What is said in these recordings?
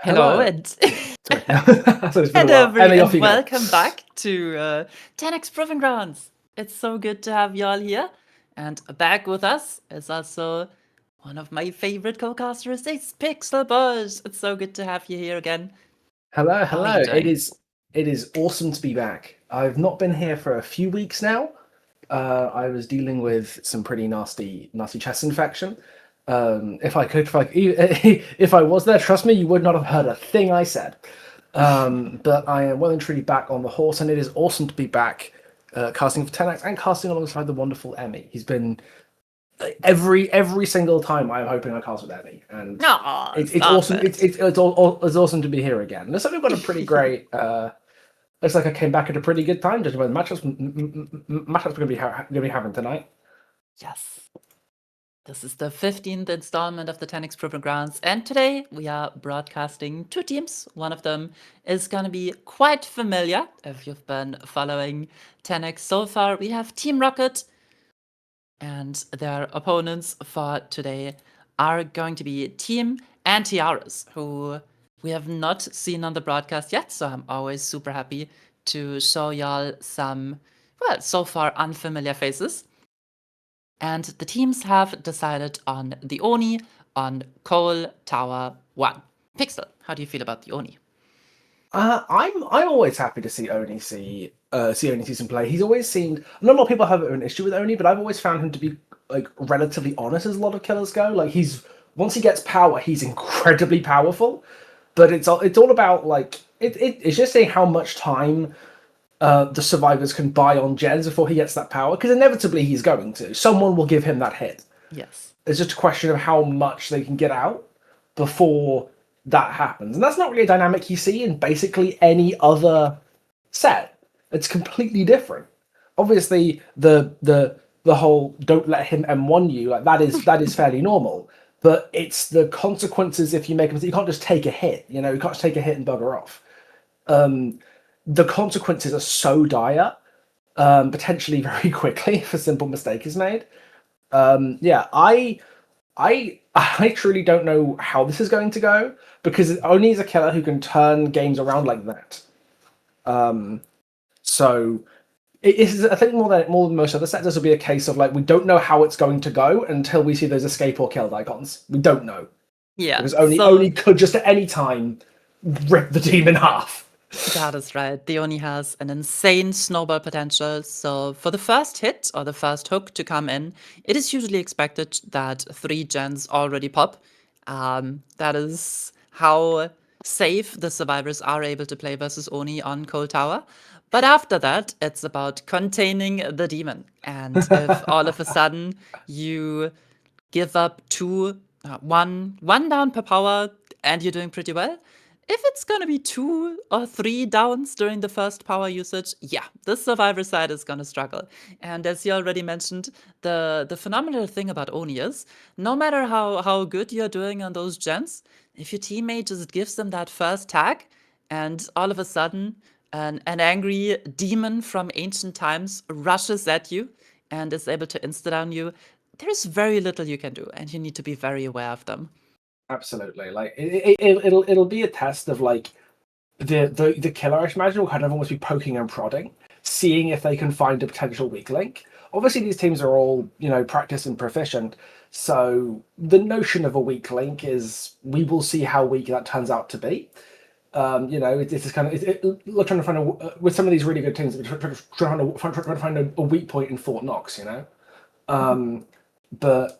Hello Hello. and Sorry. So it's been a while. Emily, off and you go. welcome back to Tenax Proving Grounds. It's so good to have you all here. And back with us is also one of my favorite co-casters, it's Pixel Buzz. It's so good to have you here again. Hello, How are hello. you It doing? is it is awesome to be back. I've not been here for a few weeks now. I was dealing with some pretty nasty chest infection. If I could, if I if I was there, trust me, you would not have heard a thing I said. But I am well and truly back on the horse, and it is awesome to be back, casting for Tenax and casting alongside the wonderful Emmy. He's been every single time I'm hoping I cast with Emmy, and Oh, it's stop awesome. it. It's awesome to be here again. Looks like we've got a pretty great. Looks like I came back at a pretty good time, judging by the matchups we're gonna be having tonight. Yes. This is the 15th installment of the Tenax Proving Grounds, and today we are broadcasting two teams. One of them is going to be quite familiar if you've been following Tenax so far. We have Team Rocket, and their opponents for today are going to be Team Antiaris, who we have not seen on the broadcast yet, so I'm always super happy to show y'all some, well, so far unfamiliar faces. And the teams have decided on the Oni on Coal Tower 1. Pixel, how do you feel about the Oni? I'm always happy to see Oni see some play. He's always seemed. Not a lot of people have an issue with Oni, but I've always found him to be like relatively honest as a lot of killers go. Like he's once he gets power, he's incredibly powerful. But it's all about like it's just saying how much time the survivors can buy on gens before he gets that power, because inevitably he's going to. Someone will give him that hit. Yes. It's just a question of how much they can get out before that happens. And that's not really a dynamic you see in basically any other set. It's completely different. Obviously, the whole don't let him M1 you, like that is fairly normal. But it's the consequences if you make a mistake. You can't just take a hit, you can't just take a hit and bugger off. The consequences are so dire, potentially very quickly if a simple mistake is made. Yeah, I truly don't know how this is going to go, because it only is a killer who can turn games around like that. So it is, I think, more than most other sets, this will be a case of like we don't know how it's going to go until we see those escape or killed icons. We don't know, Yeah, because so Oni could just at any time rip the team in half. that is right. The Oni has an insane snowball potential. So for the first hit or the first hook to come in, it is usually expected that 3 gens already pop. That is how safe the survivors are able to play versus Oni on Cold Tower. But after that, it's about containing the demon. And if all of a sudden you give up one down per power and you're doing pretty well, if it's gonna be 2 or 3 downs during the first power usage, yeah, the survivor side is gonna struggle. And as you already mentioned, the phenomenal thing about Oni is, no matter how good you're doing on those gens, if your teammate just gives them that first tag, and all of a sudden an angry demon from ancient times rushes at you and is able to insta-down you, there's very little you can do, and you need to be very aware of them. Absolutely, like it'll be a test of like the killer, I imagine, will kind of almost be poking and prodding, seeing if they can find a potential weak link. Obviously, these teams are all practiced and proficient, so the notion of a weak link is we will see how weak that turns out to be. It's kind of look, trying to find with some of these really good teams, trying to find a weak point in Fort Knox, but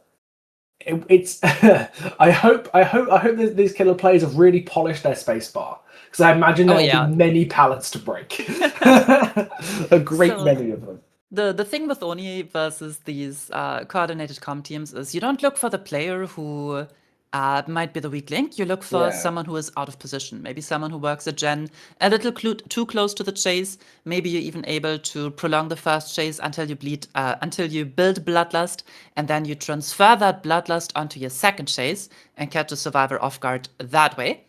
it's I hope that these killer players have really polished their space bar, because I imagine Oh there will be yeah. many pallets to break, a great So many of them. the thing with Oni versus these coordinated comp teams is you don't look for the player who might be the weak link. You look for Yeah, someone who is out of position. Maybe someone who works a gen a little too close to the chase. Maybe you're even able to prolong the first chase until you build bloodlust, and then you transfer that bloodlust onto your second chase and catch a survivor off guard that way,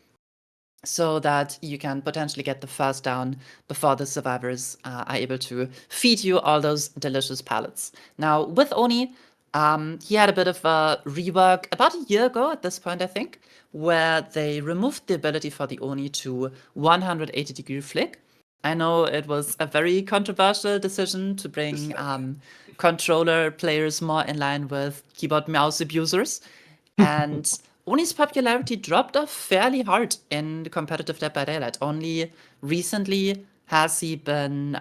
so that you can potentially get the first down before the survivors are able to feed you all those delicious pellets. Now, with Oni, He had a bit of a rework about a year ago at this point, I think, where they removed the ability for the Oni to 180-degree flick. I know it was a very controversial decision to bring controller players more in line with keyboard mouse abusers. And Oni's popularity dropped off fairly hard in competitive Dead by Daylight. Only recently has he been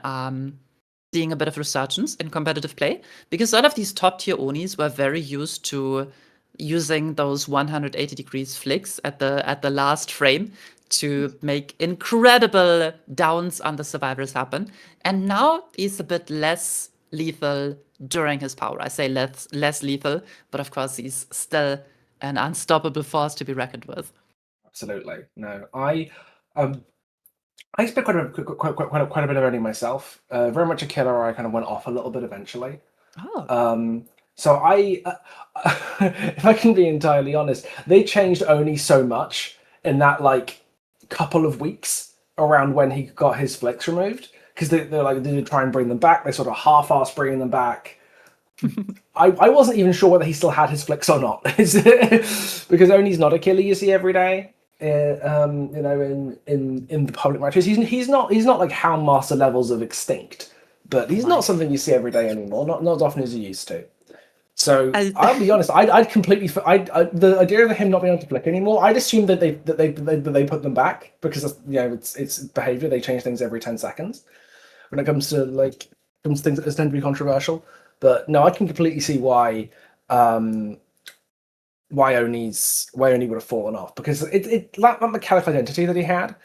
seeing a bit of resurgence in competitive play because all of these top tier Onis were very used to using those 180 degrees flicks at the last frame to make incredible downs on the survivors happen. And now he's a bit less lethal during his power. I say less lethal, but of course he's still an unstoppable force to be reckoned with. Absolutely. No, um I spent quite a bit of earning myself. Very much a killer. I kind of went off a little bit eventually. Oh. So if I can be entirely honest, they changed Oni so much in that like couple of weeks around when he got his flicks removed because they're like they try and bring them back. They sort of half-ass bringing them back. I wasn't even sure whether he still had his flicks or not because Oni's not a killer you see every day. You know, in the public matches, he's not like Houndmaster levels of extinct, but he's not something you see every day anymore. Not as often as you used to. So I, I'll be honest, I'd completely the idea of him not being able to flick anymore. I'd assumed that they put them back because you know it's behavior. They change things every 10 seconds when it comes to things that tend to be controversial. But no, I can completely see um, why Oni would have fallen off because it that metallic identity that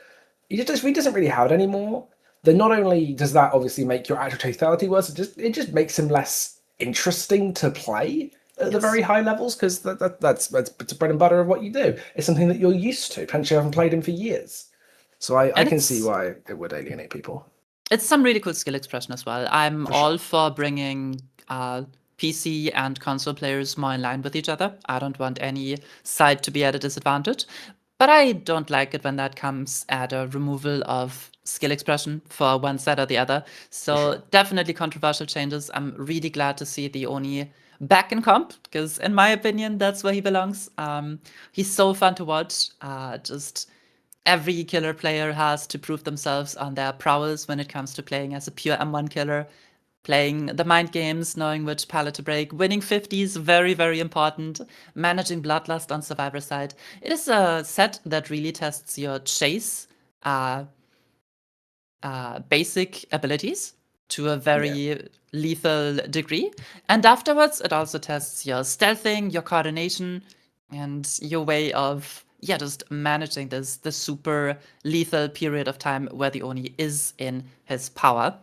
he doesn't really have it anymore. Then not only does that obviously make your actual totality worse, it just makes him less interesting to play at the yes. very high levels because that's it's bread and butter of what you do. It's something that you're used to. Potentially haven't played him for years, so I And can see it's why it would alienate people it's some really cool skill expression as well. I'm for all sure. for bringing PC and console players more in line with each other. I don't want any side to be at a disadvantage. But I don't like it when that comes at a removal of skill expression for one side or the other. For So sure. definitely controversial changes. I'm really glad to see the Oni back in comp because, in my opinion, that's where he belongs. He's so fun to watch. Just every killer player has to prove themselves on their prowess when it comes to playing as a pure M1 killer, playing the mind games, knowing which pallet to break, winning 50s, very, very important, managing bloodlust on survivor side. It is a set that really tests your chase uh, basic abilities to a Yeah, very lethal degree. And afterwards, it also tests your stealthing, your coordination, and your way of just managing this super lethal period of time where the Oni is in his power.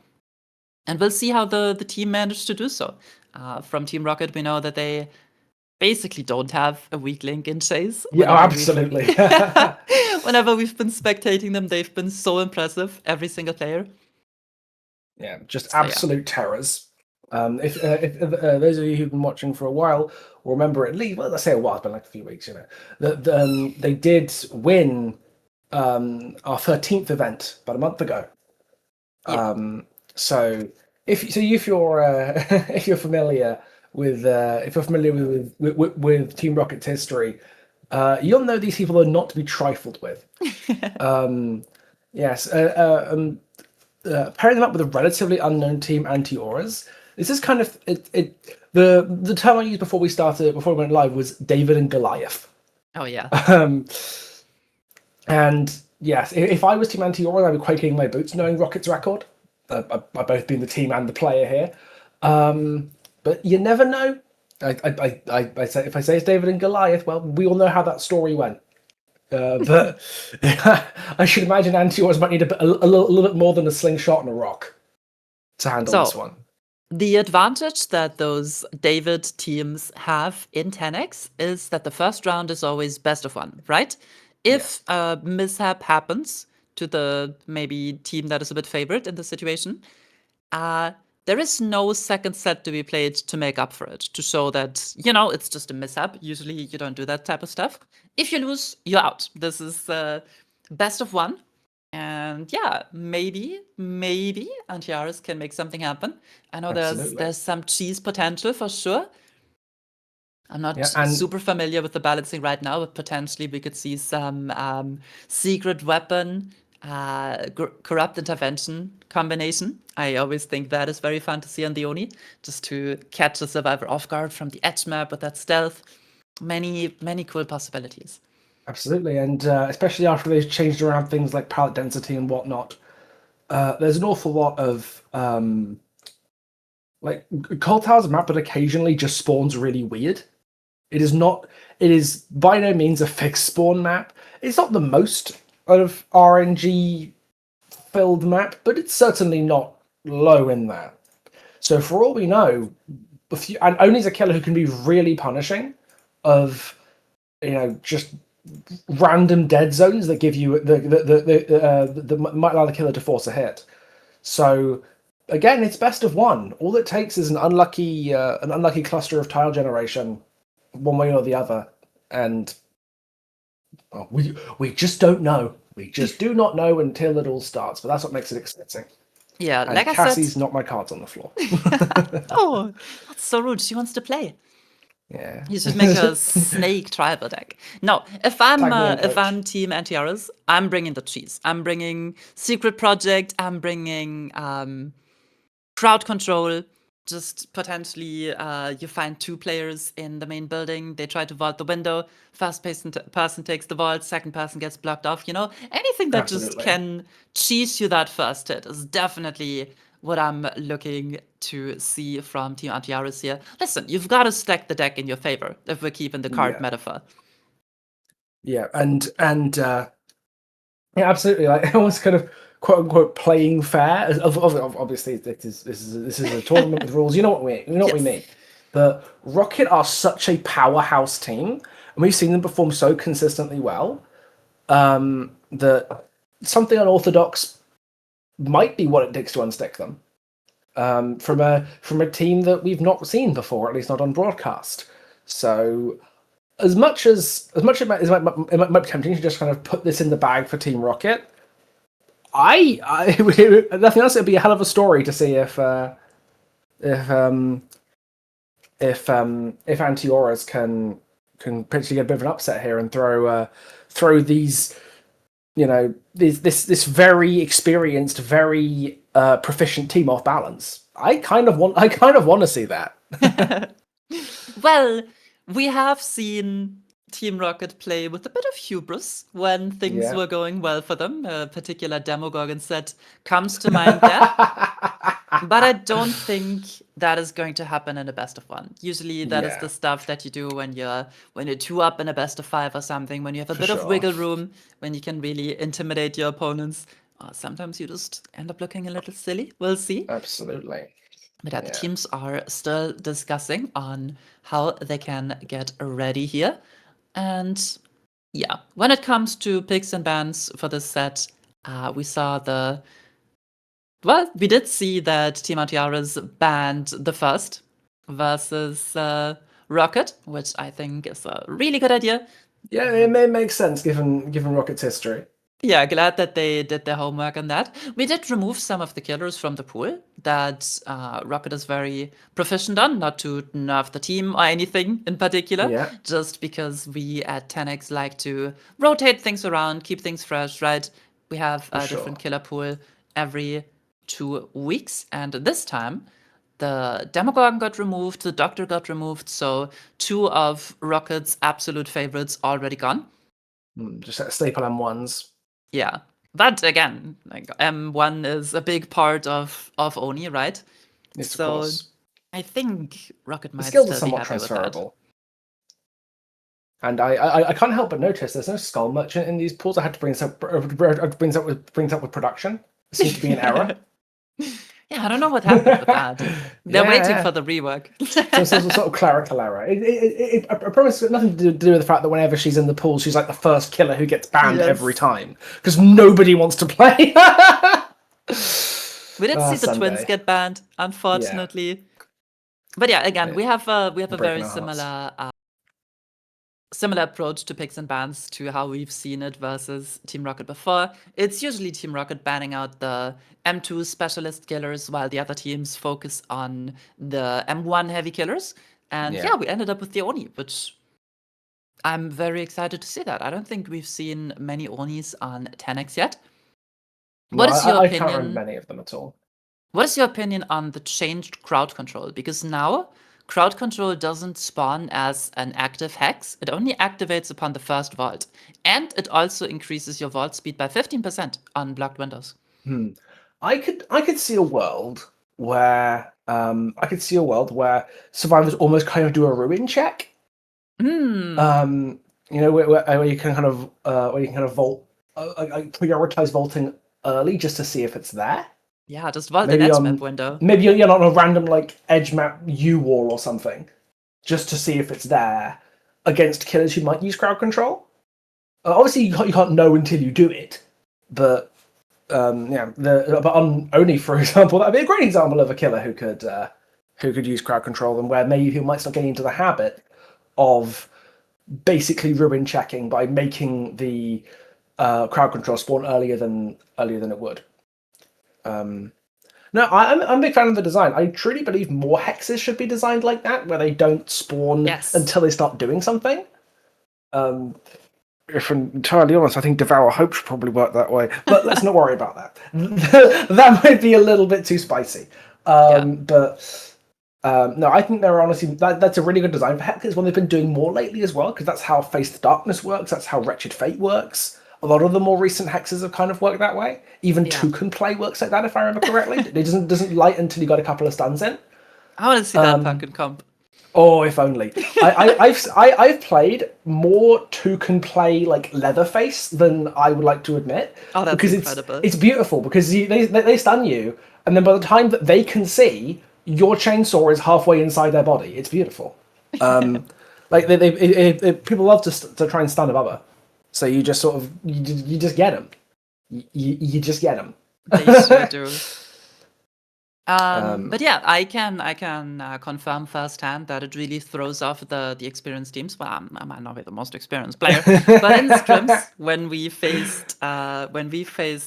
And we'll see how the team managed to do so. From Team Rocket, we know that they basically don't have a weak link in chase. yeah, oh, absolutely. Whenever we've been spectating them, they've been so impressive, every single player. Yeah, just So yeah. absolute terrors. If those of you who've been watching for a while will remember at least, well, let's say a while, it's been like a few weeks, you know, that they did win our 13th event about a month ago. Yeah. So if you're if you're familiar with Team Rocket's history, you'll know these people are not to be trifled with. Yes, pairing them up with a relatively unknown team, Anti-Auras. This is kind of the term I used before we went live was David and Goliath. Oh yeah. Um, and yes, if I was Team Anti-Auras, I'd be quaking my boots knowing Rocket's record. I both being the team and the player here. But you never know. I say if I say it's David and Goliath, well, we all know how that story went. But I should imagine Anti-Auras might need a little bit more than a slingshot and a rock to handle this So one. the advantage that those David teams have in Tenax is that the first round is always best of one, right? If Yes, a mishap happens to the maybe team that is a bit favored in the situation, uh, there is no second set to be played to make up for it, to show that, it's just a mishap. Usually you don't do that type of stuff. If you lose, you're out. This is best of one. And yeah, maybe Antiaris can make something happen. I know there's absolutely. there's some cheese potential for sure. I'm not Yeah, and super familiar with the balancing right now, but potentially we could see some secret weapon, corrupt intervention combination. I always think that is very fun to see on the Oni, just to catch the survivor off guard from the edge map with that stealth. Many cool possibilities. absolutely, and especially after they've changed around things like pallet density and whatnot, there's an awful lot of like Cold Tower's map, but occasionally just spawns really weird. It is not. It is by no means a fixed spawn map. It's not the most of RNG filled map, but it's certainly not low in that. So for all we know, if you, and Oni's a killer who can be really punishing of just random dead zones that give you the might allow the killer to force a hit. So again, it's best of one. All it takes is an unlucky cluster of tile generation, one way or the other, and well, we just don't know. We just do not know until it all starts. But that's what makes it exciting. Yeah, And like I said. Cassie's not my cards on the floor. Oh, that's so rude. She wants to play. Yeah. You should make a snake tribal deck. No, if I'm Tag me in, if coach. I'm Team Antiaris, I'm bringing the cheese. I'm bringing Secret Project. I'm bringing crowd control. Just potentially, you find two players in the main building. They try to vault the window. First person takes the vault. Second person gets blocked off. Anything that just Absolutely. can cheese you that first hit is definitely what I'm looking to see from Team Antiaris here. Listen, you've got to stack the deck in your favor if we're keeping the card Yeah. metaphor. Yeah, and yeah, absolutely. Like almost kind of quote unquote playing fair. Obviously, this is a tournament with rules. You know what we Yes. mean. But Rocket are such a powerhouse team, and we've seen them perform so consistently well that something unorthodox might be what it takes to unstick them from a team that we've not seen before, at least not on broadcast. So as much as it might be tempting to just kind of put this in the bag for Team Rocket, I nothing else. It'd be a hell of a story to see if if Antioras can potentially get a bit of an upset here and throw these this very experienced, very proficient team off balance. I kind of want to see that. Well, we have seen Team Rocket play with a bit of hubris when things Yeah. were going well for them. A particular Demogorgon set comes to mind there. But I don't think that is going to happen in a best of one. Usually that is Yeah, the stuff that you do when you're two up in a best of five or something, when you have a for bit of sure. wiggle room, when you can really intimidate your opponents. Sometimes you just end up looking a little silly. We'll see. Absolutely. But yeah, the Yeah. teams are still discussing on how they can get ready here. And yeah, when it comes to picks and bans for this set, we saw we did see that Team Antiaris banned the first versus Rocket, which I think is a really good idea. Yeah, it may make sense given Rocket's history. Yeah, glad that they did their homework on that. We did remove some of the killers from the pool that Rocket is very proficient on, not to nerf the team or anything in particular, Yeah, just because we at Tenax like to rotate things around, keep things fresh, right? We have for a different sure. killer pool every 2 weeks, and this time the Demogorgon got removed, the Doctor got removed, so two of Rocket's absolute favorites already gone. Just staple M1s. Yeah. But again, like M1 is a big part of Oni, right? Yes, of So course. I think Rocket The might skills are still be somewhat happy with that. transferable. And I can't help but notice there's no skull merchant in these pools. I had to bring this up with production. There seems to be an error. Yeah, I don't know what happened with that. They're waiting Yeah, for the rework. so some sort of clerical error. I promise it's got nothing to do with the fact that whenever she's in the pool, she's like the first killer who gets banned every Yes. time because nobody wants to play. We did see the twins Sunday. get banned, Yeah, unfortunately. But yeah, again, we have a breaking very our hearts. similar approach to picks and bans to how we've seen it versus Team Rocket before. It's usually Team Rocket banning out the M2 specialist killers while the other teams focus on the M1 heavy killers. And Yeah. yeah, we ended up with the Oni, which I'm very excited to see that. I don't think we've seen many Onis on Tenax yet. No, What is your I can't remember opinion? many of them at all. What is your opinion on the changed crowd control? Because now crowd control doesn't spawn as an active hex, it only activates upon the first vault. And it also increases your vault speed by 15% on blocked windows. I could see a world where survivors almost kind of do a ruin check. Hmm. Where you can kind of vault, prioritize vaulting early just to see if it's there. Yeah, just vault an Maybe edge map on window. maybe you're on a random like edge map U wall or something, just to see if it's there against killers who might use crowd control. Obviously, you can't know until you do it, but but on Oni, for example, that'd be a great example of a killer who could use crowd control and where maybe he might start getting into the habit of basically ruin checking by making the crowd control spawn earlier than it would. No, I'm a big fan of the design. I truly believe more hexes should be designed like that, where they don't spawn Yes. until they start doing something. If I'm entirely honest, I think Devour Hope should probably work that way. But let's not worry about that. That might be a little bit too spicy. Yeah. No, I think they're honestly that's a really good design for hexes. One they've been doing more lately as well, because that's how Face the Darkness works. That's how Wretched Fate works. A lot of the more recent hexes have kind of worked that way. Even Yeah. Toucan Play works like that, if I remember correctly. It doesn't light until you got a couple of stuns in. I want to see that pumpkin comp. Oh, if only. I've played more Toucan Play like Leatherface than I would like to admit, Oh, that's because incredible. it's beautiful because they stun you, and then by the time that they can see, your chainsaw is halfway inside their body. It's beautiful. Like people love to try and stun a bubba, so you just sort of you just get them. You just get them. They sure do. But yeah, I can confirm firsthand that it really throws off the experienced teams. Well, I might not be the most experienced player, but in scrims when we faced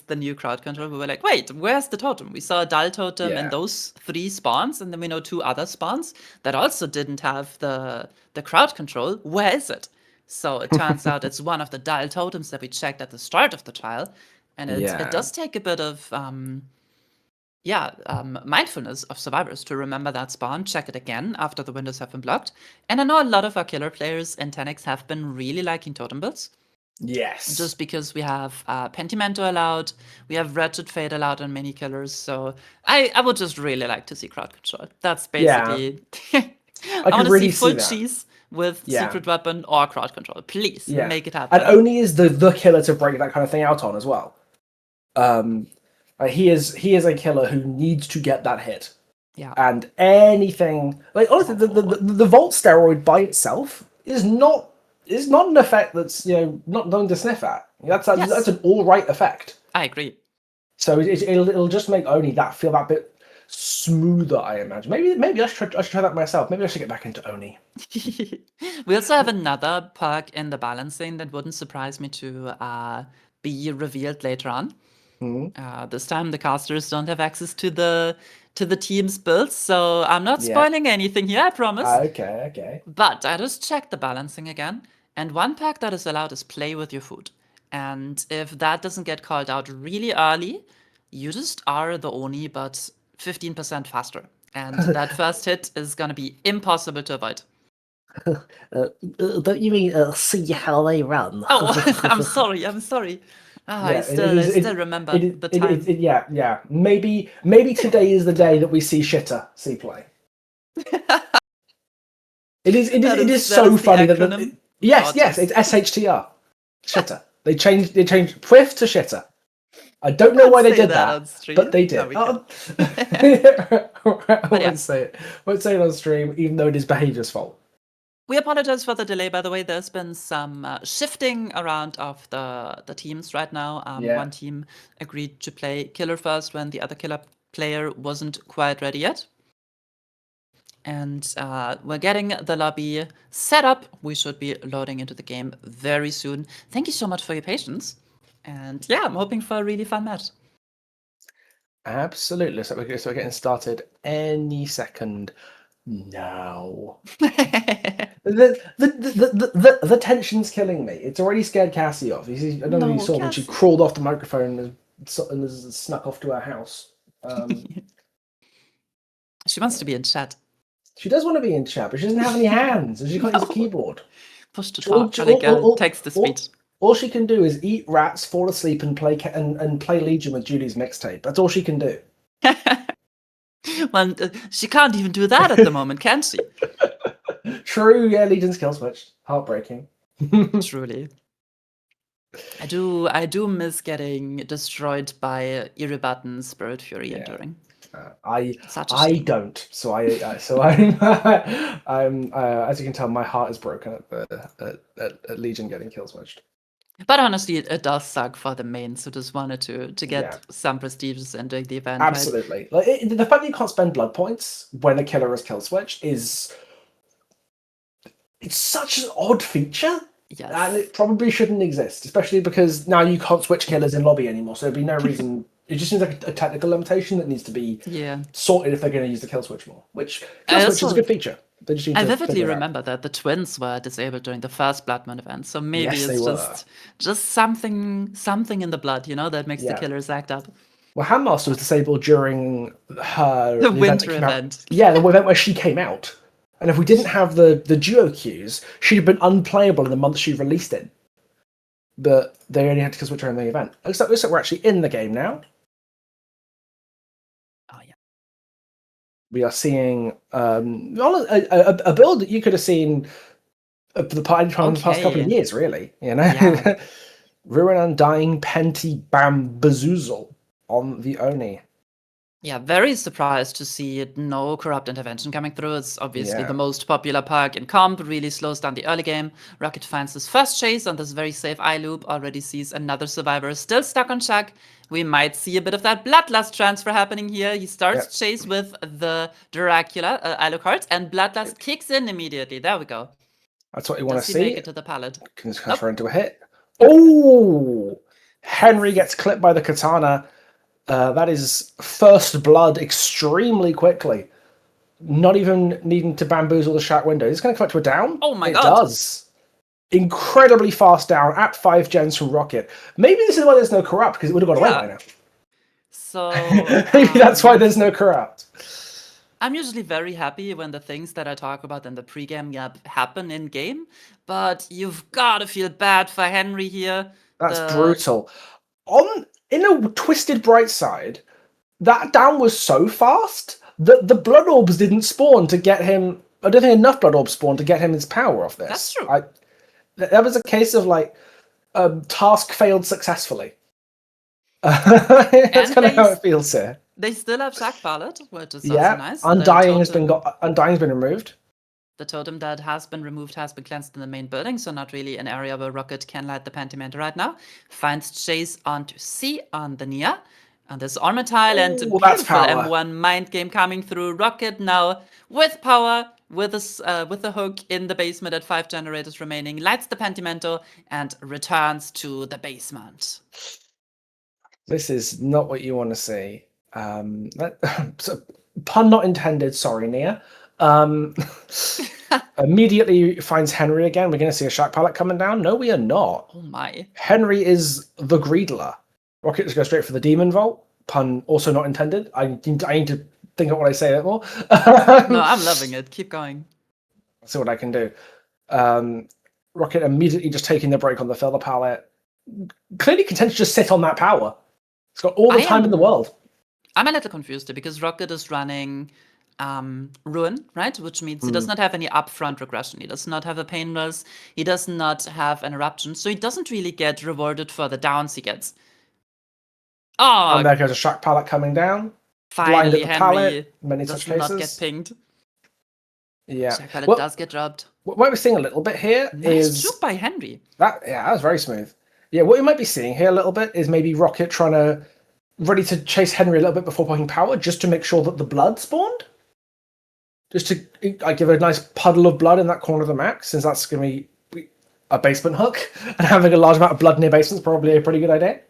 the new crowd control, we were like, wait, where's the totem? We saw a dull totem in Yeah. those 3 spawns, and then we know 2 other spawns that also didn't have the crowd control. Where is it? So it turns out it's one of the dull totems that we checked at the start of the trial, and it Yeah. does take a bit of mindfulness of survivors to remember that spawn, check it again after the windows have been blocked. And I know a lot of our killer players in Tenax have been really liking totem builds, Yes. just because we have Pentimento allowed, we have Wretched Fate allowed on many killers, so I would just really like to see crowd control. That's Yeah. basically. I I could want to see really see full that. cheese with Yeah. secret weapon or crowd control. Please Yeah, make it and happen. Oni is the killer to break that kind of thing out on as well. Um, he is a killer who needs to get that hit, Yeah. and anything like honestly, the Volt steroid by itself is not an effect that's not nothing to sniff at. That's Yes, an all right effect. I agree. So it'll just make Oni that feel that bit smoother. I imagine. Maybe I should try that myself. Maybe I should get back into Oni. We also have another perk in the balancing that wouldn't surprise me to be revealed later on. This time the casters don't have access to the team's builds, so I'm not Yeah. spoiling anything here, I promise. Okay. Okay. But I just checked the balancing again, and one perk that is allowed is play with your food. And if that doesn't get called out really early, you just are the Oni, but 15% faster. And that first hit is gonna be impossible to avoid. Don't you mean see how they run? Oh, I'm sorry. I'm sorry. Ah, Yeah, I still remember the time. yeah. Maybe today is the day that we see Shitter see play. That It is is so the funny that acronym. yes, Oh, yes, jeez. it's SHTR. Shitter. They changed Quiff to Shitter. I don't know Can't why they say did that that, on stream. but they No, did. we can't. I But yeah. won't say it. Won't say it on stream, even though it is behaviour's fault. We apologize for the delay, by the way. There's been some shifting around of the teams right now. Yeah. One team agreed to play killer first when the other killer player wasn't quite ready yet. And we're getting the lobby set up. We should be loading into the game very soon. Thank you so much for your patience. And yeah, I'm hoping for a really fun match. Absolutely. So we're getting started any second. No. The tension's killing me. It's already scared Cassie off. I don't know if you No, saw when she Cassie. crawled off the microphone and snuck off to her house. She wants to be in chat. She does want to be in chat, but she doesn't have any hands, and she can't use a No. keyboard. Push to All- talk, like all- text to speech. All she can do is eat rats, fall asleep, and play Legion with Julie's mixtape. That's all she can do. Well, she can't even do that at the moment, can she? True, yeah, Legion's kill switch. Heartbreaking. Truly. I do miss getting destroyed by Iribaten Spirit Fury Yeah. Enduring. I shame. don't. So I'm as you can tell, my heart is broken at Legion getting kill switched. But honestly, it does suck for the mains who just wanted to get Yeah. some prestiges and doing the event, right? Absolutely. Like the fact that you can't spend blood points when a killer is kill switch it's such an odd feature. Yes. And it probably shouldn't exist, especially because now you can't switch killers in lobby anymore. So there'd be no reason. It just seems like a technical limitation that needs to be sorted if they're going to use the kill switch more. Which kill switch is a good feature. They just need I to vividly figure it out. remember that the twins were disabled during the first Blood Moon event, so maybe Yes, they it's were. just something in the blood, that makes the Yeah. killers act up. Well, Handmaster was disabled during her The event that winter came out- event. Yeah, the event where she came out. And if we didn't have the duo queues, she'd have been unplayable in the month she released it. But they only had to switch her in the event. Except we're actually in the game now. Oh yeah. We are seeing a build that you could have seen for the party from the past couple of Okay. years, really. Yeah. Ruin Undying Penti Bambazoozle on the Oni. Yeah, very surprised to see no corrupt intervention coming through. It's obviously Yeah. the most popular perk in comp, really slows down the early game. Rocket finds his first chase on this very safe eye loop, already sees another survivor still stuck on Chuck. We might see a bit of that bloodlust transfer happening here. He starts chase with the Dracula, Alucard, and bloodlust kicks in immediately. There we go. That's what you want to Does he see. make it to the pallet? Can just transfer into a hit. Oh! Henry gets clipped by the katana. That is first blood extremely quickly. Not even needing to bamboozle the shack window. It's going to come to a down. Oh my it god. It does. Incredibly fast down at 5 gens from Rocket. Maybe this is why there's no corrupt, because it would have gone away by now. So maybe that's why there's no corrupt. I'm usually very happy when the things that I talk about in the pregame happen in game, but you've got to feel bad for Henry here. That's brutal. In a twisted bright side, that down was so fast that the blood orbs didn't spawn to get him. I don't think enough blood orbs spawned to get him his power off this. That's true. That was a case of task failed successfully. That's kind of how it feels here. They still have Shack Pallet, which is also nice. Undying's been removed. The totem that has been removed has been cleansed in the main building, so not really an area where Rocket can light the Pentimento right now. Finds chase onto C on the Nia. And this armor tile and beautiful M1 mind game coming through. Rocket now with power, with the hook in the basement at 5 generators remaining, lights the Pentimento and returns to the basement. This is not what you want to see. So, pun not intended, sorry, Nia. Immediately finds Henry again. We're going to see a shack pallet coming down. No, we are not. Oh my. Henry is the Greedler. Rocket just goes straight for the Demon Vault. Pun also not intended. I need to think of what I say a bit more. No, I'm loving it. Keep going. See what I can do. Rocket immediately just taking the break on the filler pallet. Clearly content to just sit on that power. It's got all the time in the world. I'm a little confused here because Rocket is running Ruin, right? Which means he does not have any upfront regression. He does not have a painless. He does not have an eruption. So he doesn't really get rewarded for the downs he gets. Oh, and there goes a shack pallet coming down. Finally, Henry pallet, many does such cases. not get pinged. Yeah. Shack pallet does get dropped. What we're seeing a little bit here is shoot by Henry. That was very smooth. Yeah, what you might be seeing here a little bit is maybe Rocket ready to chase Henry a little bit before poking power, just to make sure that the blood spawned. Just to give a nice puddle of blood in that corner of the map, since that's going to be a basement hook, and having a large amount of blood near basement is probably a pretty good idea.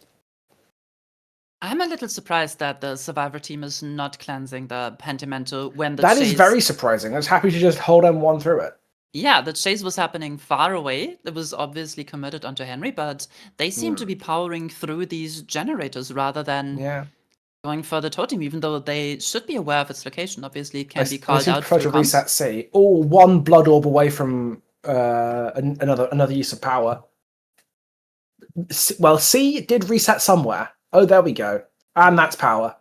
I'm a little surprised that the Survivor team is not cleansing the Pentimento when the That chase... is very surprising. I was happy to just hold M1 through it. Yeah, the chase was happening far away. It was obviously committed onto Henry, but they seem to be powering through these generators rather than Yeah. going for the totem, even though they should be aware of its location. Obviously, it can be They called seem to out prefer through to comms. reset C. Oh, one blood orb away from another use of power. Well, C did reset somewhere. Oh, there we go. And that's power.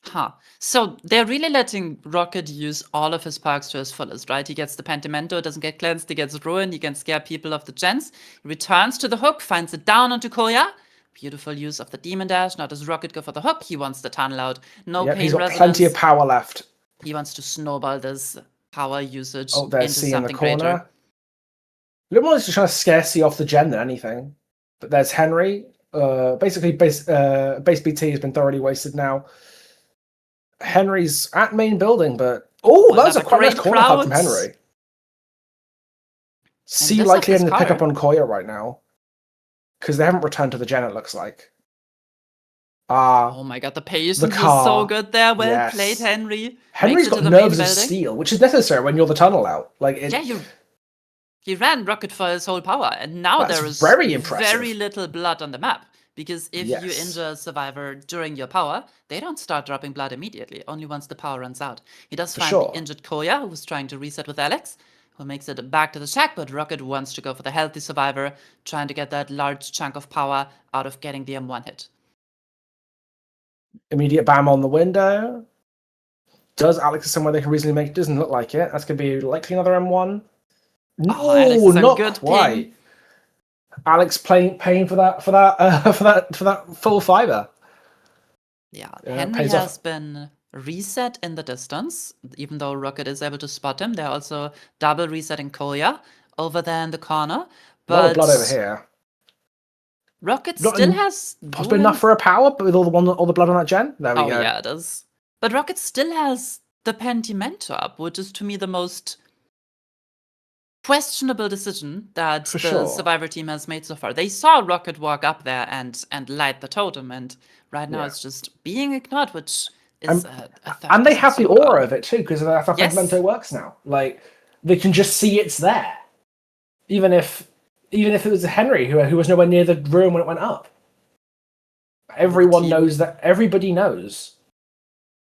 Huh. So they're really letting Rocket use all of his perks to his fullest, right? He gets the Pentimento, doesn't get cleansed, he gets ruined, he can scare people off the gens. He returns to the hook, finds it down onto Koya. Beautiful use of the Demon Dash. Now does Rocket go for the hook? He wants the tunnel out. No Yep, pain he's got resonance. plenty of power left. He wants to snowball this power usage Oh, there's into C in the something corner. greater. Little is just trying to scare C off the gen than anything. But there's Henry. Basically, base BT has been thoroughly wasted now. Henry's at main building, but that was a quite nice corner hug from Henry. C likely having to pick up on Koya right now because they haven't returned to the gen. It looks like. Oh my god, the patience was so good there. Well played, Henry. Henry's got nerves of steel, which is necessary when you're the tunnel out. He ran Rocket for his whole power, and now there is very little blood on the map. Because if you injure a survivor during your power, they don't start dropping blood immediately, only once the power runs out. He does find the injured Koya, who was trying to reset with Alex, who makes it back to the shack, but Rocket wants to go for the healthy survivor, trying to get that large chunk of power out of getting the M1 hit. Immediate bam on the window. Does Alex somewhere they can reasonably make it? Doesn't look like it. That's going to be likely another M1. No, not good quite. Ping. Alex paying for that full fiber. Yeah, Henry has been reset in the distance, even though Rocket is able to spot him. They're also double resetting Koya over there in the corner. But a lot of blood over here. Rocket still has possibly enough for a power, but with all the blood on that gen. There we go. Oh yeah, it is. But Rocket still has the Pentimento up, which is to me the most questionable decision that the Survivor team has made so far. They saw Rocket walk up there and light the totem, and right now it's just being ignored, which is and they have the aura of it too, because that's how Pentimento works now. Like they can just see it's there, even if it was Henry who was nowhere near the room when it went up. Everyone knows that. Everybody knows.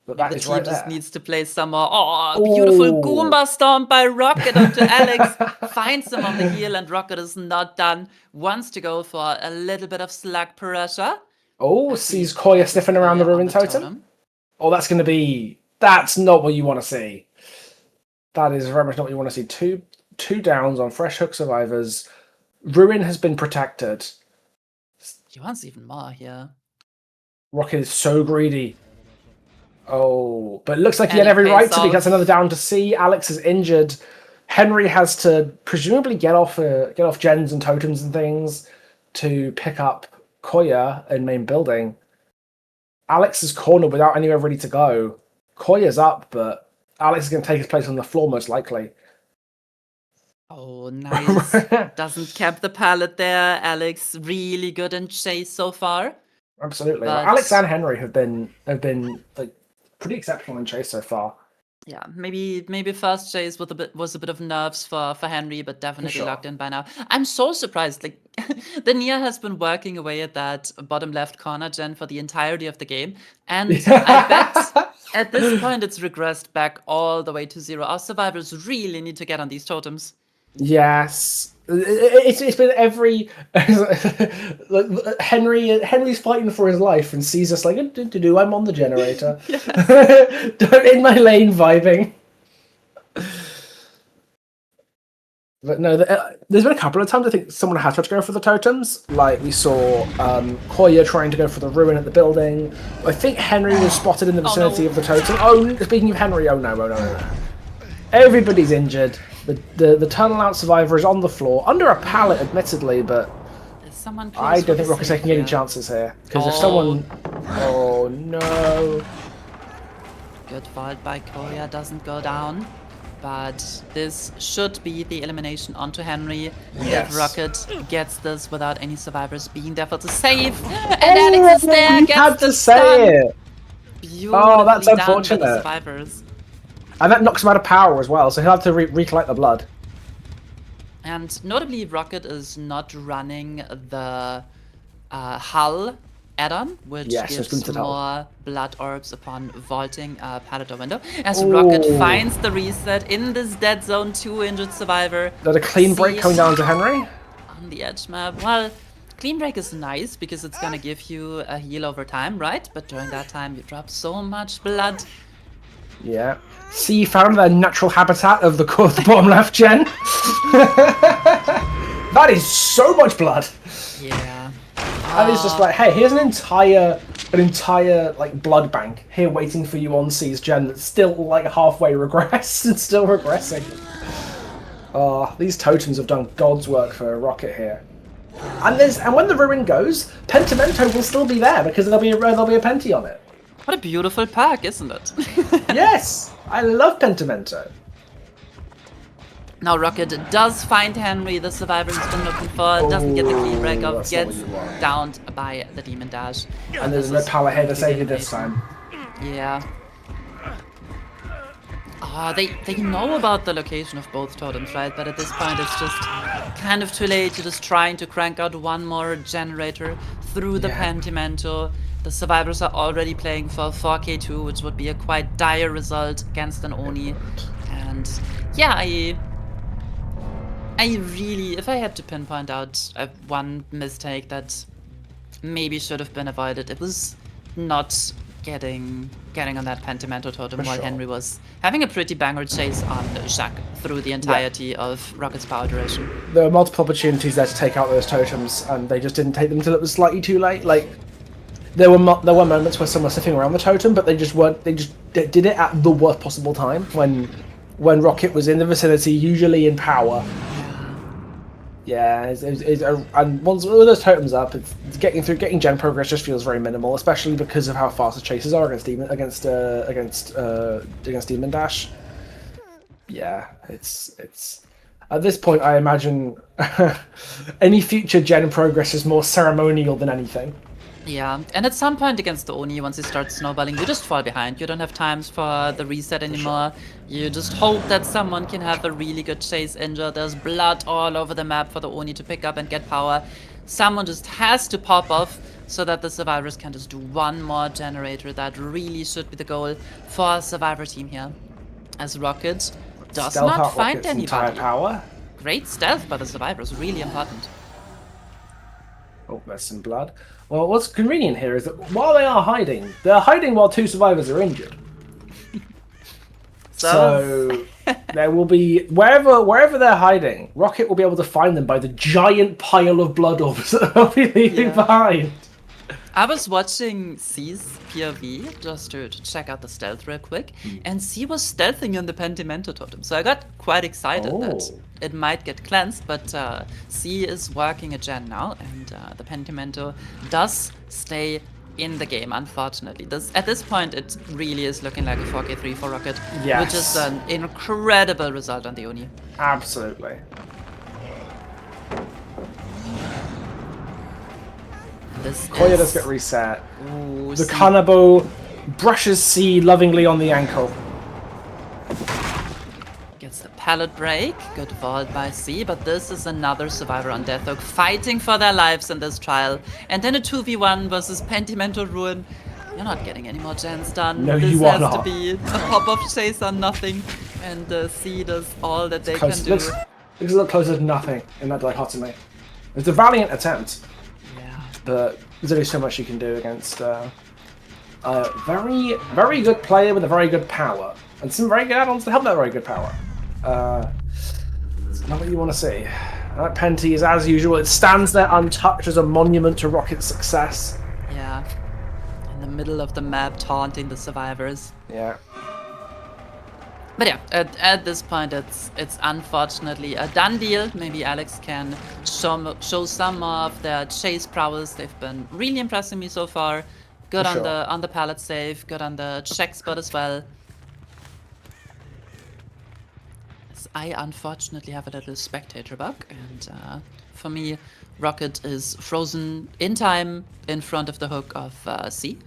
But that is right there. Just needs to play some more. Oh, beautiful Goomba stomp by Rocket onto Alex. Finds him on the heel, and Rocket is not done. Wants to go for a little bit of slack pressure. Oh, sees Koya sniffing around the ruin totem. Oh, that's not what you want to see. That is very much not what you want to see. Two downs on fresh hook survivors. Ruin has been protected. He wants even more here. Rocket is so greedy. Oh, but it looks like he had every right to, because another down to C. Alex is injured. Henry has to presumably get off gens and totems and things to pick up Koya in main building. Alex is cornered without anywhere ready to go. Koya's up, but Alex is going to take his place on the floor most likely. Oh, nice. Doesn't cap the pallet there. Alex really good in chase so far. Absolutely. Well, Alex and Henry have been like pretty exceptional in chase so far. Yeah, maybe first chase was a bit of nerves for Henry, but definitely locked in by now. I'm so surprised. Like the Nia has been working away at that bottom left corner gen for the entirety of the game, and I bet at this point it's regressed back all the way to 0. Our survivors really need to get on these totems. Yes. It's been every Henry's fighting for his life and sees us like I'm on the generator. In my lane vibing. But no, there's been a couple of times I think someone has tried to go for the totems. Like we saw Koya trying to go for the ruin at the building. I think Henry was spotted in the vicinity of the totem. Oh, speaking of Henry, oh no. Everybody's injured. The tunnel out survivor is on the floor, under a pallet admittedly, but I don't think Rocket's taking any chances here. Because if someone... Oh no. Good fight by Koya, doesn't go down. but this should be the elimination onto Henry. Yes. If Rocket gets this without any survivors being there for the save, and Alex is there, You gets had the to say stun. it. Beautifully that's done by the unfortunate. survivors. And that knocks him out of power as well, so he'll have to recollect the blood. And notably, Rocket is not running the hull add-on, which Yes, it's gives limited hull. more blood orbs upon vaulting a pallet or window. As Rocket Ooh. finds the reset in this dead zone, 2 injured survivor. There's a clean break See coming down to Henry. on the edge map. Well, clean break is nice because it's gonna give you a heal over time, right? But during that time, you drop so much blood. Yeah. See, found their natural habitat of the bottom left gen. That is so much blood. Yeah. And it's just like, hey, here's an entire like blood bank here waiting for you on C's gen that's still like halfway regressed and still regressing. These totems have done God's work for Rocket here. And when the ruin goes, Pentimento will still be there because there'll be a Penti on it. What a beautiful pack, isn't it? Yes, I love Pentimento. Now Rocket does find Henry, the survivor he's been looking for, doesn't get the clean break off, that's not gets what you want. downed by the Demon Dash. And there's This no is power here to the save you this elimination. time. Yeah. They know about the location of both totems, right? But at this point it's just kind of too late. You're just trying to crank out one more generator through the Yeah. Pentimento. The survivors are already playing for 4k2, which would be a quite dire result against an Oni. And yeah, I really, if I had to pinpoint out one mistake that maybe should have been avoided, it was not getting on that Pentimento totem while sure. Henry was having a pretty banger chase on Jacques through the entirety of Rocket's power duration. There were multiple opportunities there to take out those totems, and they just didn't take them until it was slightly too late. Like there were moments where someone was sitting around the totem, but they just weren't. They just did it at the worst possible time when Rocket was in the vicinity, usually in power. Yeah, and once all those totems up, it's getting gen progress just feels very minimal, especially because of how fast the chases are against Demon Dash. Yeah, it's at this point I imagine any future gen progress is more ceremonial than anything. Yeah, and at some point against the Oni, once you start snowballing, you just fall behind. You don't have times for the reset anymore. You just hope that someone can have a really good chase injured. There's blood all over the map for the Oni to pick up and get power. Someone just has to pop off so that the survivors can just do one more generator. That really should be the goal for a survivor team here. As Rocket does Stealth not out find Rocket's entire anybody. power. Great stealth by the survivors, really important. Oh, there's some blood. Well, what's convenient here is that while they're hiding while 2 survivors are injured. So there will be wherever they're hiding, Rocket will be able to find them by the giant pile of blood orbs that they'll be leaving behind. I was watching C's POV just to check out the stealth real quick, and C was stealthing in the Pentimento totem, so I got quite excited that it might get cleansed, but C is working a gen now, and the Pentimento does stay in the game, unfortunately. At this point, it really is looking like a 4k3 for Rocket, which is an incredible result on the Oni. Absolutely. Koya does get reset. Ooh, The C Kanabo brushes C lovingly on the ankle. gets the pallet break. Good vault by C, but this is another survivor on Death Oak fighting for their lives in this trial. And then a 2v1 versus Pentimento Ruin. You're not getting any more gens done. No, this you are has not. to be a pop-off chase on nothing. And C does all that they can do. Looks a little closer to nothing in that dichotomy. It's a valiant attempt, Yeah. but there's only so much you can do against a very, very good player with a very good power. And some very good add-ons to help that very good power. It's not what you want to see. That Penti is, as usual, it stands there untouched as a monument to Rocket's success. Yeah. In the middle of the map, taunting the survivors. Yeah. But yeah, at this point, it's unfortunately a done deal. Maybe Alex can show some of their chase prowess. They've been really impressing me so far. Good For on the pallet save, good on the check spot as well. because I unfortunately have a little spectator bug, and for me, Rocket is frozen in time in front of the hook of C,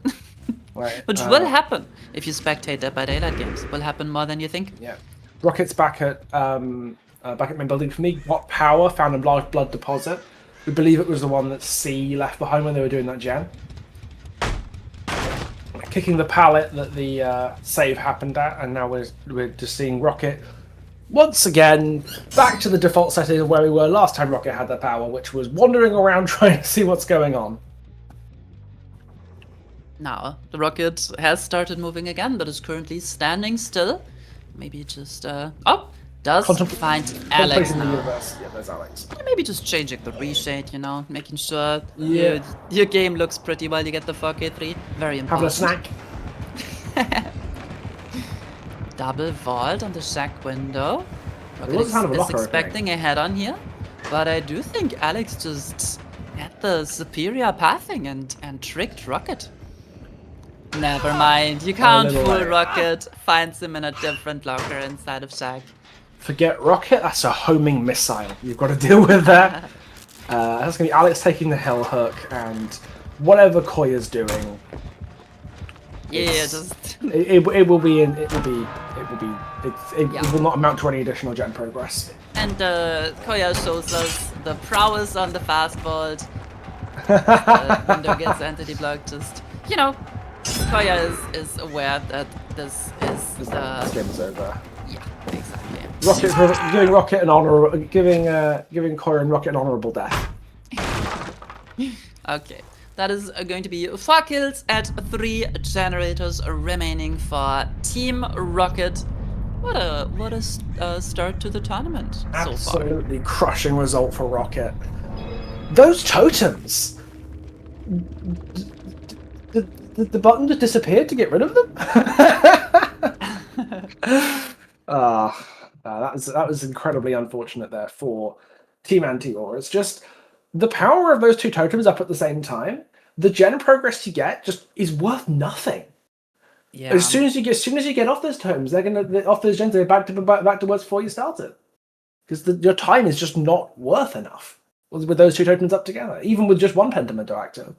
Right. which will happen if you spectate Dead by Daylight games. Will happen more than you think. Yeah. Rocket's back at main building for me. Got power, found a large blood deposit. We believe it was the one that C left behind when they were doing that gen. Kicking the pallet that the save happened at, and now we're just seeing Rocket once again back to the default setting of where we were last time Rocket had the power, which was wandering around trying to see what's going on. Now, the rocket has started moving again, but is currently standing still. Maybe just, does find Alex in the now. universe. Yeah, there's Alex. Maybe just changing the reshade, you know, making sure Yeah. your game looks pretty while you get the 4K3. Very important. Having a snack. Double vault on the shack window. It was kind of a is locker expecting a head on here, but I do think Alex just had the superior pathing and tricked Rocket. Never mind, you can't little fool later. Rocket. Finds him in a different locker inside of shack. Forget Rocket, that's a homing missile. You've got to deal with that. That's going to be Alex taking the hell hook, and whatever Koya's doing, Yeah, It's- just it will be in. It will not amount to any additional gen progress. and Koya shows us the prowess on the fast vault. Window gets entity blocked. Just Koya is aware that this is This the game is over. yeah, exactly. Giving Rocket an honorable, giving Koya and Rocket an honorable death. Okay, that is going to be 4 kills at 3 generators remaining for Team Rocket. What a start to the tournament so far. Absolutely crushing result for Rocket. Those totems. The button just disappeared to get rid of them. That was incredibly unfortunate there for Team Anti-Or. It's just the power of those two totems up at the same time. The gen progress you get just is worth nothing. Yeah. As soon as you get off those totems, off those gens, they're back to words before you started, because your time is just not worth enough with those two totems up together, even with just one Pentimento active.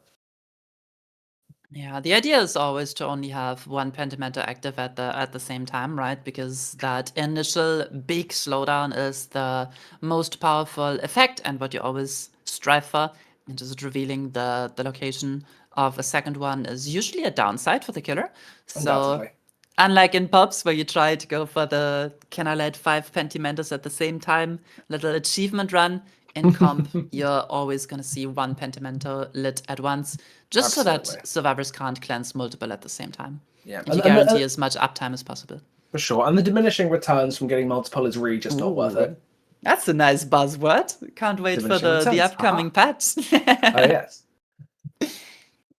Yeah, the idea is always to only have one Pentimento active at the same time, right? Because that initial big slowdown is the most powerful effect, and what you always strive for. And just revealing the location of a second one is usually a downside for the killer. So Undoubtedly. unlike in pubs where you try to go for the can I light 5 Pentimentos at the same time little achievement run, in comp you're always going to see one Pentimento lit at once, just so Absolutely. that survivors can't cleanse multiple at the same time. Yeah, And you guarantee as much uptime as possible. for sure. And the diminishing returns from getting multiple is really just not worth it. That's a nice buzzword. Can't wait for Diminishing the returns, upcoming patch. Oh yes.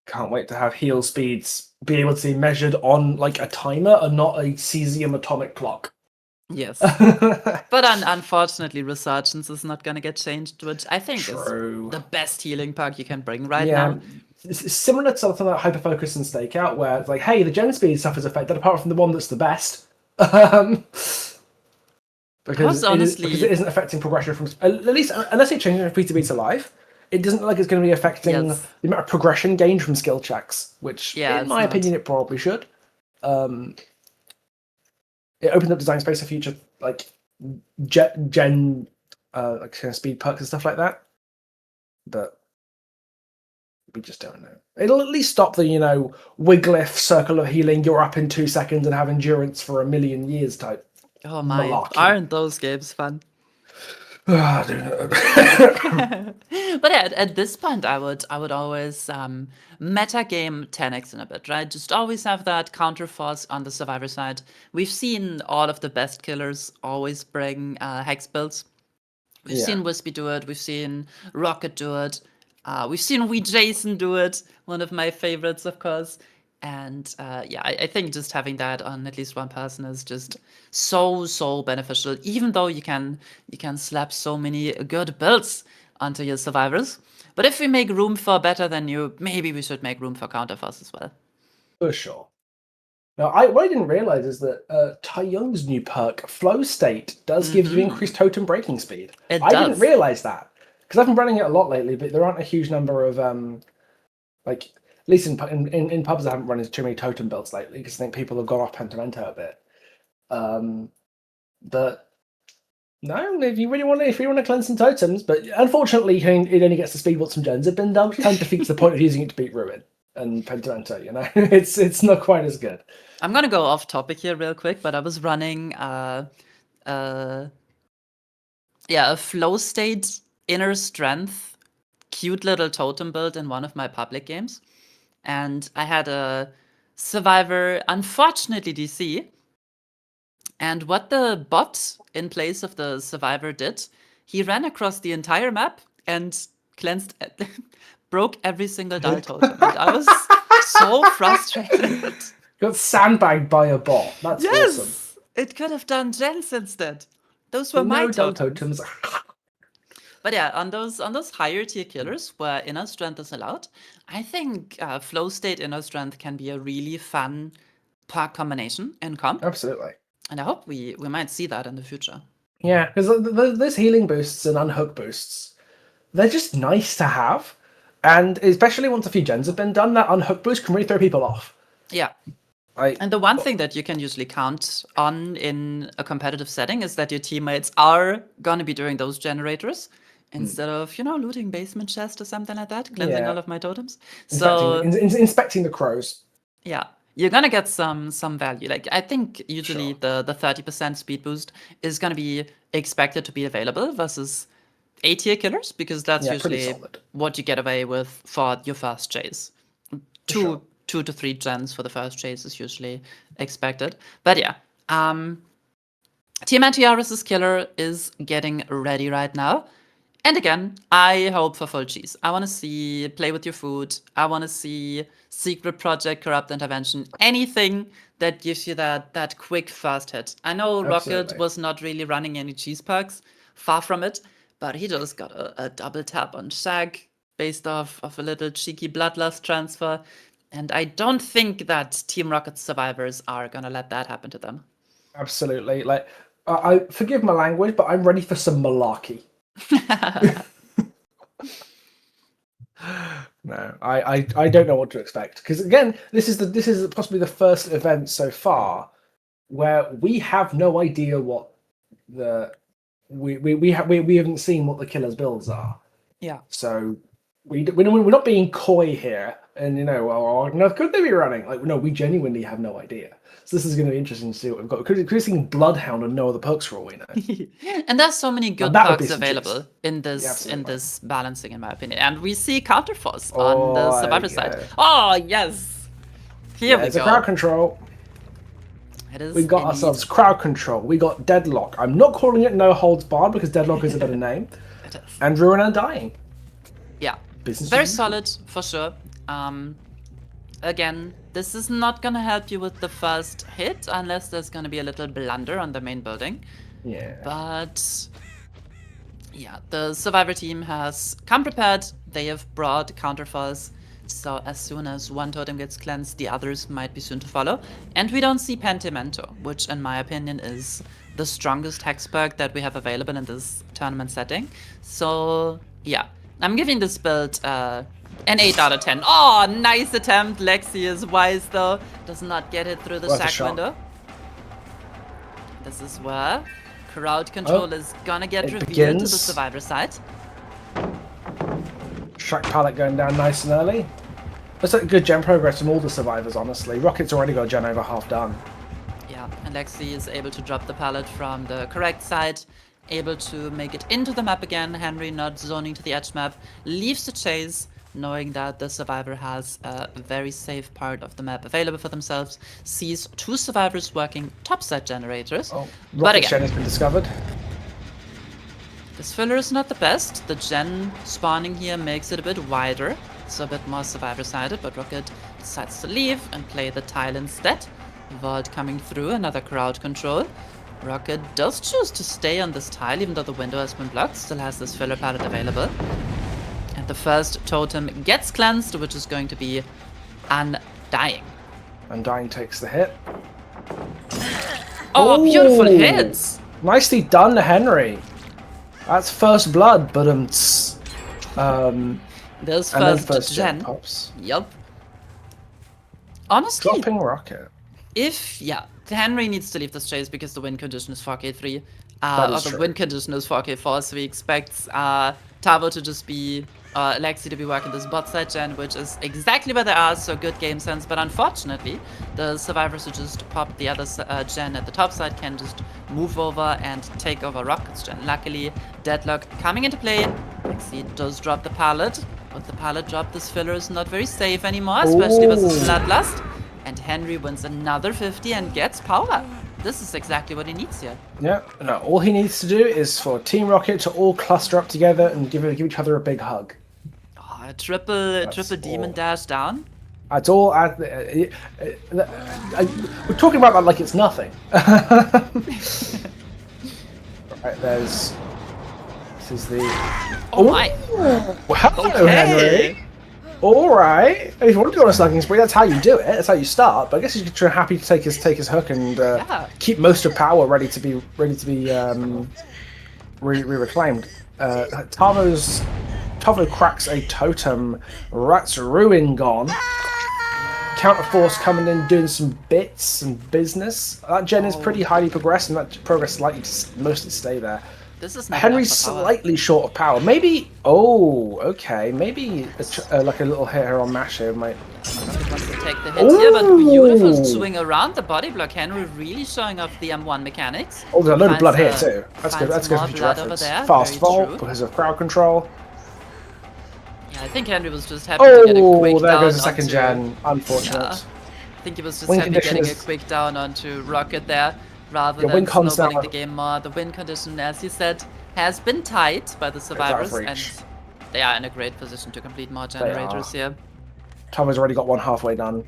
Can't wait to have heal speeds be able to be measured on like a timer and not a cesium atomic clock. Yes. But unfortunately, Resurgence is not going to get changed, which I think True. is the best healing perk you can bring right Yeah, now. it's similar to something like Hyperfocus and Stakeout, where it's like, hey, the gen speed stuff is affected, apart from the one that's the best. Because honestly- it isn't affecting progression from at least unless it changes from free to be to live. It doesn't look like it's going to be affecting Yes. the amount of progression gained from skill checks, which, Yeah, in it's my not. opinion, it probably should. It opens up design space for future like gen like kind of speed perks and stuff like that, but we just don't know. It'll at least stop the Wiglif circle of healing. You're up in 2 seconds and have endurance for 1,000,000 years type. Oh my, Malarkey. aren't those games fun? Ah, dude. But yeah, at this point, I would always meta game Tenax in a bit, right? Just always have that counter force on the survivor side. We've seen all of the best killers always bring hex builds. We've Yeah. seen Wispy do it. We've seen Rocket do it. We've seen Wee Jason do it. One of my favorites, of course. And I think just having that on at least one person is just so beneficial. Even though you can slap so many good builds onto your survivors. But if we make room for better than you, maybe we should make room for counterforce as well. For sure. Now, what I didn't realize is that Tai Young's new perk, Flow State, does give you increased totem breaking speed. It I didn't does. realize that because I've been running it a lot lately, but there aren't a huge number of like at least in pubs I haven't run into too many totem builds lately because I think people have gone off Pentimento a bit. But no, if you want to cleanse some totems, but unfortunately it only gets to speed what some gens have been done, which kind of defeats the point of using it to beat Ruin and Pentimento. You know, it's not quite as good. I'm gonna go off topic here real quick, but I was running a flow state inner strength cute little totem build in one of my public games, and I had a survivor unfortunately DC, and what the bot in place of the survivor did, he ran across the entire map and cleansed broke every single dull totem, and I was so frustrated. Got sandbagged by a bot. That's awesome. It could have done gens instead. Those were my No dull totems. totems. But yeah, on those higher tier killers where inner strength is allowed, I think flow state inner strength can be a really fun perk combination in comp, Absolutely. and I hope we might see that in the future. Yeah, because those healing boosts and unhook boosts, they're just nice to have, and especially once a few gens have been done, that unhook boost can really throw people off. Yeah. And the one thing that you can usually count on in a competitive setting is that your teammates are going to be doing those generators instead of, looting basement chest or something like that, cleansing all of my totems. Inspecting the crows. Yeah, you're going to get some value. Like, I think usually the 30% speed boost is going to be expected to be available versus A-tier killers, because that's usually what you get away with for your first chase. Two to three gens for the first chase is usually expected. But yeah, Team Antiaris' killer is getting ready right now. And again, I hope for full cheese. I want to see Play With Your Food. I want to see Secret Project, Corrupt Intervention. Anything that gives you that quick first hit. I know Rocket was not really running any cheese perks. Far from it. But he just got a double tap on Shag based off of a little cheeky Bloodlust transfer. And I don't think that Team Rocket survivors are going to let that happen to them. Absolutely. Like, I forgive my language, but I'm ready for some malarkey. No, I don't know what to expect, because again, this is possibly the first event so far where we have no idea what we haven't seen what the killer's builds are. Yeah. So we're not being coy here, and could they be running? Like, no, we genuinely have no idea. So this is going to be interesting to see what we've got. Could be seeing Bloodhound and no other perks for all we know. And there's so many good perks available in this balancing, in my opinion. And we see Counterforce on the survivor side. Oh yes, here we go. It's a crowd control. It is. We got ourselves crowd control. We got Deadlock. I'm not calling it No Holds Barred because Deadlock is a better name. It is. And Ruin Undying. Yeah. Business very solid for sure. Again, this is not gonna help you with the first hit unless there's gonna be a little blunder on the main building. Yeah. But yeah, the survivor team has come prepared. They have brought counterfalls, so as soon as one totem gets cleansed, the others might be soon to follow. And we don't see Pentimento, which in my opinion is the strongest hex perk that we have available in this tournament setting. So yeah, I'm giving this build an 8 out of 10. Oh, nice attempt. Lexi is wise though. Does not get it through the shack window. This is where crowd control is gonna get revealed to the survivor side. Shack pallet going down nice and early. That's a good gen progress from all the survivors, honestly. Rocket's already got a gen over half done. Yeah, and Lexi is able to drop the pallet from the correct side. Able to make it into the map again. Henry not zoning to the edge map. Leaves the chase, knowing that the survivor has a very safe part of the map available for themselves. Sees two survivors working topside generators. Oh, Rocket gen has been discovered. This filler is not the best. The gen spawning here makes it a bit wider, so a bit more survivor-sided, but Rocket decides to leave and play the tile instead. Vault coming through, another crowd control. Rocket does choose to stay on this tile, even though the window has been blocked, still has this filler pallet available. And the first totem gets cleansed, which is going to be Undying. Undying takes the hit. Oh, beautiful Ooh. hits! Nicely done, Henry. That's first blood, but There's and then first first gen gen. pops. Yup. Honestly, Dropping rocket. yeah, Henry needs to leave this chase because the win condition is 4k3. That Or is the true. win condition is 4k4, so he expects Tavo to just be, Lexi to be working this bot side gen, which is exactly where they are, so good game sense. But unfortunately, the survivors who just popped the other gen at the top side can just move over and take over Rocket's gen. Luckily, Deadlock coming into play. Lexi does drop the pallet, but the pallet drop this filler is not very safe anymore, especially versus Ooh. Bloodlust. And Henry wins another 50 and gets power. This is exactly what he needs here. Yeah, no, all he needs to do is for Team Rocket to all cluster up together and give each other a big hug. Oh, a triple demon all. dash down. That's all. We're talking about that like it's nothing. Right, this is the. Oh my. Well, hello, Okay. Henry. All right. If you want to go on a slugging spree, that's how you do it. That's how you start. But I guess he's happy to take his hook and keep most of power ready to be reclaimed. Tavo cracks a totem. Rat's Ruin gone. Counter Force coming in, doing some bits and business. That gen is pretty highly progressed, and that progress is likely to mostly stay there. This is not Henry's enough for power. slightly short of power. Maybe. Oh, okay. Maybe like a little hit here on Mash here might. Rocket wants to take the hit here, but beautiful swing around the body block. Henry really showing off the M1 mechanics. Oh, there's a load of blood here Finds, too. That's good. That's good more for blood over reference. there. Fast Very vault true. because of crowd control. Yeah, I think Henry was just happy to get a quick Oh, there down goes the second onto, gen. Unfortunate. Yeah. I think he was just Win happy condition getting a is- quick down onto Rocket there, rather Yeah, win than con's snowballing now- the game more. The win condition, as you said, has been tight by the survivors, reach. and they are in a great position to complete more generators here. Tavo's already got one halfway done.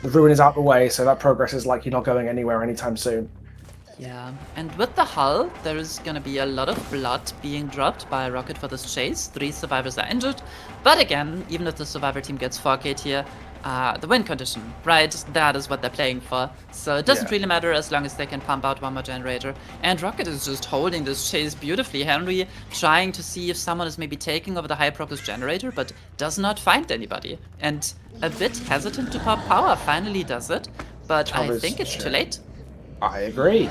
The ruin is out the way, so that progress is likely not going anywhere anytime soon. Yeah, and with the hull, there is gonna be a lot of blood being dropped by Rocket for this chase. 3 survivors are injured, but again, even if the survivor team gets 4K'd here, the win condition, right? That is what they're playing for. So it doesn't really matter as long as they can pump out one more generator. And Rocket is just holding this chase beautifully. Henry trying to see if someone is maybe taking over the high progress generator, but does not find anybody. And a bit hesitant to pop power, finally does it, but I Tavo's think it's too late. I agree.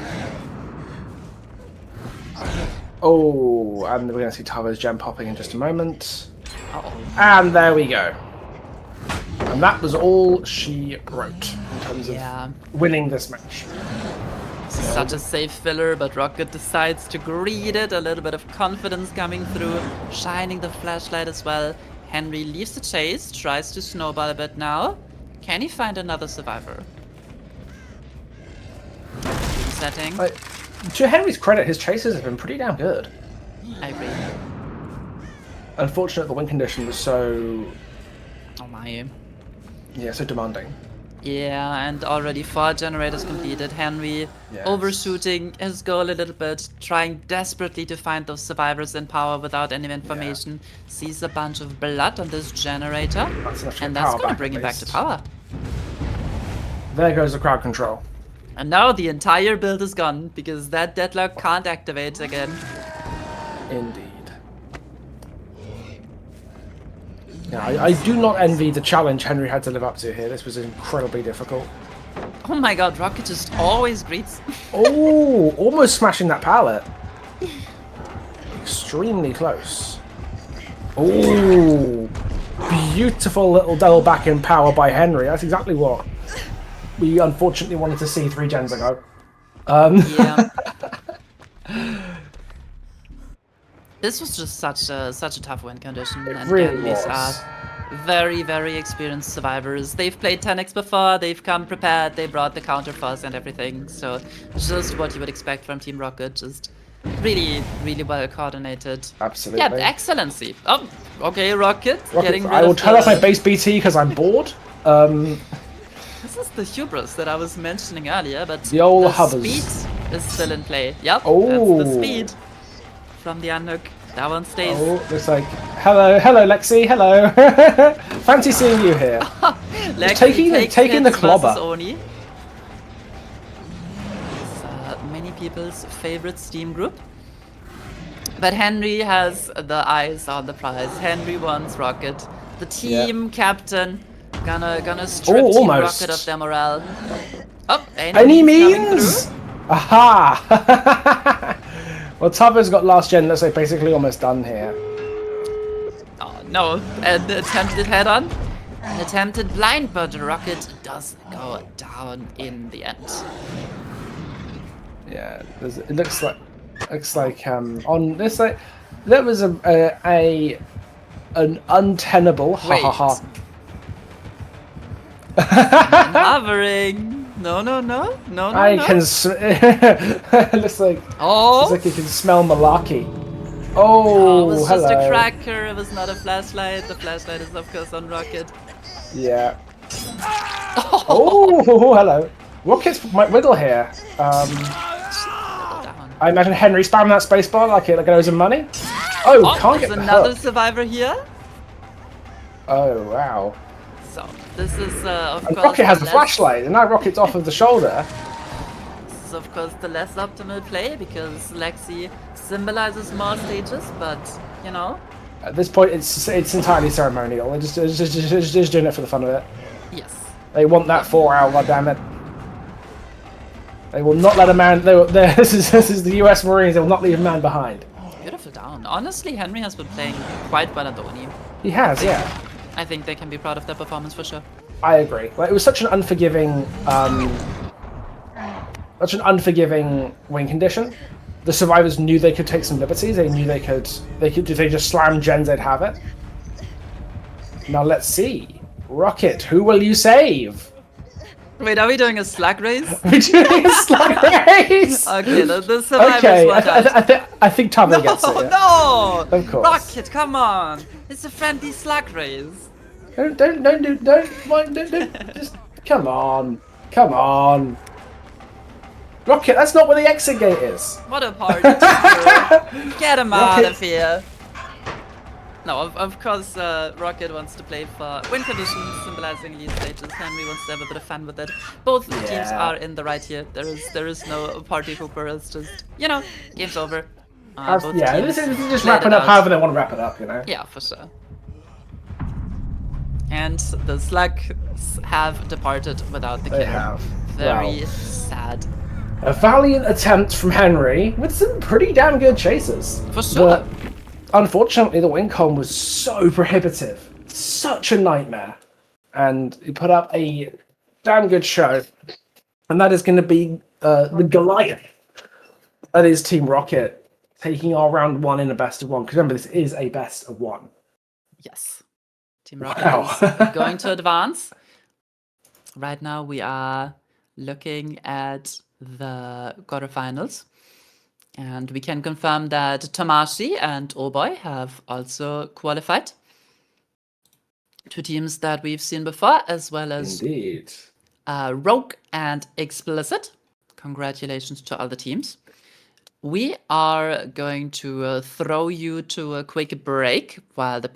Oh, and we're going to see Tavo's gem popping in just a moment. Uh-oh. And there we go. And that was all she wrote in terms Yeah. of winning this match. Such a safe filler, but Rocket decides to greet it. A little bit of confidence coming through, shining the flashlight as well. Henry leaves the chase, tries to snowball a bit now. Can he find another survivor? Setting. To Henry's credit, his chases have been pretty damn good. I agree. Unfortunate the win condition was so Oh my. so demanding. Yeah, and already 4 generators completed. Henry Yes. overshooting his goal a little bit, trying desperately to find those survivors in power without any information. Sees a bunch of blood on this generator, That's enough to get and that's power gonna back, bring at him back to least. power. There goes the crowd control. And now the entire build is gone because that deadlock can't activate again. Indeed. Yeah, I do not envy the challenge Henry had to live up to here. This was incredibly difficult. Oh my god, Rocket just always greets. Oh, almost smashing that pallet. Extremely close. Oh, beautiful little double back in power by Henry. That's exactly what we unfortunately wanted to see 3 gens ago. Yeah. This was just such a tough win condition, and really again, these was. are very, very experienced survivors. They've played Tenax before, they've come prepared, they brought the counter force and everything, so just what you would expect from Team Rocket, just really, really well coordinated. Absolutely. Yeah, excellency. Oh, okay, Rocket, Rocket, getting rid I will of turn off my the- base BT because I'm bored. This is the hubris that I was mentioning earlier, but The old the hovers. speed is still in play. Yep, Oh. that's the speed from the unhook. That one stays. Oh, looks like hello, Lexi, hello. Fancy seeing you here. Lexi taking the hits clobber. versus Oni. It's many people's favorite Steam group. But Henry has the eyes on the prize. Henry wants Rocket. The team captain gonna strip Team almost. Rocket of their morale. Oh, Any coming means? through. Aha! Well, Tubber's got last gen, looks like basically almost done here. Oh no, an attempted head-on. An attempted blind, but Rocket does go down in the end. Yeah, it looks like on this like there was an untenable ha. Hovering. No. I can. Looks like you can smell malarkey. Oh, it was hello. just a cracker. It was not a flashlight. The flashlight is of course on Rocket. Yeah. Oh, hello. Rockets might wiggle here. I imagine Henry spamming that spacebar like it owes him money. Oh, can't get the another hook. survivor here. Oh wow. So this is of And course. Rocket has a flashlight, and now Rocket's off of the shoulder. This is of course the less optimal play because Lexi symbolizes more stages, but you know. At this point, it's entirely ceremonial. They're just doing it for the fun of it. Yes. They want that 4 hour, goddammit. They will not let a man. This is the U.S. Marines. They will not leave a man behind. Beautiful down. Honestly, Henry has been playing quite well at Oni. He has, yeah. I think they can be proud of their performance for sure. I agree. Like, it was such an unforgiving, win condition. The survivors knew they could take some liberties. They knew they could. If they just slammed gens, they'd have it. Now let's see, Rocket. Who will you save? Wait, are we doing a slug race? We're doing a slug race. Okay, the survivors Okay, want that. I think Tubber gets it. Yeah. No! Of course. Rocket, come on! It's a friendly slug race. Don't, just come on. Rocket, that's not where the exit gate is. What a party! Get him out of here. No, of course, Rocket wants to play for win conditions, symbolizing elite stages. Henry wants to have a bit of fun with it. Both teams are in the right here. There is no party hooper. It's just, you know, game's over. This is just wrapping up however they want to wrap it up, you know? Yeah, for sure. And the slugs have departed without the kill. They have. Very sad. A valiant attempt from Henry with some pretty damn good chasers. For sure. But unfortunately, the win con was so prohibitive. Such a nightmare. And he put up a damn good show. And that is going to be the Goliath. That is Team Rocket taking our round one in a best of one. Because remember, this is a best of one. Yes. Team Rocket is going to advance. Right now, we are looking at the quarterfinals. And we can confirm that Tamashi and Oh Boy have also qualified. Two teams that we've seen before, as well as Indeed. Rogue and Explicit. Congratulations to all the teams. We are going to throw you to a quick break while the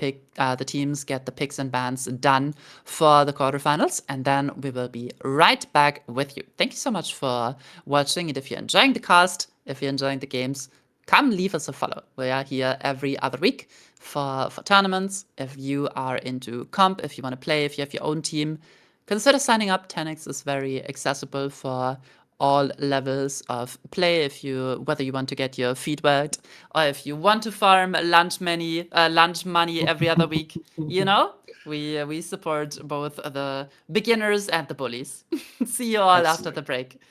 teams get the picks and bans done for the quarterfinals, and then we will be right back with you. Thank you so much for watching, and if you're enjoying the cast, if you're enjoying the games, come leave us a follow. We are here every other week for tournaments. If you are into comp, if you want to play, if you have your own team, consider signing up. Tenax is very accessible for all levels of play. Whether you want to get your feet wet or if you want to farm lunch money every other week, you know, we support both the beginners and the bullies. See you all after the break.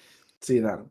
See you then.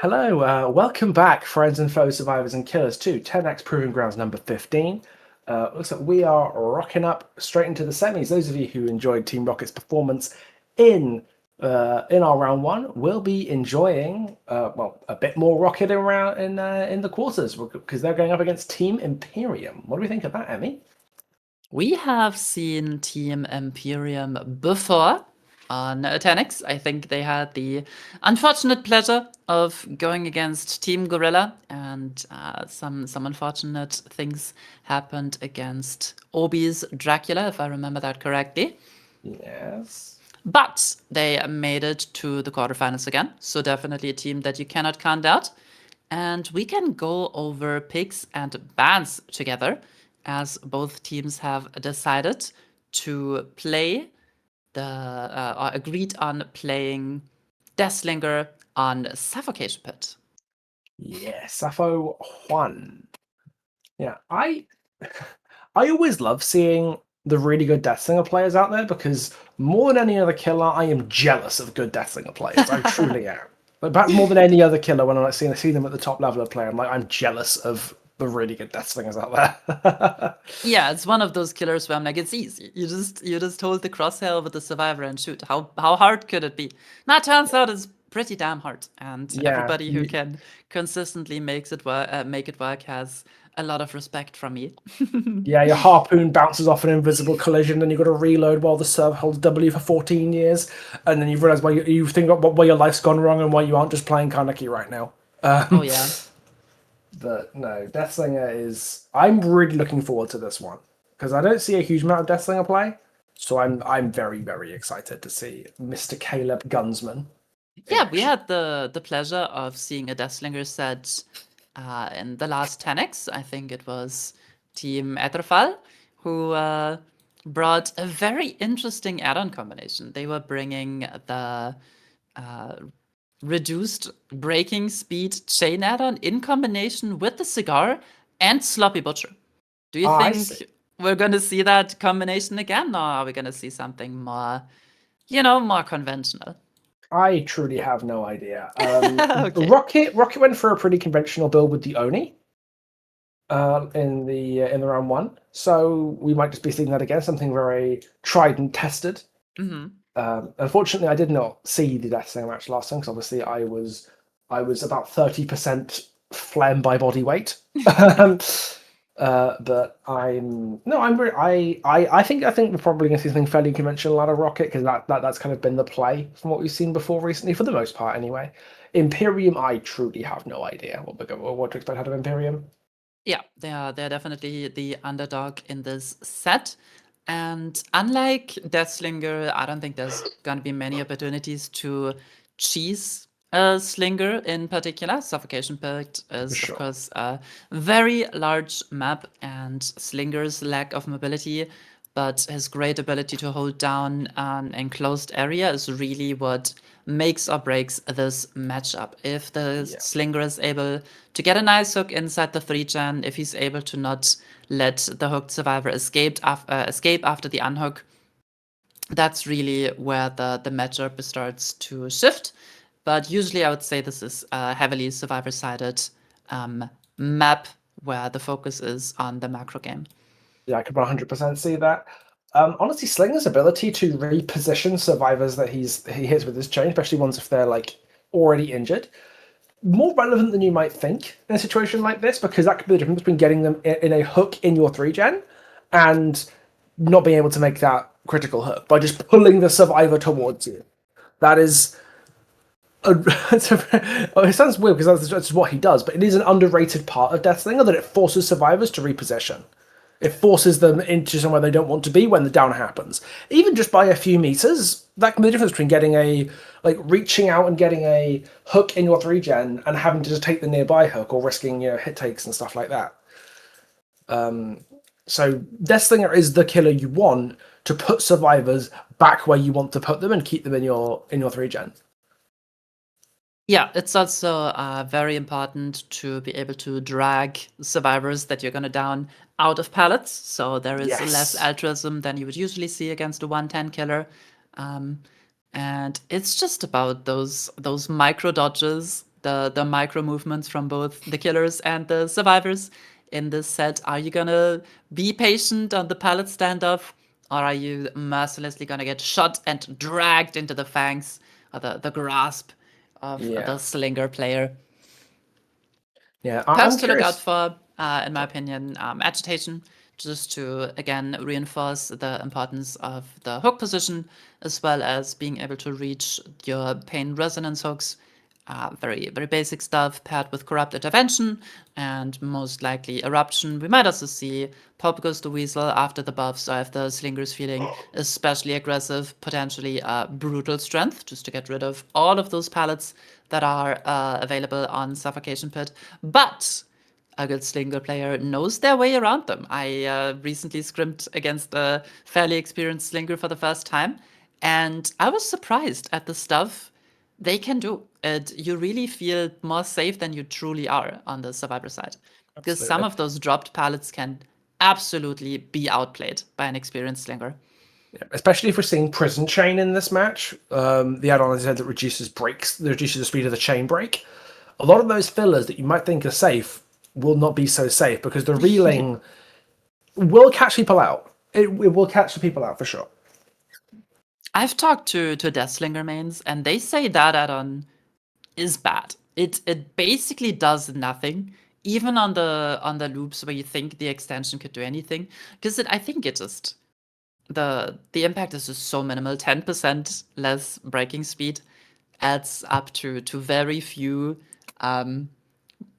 Hello, welcome back, friends and foes, survivors and killers, to Tenax Proving Grounds number 15. Looks like we are rocking up straight into the semis. Those of you who enjoyed Team Rocket's performance in our round one will be enjoying a bit more Rocket in the quarters because they're going up against Team Imperium. What do we think of that, Emmy? We have seen Team Imperium before on Tenax. I think they had the unfortunate pleasure of going against Team Gorilla, and some unfortunate things happened against Obi's Dracula, if I remember that correctly. Yes. But they made it to the quarterfinals again, so definitely a team that you cannot count out. And we can go over picks and bans together, as both teams have decided to play or agreed on playing Deathslinger on Suffocation Pit. Yeah, Sappho Juan. Yeah, I always love seeing the really good Deathslinger players out there because more than any other killer, I am jealous of good Deathslinger players. I truly am. Like, perhaps more than any other killer, when I see them at the top level of player, I'm jealous of the really good Deathslingers out there. Yeah, it's one of those killers where I'm like, it's easy. You just hold the crosshair with the survivor and shoot. How hard could it be? That turns out it's pretty damn hard, and Yeah, everybody who can consistently make it work has a lot of respect from me. yeah, your harpoon bounces off an invisible collision, and you've got to reload while the serve holds W for 14 years, and then you realise why you think about why your life's gone wrong and why you aren't just playing Kaneki right now. Oh yeah. But no, Deathslinger is. I'm really looking forward to this one because I don't see a huge amount of Deathslinger play, so I'm very very excited to see Mr. Caleb Gunsman. Yeah, we had the pleasure of seeing a Deathslinger set in the last Tenax. I think it was Team Etherfall who brought a very interesting add-on combination. They were bringing the reduced braking speed chain add-on in combination with the cigar and Sloppy Butcher. Do you I think see. we're going to see that combination again, or are we going to see something more, more conventional? I truly have no idea. Okay. Rocket went for a pretty conventional build with the Oni in the round one, so we might just be seeing that again, something very tried and tested. Hmm. Unfortunately, I did not see the Deathslinger match last time because obviously I was about 30% phlegm by body weight. But I'm no, I'm re- I think we're probably going to see something fairly conventional out of Rocket because that's kind of been the play from what we've seen before recently, for the most part anyway. Imperium, I truly have no idea what to expect out of Imperium. Yeah, they're definitely the underdog in this set. And unlike Deathslinger, I don't think there's gonna be many opportunities to cheese a slinger in particular. Suffocation Pit For is, of sure. course, a very large map, and Slinger's lack of mobility, but his great ability to hold down an enclosed area is really what makes or breaks this matchup. If the Yeah. Slinger is able to get a nice hook inside the 3-gen, if he's able to not let the hooked survivor escape after the unhook, that's really where the matchup starts to shift. But usually I would say this is a heavily survivor-sided map where the focus is on the macro game. Yeah, I could 100% see that. Honestly, Slinger's ability to reposition survivors that he hits with his chain, especially ones if they're like already injured, more relevant than you might think in a situation like this, because that could be the difference between getting them in a hook in your 3-gen and not being able to make that critical hook by just pulling the survivor towards you. That is. It sounds weird because that's what he does, but it is an underrated part of Deathslinger that it forces survivors to reposition. It forces them into somewhere they don't want to be when the down happens. Even just by a few meters, that can be the difference between reaching out and getting a hook in your 3-gen and having to just take the nearby hook or risking hit takes and stuff like that. So Deathslinger is the killer you want to put survivors back where you want to put them and keep them in your 3-gen. Yeah, it's also very important to be able to drag survivors that you're going to down out of pallets. So there is less Yes. altruism than you would usually see against a 110 killer. And it's just about those micro dodges the micro movements from both the killers and the survivors in this set. Are you gonna be patient on the pallet standoff, or are you mercilessly gonna get shot and dragged into the fangs or the grasp of Yeah. the slinger player? Yeah, Perks I'm to look out curious. for, in my opinion, agitation, just to again reinforce the importance of the hook position, as well as being able to reach your pain resonance hooks. Very basic stuff paired with corrupt intervention and most likely eruption. We might also see Pop Goes the Weasel after the buffs, so if the Slinger's feeling especially aggressive, potentially brutal strength, just to get rid of all of those pallets that are available on Suffocation Pit. But a good Slinger player knows their way around them. I recently scrimped against a fairly experienced Slinger for the first time, and I was surprised at the stuff they can do. You really feel more safe than you truly are on the Survivor side. Because some Absolutely. of those dropped pallets can absolutely be outplayed by an experienced Slinger. Yeah, especially if we're seeing Prison Chain in this match. The add-on, as I said, that reduces the speed of the chain break. A lot of those fillers that you might think are safe will not be so safe because the reeling will catch people out. It will catch the people out for sure. I've talked to Death Slinger mains, and they say that add-on is bad. It basically does nothing, even on the loops where you think the extension could do anything, because I think it just the impact is just so minimal. 10% less breaking speed adds up to very few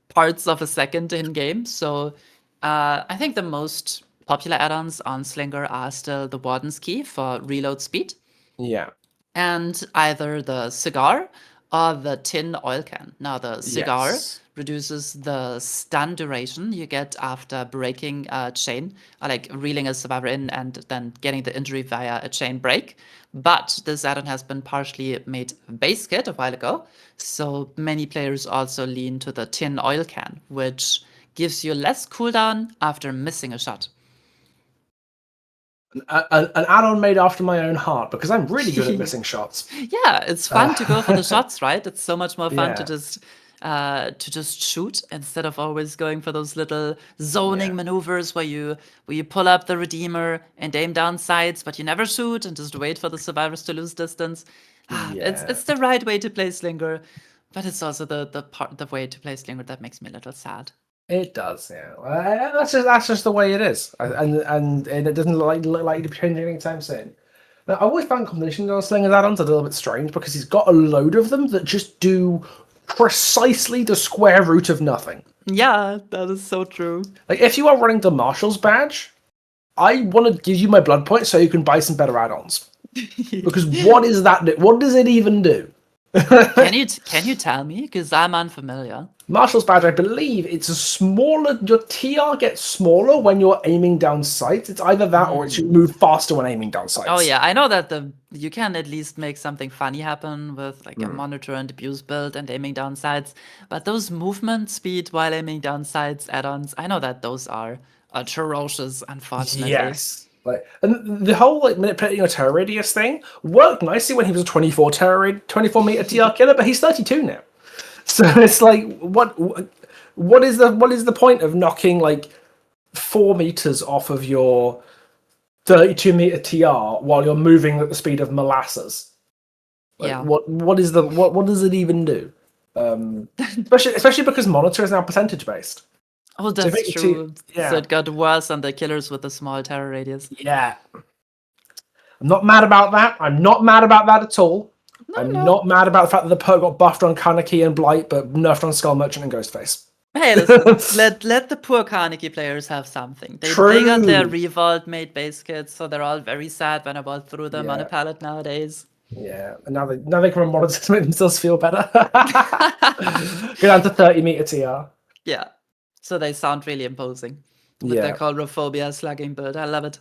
parts of a second in game. So I think the most popular add-ons on Slinger are still the Warden's Key for reload speed, Yeah. and either the cigar or the tin oil can. Now, the cigar Yes. reduces the stun duration you get after breaking a chain, or like reeling a survivor in and then getting the injury via a chain break. But this add-on has been partially made base kit a while ago, so many players also lean to the tin oil can, which gives you less cooldown after missing a shot. An add-on made after my own heart because I'm really good at missing shots. Yeah, it's fun to go for the shots, right? It's so much more fun Yeah. to just shoot instead of always going for those little zoning Yeah. maneuvers where you pull up the redeemer and aim down sights, but you never shoot and just wait for the survivors to lose distance. Yeah. It's the right way to play Slinger, but it's also the way to play Slinger that makes me a little sad. It does, yeah. That's just the way it is, and it doesn't look like to be changing anytime soon. Now, I always found combinations on Slinger's add-ons a little bit strange because he's got a load of them that just do precisely the square root of nothing. Yeah, that is so true. Like if you are running the Marshal's badge, I want to give you my blood points so you can buy some better add-ons. Because what is that? What does it even do? Can you tell me? Because I'm unfamiliar. Marshall's badge, I believe, it's a smaller. Your TR gets smaller when you're aiming down sights. It's either that or it's you move faster when aiming down sights. Oh yeah, I know that you can at least make something funny happen with like a monitor and abuse build and aiming down sights. But those movement speed while aiming down sights add-ons, I know that those are atrocious, unfortunately. Yes. Like, and the whole like manipulating your terror radius thing worked nicely when he was a 24 meter TR killer, but he's 32 now. So it's like, what is the point of knocking like 4 meters off of your 32 meter TR while you're moving at the speed of molasses? Like, Yeah. what does it even do? Especially because monitor is now percentage based. Oh, So that's if it- true. yeah. So it got worse on the killers with the small terror radius. Yeah. I'm not mad about that. I'm not mad about that at all. I'm not mad about the fact that the perk got buffed on Kaneki and Blight, but nerfed on Skull Merchant and Ghostface. Hey, listen, let the poor Carnegie players have something. They got their True. Revolt made base kits, so they're all very sad when I bought through them on a Yeah. pallet nowadays. Yeah, and now they can run monitors to make themselves feel better. Go down to 30 meter TR. Yeah. So they sound really imposing with their Yeah. Colrophobia slugging build. I love it.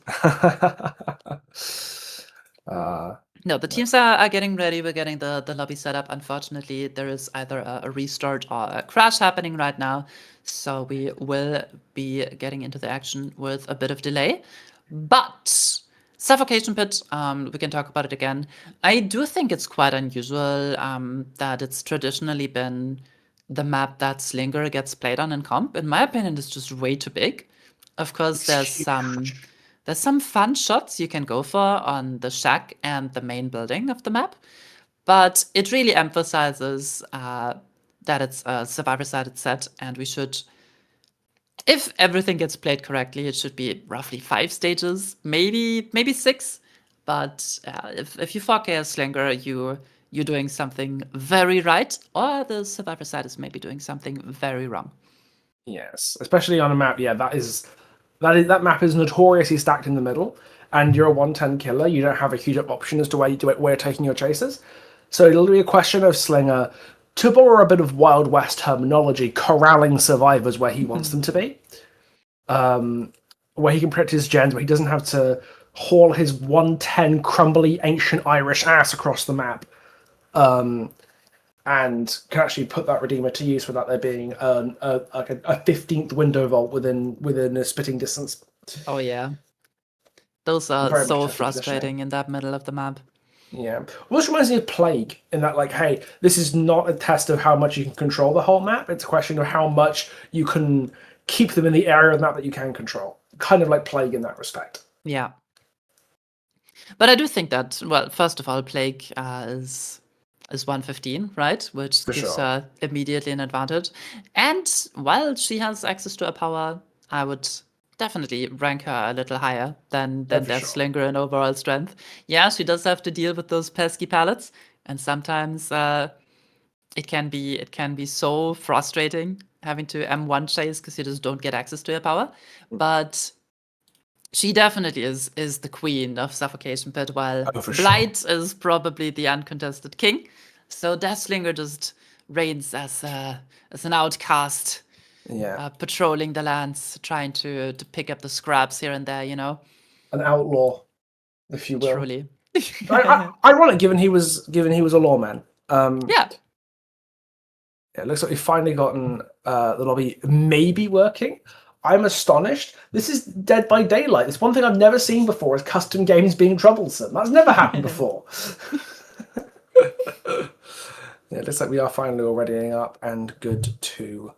uh, No, the teams are getting ready. We're getting the lobby set up. Unfortunately, there is either a restart or a crash happening right now. So we will be getting into the action with a bit of delay. But Suffocation Pit, we can talk about it again. I do think it's quite unusual that it's traditionally been the map that Slinger gets played on in comp, in my opinion, is just way too big. Of course, there's some fun shots you can go for on the shack and the main building of the map, but it really emphasizes that it's a survivor-sided set, and we should, if everything gets played correctly, it should be roughly 5 stages, maybe 6. But if you 4K as Slinger, you're doing something very right, or the survivor side is maybe doing something very wrong. Yes, especially on a map. Yeah, that map is notoriously stacked in the middle, and you're a 110 killer. You don't have a huge option as to where you're taking your chases. So it'll be a question of Slinger, to borrow a bit of Wild West terminology, corralling survivors where he wants them to be, where he can protect his gens, where he doesn't have to haul his 110 crumbly ancient Irish ass across the map, and can actually put that Redeemer to use without there being a 15th window vault within a spitting distance. Oh yeah, those are Very so much frustrating in that middle of the map. Yeah. Well, this reminds me of Plague in that, like, hey, this is not a test of how much you can control the whole map. It's a question of how much you can keep them in the area of the map that you can control. Kind of like Plague in that respect. Yeah. But I do think that, well, first of all, Plague is 115, right? Which For gives sure. her immediately an advantage. And while she has access to a power, I would definitely rank her a little higher than for Death sure. Slinger in overall strength. Yeah, she does have to deal with those pesky pallets, and sometimes it can be so frustrating having to M1 chase because you just don't get access to your power. But she definitely is the queen of Suffocation Pit, while Oh, for sure. Blight is probably the uncontested king. So Deathslinger just reigns as an outcast, Yeah. patrolling the lands, trying to pick up the scraps here and there, you know. An outlaw, if you will. Truly. Ironic, given he was a lawman. Yeah. It looks like we've finally gotten the lobby maybe working. I'm astonished. This is Dead by Daylight. It's one thing I've never seen before is custom games being troublesome. That's never happened before. Yeah, it looks like we are finally all readying up and good to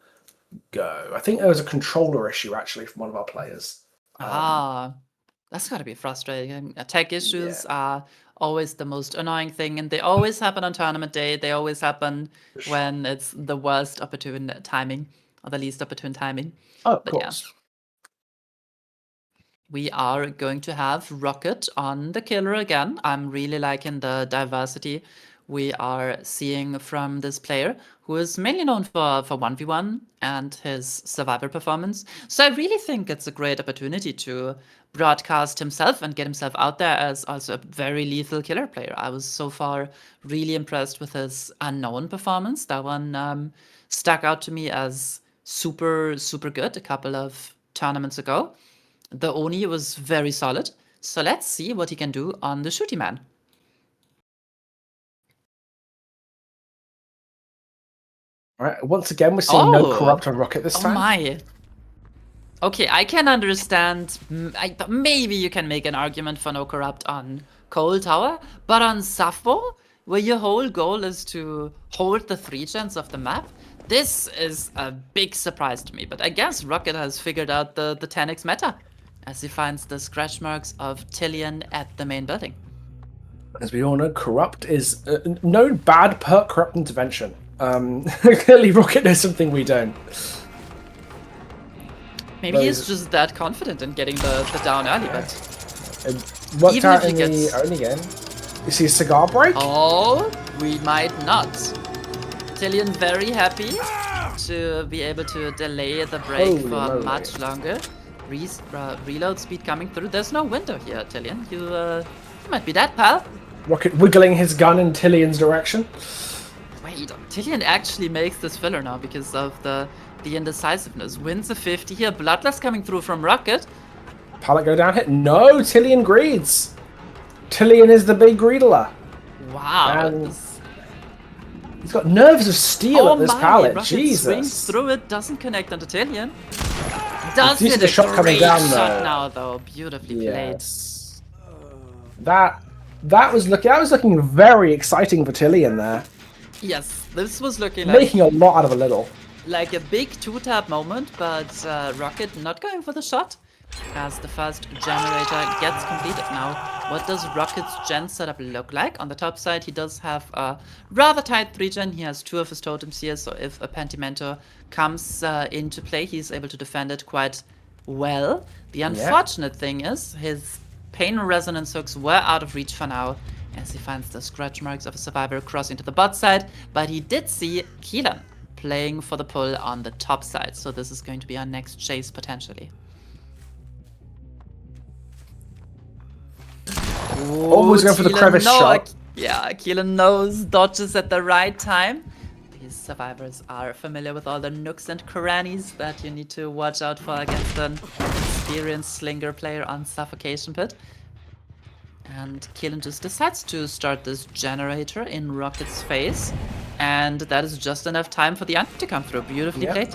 go. I think there was a controller issue actually from one of our players. That's gotta be frustrating. Tech issues are always the most annoying thing, and they always happen on tournament day. They always happen when it's the worst opportune timing, or the least opportune timing. Oh, of But yeah. course. We are going to have Rocket on the killer again. I'm really liking the diversity we are seeing from this player, who is mainly known for 1v1 and his survivor performance. So I really think it's a great opportunity to broadcast himself and get himself out there as also a very lethal killer player. I was so far really impressed with his unknown performance. That one stuck out to me as super, super good a couple of tournaments ago. The Oni was very solid. So let's see what he can do on the Shooty Man. All right. Once again, we're seeing no Oh. corrupt on Rocket this Oh time. my. Okay, I can understand. Maybe you can make an argument for no corrupt on Cold Tower, but on Safbo, where your whole goal is to hold the 3 gens of the map, this is a big surprise to me. But I guess Rocket has figured out the Tenax meta, as he finds the scratch marks of Tillian at the main building. As we all know, corrupt is no bad perk corrupt intervention. Clearly, Rocket knows something we don't. Maybe he's just that confident in getting the down early, but It worked Even out if in he the gets- own again. You see a cigar break? oh, we might not. Tillian very happy to be able to delay the break Holy for moly. much longer. Reload speed coming through. There's no window here, Tillian. You might be dead, pal. Rocket wiggling his gun in Tillian's direction. Wait, Tillian actually makes this filler now because of the indecisiveness. Wins a 50 here. Bloodlust coming through from Rocket. Pallet go down hit. No, Tillian greeds. Tillian is the big greedler. Wow. And he's got nerves of steel Oh at this my, pallet. Rocket swings Jesus. through it, doesn't connect onto Tillian. Does You see hit the a shot coming great down, shot though. now, though. Beautifully played. Yes. That was looking very exciting for Tillian there. Yes, this was looking Making a lot out of a little. like a big two-tap moment, but Rocket not going for the shot as the first generator gets completed. Now, what does Rocket's gen setup look like? On the top side, he does have a rather tight 3-gen. He has 2 of his totems here, so if a Pentimento comes into play, he's able to defend it quite well. The unfortunate thing is his Pain Resonance hooks were out of reach for now, as he finds the scratch marks of a survivor crossing to the bot side, but he did see Keelan playing for the pull on the top side, so this is going to be our next chase potentially. Almost going for the crevice shot. Yeah, Keelan knows, dodges at the right time. These survivors are familiar with all the nooks and crannies that you need to watch out for against an experienced slinger player on Suffocation Pit. And Keelan just decides to start this generator in Rocket's face. And that is just enough time for the ant to come through. Beautifully played.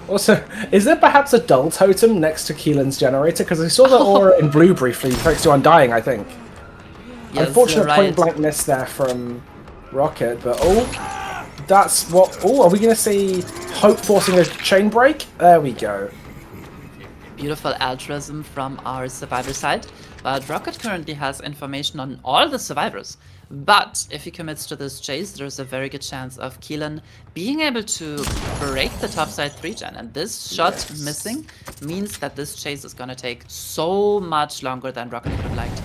Also, is there perhaps a dull totem next to Keelan's generator? Because I saw the aura in blue briefly, thanks to Undying, I think. Yes, unfortunate right. point blank miss there from Rocket, but that's what. Oh, are we going to see Hope forcing a chain break? There we go. Beautiful altruism from our survivor side, but Rocket currently has information on all the survivors. But if he commits to this chase, there's a very good chance of Keelan being able to break the topside 3-gen, and this shot missing means that this chase is going to take so much longer than Rocket would have liked.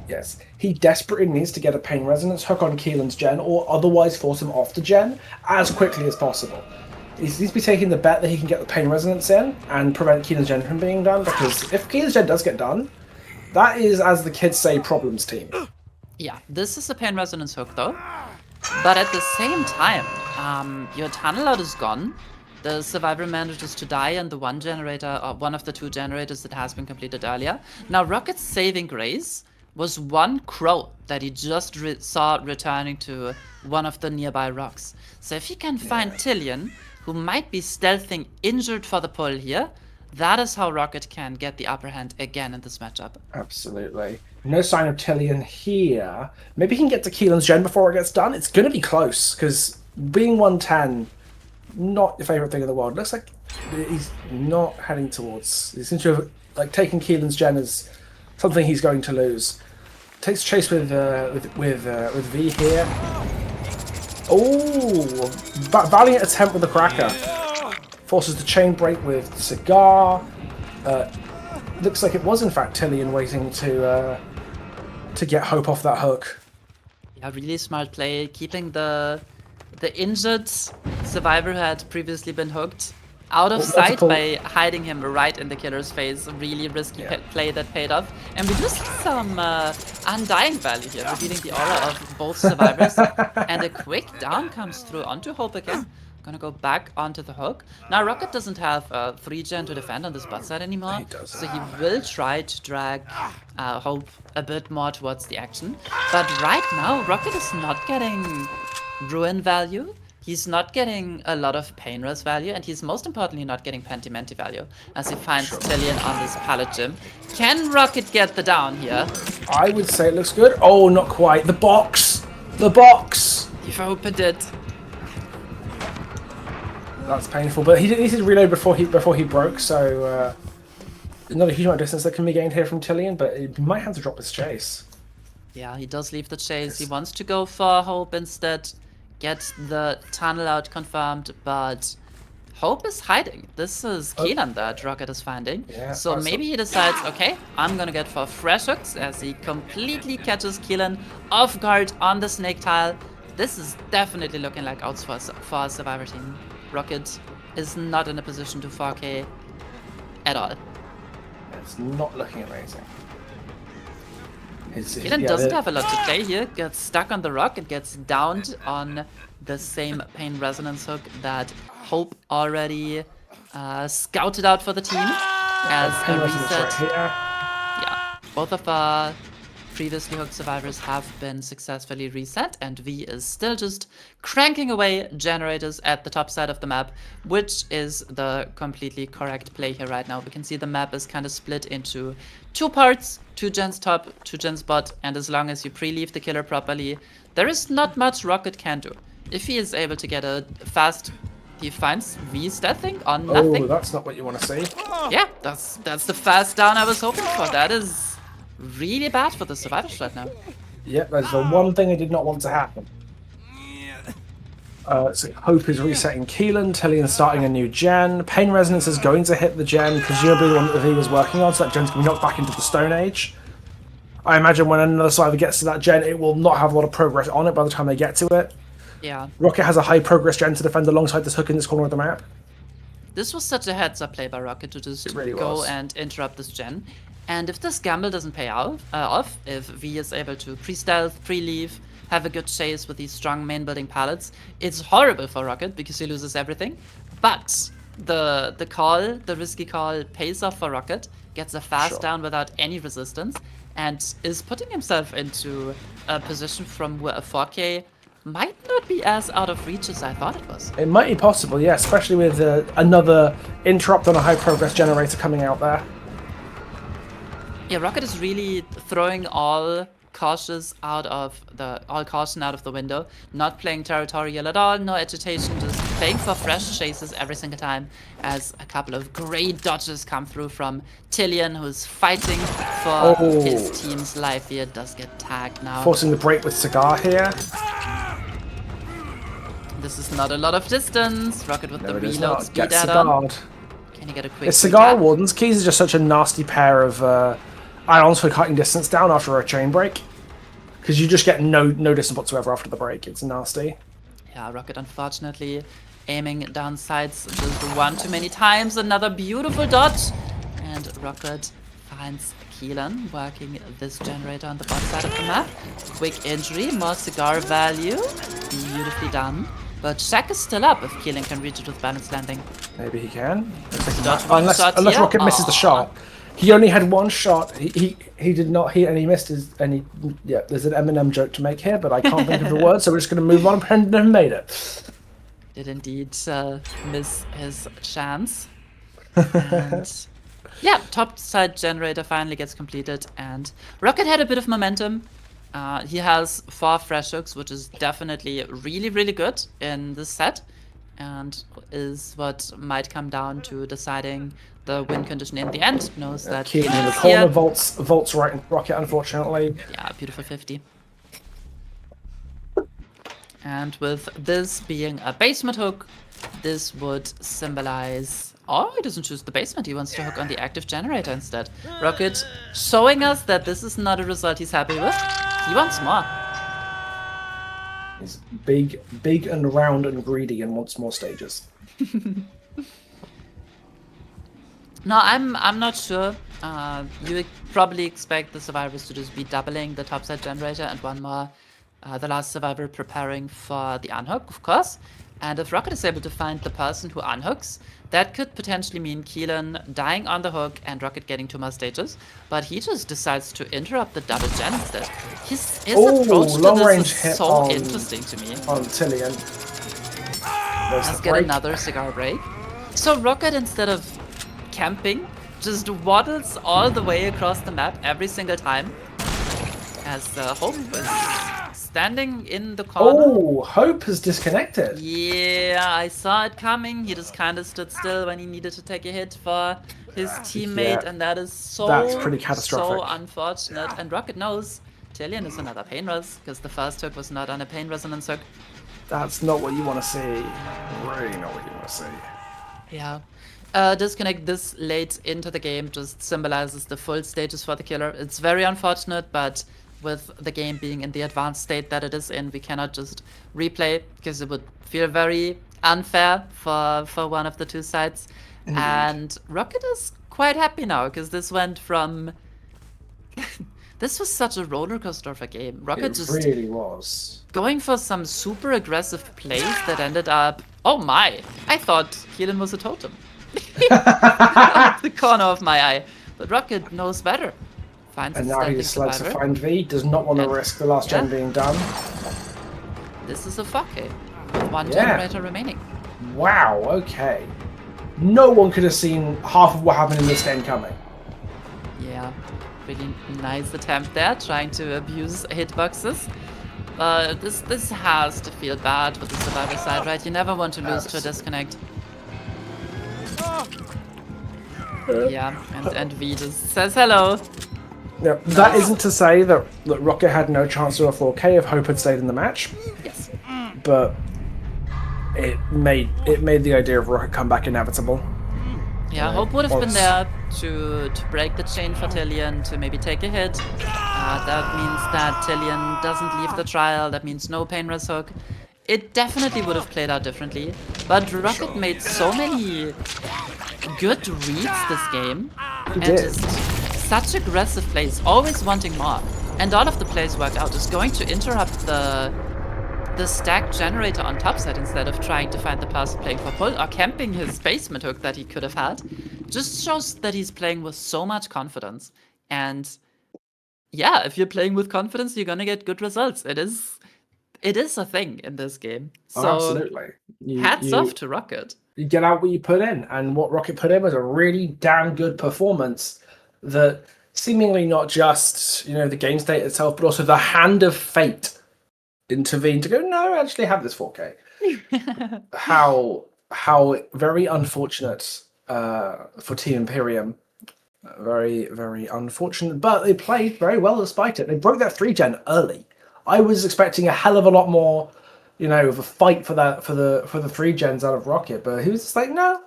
Yes, he desperately needs to get a Pain Resonance hook on Keelan's gen, or otherwise force him off the gen as quickly as possible. He needs to be taking the bet that he can get the Pain Resonance in and prevent Keelan's gen from being done, because if Keelan's gen does get done, that is, as the kids say, problems team. Yeah, this is a Pain Resonance hook though, but at the same time, your tunnel out is gone. The survivor manages to die, and the one generator, or one of the 2 generators that has been completed earlier. Now, Rocket's saving grace was one crow that he just saw returning to one of the nearby rocks. So if he can find Tillian, who might be stealthing injured for the pull here, that is how Rocket can get the upper hand again in this matchup. Absolutely. No sign of Tillian here. Maybe he can get to Keelan's gen before it gets done. It's going to be close, because being 110, not your favourite thing in the world. Looks like he's not heading towards... He seems to have taken Keelan's gen as something he's going to lose. Takes chase with V here. Oh, valiant attempt with the cracker. Forces the chain break with Cigar. Looks like it was in fact Tillian waiting to get Hope off that hook. Yeah, really smart play, keeping the injured survivor who had previously been hooked out of sight by hiding him right in the killer's face. Really risky play that paid off. And we just see some undying value here, revealing the aura of both survivors. And a quick down comes through onto Hope again. Gonna go back onto the hook. Now, Rocket doesn't have 3-gen to defend on this bot side anymore, so he will try to drag Hope a bit more towards the action. But right now, Rocket is not getting ruin value. He's not getting a lot of pain res value, and he's most importantly not getting Pentimenti value, as he finds Tillian on this pallet gym. Can Rocket get the down here? I would say it looks good. Oh, not quite. The box! The box! If Hope did. That's painful, but he didn't need to reload before he broke, so not a huge amount of distance that can be gained here from Tillian, but he might have to drop his chase. Yeah, he does leave the chase. He wants to go for Hope instead, get the tunnel out confirmed, but Hope is hiding. This is Keelan that Rocket is finding. Yeah, so maybe he decides, okay, I'm gonna get for fresh hooks, as he completely catches Keelan off guard on the snake tile. This is definitely looking like outs for a survivor team. Rocket is not in a position to 4K at all. It's not looking amazing. Keelan doesn't have a lot to play here, gets stuck on the rock and gets downed on the same Pain Resonance hook that Hope already scouted out for the team as a reset. Yeah, both of our previously hooked survivors have been successfully reset, and V is still just cranking away generators at the top side of the map, which is the completely correct play here right now. We can see the map is kind of split into 2 parts, 2 gens top, 2 gens bot, and as long as you pre-leave the killer properly, there is not much Rocket can do. if he is able to get a fast, he finds V stealthing on Oh, nothing. that's not what you want to see. Yeah, that's the fast down I was hoping for. That is really bad for the survivors right now. Yep, that's the one thing I did not want to happen. So Hope is resetting Keelan, Tillian starting a new gen. Pain Resonance is going to hit the gen, presumably the one that V was working on, so that gen's going to be knocked back into the Stone Age. I imagine when another survivor gets to that gen, it will not have a lot of progress on it by the time they get to it. Yeah. Rocket has a high progress gen to defend alongside this hook in this corner of the map. This was such a heads-up play by Rocket to just really go was. and interrupt this gen. And if this gamble doesn't pay off, if V is able to pre-stealth, pre-leave, have a good chase with these strong main-building pallets, it's horrible for Rocket because he loses everything. But the risky call pays off for Rocket, gets a fast Sure. down without any resistance, and is putting himself into a position from where a 4K might not be as out of reach as I thought it was. It might be possible, yeah, especially with another interrupt on a high progress generator coming out there. Yeah, Rocket is really throwing all caution out of the window, not playing territorial at all, no agitation, just playing for fresh chases every single time as a couple of great dodges come through from Tillian, who's fighting for his team's life here, does get tagged now. Forcing the break with Cigar here. This is not a lot of distance. Rocket with the reload speed Get add-on. Cigarred. Can he get a quick It's Cigar recap? Wardens. Keys is just such a nasty pair of ions for cutting distance down after a chain break. Because you just get no distance whatsoever after the break. It's nasty. Yeah, Rocket unfortunately aiming down sides just one too many times. Another beautiful dodge. And Rocket finds Keelan working this generator on the bottom side of the map. Quick injury, more cigar value. Beautifully done. But Shaq is still up if Keelan can reach it with balanced landing. Maybe he can. Dodge one Unless shot here. Rocket misses the Aw. shot. He only had one shot. He did not. And he missed his. And he. Yeah, there's an Eminem joke to make here, but I can't think of the word, so we're just going to move on and pretend never made it. Did indeed miss his chance. And yeah, top side generator finally gets completed, and Rocket had a bit of momentum. He has 4 fresh hooks, which is definitely really, really good in this set, and is what might come down to deciding the win condition in the end. Knows that Keelan in the is corner, here. vaults right in Rocket, unfortunately. Yeah, beautiful 50. And with this being a basement hook, this would symbolize... Oh, he doesn't choose the basement. He wants to hook on the active generator instead. Rocket showing us that this is not a result he's happy with. He wants more. He's big and round and greedy and wants more stages. No, I'm not sure. You would probably expect the survivors to just be doubling the topside generator and one more. The last survivor preparing for the unhook, of course. And if Rocket is able to find the person who unhooks, that could potentially mean Keelan dying on the hook and Rocket getting 2 more stages. But he just decides to interrupt the double gen instead. His approach to long this range is hit so on- interesting to me. On Tillian. There's Let's the get break. another cigar break. So Rocket, instead of camping, just waddles all the way across the map every single time. As Hope is standing in the corner. Oh, Hope has disconnected. Yeah, I saw it coming. He just kind of stood still when he needed to take a hit for his teammate, Yeah. and that is so, That's pretty catastrophic. so unfortunate. And Rocket knows Tillian is another pain res, because the first hook was not on a pain resonance hook. That's not what you want to see. Really not what you want to see. Yeah. Disconnect this late into the game just symbolizes the full stages for the killer. It's very unfortunate, but with the game being in the advanced state that it is in, we cannot just replay because it would feel very unfair for one of the two sides. Indeed. And Rocket is quite happy now because this went from this was such a roller coaster of a game. Rocket It just really was. going for some super aggressive plays that ended up... Oh my! I thought Keelan was a totem. Out the corner of my eye. But Rocket knows better. Finds And his now he standing decides to survivor. find V. Does not want to And- risk the last gen yeah. being done. This is a 4K. With 1 Yeah. generator remaining. Wow, okay. No one could have seen half of what happened in this game coming. Yeah. Really nice attempt there, trying to abuse hitboxes. This has to feel bad for the survivor side, right? You never want to lose to a disconnect. Yeah, and V just says hello. Yeah, that isn't to say that Rocket had no chance to a 4K if Hope had stayed in the match, Yes. but it made the idea of Rocket comeback inevitable. Yeah, Hope would have been there to break the chain for Tillian, to maybe take a hit. That means that Tillian doesn't leave the trial. That means no pain res hook. It definitely would have played out differently. But Rocket made so many good reads this game. He And did. just such aggressive plays, always wanting more. And all of the plays worked out. Just going to interrupt the stack generator on topside instead of trying to find the person playing for pull or camping his basement hook that he could have had just shows that he's playing with so much confidence. And yeah, if you're playing with confidence, you're gonna get good results. It is a thing in this game. So Absolutely. hats off to Rocket. You get out what you put in, and what Rocket put in was a really damn good performance that seemingly not just the game state itself, but also the hand of fate intervened to go, no, actually have this 4K. how very unfortunate for Team Imperium. Very, very unfortunate, but they played very well despite it. They broke that 3-gen early. I was expecting a hell of a lot more, of a fight for the 3-gens out of Rocket, but he was just like, no,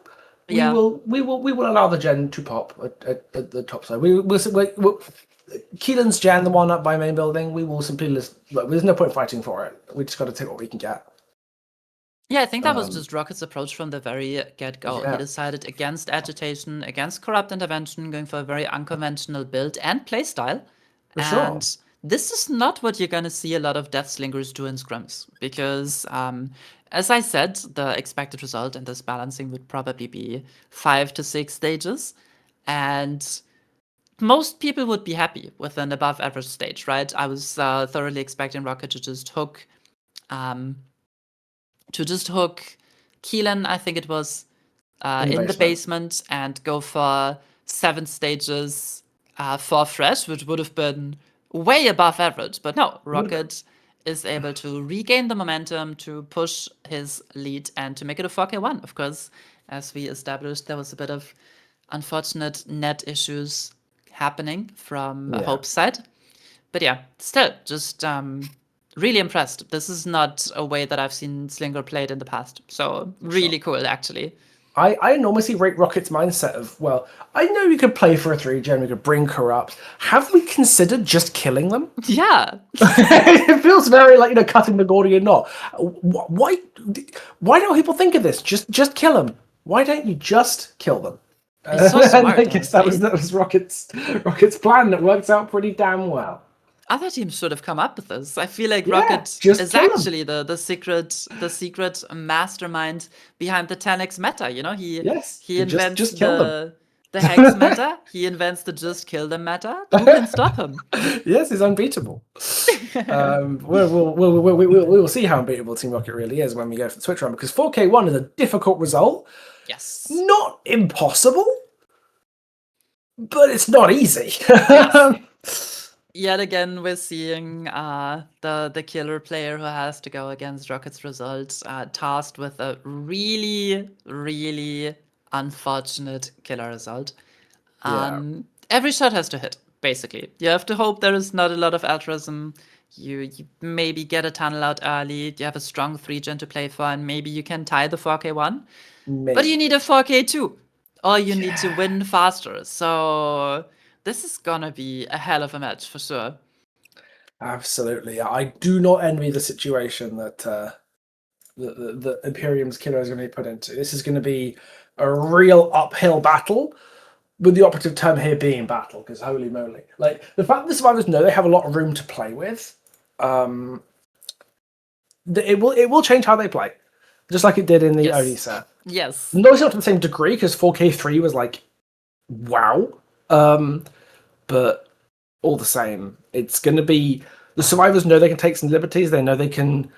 we will allow the gen to pop at the top side. We'll Keelan's gen, the one up by main building, we will simply look, there's no point fighting for it. We just got to take what we can get. Yeah, I think that was just Rocket's approach from the very get-go. Yeah. He decided against agitation, against corrupt intervention, going for a very unconventional build and playstyle. For sure. And this is not what you're going to see a lot of Death Slingers do in scrims. Because, as I said, the expected result in this balancing would probably be 5 to 6 stages. And most people would be happy with an above average stage, right? I was thoroughly expecting Rocket to just hook Keelan, I think it was, in the basement and go for 7 stages for fresh, which would have been way above average. But no, Rocket is able to regain the momentum, to push his lead, and to make it a 4K1. Of course, as we established, there was a bit of unfortunate net issues happening from Hope's side. But yeah, still, just really impressed. This is not a way that I've seen Slinger played in the past. So really cool, actually. I enormously rate Rocket's mindset of, well, I know we could play for a 3-gen, we could bring corrupt. Have we considered just killing them? Yeah. It feels very like, cutting the Gordian knot. Why don't people think of this? Just kill them. Why don't you just kill them? It's so smart, I guess that was Rocket's plan that worked out pretty damn well. Other teams should have come up with this. I feel like Rocket just is kill 'em. actually the secret mastermind behind the Tenax meta. He invents just kill them. the Hex meta. He invents the just kill them meta. Who can stop him? Yes, he's unbeatable. We'll see how unbeatable Team Rocket really is when we go for the Twitch run, because 4K1 is a difficult result. Yes. Not impossible, but it's not easy. Yet again, we're seeing the killer player who has to go against Rocket's results, tasked with a really, really unfortunate killer result. Every shot has to hit, basically. You have to hope there is not a lot of altruism. You maybe get a tunnel out early. You have a strong 3-gen to play for, and maybe you can tie the 4K1. But you need a 4K2, or you need to win faster. So this is gonna be a hell of a match for sure. Absolutely. I do not envy the situation that the Imperium's killer is going to be put into. This is going to be a real uphill battle, with the operative term here being battle, because holy moly. Like, the fact that the survivors know they have a lot of room to play with, it will change how they play. Just like it did in the OD set. Yes. No, it's not to the same degree, because 4K3 was like, wow. But all the same, it's going to be... The survivors know they can take some liberties. They know they can...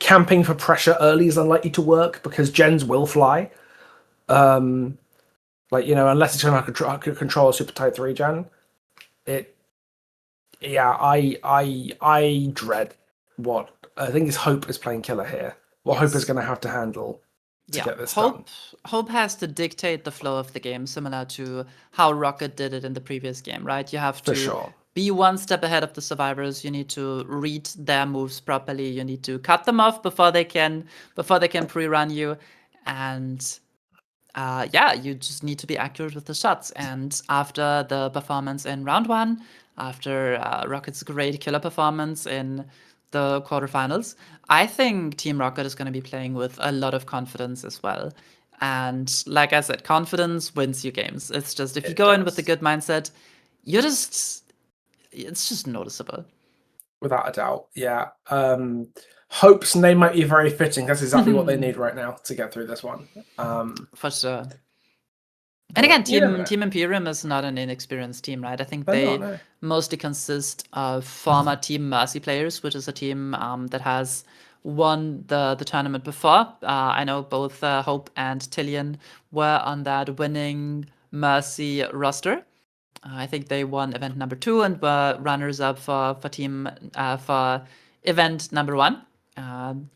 camping for pressure early is unlikely to work, because gens will fly. Unless it's going to control a super tight 3-gen. Yeah, I dread what I think is Hope is playing killer here. What Hope is Yes. going to have to handle to get this done. Hope has to dictate the flow of the game, similar to how Rocket did it in the previous game, right? You have For to sure. be one step ahead of the survivors. You need to read their moves properly. You need to cut them off before they can pre-run you, and yeah, you just need to be accurate with the shots. And after the performance in round one, after Rocket's great killer performance in the quarterfinals, I think Team Rocket is going to be playing with a lot of confidence as well. And like I said, confidence wins you games. It's just if you It go in with a does. good mindset, it's just noticeable. Without a doubt, yeah. Hope's name might be very fitting. That's exactly what they need right now to get through this one. For sure. And But again, you never know. Team Imperium is not an inexperienced team, right? I think They're they not, no. mostly consist of former Team Mercy players, which is a team that has won the tournament before. I know both Hope and Tillian were on that winning Mercy roster. I think they won event number 2 and were runners up for event number 1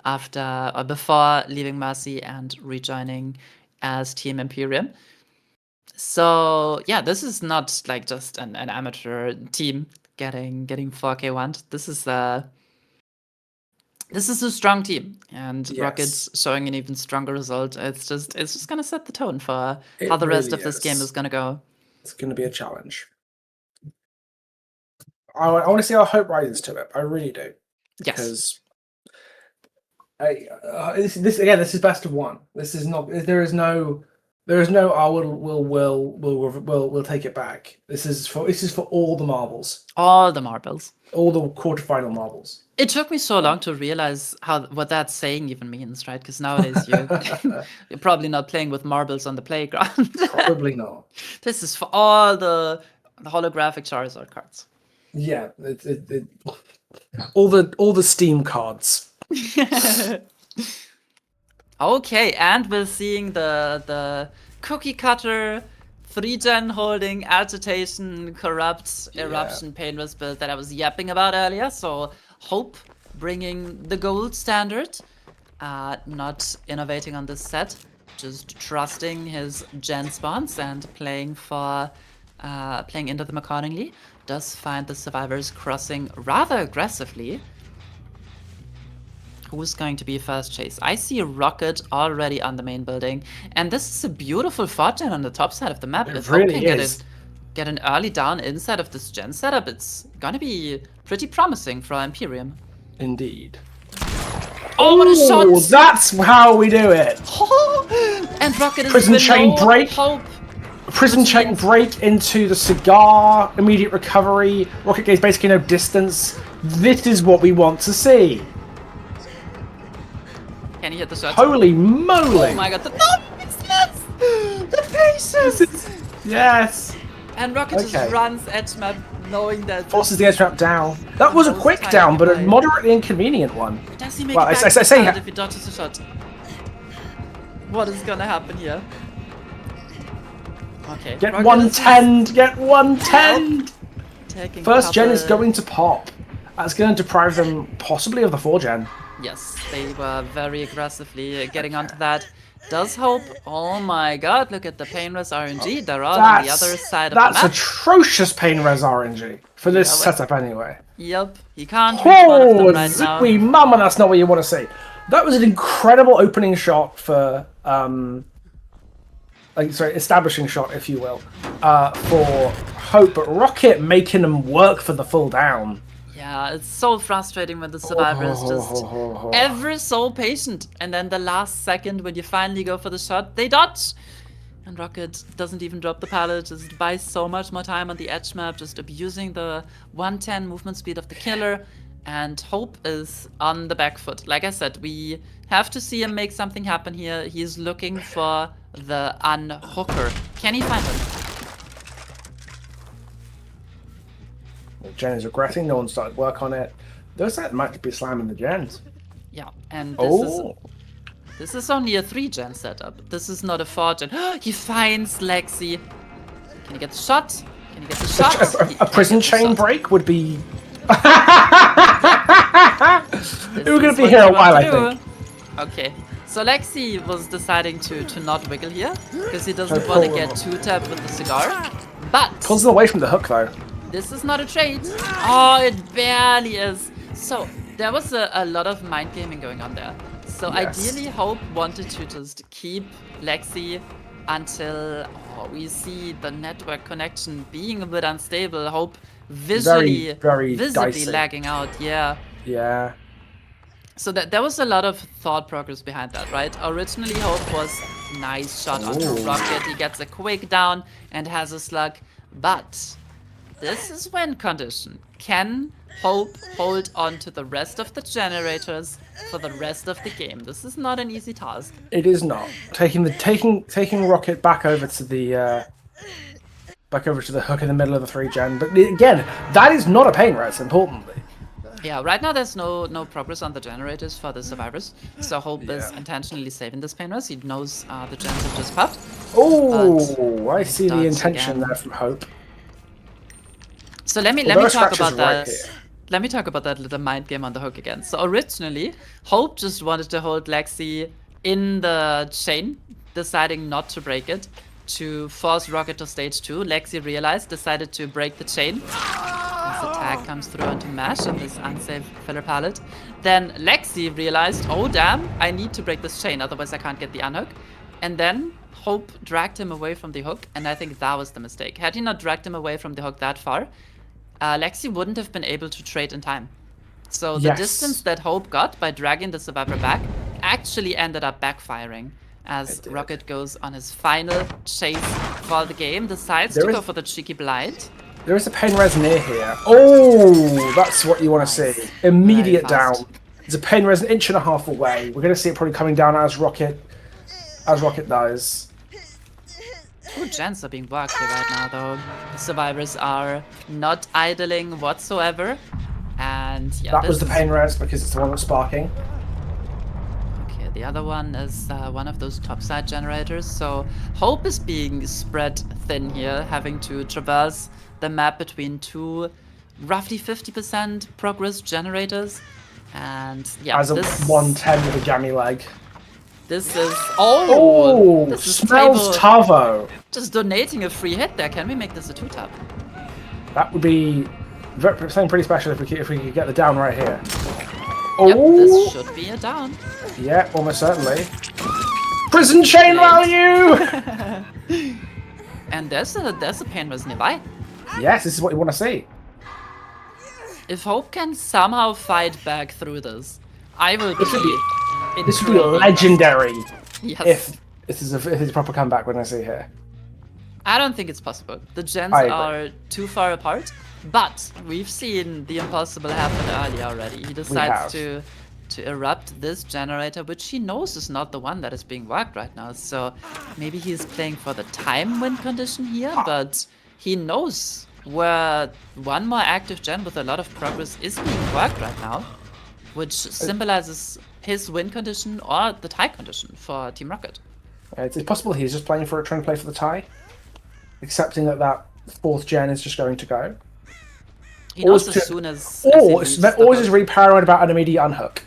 after or before leaving Mercy and rejoining as Team Imperium. So yeah, this is not like just an amateur team getting 4K wand. This is a strong team, and Yes. Rocket's showing an even stronger result. It's just gonna set the tone for It how the rest really of this game is. is gonna go. It's going to be a challenge. I want to see how Hope rises to it. I really do. Yes. Because this again, this is best of one. This is not. There is no. Oh, we'll take it back. This is for all the marbles, All the marbles. all the quarterfinal marbles. It took me so long to realize what that saying even means, right? Because nowadays you're probably not playing with marbles on the playground. Probably not. This is for all the holographic Charizard cards. Yeah, all the Steam cards. Okay, and we're seeing the cookie cutter 3-gen holding agitation, corrupt, eruption, painless build that I was yapping about earlier. So Hope bringing the gold standard, not innovating on this set, just trusting his gen spawns and playing into them accordingly. Does find the survivors crossing rather aggressively. Who's going to be first chase? I see Rocket already on the main building, and this is a beautiful 4-gen on the top side of the map. It If really Hope can is. get an early down inside of this gen setup, it's gonna be pretty promising for Imperium. Indeed. Oh, what a Oh, shot! that's how we do it. And Rocket is Prison chain below break. Hope. Prison chain break into the cigar. Immediate recovery. Rocket gains basically no distance. This is what we want to see. Can he hit the shot? Holy moly! Oh my god, the patience! Yes! And Rocket just runs edge map knowing that... Forces the edge trap down. That was a quick down, but a moderately inconvenient one. Does he make Well, it back I to say the if he dodges the shot? What is gonna happen here? Okay. Get Rocket 110! Get 110! taking First gen is cover. going to pop. That's going to deprive them possibly of the 4 gen. Yes, they were very aggressively getting onto that. Does Hope? Oh my god, look at the painless RNG. They're all on the other side of the That's map. atrocious pain res RNG. For this Yeah, setup anyway. Yep, he can't reach one of them right now. Zooey mama, that's not what you want to see. That was an incredible opening shot for establishing shot, if you will, for Hope, but Rocket making them work for the full down. Yeah, it's so frustrating when the survivor is just ever so patient, and then the last second when you finally go for the shot, they dodge. And Rocket doesn't even drop the pallet, just buys so much more time on the edge map, just abusing the 110 movement speed of the killer. And Hope is on the back foot. Like I said, we have to see him make something happen here. He's looking for the unhooker. Can he find him? Gen is regretting, no one started work on it. Those that might be slamming the gens. Yeah, and Oh. this is only a 3-gen setup. This is not a 4-gen. He finds Lexi. Can he get the shot? Can he get the shot? A prison chain break would be. We're gonna be here a while, I think. Okay. So Lexi was deciding to not wiggle here because he doesn't want to get too tapped with the cigar. But Pulls it away from the hook though. this is not a trade. Oh, it barely is. So there was a lot of mind gaming going on there. So Yes. ideally, Hope wanted to just keep Lexi until we see the network connection being a bit unstable. Hope visually, very visibly dicey. lagging out. Yeah. Yeah. So there was a lot of thought progress behind that, right? Originally, Hope was nice shot onto Ooh. Rocket. He gets a quick down and has a slug. But this is win condition. Can Hope hold on to the rest of the generators for the rest of the game? This is not an easy task. It is not taking Rocket back over to the hook in the middle of the 3-gen. But again, that is not a pain res. Importantly. Yeah, right now there's no progress on the generators for the survivors. So Hope is Yeah. intentionally saving this pain res. He knows the gens have just popped. Oh, I see the Dodge intention again. there from Hope. So let me Well, there are talk scratches about right that. here. Let me talk about that little mind game on the hook again. So originally, Hope just wanted to hold Lexi in the chain, deciding not to break it, to force Rocket to stage 2. Lexi realized, decided to break the chain. This attack comes through onto Mash on this unsafe filler pallet. Then Lexi realized, oh damn, I need to break this chain, otherwise I can't get the unhook. And then Hope dragged him away from the hook, and I think that was the mistake. Had he not dragged him away from the hook that far, Lexi wouldn't have been able to trade in time. So the Yes. distance that Hope got by dragging the survivor back actually ended up backfiring as did. Rocket goes on his final chase for the game, decides There to is- go for the cheeky blind. There is a pain res near here. Oh, that's what you want to Nice. see. Immediate Very fast. down. There's a pain res an inch and a half away. We're going to see it probably coming down as Rocket dies. Two gens are being worked here right now, though. The survivors are not idling whatsoever. And yeah, That was this the is- pain res because it's the one that's sparking. Okay, the other one is one of those topside generators. So Hope is being spread thin here, having to traverse the map between two roughly 50% progress generators. And yeah, As a this 110 with a jammy leg. this is Oh, this is smells Table Tavo. just donating a free hit there. Can we make this a 2-tap? That would be something pretty special if we could get the down right here. Yep, Oh, this should be a down. yeah, almost certainly. Prison chain value. And there's a pain res nearby. Yes, this is what you want to see. If Hope can somehow fight back through this, I will be. This would be incredibly legendary impressed. Yes. if this is a proper comeback when I see here. I don't think it's possible. The gens I agree. are too far apart, but we've seen the impossible happen earlier already. He decides to erupt this generator, which he knows is not the one that is being worked right now. So maybe he's playing for the time win condition here, but he knows where one more active gen with a lot of progress is being worked right now, which symbolizes his win condition or the tie condition for Team Rocket. It's possible he's just trying to play for the tie, accepting that 4th gen is just going to go. He knows Or as to- soon as Or he is leaves the always hook. really paranoid about an immediate unhook.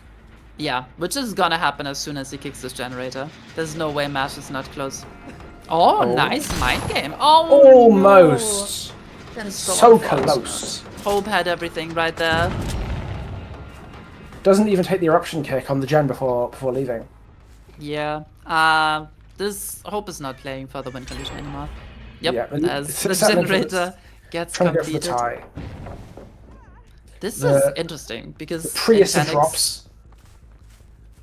Yeah, which is gonna happen as soon as he kicks this generator. There's no way Mash is not close. Oh, nice mind game. Oh, Almost. no. That is So unfortunate. close. Hope had everything right there. Doesn't even take the eruption kick on the gen before leaving. Yeah. This Hope is not playing for the win condition anymore. Yep, Yeah, but as the settling for the- generator gets Trying to go for the completed. tie. This The- is interesting because Prius in Tenax- drops.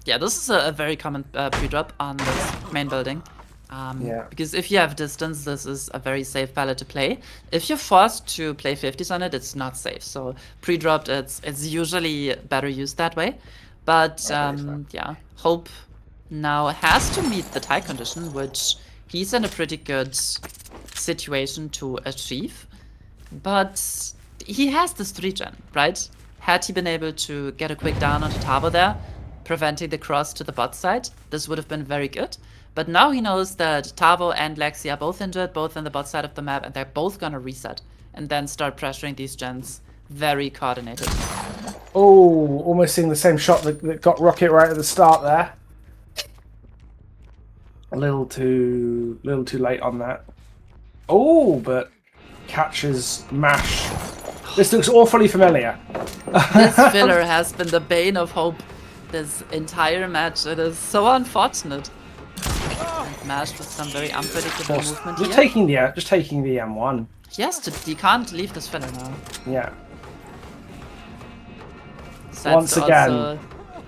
Yeah, this is a very common pre-drop on this main building. Yeah. Because if you have distance, this is a very safe pallet to play. If you're forced to play 50s on it, it's not safe. So pre-dropped, it's usually better used that way. But yeah, Hope now has to meet the tie condition, which he's in a pretty good situation to achieve. But he has this 3-gen, right? Had he been able to get a quick down onto Tavo there, preventing the cross to the bot side, this would have been very good. But now he knows that Tavo and Lexi are both injured, both on the bot side of the map, and they're both gonna reset. and then start pressuring these gens. Very coordinated. Oh, almost seeing the same shot that got Rocket right at the start there. A little too late on that. Oh, but catches Mash. This looks awfully familiar. This filler has been the bane of Hope this entire match. It is so unfortunate. And Mash with some very unpredictable movement Just here. taking the M1. Yes, he can't leave this filler now. Yeah. Decides Once to again. also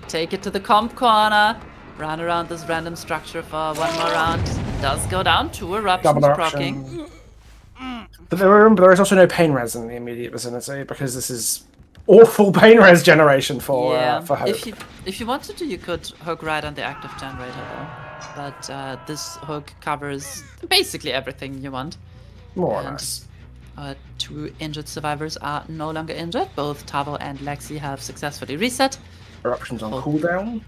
take it to the comp corner. Run around this random structure for one more round. Does go down. 2 eruptions Double eruption. proccing. But remember, there is also no pain res in the immediate vicinity because this is awful pain res generation for Hope. If you wanted to, you could hook right on the active generator though. But this hook covers basically everything you want. More or And less. 2 injured survivors are no longer injured. Both Tavo and Lexi have successfully reset. Eruptions on cooldown.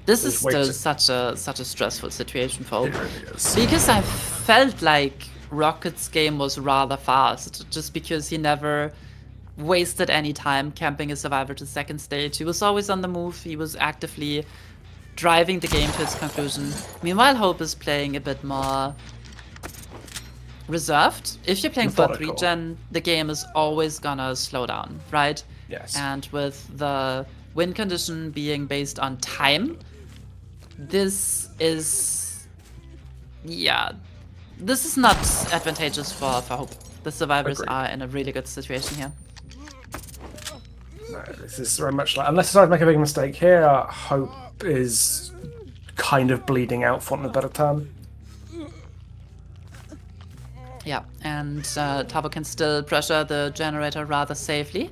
This is Just wait still such a stressful situation for It Hope. really is. Because I felt like Rocket's game was rather fast, just because he never wasted any time camping a survivor to second stage. He was always on the move, he was actively driving the game to its conclusion. Meanwhile, Hope is playing a bit more reserved. If you're playing for Methodical. 3-gen, the game is always gonna slow down, right? Yes. And with the win condition being based on time, this is not advantageous for Hope. The survivors Agreed. are in a really good situation here. No, this is very much like, unless I make a big mistake here, Hope is kind of bleeding out, for want of a better term. Yeah, and Tavo can still pressure the generator rather safely.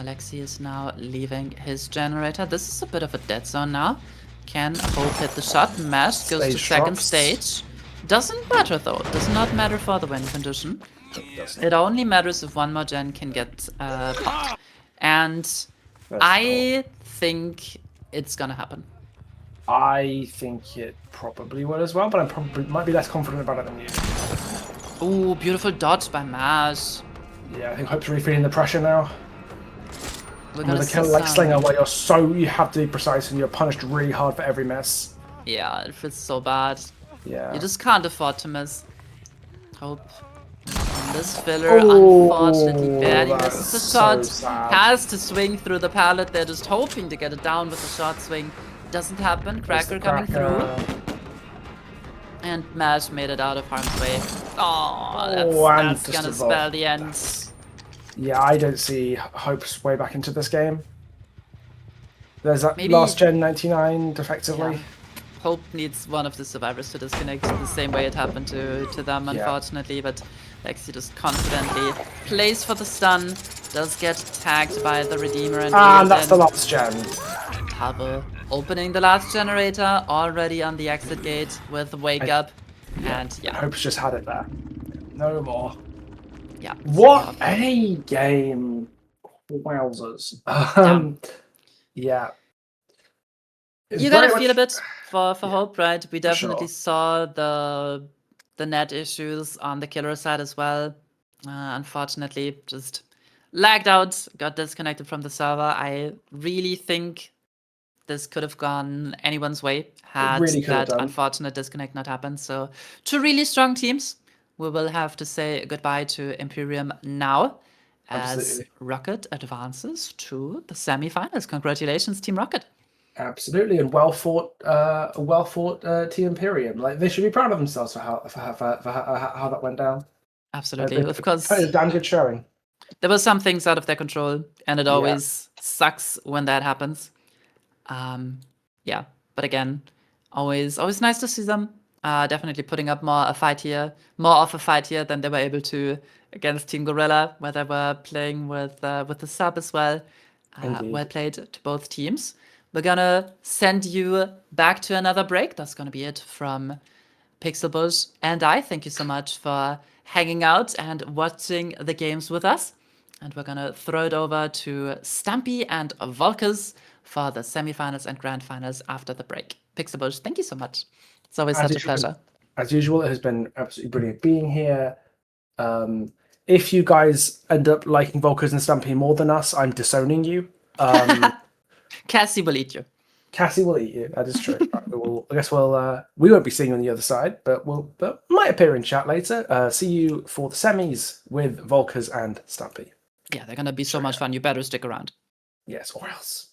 Lexi is now leaving his generator. This is a bit of a dead zone now. Can Hope hit the shot? Mash goes to Stage second drops. stage. Doesn't matter though. Does not matter for the win condition. It only matters if one more gen can get popped. And I think it's gonna happen. I think it probably will as well, but I probably might be less confident about it than you. Ooh, beautiful dodge by Mash. Yeah, I think Hope's really feeling the pressure now. We're With gonna a see kill like some- Slinger, where you have to be precise and you're punished really hard for every miss. Yeah, it feels so bad. Yeah. You just can't afford to miss. Hope. And this filler, Oh, unfortunately, barely that's misses the so shot. sad. Has to swing through the pallet. They're just hoping to get it down with the short swing. Doesn't happen. There's the Cracker coming through. Cracker. And Mash made it out of harm's way. Oh, and that's just gonna evolved. spell the end. Yeah, I don't see Hope's way back into this game. There's that Maybe- last gen 99 effectively. Yeah. Hope needs one of the survivors to disconnect the same way it happened to them, Yeah. unfortunately. But Lexi just confidently plays for the stun, does get tagged by the Redeemer, and And that's the then last gen. Tavo opening the last generator, already on the exit gate with Wake Up. And yeah, Hope's just had it there. No more. yeah. What a game! Wowzers. Yeah. It's You gotta very feel a much- bit for Hope, right? We definitely sure. saw the net issues on the killer side as well. Unfortunately, just lagged out, got disconnected from the server. I really think this could have gone anyone's way had really could have that done. unfortunate disconnect not happened. So 2 really strong teams. We will have to say goodbye to Imperium now as Absolutely. Rocket advances to the semifinals. Congratulations, Team Rocket. Absolutely, and well fought Team Imperium. Like, they should be proud of themselves for how that went down. Absolutely. Of course, It's a damn good showing. there were some things out of their control, and it Yeah. always sucks when that happens. Yeah, but again, always nice to see them. Definitely putting up more of a fight here than they were able to against Team Gorilla, where they were playing with the sub as well. Indeed. Well played to both teams. We're gonna send you back to another break. That's gonna be it from Pixelbush. And I thank you so much for hanging out and watching the games with us. And we're gonna throw it over to Stampy and Volkers for the semifinals and grand finals after the break. Pixelbush, thank you so much. It's always As such a usual. pleasure. As usual, it has been absolutely brilliant being here. If you guys end up liking Volkers and Stumpy more than us, I'm disowning you. Cassie will eat you. Cassie will eat you. That is true. Right, I guess we won't be seeing you on the other side, but might appear in chat later. See you for the semis with Volkers and Stumpy. Yeah, they're gonna be so much fun. You better stick around. Yes, or else.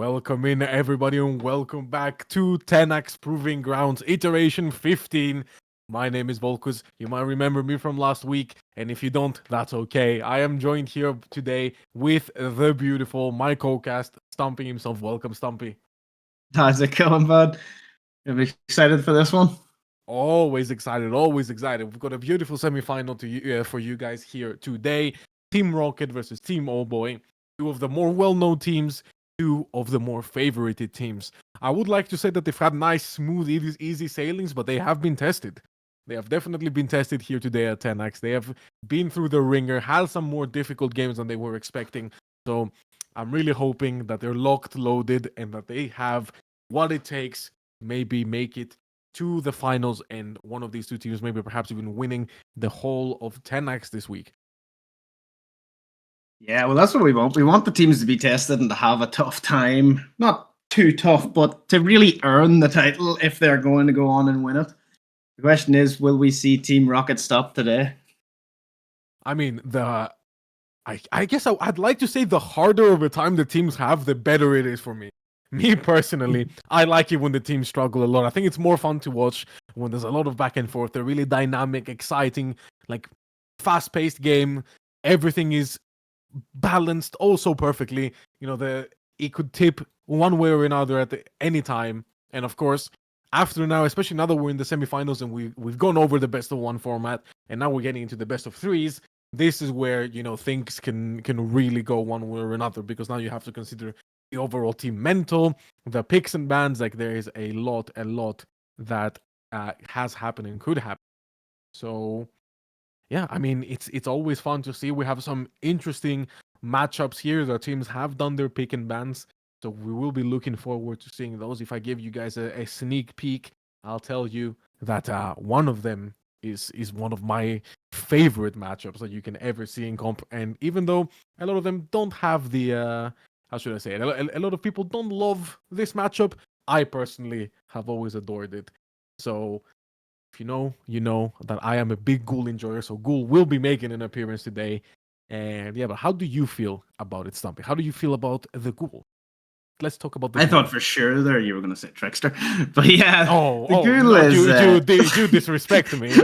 Welcome in, everybody, and welcome back to Tenax Proving Grounds Iteration 15. My name is Volkus. You might remember me from last week, and if you don't, that's okay. I am joined here today with the beautiful, my co-cast, Stumpy himself. Welcome, Stumpy. How's it going, bud? I'm excited for this one. Always excited, always excited. We've got a beautiful semi-final for you guys here today. Team Rocket versus Team Oldboy. Two of the more well-known teams, two of the more favorited teams. I would like to say that they've had nice, smooth, easy sailings, but they have been tested. They have definitely been tested here today at Tenax. They have been through the ringer, had some more difficult games than they were expecting. So I'm really hoping that they're locked, loaded, and that they have what it takes, maybe make it to the finals, and one of these two teams maybe perhaps even winning the whole of Tenax this week. Yeah, well, that's what we want. We want the teams to be tested and to have a tough time. Not too tough, but to really earn the title if they're going to go on and win it. The question is, will we see Team Rocket stop today? I mean, I guess I'd like to say the harder of a time the teams have, the better it is for me. Me personally, I like it when the teams struggle a lot. I think it's more fun to watch when there's a lot of back and forth. They're really dynamic, exciting, like fast-paced game. Everything is balanced also perfectly. You know, it could tip one way or another at any time. And of course, after now, especially now that we're in the semifinals and we've gone over the best of one format, and now we're getting into the best of threes. This is where, you know, things can really go one way or another, because now you have to consider the overall team mental, the picks and bans. Like, there is a lot that has happened and could happen. So yeah, I mean, it's always fun to see. We have some interesting matchups here. The teams have done their pick and bans, so we will be looking forward to seeing those. If I give you guys a sneak peek, I'll tell you that one of them is one of my favorite matchups that you can ever see in comp. And even though a lot of them don't have the how should I say it? A lot of people don't love this matchup, I personally have always adored it. So if you know that I am a big Ghoul enjoyer, so Ghoul will be making an appearance today. And yeah, but how do you feel about it, Stumpy? How do you feel about the Ghoul? Let's talk about the I Ghoul. thought for sure there you were going to say Trickster. But yeah, the Ghoul no, is... you disrespect me. No.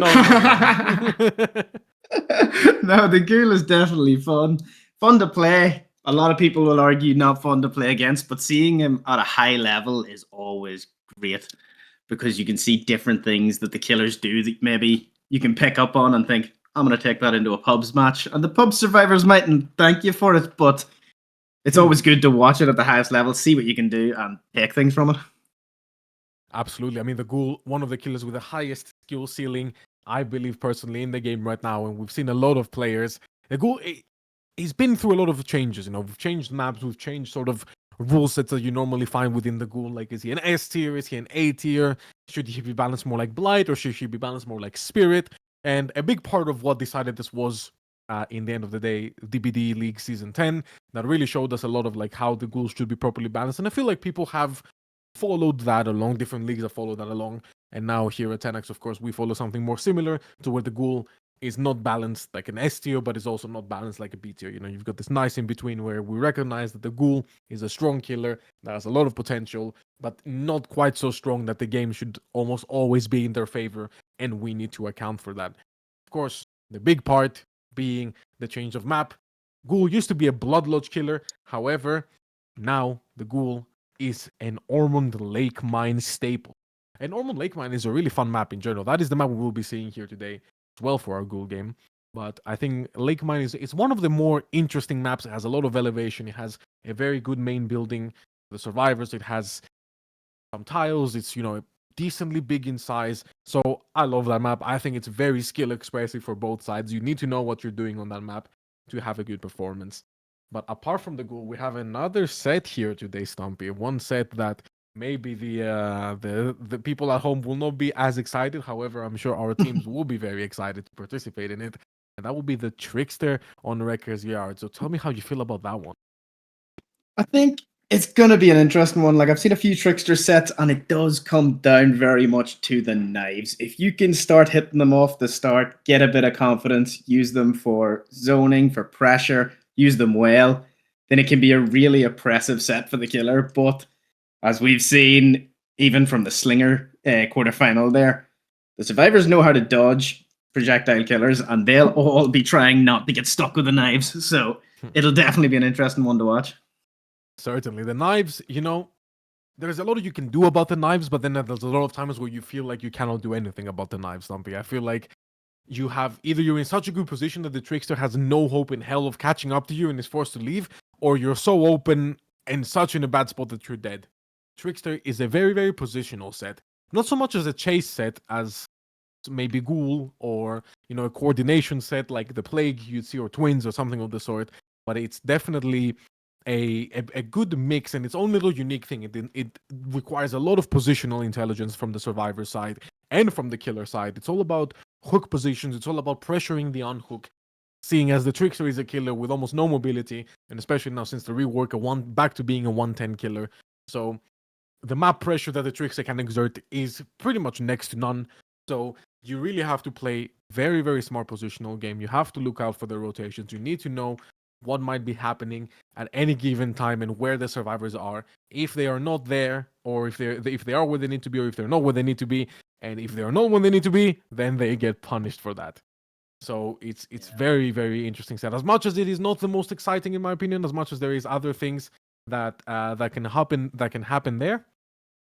No, the Ghoul is definitely fun. Fun to play. A lot of people will argue not fun to play against, but seeing him at a high level is always great, because you can see different things that the killers do that maybe you can pick up on and think, I'm going to take that into a pubs match. And the pub survivors mightn't thank you for it, but it's always good to watch it at the highest level, see what you can do, and take things from it. Absolutely. I mean, the Ghoul, one of the killers with the highest skill ceiling, I believe, personally, in the game right now. And we've seen a lot of players. The Ghoul, he's been through a lot of changes. You know, we've changed maps, we've changed sort of rule sets that you normally find within the Ghoul. Like, is he an S tier? Is he an A tier? Should he be balanced more like Blight, or should he be balanced more like Spirit? And a big part of what decided this was, in the end of the day, DBD League Season 10, that really showed us a lot of like how the Ghouls should be properly balanced. And I feel like people have followed that along. Different leagues have followed that along. And now here at Tenax, of course, we follow something more similar to where the Ghoul is not balanced like an S tier, but is also not balanced like a B tier. You know, you've got this nice in between where we recognize that the Ghoul is a strong killer that has a lot of potential, but not quite so strong that the game should almost always be in their favor, and we need to account for that. Of course, the big part being the change of map. Ghoul used to be a Blood Lodge killer, however, now the Ghoul is an Ormond Lake Mine staple. And Ormond Lake Mine is a really fun map in general. That is the map we will be seeing here today as well for our Ghoul game. But I think Lake Mine is one of the more interesting maps. It has a lot of elevation. It has a very good main building. The survivors, it has some tiles. It's, you know, decently big in size. So I love that map. I think it's very skill expressive for both sides. You need to know what you're doing on that map to have a good performance. But apart from the Ghoul, we have another set here today, Stumpy. One set that maybe the people at home will not be as excited. However, I'm sure our teams will be very excited to participate in it. And that will be the Trickster on Wrecker's Yard. So tell me how you feel about that one. I think it's going to be an interesting one. Like, I've seen a few Trickster sets, and it does come down very much to the knives. If you can start hitting them off the start, get a bit of confidence, use them for zoning, for pressure, use them well, then it can be a really oppressive set for the killer. But as we've seen, even from the Slinger quarterfinal there, the survivors know how to dodge projectile killers, and they'll all be trying not to get stuck with the knives. So it'll definitely be an interesting one to watch. Certainly. The knives, there's a lot you can do about the knives, but then there's a lot of times where you feel like you cannot do anything about the knives, Stumpy. I feel like you're in such a good position that the trickster has no hope in hell of catching up to you and is forced to leave, or you're so open and such in a bad spot that you're dead. Trickster is a very, very positional set. Not so much as a chase set as maybe Ghoul or a coordination set like the Plague you'd see, or Twins or something of the sort, but it's definitely a good mix and its own little unique thing. It requires a lot of positional intelligence from the survivor side and from the killer side. It's all about hook positions. It's all about pressuring the unhook. Seeing as the trickster is a killer with almost no mobility, and especially now since the rework, back to being a 110 killer. So the map pressure that the trickster can exert is pretty much next to none. So you really have to play very, very smart positional game. You have to look out for the rotations. You need to know what might be happening at any given time and where the survivors are. If they are not there, or if they are where they need to be, or if they're not where they need to be, and if they are not where they need to be, then they get punished for that. So it's very, very interesting set. As much as it is not the most exciting in my opinion, as much as there is other things that can happen there,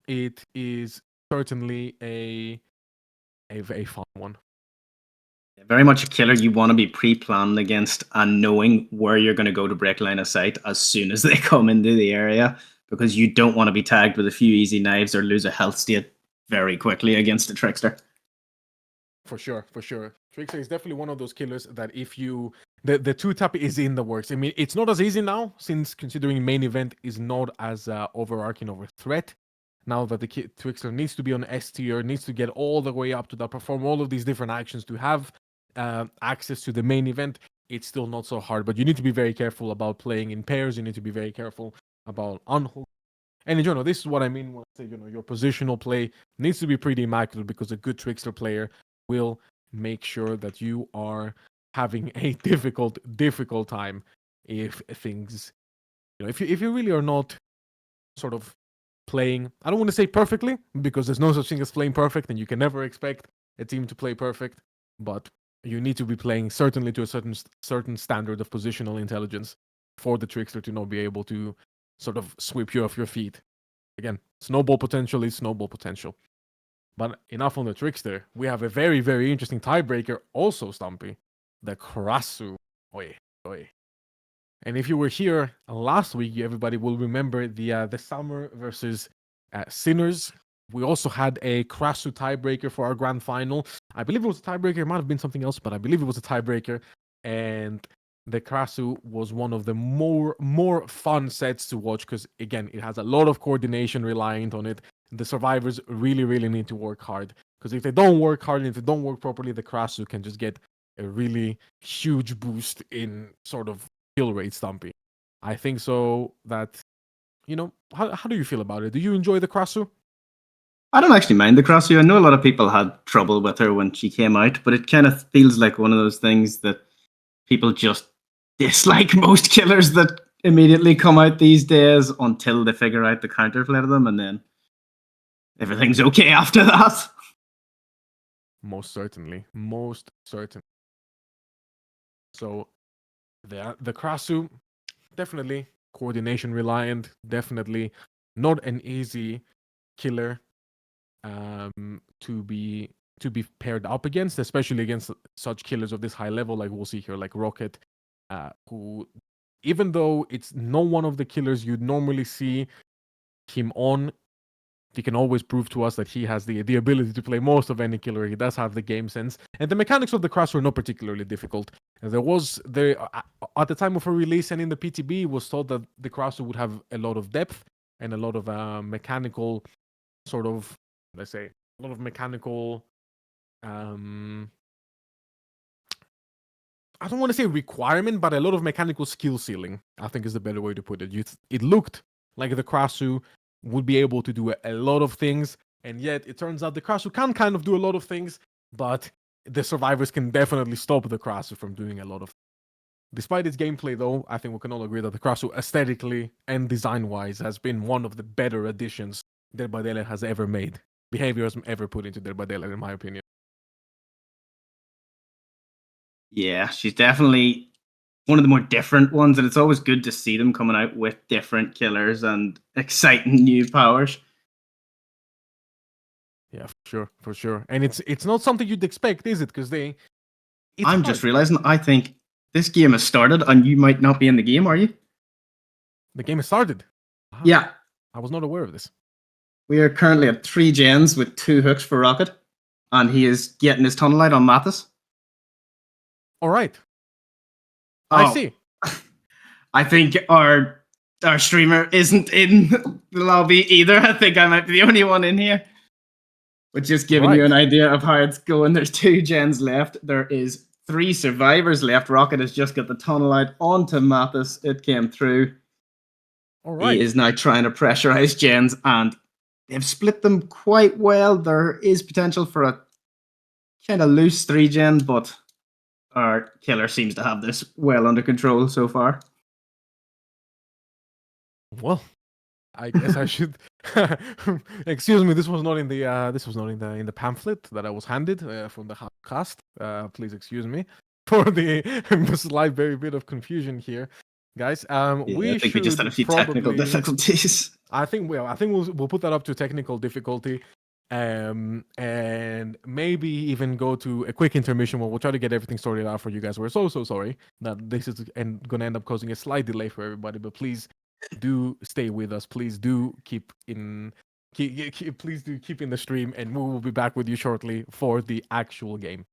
it is certainly a very fun one. Very much a killer you want to be pre-planned against and knowing where you're going to go to break line of sight as soon as they come into the area, because you don't want to be tagged with a few easy knives or lose a health state very quickly against a trickster. For sure. Trickster is definitely one of those killers that if you... The two-tap is in the works. I mean, it's not as easy now, since considering main event is not as overarching of a threat. Now that the Trickster needs to be on S tier, needs to get all the way up to that, perform all of these different actions to have access to the main event, it's still not so hard. But you need to be very careful about playing in pairs. You need to be very careful about unhook. And in general, this is what I mean when I say, your positional play needs to be pretty immaculate, because a good Trickster player will make sure that you are having a difficult time if things, if you really are not sort of playing, I don't want to say perfectly, because there's no such thing as playing perfect, and you can never expect a team to play perfect, but you need to be playing certainly to a certain standard of positional intelligence for the trickster to not be able to sort of sweep you off your feet. Again, snowball potential is snowball potential. But enough on the trickster. We have a very, very interesting tiebreaker also, Stumpy. The Krasu. Oi. And if you were here last week, everybody will remember the Summer versus Sinners. We also had a Krasu tiebreaker for our grand final. I believe it was a tiebreaker. It might have been something else, but I believe it was a tiebreaker. And the Krasu was one of the more fun sets to watch, because, again, it has a lot of coordination reliant on it. The survivors really, really need to work hard, because if they don't work hard and if they don't work properly, the Krasu can just get a really huge boost in sort of kill rate, Stumpy. I think so that, how do you feel about it? Do you enjoy the Krasu? I don't actually mind the Crosshair. I know a lot of people had trouble with her when she came out, but it kind of feels like one of those things that people just dislike most killers that immediately come out these days until they figure out the counterplay to them, and then everything's okay after that. Most certainly. So the Krasu, definitely coordination reliant, definitely not an easy killer to be paired up against, especially against such killers of this high level, like we'll see here, like Rocket, who, even though it's not one of the killers you'd normally see him on, he can always prove to us that he has the ability to play most of any killer. He does have the game sense, and the mechanics of the Cross were not particularly difficult. There at the time of her release and in the PTB, it was thought that the Cross would have a lot of depth and a lot of mechanical sort of, let's say, a lot of mechanical. I don't want to say requirement, but a lot of mechanical skill ceiling, I think, is the better way to put it. It looked like the Krasu would be able to do a lot of things, and yet it turns out the Krasu can kind of do a lot of things, but the survivors can definitely stop the Krasu from doing a lot of Despite its gameplay, though, I think we can all agree that the Krasu aesthetically and design-wise has been one of the better additions Dead by Daylight has ever made. Behavior has ever put into Dead by Daylight, in my opinion. Yeah, she's definitely one of the more different ones, and it's always good to see them coming out with different killers and exciting new powers. Yeah, for sure. And it's not something you'd expect, is it? Because I'm just realizing, I think this game has started, and you might not be in the game, are you? The game has started. Yeah. I was not aware of this. We are currently at 3 gens with 2 hooks for Rocket, and he is getting his tunnel light on Mathis. All right. I Oh, see. I think our streamer isn't in the lobby either. I think I might be the only one in here. But just giving you an idea of how it's going, there's 2 gens left. There is 3 survivors left. Rocket has just got the tunnel light onto Mathis. It came through. All right. He is now trying to pressurize gens, and they've split them quite well. There is potential for a kind of loose 3 gen, but our killer seems to have this well under control so far. Well, I guess I should. Excuse me. This was not in the pamphlet that I was handed from the cast. Please excuse me for the slight very bit of confusion here, guys. I think we just had a few technical difficulties. I think we'll put that up to technical difficulty, and maybe even go to a quick intermission where we'll try to get everything sorted out for you guys. We're so sorry that this is going to end up causing a slight delay for everybody, but please do stay with us. Please do keep in the stream, and we will be back with you shortly for the actual game.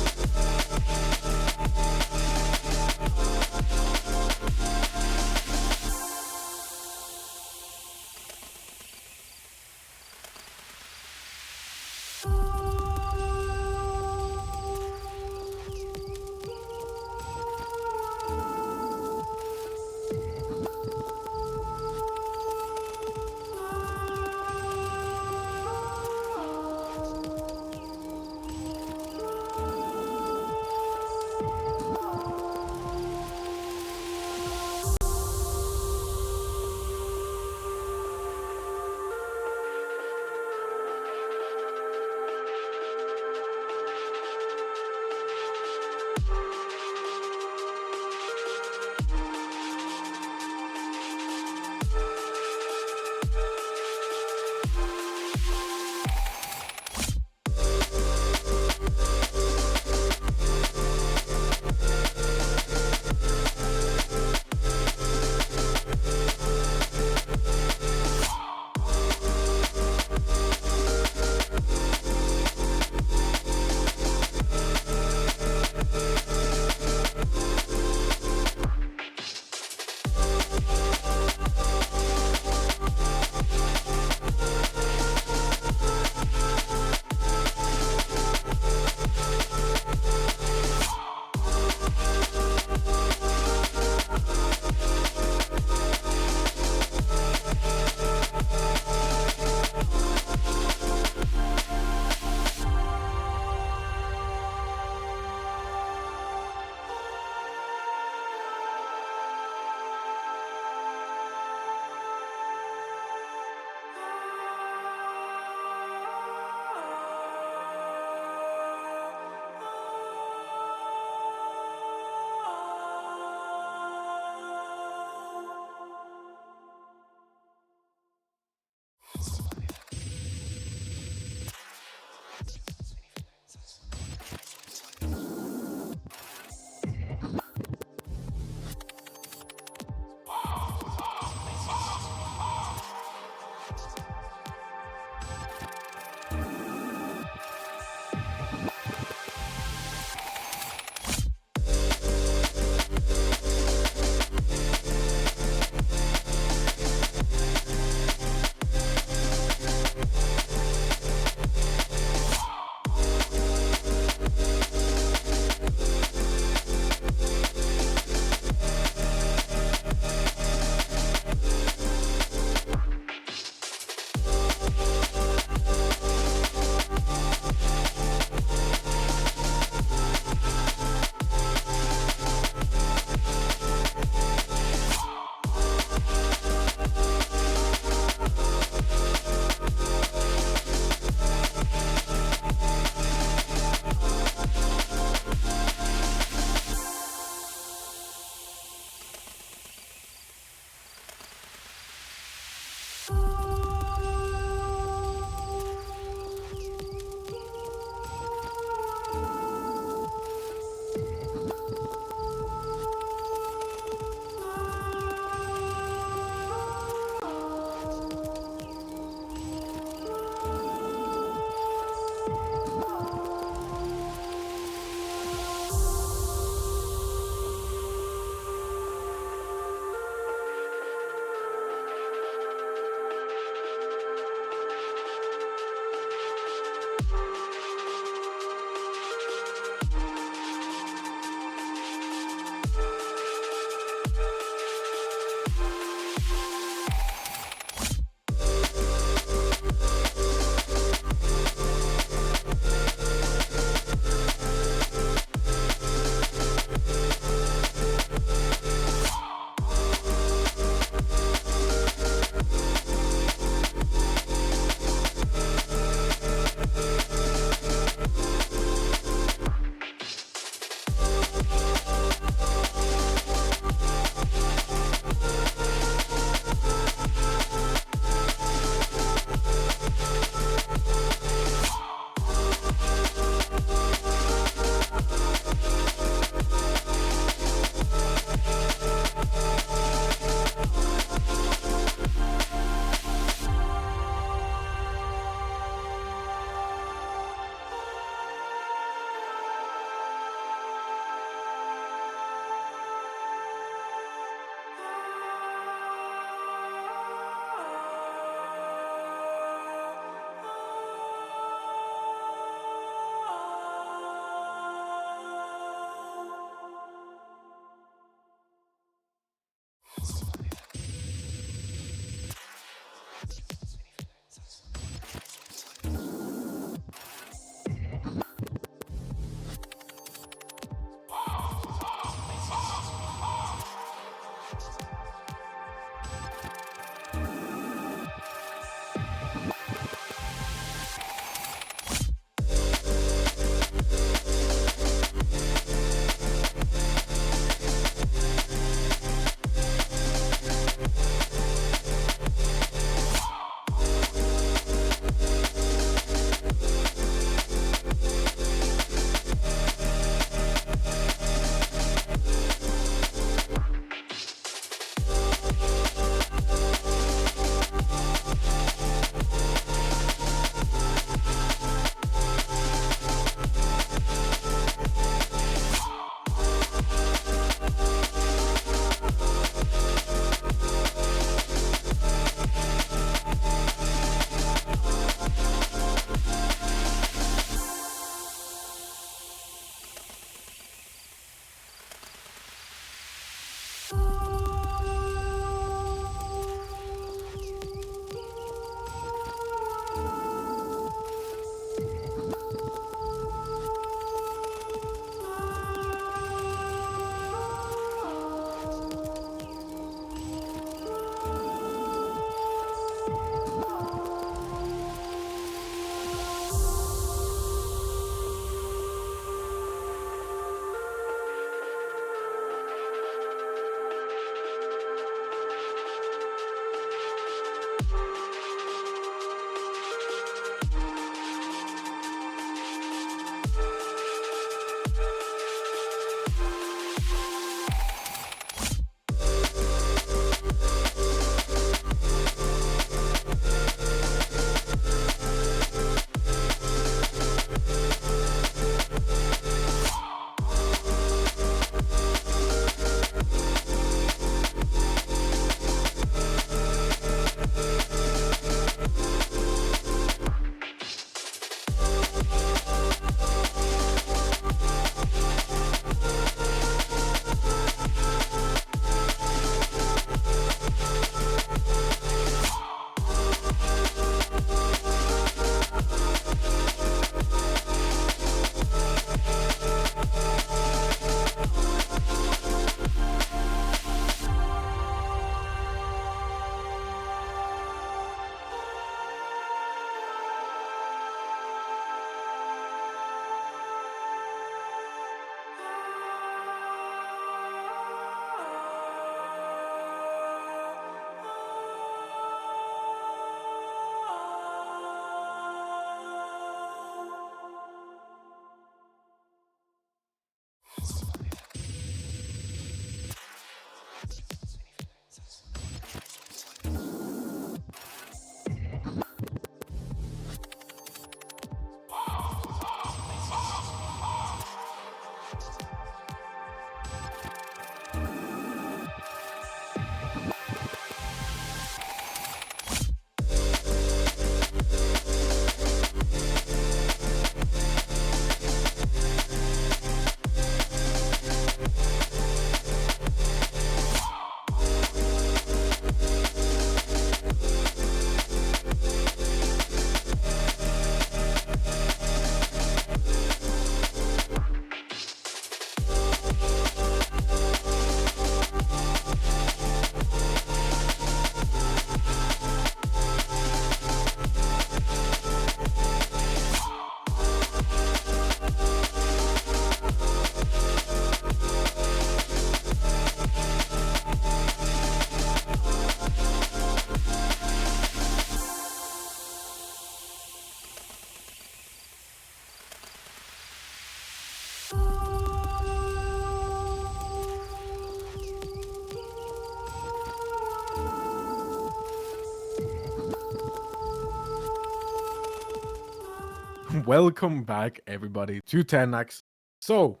welcome back everybody to Tenax. So,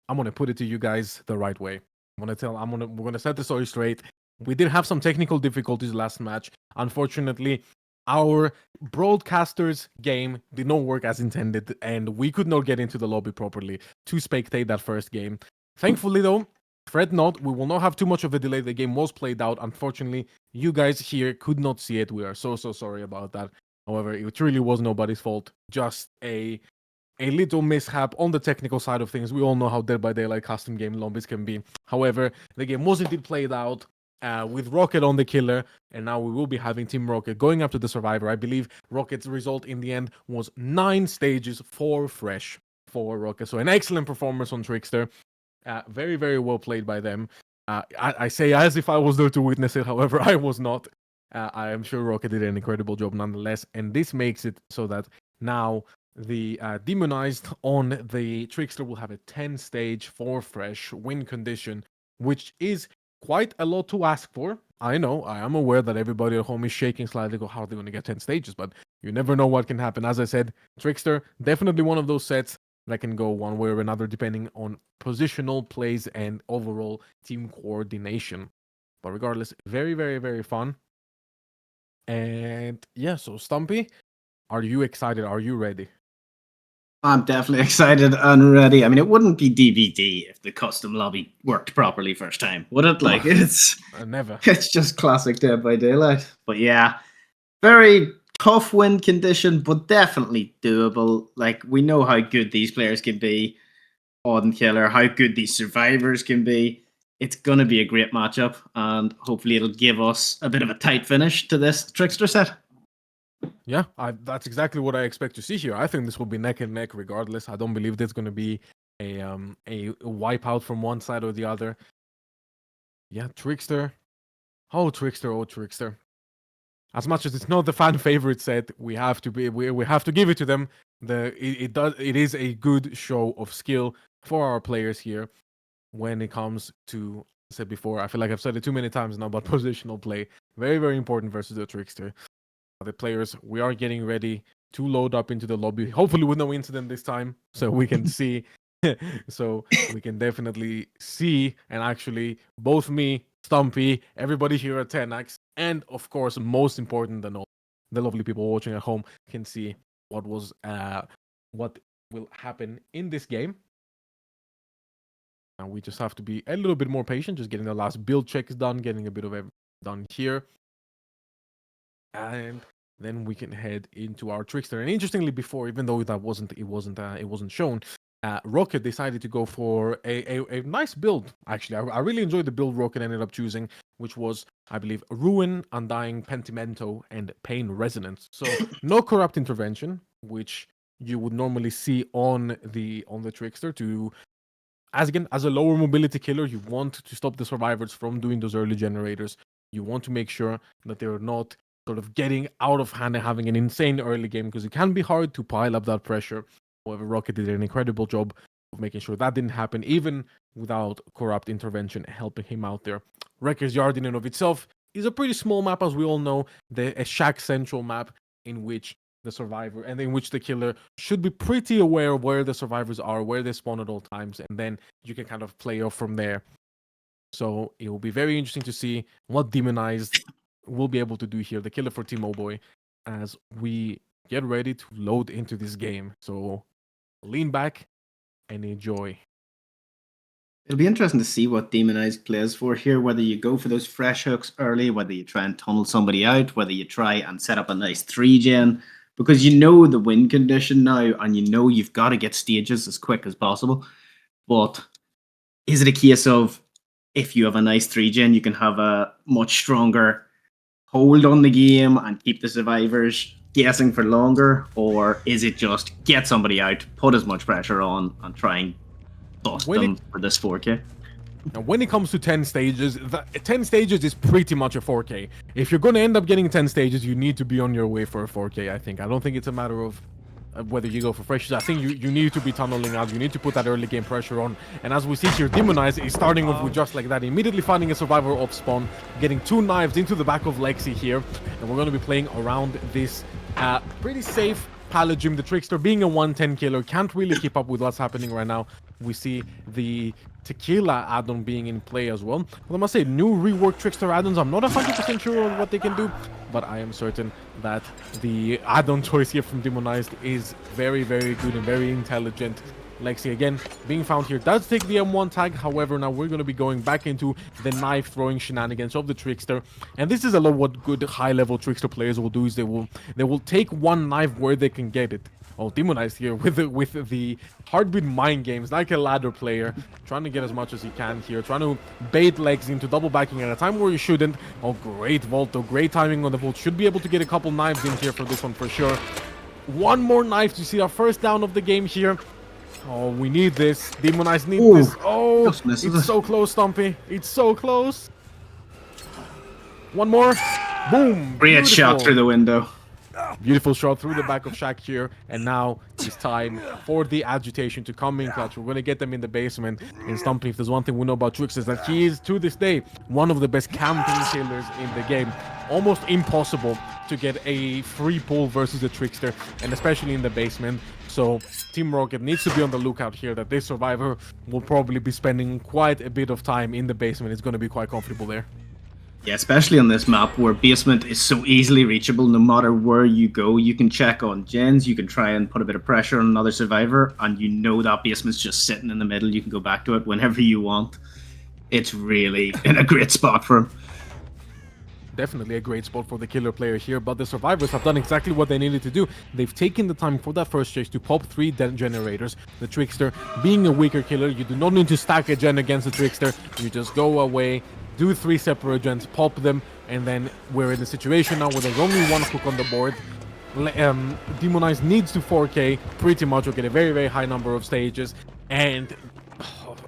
I'm gonna put it to you guys the right way. We're gonna set the story straight. We did have some technical difficulties last match. Unfortunately, our broadcaster's game did not work as intended, and we could not get into the lobby properly to spectate that first game. Thankfully, though, fret not, we will not have too much of a delay. The game was played out. Unfortunately, you guys here could not see it. We are so sorry about that. However, it really was nobody's fault. Just a little mishap on the technical side of things. We all know how Dead by Daylight custom game lobbies can be. However, the game was indeed played out with Rocket on the killer, and now we will be having Team Rocket going up to the Survivor. I believe Rocket's result in the end was 9 stages, 4 fresh for Rocket. So an excellent performance on Trickster. Very, very well played by them. I say as if I was there to witness it. However, I was not. I am sure Rocket did an incredible job nonetheless. And this makes it so that now the Demonized on the Trickster will have a 10 stage 4 fresh win condition, which is quite a lot to ask for. I know, I am aware that everybody at home is shaking slightly, go, how are they going to get 10 stages? But you never know what can happen. As I said, Trickster, definitely one of those sets that can go one way or another depending on positional plays and overall team coordination. But regardless, very, very, very fun. And yeah, so Stumpy, are you excited? Are you ready? I'm definitely excited and ready. I mean, it wouldn't be DBD if the custom lobby worked properly first time, would it? Like, Never. it's just classic Dead by Daylight. But yeah, very tough win condition, but definitely doable. Like, we know how good these players can be on Killer, how good these survivors can be. It's going to be a great matchup, and hopefully it'll give us a bit of a tight finish to this Trickster set. Yeah, that's exactly what I expect to see here. I think this will be neck and neck regardless. I don't believe there's going to be a wipeout from one side or the other. Yeah, Trickster. Oh, Trickster, oh, Trickster. As much as it's not the fan favorite set, we have to give it to them. It is a good show of skill for our players here when it comes to, I said before, I feel like I've said it too many times now, but positional play. Very, very important versus the Trickster. The players, we are getting ready to load up into the lobby, hopefully with no incident this time, so we can see. So we can definitely see, and actually both me, Stumpy, everybody here at Tenax, and of course most important than all, the lovely people watching at home can see what will happen in this game. And we just have to be a little bit more patient, just getting the last build checks done, getting a bit of everything done here. And then we can head into our Trickster. And interestingly, before, even though it wasn't shown, Rocket decided to go for a nice build. Actually, I really enjoyed the build Rocket ended up choosing, which was, I believe, Ruin, Undying, Pentimento, and Pain Resonance. So no corrupt intervention, which you would normally see on the Trickster. To as a lower mobility killer, you want to stop the survivors from doing those early generators. You want to make sure that they're not sort of getting out of hand and having an insane early game, because it can be hard to pile up that pressure. However, Rocket did an incredible job of making sure that didn't happen, even without corrupt intervention helping him out there. Wrecker's Yard in and of itself is a pretty small map, as we all know, a shack central map in which the survivor and in which the killer should be pretty aware of where the survivors are, where they spawn at all times, and then you can kind of play off from there. So it will be very interesting to see what Demonized will be able to do here, the killer for Team Boy, as we get ready to load into this game. So lean back and enjoy. It'll be interesting to see what Demonized plays for here, whether you go for those fresh hooks early, whether you try and tunnel somebody out, whether you try and set up a nice 3-gen, because you know the win condition now, and you know you've got to get stages as quick as possible. But is it a case of, if you have a nice 3-gen, you can have a much stronger hold on the game and keep the survivors guessing for longer? Or is it just get somebody out, put as much pressure on, and try and bust them for this 4K? Now, when it comes to 10 stages, 10 stages is pretty much a 4K. If you're going to end up getting 10 stages, you need to be on your way for a 4K, I think. I don't think it's a matter of whether you go for freshes. I think you need to be tunneling out. You need to put that early game pressure on. And as we see here, Demonize is starting off with just like that, immediately finding a survivor off spawn, getting 2 knives into the back of Lexi here. And we're going to be playing around this pretty safe Palajim, the Trickster, being a 110 killer, can't really keep up with what's happening right now. We see the Tequila add-on being in play as well. But I must say, new reworked Trickster add-ons, I'm not 100% sure on what they can do, but I am certain that the add-on choice here from Demonized is very, very good and very intelligent. Lexi again being found here does take the M1 tag. However, now we're going to be going back into the knife throwing shenanigans of the Trickster, and this is a lot what good high level Trickster players will do is they will take one knife where they can get it. Oh, Demonized here with the heartbeat mind games, like a ladder player, trying to get as much as he can here, trying to bait legs into double backing at a time where you shouldn't. Oh, great vault though, great timing on the vault. Should be able to get a couple knives in here for this one for sure. One more knife to see our first down of the game here. Oh, we need this. Demonized need this. Oh, it's so close, Stumpy. It's so close. One more. Boom. Great shot through the window. Beautiful shot through the back of Shaq here. And now it's time for the agitation to come in clutch. We're going to get them in the basement. And Stumpy, if there's one thing we know about Trix, is that he is, to this day, one of the best camping killers in the game. Almost impossible to get a free pull versus a Trickster, and especially in the basement. So Team Rocket needs to be on the lookout here that this survivor will probably be spending quite a bit of time in the basement. It's going to be quite comfortable there. Yeah, especially on this map where basement is so easily reachable. No matter where you go, you can check on gens, you can try and put a bit of pressure on another survivor, and you know that basement's just sitting in the middle. You can go back to it whenever you want. It's really in a great spot for him. Definitely a great spot for the killer player here, but the survivors have done exactly what they needed to do. They've taken the time for that first chase to pop 3 generators. The Trickster, being a weaker killer, you do not need to stack a gen against the Trickster. You just go away, do 3 separate gens, pop them, and then we're in a situation now where there's only 1 hook on the board. Demonized needs to 4K pretty much, or get a very, very high number of stages, and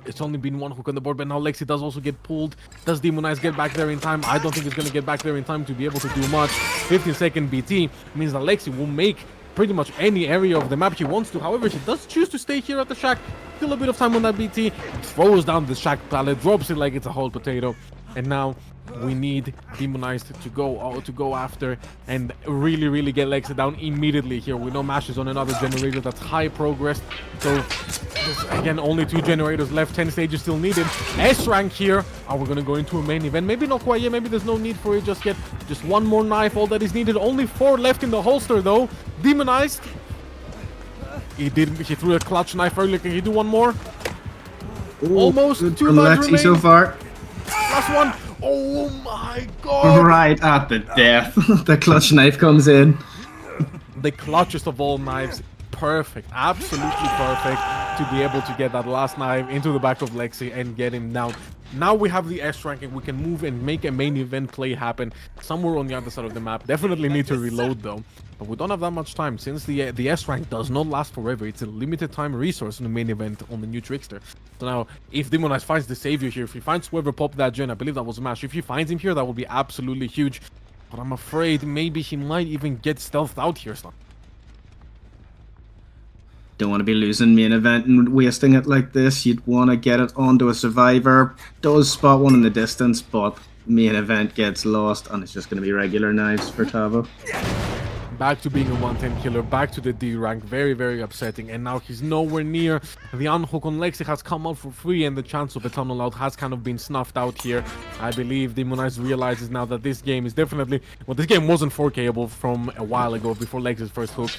it's only been 1 hook on the board, but now Lexi does also get pulled. Does Demonized get back there in time? I don't think he's going to get back there in time to be able to do much. 15-second BT means that Lexi will make pretty much any area of the map he wants to. However, he does choose to stay here at the shack. Still a bit of time on that BT. Throws down the shack pallet, drops it like it's a whole potato. And now we need Demonized to go after and really get Lexi down immediately here. We know Mash is on another generator that's high progress. So again, only 2 generators left, 10 stages still needed. S rank here. Are we gonna go into a main event? Maybe not quite yet, maybe there's no need for it just yet. Just 1 more knife, all that is needed. Only 4 left in the holster though. Demonized. He threw a clutch knife earlier. Can he do 1 more? Ooh, Almost 2 from lives Lexi remain. so far. Last one. Oh my god. Right at the death. The clutch knife comes in. The clutchest of all knives. Perfect, absolutely perfect to be able to get that last knife into the back of Lexi and get him down. Now we have the S ranking. We can move and make a main event play happen somewhere on the other side of the map. Definitely need to reload though, but we don't have that much time since the S rank does not last forever. It's a limited time resource in the main event on the new Trickster. So now if Demonized finds the savior here, if he finds whoever popped that gen, I believe that was Mash, if he finds him here, that would be absolutely huge. But I'm afraid maybe he might even get stealthed out here. Don't want to be losing main event and wasting it like this. You'd want to get it onto a survivor. Does spot one in the distance, but main event gets lost, and it's just going to be regular knives for Tavo. Back to being a 110 killer, back to the D rank, very upsetting, and now he's nowhere near. The unhook on Lexi has come out for free, and the chance of a tunnel out has kind of been snuffed out here. I believe Demonized realizes now that this game is definitely, well, this game wasn't 4Kable from a while ago, before Lexi's first hook.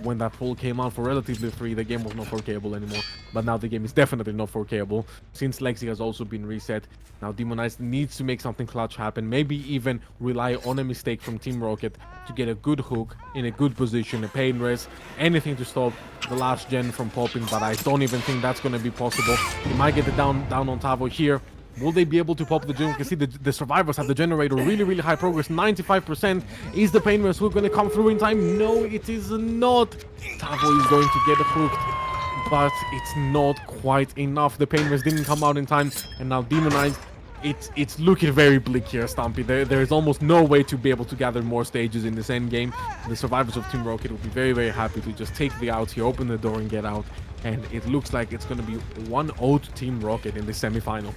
When that pull came out for relatively free, the game was not 4Kable anymore, but now the game is definitely not 4Kable since Lexi has also been reset. Now Demonized needs to make something clutch happen, maybe even rely on a mistake from Team Rocket to get a good hook in a good position, a pain res, anything to stop the last gen from popping, but I don't even think that's going to be possible. He might get it down on Tavo here. Will they be able to pop the gen? You can see the survivors have the generator really high progress, 95%. Is the pain res hook going to come through in time? No, it is not. Tavo is going to get hooked, but it's not quite enough. The pain res didn't come out in time, and now Demonized, it's looking very bleak here, Stumpy. There is almost no way to be able to gather more stages in this end game. The survivors of Team Rocket will be very happy to just take the out here, open the door and get out. And it looks like it's going to be 1-0 to Team Rocket in the semi-final.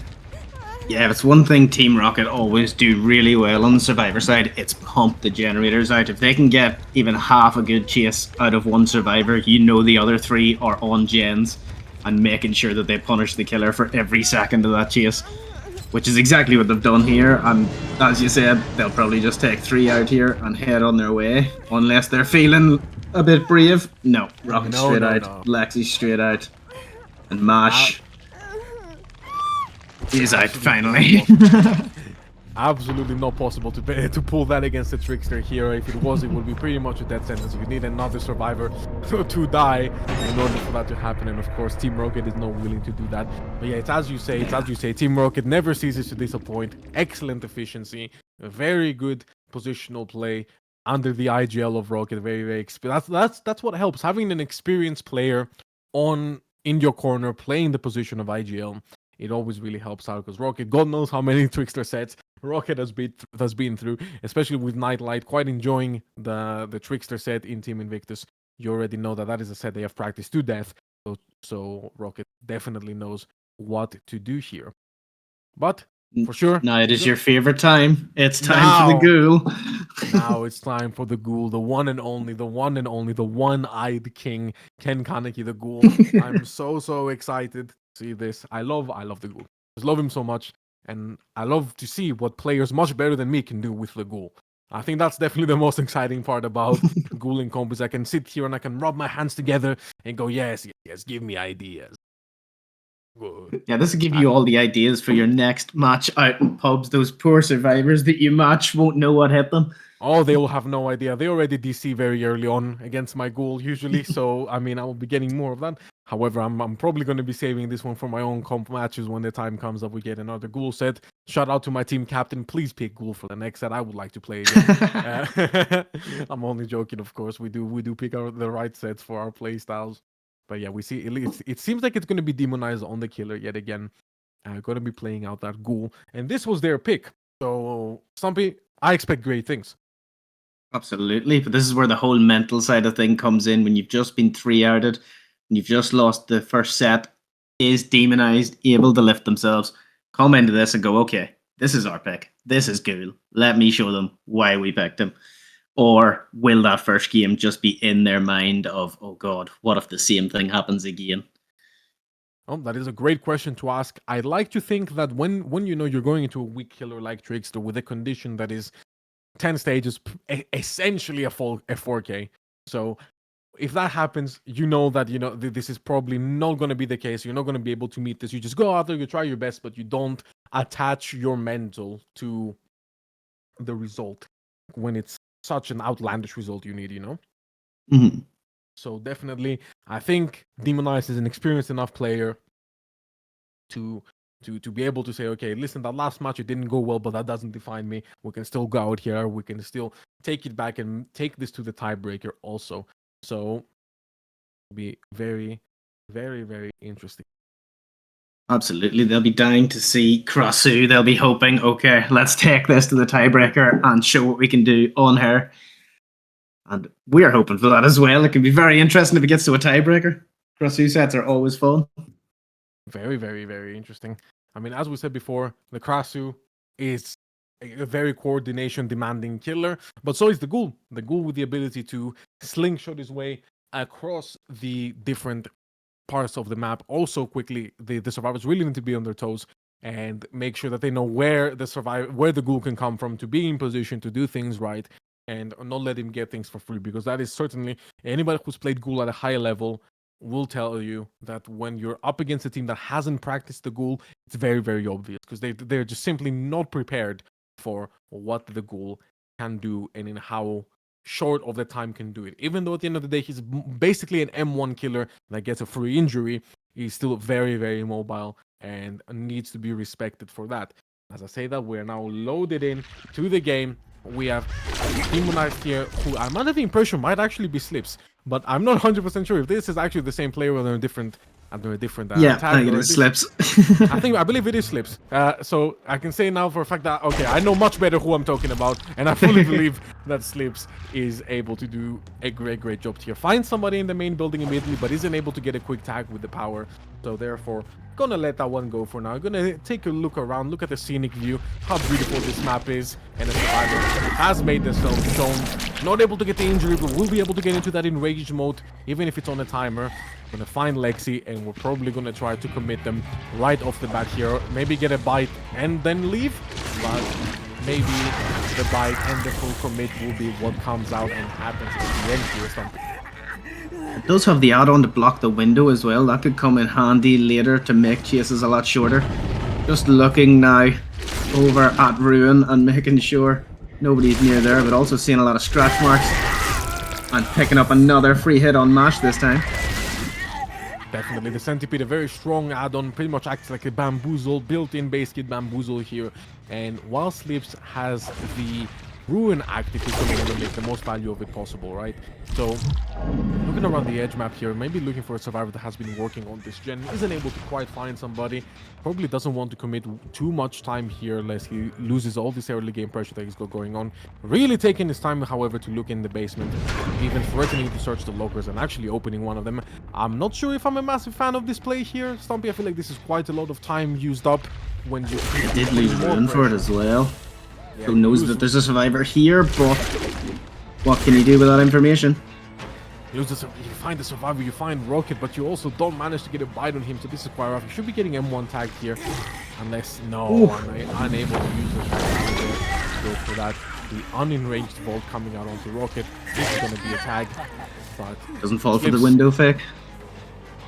Yeah, if it's one thing Team Rocket always do really well on the Survivor side, it's pump the generators out. If they can get even half a good chase out of one Survivor, you know the other 3 are on gens and making sure that they punish the killer for every second of that chase, which is exactly what they've done here. And as you said, they'll probably just take 3 out here and head on their way, unless they're feeling a bit brave. No, Rocket No, straight no, out, no. Lexi straight out, and Mash is out finally. Absolutely not possible to pull that against the Trickster here. If it was, it would be pretty much a death sentence. You need another survivor to die in order for that to happen. And of course, Team Rocket is not willing to do that. But yeah, it's as you say. Team Rocket never ceases to disappoint. Excellent efficiency, very good positional play under the IGL of Rocket. Very, very that's what helps, having an experienced player in your corner playing the position of IGL. It always really helps out because Rocket, God knows how many Trickster sets Rocket has been through, especially with Nightlight. Quite enjoying the Trickster set in Team Invictus. You already know that is a set they have practiced to death, so Rocket definitely knows what to do here. But for sure, Now it is your favorite time. It's time for the ghoul. Now it's time for the ghoul, the one and only, the one-eyed king, Ken Kaneki, the ghoul. I'm so excited to see this. I love the ghoul. I just love him so much, and I love to see what players much better than me can do with the ghoul. I think that's definitely the most exciting part about ghoul in comp, is I can sit here and I can rub my hands together and go, yes, give me ideas. Good. Yeah, this will give you all the ideas for your next match out in pubs. Those poor survivors that you match won't know what hit them. Oh, they will have no idea. They already DC very early on against my ghoul usually, so I mean I will be getting more of that. However, I'm probably going to be saving this one for my own comp matches when the time comes that we get another ghoul set. Shout out to my team captain. Please pick ghoul for the next set. I would like to play again. I'm only joking, of course. We do pick the right sets for our play styles. But yeah, we see it seems like it's going to be demonized on the killer yet again. Going to be playing out that ghoul, and this was their pick. So I expect great things. Absolutely, but this is where the whole mental side of thing comes in. When you've just been 3-outed, and you've just lost the first set, is demonized able to lift themselves, come into this and go, okay, this is our pick. This is ghoul. Let me show them why we picked him. Or will that first game just be in their mind of, oh God, what if the same thing happens again? Oh, that is a great question to ask. I'd like to think that when you know you're going into a weak killer like Trickster with a condition that is 10 stages, essentially a 4K. So if that happens, you know that this is probably not going to be the case. You're not going to be able to meet this. You just go out there, you try your best, but you don't attach your mental to the result when it's such an outlandish result you need, Mm-hmm. So definitely, I think Demonize is an experienced enough player to be able to say, okay, listen, that last match it didn't go well, but that doesn't define me. We can still go out here. We can still take it back and take this to the tiebreaker also. So it'll be very, very, very interesting. Absolutely. They'll be dying to see Krasu. They'll be hoping, okay, let's take this to the tiebreaker and show what we can do on her. And we're hoping for that as well. It can be very interesting if it gets to a tiebreaker. Krasu sets are always fun. Very, very, very interesting. I mean, as we said before, the Krasu is a very coordination demanding killer, but so is the Ghoul. The Ghoul with the ability to slingshot his way across the different parts of the map. Also, quickly, the survivors really need to be on their toes and make sure that they know where the Ghoul can come from to be in position to do things right and not let him get things for free, because that is certainly, anybody who's played Ghoul at a high level will tell you that when you're up against a team that hasn't practiced the Ghoul, it's very, very obvious, because they're just simply not prepared for what the Ghoul can do and in how short of the time can do it. Even though at the end of the day he's basically an M1 killer that gets a free injury, he's still very, very mobile and needs to be respected for that. As I say that, we're now loaded in to the game. We have Demonized here, who I'm under the impression might actually be Slips, but I'm not 100% sure if this is actually the same player or under a different yeah, tag. I think it is Slips. I believe it is Slips. So I can say now for a fact that, okay, I know much better who I'm talking about, and I fully believe that Slips is able to do a great job here. Find somebody in the main building immediately, but isn't able to get a quick tag with the power. So therefore, gonna let that one go for now. Gonna take a look around, look at the scenic view, how beautiful this map is, and the survivor has made themselves shown. Not able to get the injury, but will be able to get into that enraged mode, even if it's on a timer. Gonna find Lexi, and we're probably gonna try to commit them right off the bat here. Maybe get a bite and then leave, but maybe the bite and the full commit will be what comes out and happens at the end here. Something. It does have the add-on to block the window as well. That could come in handy later to make chases a lot shorter. Just looking now over at Ruin and making sure nobody's near there, but also seeing a lot of scratch marks and picking up another free hit on Mash this time. Definitely, the Centipede, a very strong add-on, pretty much acts like a bamboozle, built-in base kit bamboozle here. And while Slips has the Ruin actively coming in to make the most value of it possible, right? So, looking around the edge map here, maybe looking for a survivor that has been working on this gen, isn't able to quite find somebody, probably doesn't want to commit too much time here lest he loses all this early game pressure that he's got going on. Really taking his time, however, to look in the basement, even threatening to search the lockers and actually opening one of them. I'm not sure if I'm a massive fan of this play here, Stumpy. I feel like this is quite a lot of time used up when you Did lose Ruin for it as well. Yeah, Who knows that there's a survivor here, but what can you do with that information? You find the survivor, you find Rocket, but you also don't manage to get a bite on him, so this is quite rough. You should be getting M1 tagged here, unless, no, I'm unable to use the tag. Go for that. The unenraged Volt coming out onto Rocket. This is going to be a tag, but... Doesn't fall for the window fake.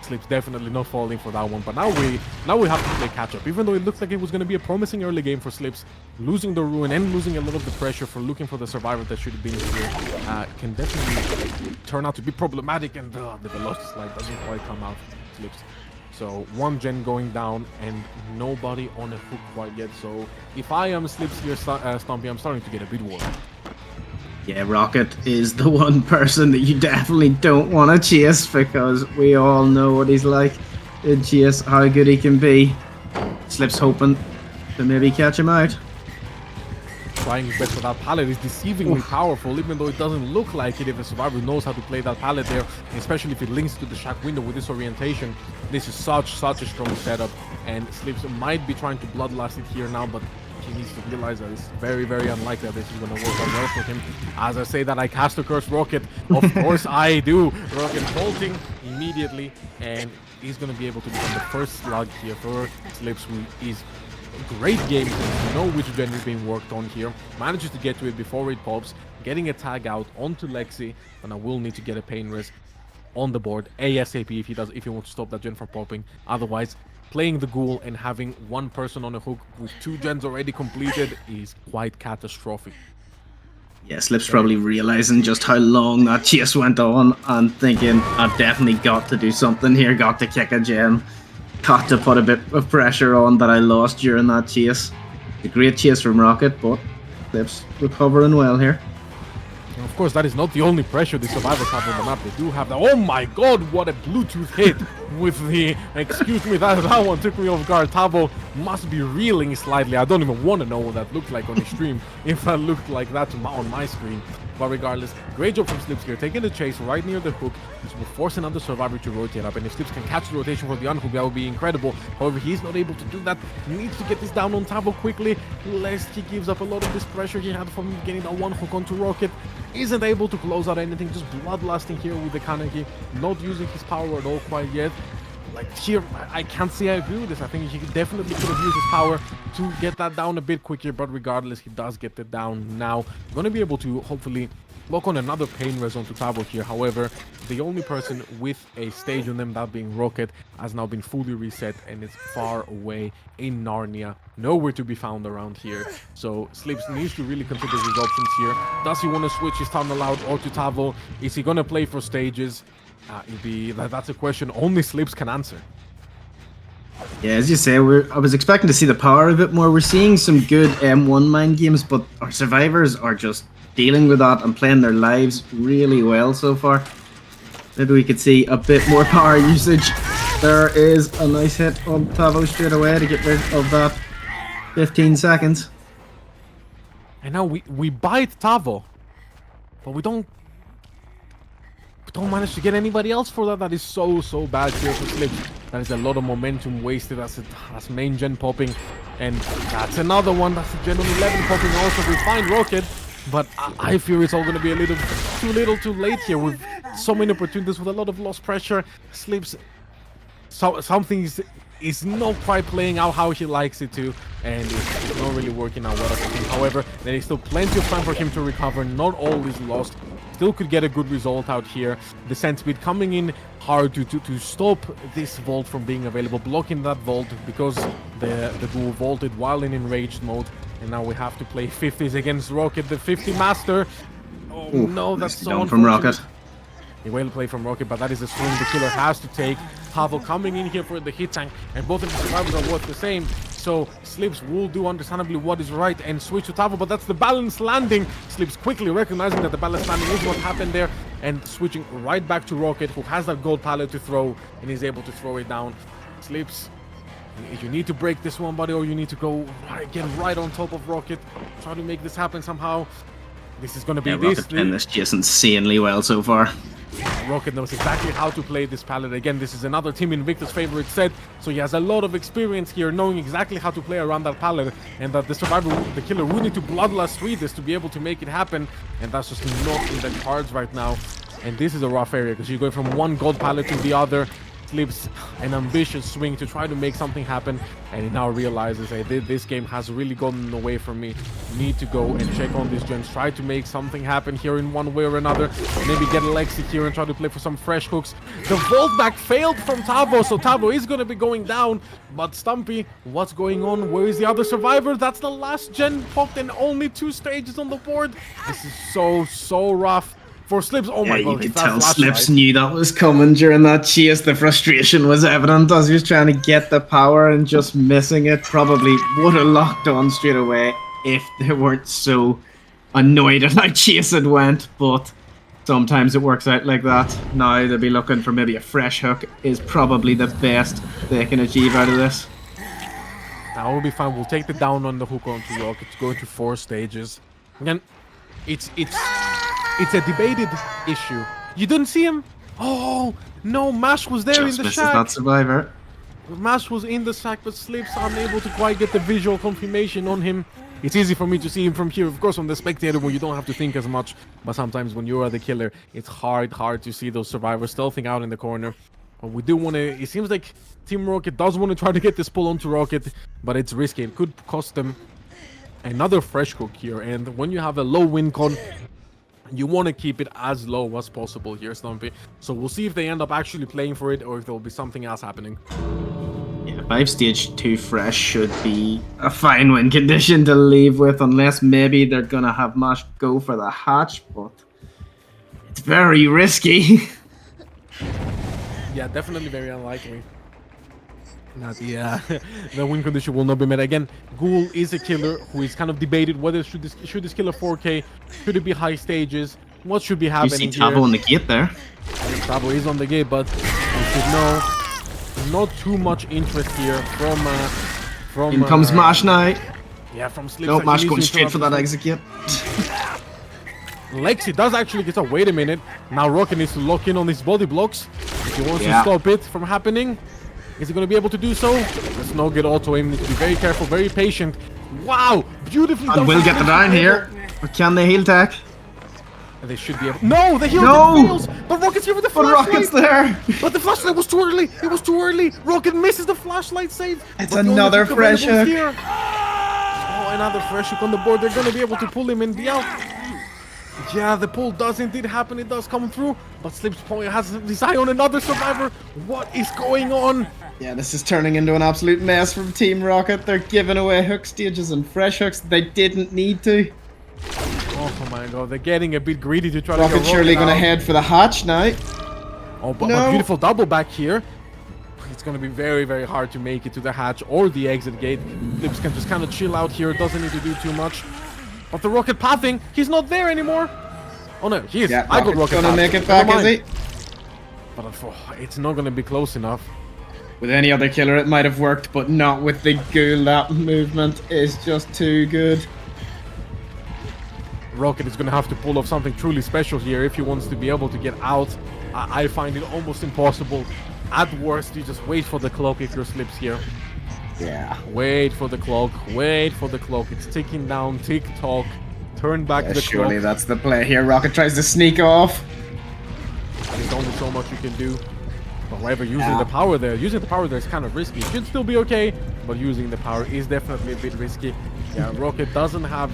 Slips definitely not falling for that one, but now we have to play catch up. Even though it looked like it was going to be a promising early game for Slips, losing the Ruin and losing a lot of the pressure for looking for the survivor that should have been here can definitely turn out to be problematic, and the velocity slide doesn't quite come out for Slips. So one gen going down and nobody on a hook quite yet. So if I am Slips here, Stumpy, I'm starting to get a bit worried. Yeah, Rocket is the one person that you definitely don't want to chase, because we all know what he's like in chase, how good he can be. Slips hoping to maybe catch him out. Trying his best for that pallet is deceivingly powerful, even though it doesn't look like it if a survivor knows how to play that pallet there, especially if it links to the shack window with this orientation. This is such a strong setup, and Slips might be trying to bloodlust it here now, but he needs to realize that it's very unlikely that this is going to work out well for him. As I say that, I cast a curse Rocket. Of course I do. Rocket bolting immediately, and he's going to be able to become the first slug here for Slips, who is a great game. You know which gen is being worked on here. Manages to get to it before it pops, getting a tag out onto Lexi, and I will need to get a pain res on the board ASAP if he wants to stop that gen from popping. Otherwise, playing the Ghoul and having one person on a hook with 2 gens already completed is quite catastrophic. Yeah, Slips probably realizing just how long that chase went on and thinking, I've definitely got to do something here, got to kick a gem, got to put a bit of pressure on that I lost during that chase. A great chase from Rocket, but Slips recovering well here. And of course, that is not the only pressure the survivors have on the map. They do have that. Oh my god, what a Bluetooth hit with the... Excuse me, that one took me off guard. Tavo must be reeling slightly. I don't even want to know what that looked like on the stream, if that looked like that on my screen. But regardless, great job from Slips here, taking the chase right near the hook. This will force another survivor to rotate up, and if Slips can catch the rotation for the unhook, that would be incredible. However, he's not able to do that. He needs to get this down on Tavo quickly, lest he gives up a lot of this pressure he had from getting that one hook onto Rocket. Isn't able to close out anything, just bloodlusting here with the Kaneki, not using his power at all quite yet. Like here, I can't say I agree with this. I think he definitely could have used his power to get that down a bit quicker, but regardless, he does get it down now. Going to be able to hopefully lock on another pain res onto Tavo here. However, the only person with a stage on them, that being Rocket, has now been fully reset and is far away in Narnia, nowhere to be found around here. So Slips needs to really consider his options here. Does he want to switch his time allowed or to Tavo? Is he going to play for stages? That's a question only Slips can answer. Yeah, as you say, I was expecting to see the power a bit more. We're seeing some good M1 mind games, but our survivors are just dealing with that and playing their lives really well so far. Maybe we could see a bit more power usage. There is a nice hit on Tavo straight away to get rid of that 15 seconds. And now we bite Tavo, but we don't manage to get anybody else for that. That is so bad here for Slips. That is a lot of momentum wasted as main gen popping. And that's another one. That's the gen on 11 popping also. We find Rocket. But I fear it's all going to be a little too late here with so many opportunities, with a lot of lost pressure. Slips. So something is not quite playing out how he likes it to, and it's not really working out well for him. However, there is still plenty of time for him to recover. Not all is lost. Still could get a good result out here. The sand speed coming in hard to stop this vault from being available, blocking that vault because the ghoul vaulted while in enraged mode. And now we have to play 50s against Rocket, the 50 master. Oh no, that's so done from Rocket. A well play from Rocket, but that is a swing the killer has to take. Pavel coming in here for the hit tank, and both of the survivors are worth the same. So Slips will do understandably what is right and switch to Tavo, but that's the balanced landing. Slips quickly recognizing that the balanced landing is what happened there, and switching right back to Rocket, who has that gold pallet to throw, and is able to throw it down. Slips, you need to break this one, buddy, or you need to go get right on top of Rocket. Try to make this happen somehow. This is going to be Rocket playing this just insanely well so far. Rocket knows exactly how to play this palette. Again, this is another Team Invictus favorite set, so he has a lot of experience here, knowing exactly how to play around that palette, and that the survivor, the killer, will need to bloodlust read this to be able to make it happen, and that's just not in the cards right now. And this is a rough area, because you're going from one gold palette to the other. Slips an ambitious swing to try to make something happen, and he now realizes, hey, this game has really gotten away from me. Need to go and check on these gens, try to make something happen here in one way or another. Maybe get Lexi here and try to play for some fresh hooks. The vault back failed from Tavo, so Tavo is going to be going down. But Stumpy, what's going on? Where is the other survivor? That's the last gen popped, and only 2 stages on the board. This is so rough for Slips. Oh my god, you could tell Slips knew that was coming during that chase. The frustration was evident as he was trying to get the power and just missing it. Probably would have locked on straight away if they weren't so annoyed at how chase it went, but sometimes it works out like that. Now they'll be looking for maybe a fresh hook is probably the best they can achieve out of this. That will be fine. We'll take the down on the hook onto Rocket to go into 4 stages. Again, it's a debated issue. You didn't see him? Oh no, Mash was there Just in the misses shack. that survivor. Mash was in the sack, but Slips unable to quite get the visual confirmation on him. It's easy for me to see him from here, of course, from the spectator, where you don't have to think as much. But sometimes when you are the killer, it's hard to see those survivors stealthing out in the corner. But we do want to. It seems like Team Rocket does want to try to get this pull onto Rocket, but it's risky. It could cost them another fresh hook here. And when you have a low win con, you want to keep it as low as possible here, Stumpy. So we'll see if they end up actually playing for it, or if there'll be something else happening. Yeah, 5 stage 2 fresh should be a fine win condition to leave with, unless maybe they're gonna have Mash go for the hatch, but it's very risky. Yeah, definitely very unlikely. Not the win condition will not be met. Again, Ghoul is a killer who is kind of debated whether should this kill a 4K, should it be high stages, what should be You happening see Tabo on the gate there. Tabo is on the gate, but you should know not too much interest here from In comes Mash now. Yeah, from Slips. No, Like, Mash he going needs to straight for that interrupt execute. Lexi does actually get up. Wait a minute. Now Rocket needs to lock in on his body blocks if he wants to stop it from happening. Is he going to be able to do so? Let's not get auto aim. Need to be very careful, very patient. Wow, beautifully done. And we'll get the down here. But can they heal tech? They should be able. No, the heal No! fails. But Rocket's here with the But flashlight. Rocket's there. But the flashlight was too early. It was too early. Rocket misses the flashlight save. It's But the only another hook fresh available is hook. here. Oh, another fresh hook on the board. They're going to be able to pull him in the out. Yeah, the pull does indeed happen. It does come through. But Slips has his eye on another survivor. What is going on? Yeah, this is turning into an absolute mess from Team Rocket. They're giving away hook stages and fresh hooks they didn't need to. Oh my god, they're getting a bit greedy to try Rocket to get surely Rocket gonna out. head for the hatch now. Oh, but No. beautiful double back here. It's going to be very hard to make it to the hatch or the exit gate. Lips can just kind of chill out here. Doesn't need to do too much. But the Rocket pathing, he's not there anymore. Oh no, he is. Yeah, I got Rocket's Rocket gonna path. make it Never back, is mind. he? But it's not going to be close enough. With any other killer it might have worked, but not with the ghoul. That movement is just too good. Rocket is going to have to pull off something truly special here if he wants to be able to get out. I find it almost impossible At worst, you just wait for the clock if your slips here. Yeah. Wait for the clock. Wait for the clock. It's ticking down. Tick tock. Turn back the Surely clock. that's the play here. Rocket tries to sneak off. There's only so much you can do. However, using the power there is kind of risky. It should still be okay, but using the power is definitely a bit risky. Yeah, Rocket doesn't have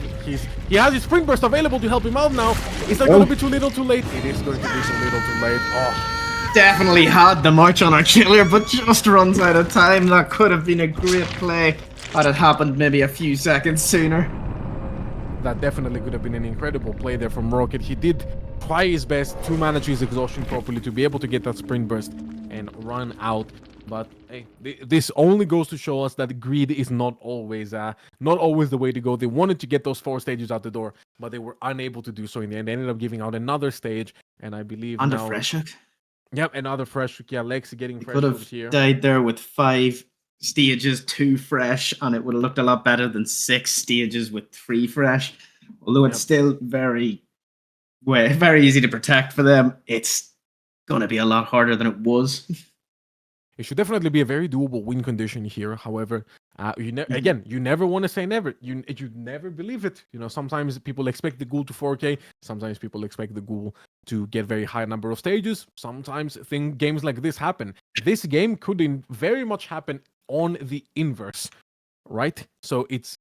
he has his Spring Burst available to help him out now. Is that gonna be too little too late? It is going to be too little too late. Oh, Definitely had the march on our killer, but just runs out of time. That could have been a great play had it happened maybe a few seconds sooner. that definitely could have been an incredible play there from Rocket. He did try his best to manage his exhaustion properly to be able to get that Sprint Burst and run out. But hey, this only goes to show us that greed is not always the way to go. They wanted to get those 4 stages out the door, but they were unable to do so in the end. They ended up giving out another stage, and I believe And a now, fresh hook. yep, another fresh hook. Yeah, Lexi getting He fresh could hooks have here. died there with 5 stages, 2 fresh, and it would have looked a lot better than 6 stages with 3 fresh. Although it's still very easy to protect for them, it's gonna be a lot harder than it was. It should definitely be a very doable win condition here. However, you never want to say never. You never believe it. You know, sometimes people expect the ghoul to 4K. Sometimes people expect the ghoul to get very high number of stages. Sometimes games like this happen. This game could very much happen on the inverse, right? So it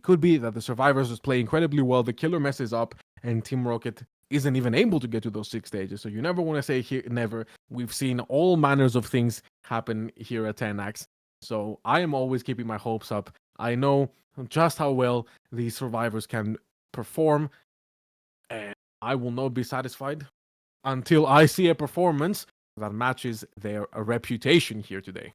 could be that the survivors just play incredibly well. The killer messes up, and Team Rocket isn't even able to get to those 6 stages. So you never want to say here never. We've seen all manners of things happen here at Tenax. So I am always keeping my hopes up. I know just how well these survivors can perform, and I will not be satisfied until I see a performance that matches their reputation here today.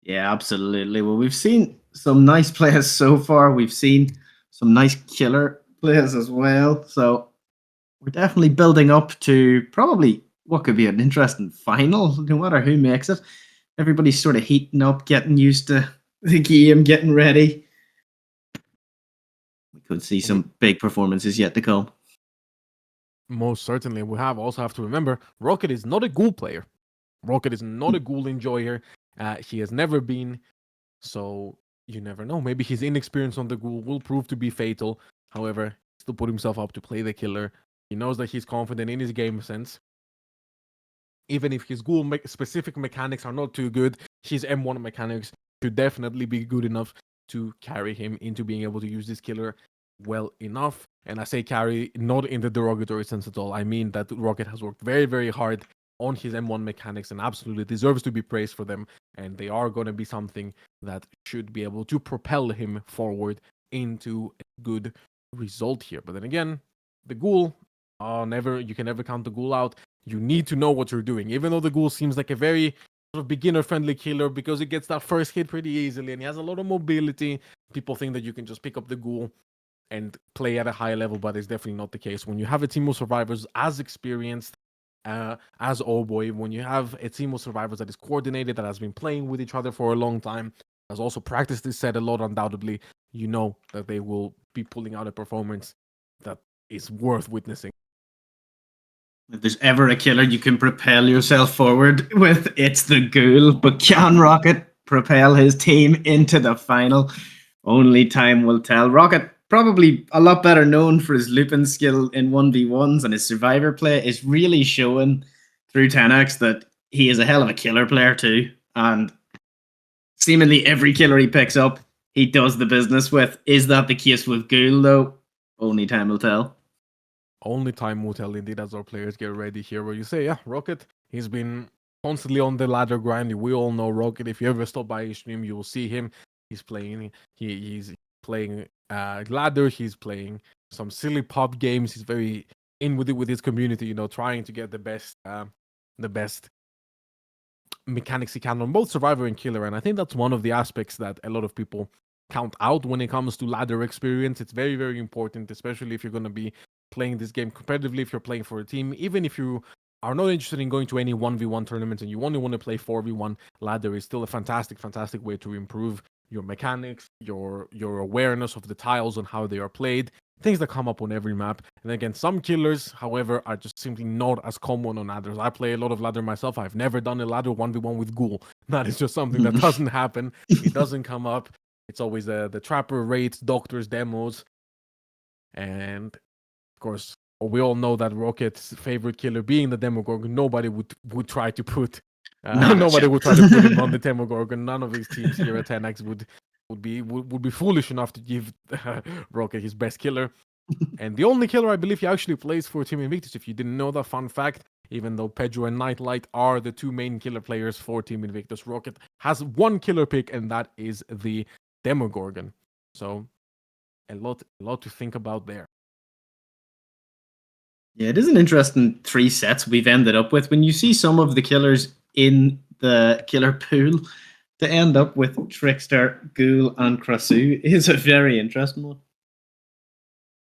Yeah, absolutely. Well, we've seen some nice players so far. We've seen some nice killer players as well. So we're definitely building up to probably what could be an interesting final, no matter who makes it. Everybody's sort of heating up, getting used to the game, getting ready. We could see some big performances yet to come. Most certainly. We also have to remember, Rocket is not a ghoul player. Rocket is not a ghoul enjoyer. He has never been. So you never know. Maybe his inexperience on the ghoul will prove to be fatal. However, still put himself up to play the killer. He knows that he's confident in his game sense. Even if his ghoul specific mechanics are not too good, his M1 mechanics should definitely be good enough to carry him into being able to use this killer well enough. And I say carry not in the derogatory sense at all. I mean that Rocket has worked very, very hard on his M1 mechanics and absolutely deserves to be praised for them. And they are going to be something that should be able to propel him forward into a good result here. But then again, the ghoul, you can never count the ghoul out. You need to know what you're doing. Even though the ghoul seems like a very sort of beginner-friendly killer because it gets that first hit pretty easily and he has a lot of mobility, people think that you can just pick up the ghoul and play at a high level, but it's definitely not the case. When you have a team of survivors as experienced as Oh Boy, when you have a team of survivors that is coordinated, that has been playing with each other for a long time, has also practiced this set a lot undoubtedly, you know that they will be pulling out a performance that is worth witnessing. If there's ever a killer you can propel yourself forward with, it's the ghoul. But can Rocket propel his team into the final? Only time will tell. Rocket, probably a lot better known for his looping skill in 1v1s, and his survivor play is really showing through Tenax that he is a hell of a killer player too. And seemingly every killer he picks up, he does the business with. Is that the case with Ghoul though? Only time will tell. Only time will tell indeed as our players get ready here. Where you say, yeah, Rocket, he's been constantly on the ladder grind. We all know Rocket. If you ever stop by his stream, you will see him. He's playing. He's playing ladder. He's playing some silly pop games. He's very in with it with his community. You know, trying to get the best mechanics he can on both survivor and killer. And I think that's one of the aspects that a lot of people count out when it comes to ladder experience. It's very, very important, especially if you're going to be playing this game competitively, if you're playing for a team. Even if you are not interested in going to any 1v1 tournaments and you only want to play 4v1, ladder is still a fantastic way to improve your mechanics, your awareness of the tiles and how they are played. things that come up on every map. And again, some killers, however, are just simply not as common on ladders. I play a lot of ladder myself. I've never done a ladder 1v1 with Ghoul. That is just something that doesn't happen. It doesn't come up. It's always the Trapper raids, Doctors, demos. And of course, we all know that Rocket's favorite killer being the Demogorgon. Nobody would try to put nobody would try to put him on the Demogorgon. None of his teams here at Tenax would be foolish enough to give Rocket his best killer. And the only killer I believe he actually plays for Team Invictus, if you didn't know that fun fact, even though Pedro and Nightlight are the two main killer players for Team Invictus, Rocket has one killer pick, and that is the Demogorgon. So a lot to think about there. Yeah, it is an interesting 3 sets we've ended up with. When you see some of the killers in the killer pool, to end up with Trickster, Ghoul, and Krasu is a very interesting one.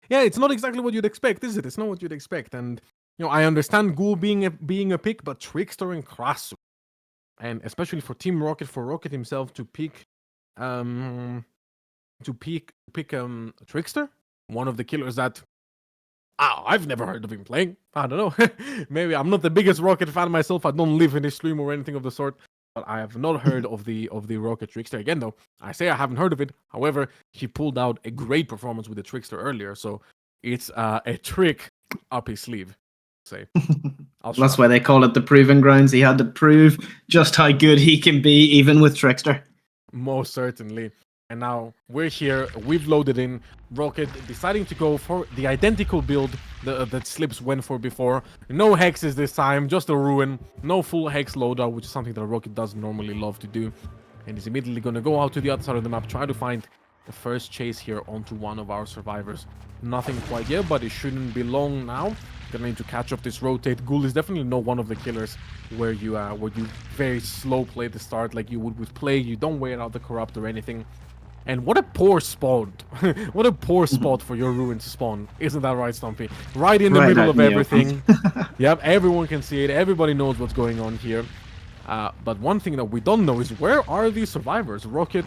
Yeah, it's not exactly what you'd expect, is it? It's not what you'd expect. And I understand Ghoul being a pick, but Trickster and Krasu, and especially for Team Rocket, for Rocket himself to pick Trickster, one of the killers that I've never heard of him playing. I don't know. Maybe I'm not the biggest Rocket fan myself. I don't live in his stream or anything of the sort. But I have not heard of the Rocket Trickster. Again, though, I say I haven't heard of it. However, he pulled out a great performance with the Trickster earlier, so it's a trick up his sleeve. Say, that's why they call it the proving grounds. He had to prove just how good he can be, even with Trickster. Most certainly. And now we're here, we've loaded in. Rocket deciding to go for the identical build that Slips went for before. No hexes this time, just a ruin. No full hex loadout, which is something that Rocket doesn't normally love to do. And he's immediately going to go out to the other side of the map, try to find the first chase here onto one of our survivors. Nothing quite yet, but it shouldn't be long now. Gonna need to catch up this rotate. Ghoul is definitely not one of the killers where you very slow play the start like you would with Play. You don't wait out the corrupt or anything. And what a poor spot. What a poor spot for your ruin to spawn. Isn't that right, Stumpy? Right in the middle of everything. Yep, everyone can see it. Everybody knows what's going on here. But one thing that we don't know is where are these survivors? Rocket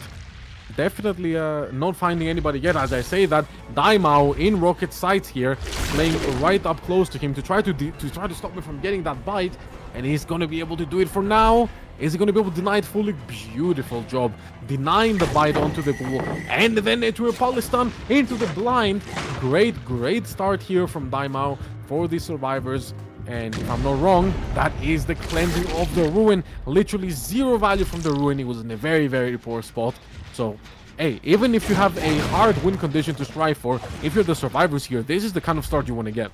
definitely not finding anybody yet. As I say that, Daimao in Rocket's sights here, playing right up close to him to try to stop him from getting that bite. And he's going to be able to do it for now. Is he going to be able to deny it fully? Beautiful job. Denying the bite onto the Ghoul. And then into a Polystun into the blind. Great start here from Daimao for the survivors. And if I'm not wrong, that is the cleansing of the ruin. Literally 0 value from the ruin. He was in a very poor spot. So, hey, even if you have a hard win condition to strive for, if you're the survivors here, this is the kind of start you want to get.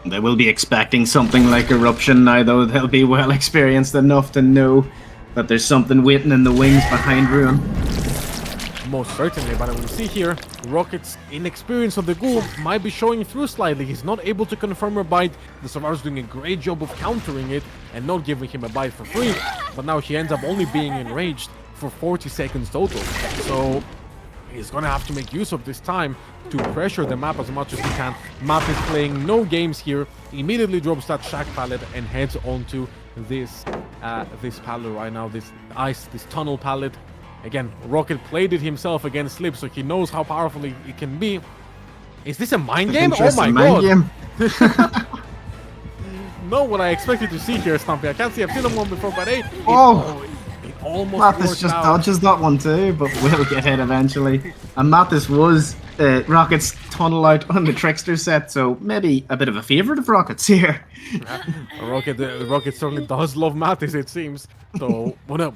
They will be expecting something like Eruption now, though. They'll be well experienced enough to know that there's something waiting in the wings behind Ruin. Most certainly, but we see here, Rocket's inexperience of the Ghoul might be showing through slightly. He's not able to confirm a bite. The survivor's doing a great job of countering it and not giving him a bite for free. But now he ends up only being enraged for 40 seconds total. So he's gonna have to make use of this time to pressure the map as much as he can. Map is playing no games here. Immediately drops that shack pallet and heads onto this pallet right now. This tunnel pallet. Again, Rocket played it himself against Slip, so he knows how powerful it can be. Is this a mind game? Oh my god! Game. Not what I expected to see here, Stumpy. I can't see I've seen him one before, but hey, it almost Mathis just dodges that one too, but will get hit eventually. And Mathis was Rocket's tunnel out on the Trickster set, so maybe a bit of a favourite of Rocket's here. Rocket certainly does love Mathis, it seems. So, what a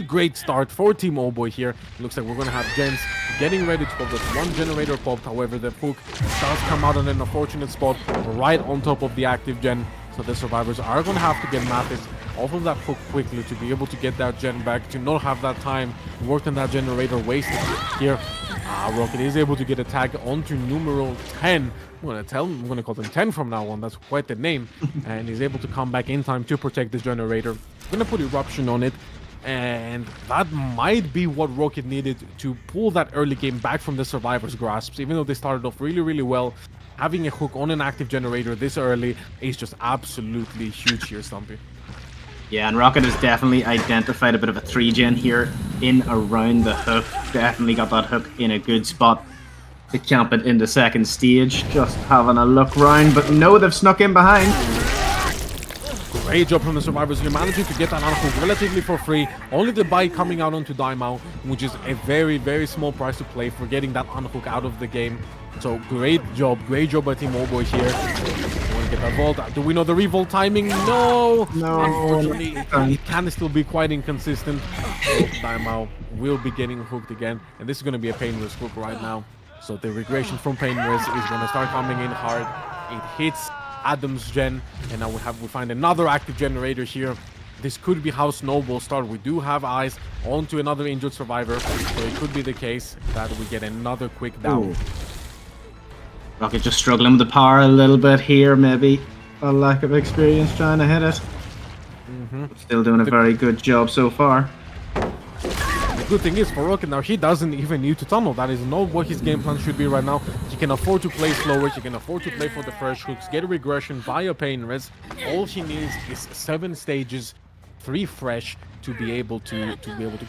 great start for Team Oldboy here. Looks like we're going to have gens getting ready to pop. That one generator popped, however, the hook does come out in an unfortunate spot right on top of the active gen. So the survivors are going to have to get Mathis off of that hook quickly to be able to get that gen back, to not have that time worked on that generator wasted here. Rocket is able to get a tag onto numero 10. I'm going to call them 10 from now on. That's quite the name. And he's able to come back in time to protect this generator. Going to put Eruption on it. And that might be what Rocket needed to pull that early game back from the survivors' grasps. Even though they started off really well, having a hook on an active generator this early is just absolutely huge here, Stumpy. Yeah, and Rocket has definitely identified a bit of a 3-gen here in around the hook. Definitely got that hook in a good spot. to camp it in the second stage. Just having a look round, but no, they've snuck in behind. Great job from the survivors here, managing to get that unhook relatively for free. Only the buy coming out onto Daimao, which is a very, very small price to play for getting that unhook out of the game. So great job by Team Oldboy here. Want to get that vault. Do we know the revolt timing? No! Unfortunately, it can still be quite inconsistent. So Daimao will be getting hooked again. And this is going to be a painless hook right now. So the regression from painless is going to start coming in hard. It hits Adam's gen, and now we find another active generator here. This could be how Snowball start. We do have eyes onto another injured survivor, so it could be the case that we get another quick down. Ooh. Rocket just struggling with the power a little bit here, maybe a lack of experience trying to hit it. Still doing a very good job so far. The good thing is for Rocket now, he doesn't even need to tunnel. That is not what his game plan should be right now. He can afford to play slower. He can afford to play for the fresh hooks, get a regression via pain res. All he needs is 7 stages, 3 fresh to be able to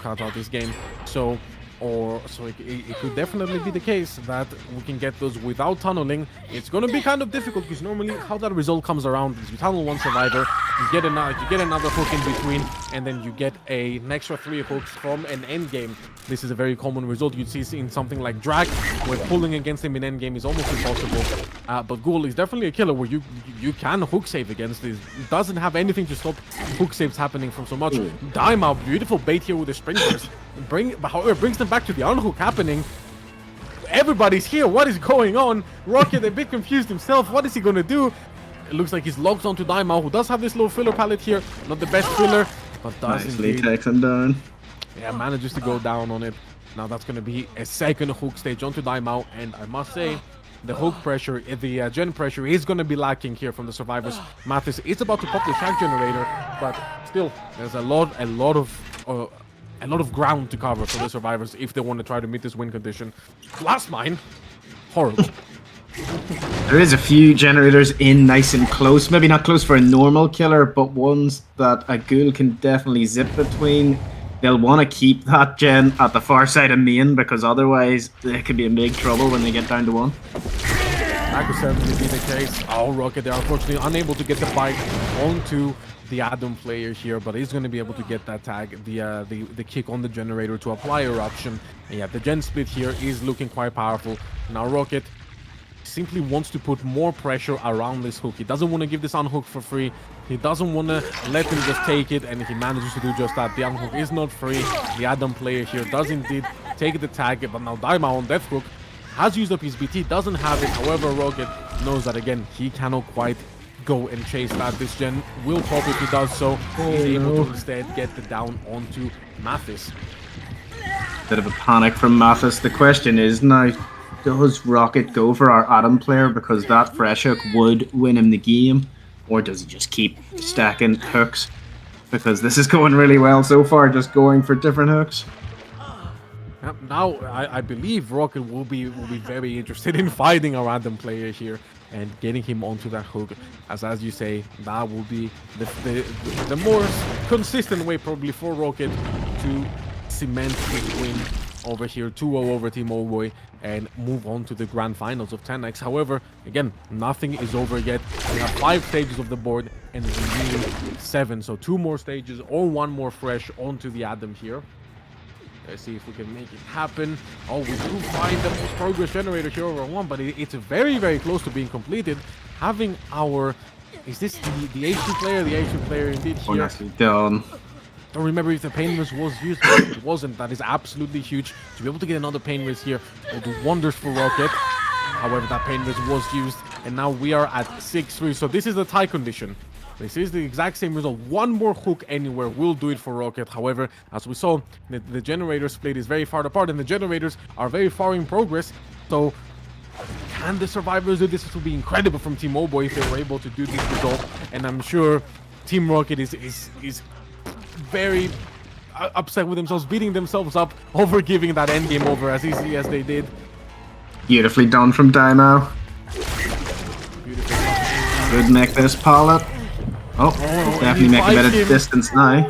count out this game. So it could definitely be the case that we can get those without tunneling. It's going to be kind of difficult because normally how that result comes around is you tunnel one survivor, you get another hook in between, and then you get an extra 3 hooks from an end game. This is a very common result you'd see in something like Drag, where pulling against him in end game is almost impossible. But Ghoul is definitely a killer where you can hook save against this. It doesn't have anything to stop hook saves happening from so much. Daimao, beautiful bait here with the sprinters. However, brings them back to the unhook happening. Everybody's here. What is going on? Rocket a bit confused himself. What is he gonna do? It looks like he's locked onto Daimao, who does have this low filler palette here. Not the best filler, but does Nicely indeed. takes him down. Yeah, manages to go down on it. Now that's gonna be a second hook stage onto Daimao, and I must say, the hook pressure, the gen pressure is gonna be lacking here from the survivors. Mathis is about to pop the shock generator, but still, there's a lot of ground to cover for the survivors if they want to try to meet this win condition. Last mine, horrible. There is a few generators in nice and close. Maybe not close for a normal killer, but ones that a ghoul can definitely zip between. They'll want to keep that gen at the far side of main because otherwise they could be in big trouble when they get down to 1. That could certainly be the case. Oh, Rocket, they're unfortunately unable to get the bite onto the Adam player here, but he's going to be able to get that tag, the kick on the generator to apply eruption. And yeah, the gen split here is looking quite powerful. Now Rocket simply wants to put more pressure around this hook. He doesn't want to give this unhook for free. He doesn't want to let him just take it, and he manages to do just that. The unhook is not free. The Adam player here does indeed take the tag, but now Daimao on Death Hook has used up his BT, doesn't have it. However, Rocket knows that again, he cannot quite go and chase that. This gen will pop if he does so. He's able to instead get the down onto Mathis. Bit of a panic from Mathis. The question is now, does Rocket go for our Adam player because that fresh hook would win him the game? Or does he just keep stacking hooks? Because this is going really well so far, just going for different hooks. Now, I believe Rocket will be very interested in fighting a random player here and getting him onto that hook. As you say, that will be the more consistent way probably for Rocket to cement his win over here, 2-0 over Team Oldboy, and move on to the grand finals of Tenax. However, again, nothing is over yet. We have 5 stages of the board and we need 7, so 2 more stages or 1 more fresh onto the Adam here. Let's see if we can make it happen. Oh, we do find the most progress generator here over 1, but it's very, very close to being completed. Having our... Is this the H2 player? The H2 player indeed here. Nicely done. Don't remember if the pain wrist was used, but it wasn't. That is absolutely huge. To be able to get another pain wrist here will do wonders for Rocket. However, that pain wrist was used, and now we are at 6-3. So this is the tie condition. This is the exact same result. 1 more hook anywhere will do it for Rocket. However, as we saw, the generator split is very far apart, and the generators are very far in progress. So can the survivors do this? This will be incredible from Team Oldboy if they were able to do this result. And I'm sure Team Rocket is very upset with themselves, beating themselves up over giving that endgame over as easily as they did. Beautifully done from Daimao. Good make this pallet. Oh, definitely make a bit of distance now.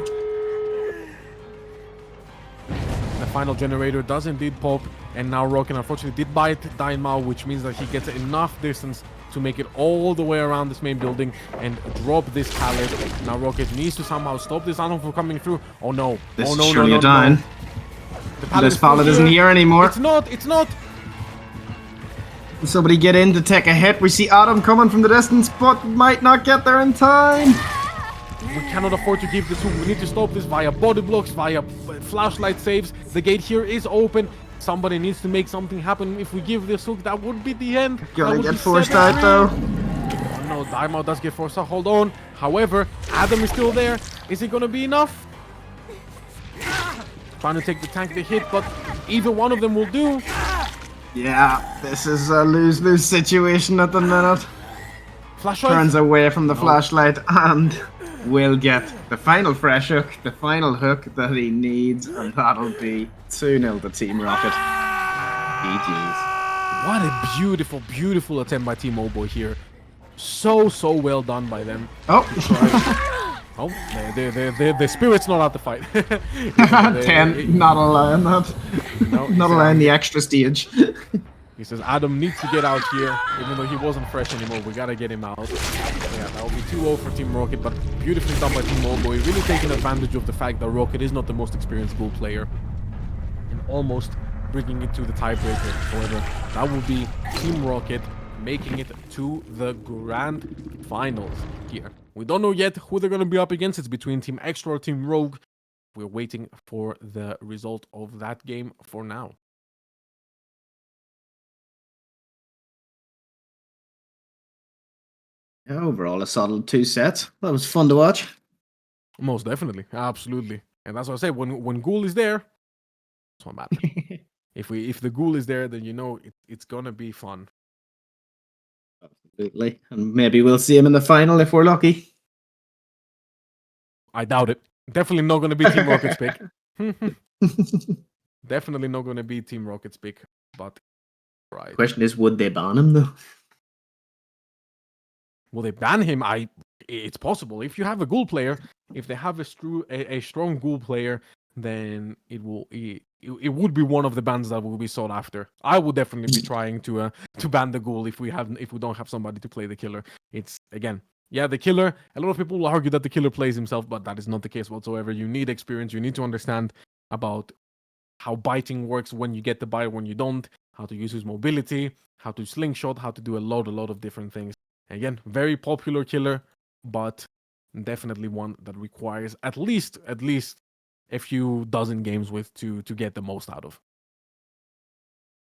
The final generator does indeed pop. And now Rocket unfortunately did bite Daimao, which means that he gets enough distance to make it all the way around this main building and drop this pallet. Now Rocket needs to somehow stop this Anon from coming through. Oh no. This Oh is no, no, surely no, a dime. no. The pallet This is still pallet isn't here anymore. It's not, it's not. Somebody get in to take a hit. We see Adam coming from the distance, but might not get there in time. We cannot afford to give this hook. We need to stop this via body blocks, via flashlight saves. The gate here is open. Somebody needs to make something happen. If we give this hook, that would be the end. Gonna get forced out though. Oh, no, Daimao does get forced out. Hold on. However, Adam is still there. Is it gonna be enough? Trying to take the tank the hit, but either one of them will do. Yeah, this is a lose-lose situation at the minute. Flashlight. Turns away from the flashlight and will get the final fresh hook, the final hook that he needs, and that'll be 2-0 to Team Rocket. GG's. What a beautiful, beautiful attempt by Team Oboy here. So well done by them. Oh, Oh, the spirit's not out the fight. 10, not allowing that. No, Not allowing the extra stage. He says Adam needs to get out here, even though he wasn't fresh anymore. We gotta get him out. Yeah, that will be 2-0 for Team Rocket, but beautifully done by Team Oboy. Really taking advantage of the fact that Rocket is not the most experienced Ghoul player. And almost bringing it to the tiebreaker. However, that will be Team Rocket making it to the grand finals here. We don't know yet who they're going to be up against. It's between Team Extra or Team Rogue. We're waiting for the result of that game for now. Yeah, overall, a solid 2 sets. That was fun to watch. Most definitely. Absolutely. And that's what I say. When Ghoul is there, that's what matters. If the Ghoul is there, then you know it's going to be fun. Absolutely. And maybe we'll see him in the final if we're lucky. I doubt it. Definitely not going to be Team Rocket's pick. Definitely not going to be Team Rocket's pick. But, right. Question is, would they ban him though? Will they ban him? It's possible. If you have a Ghoul player, if they have a strong Ghoul player, then it would be one of the bans that will be sought after. I would definitely be trying to ban the Ghoul if we don't have somebody to play the killer. It's again, yeah, the killer. A lot of people will argue that the killer plays himself, but that is not the case whatsoever. You need experience. You need to understand about how biting works, when you get the bite, when you don't, how to use his mobility, how to slingshot, how to do a lot of different things. Again, very popular killer, but definitely one that requires at least a few dozen games with to get the most out of.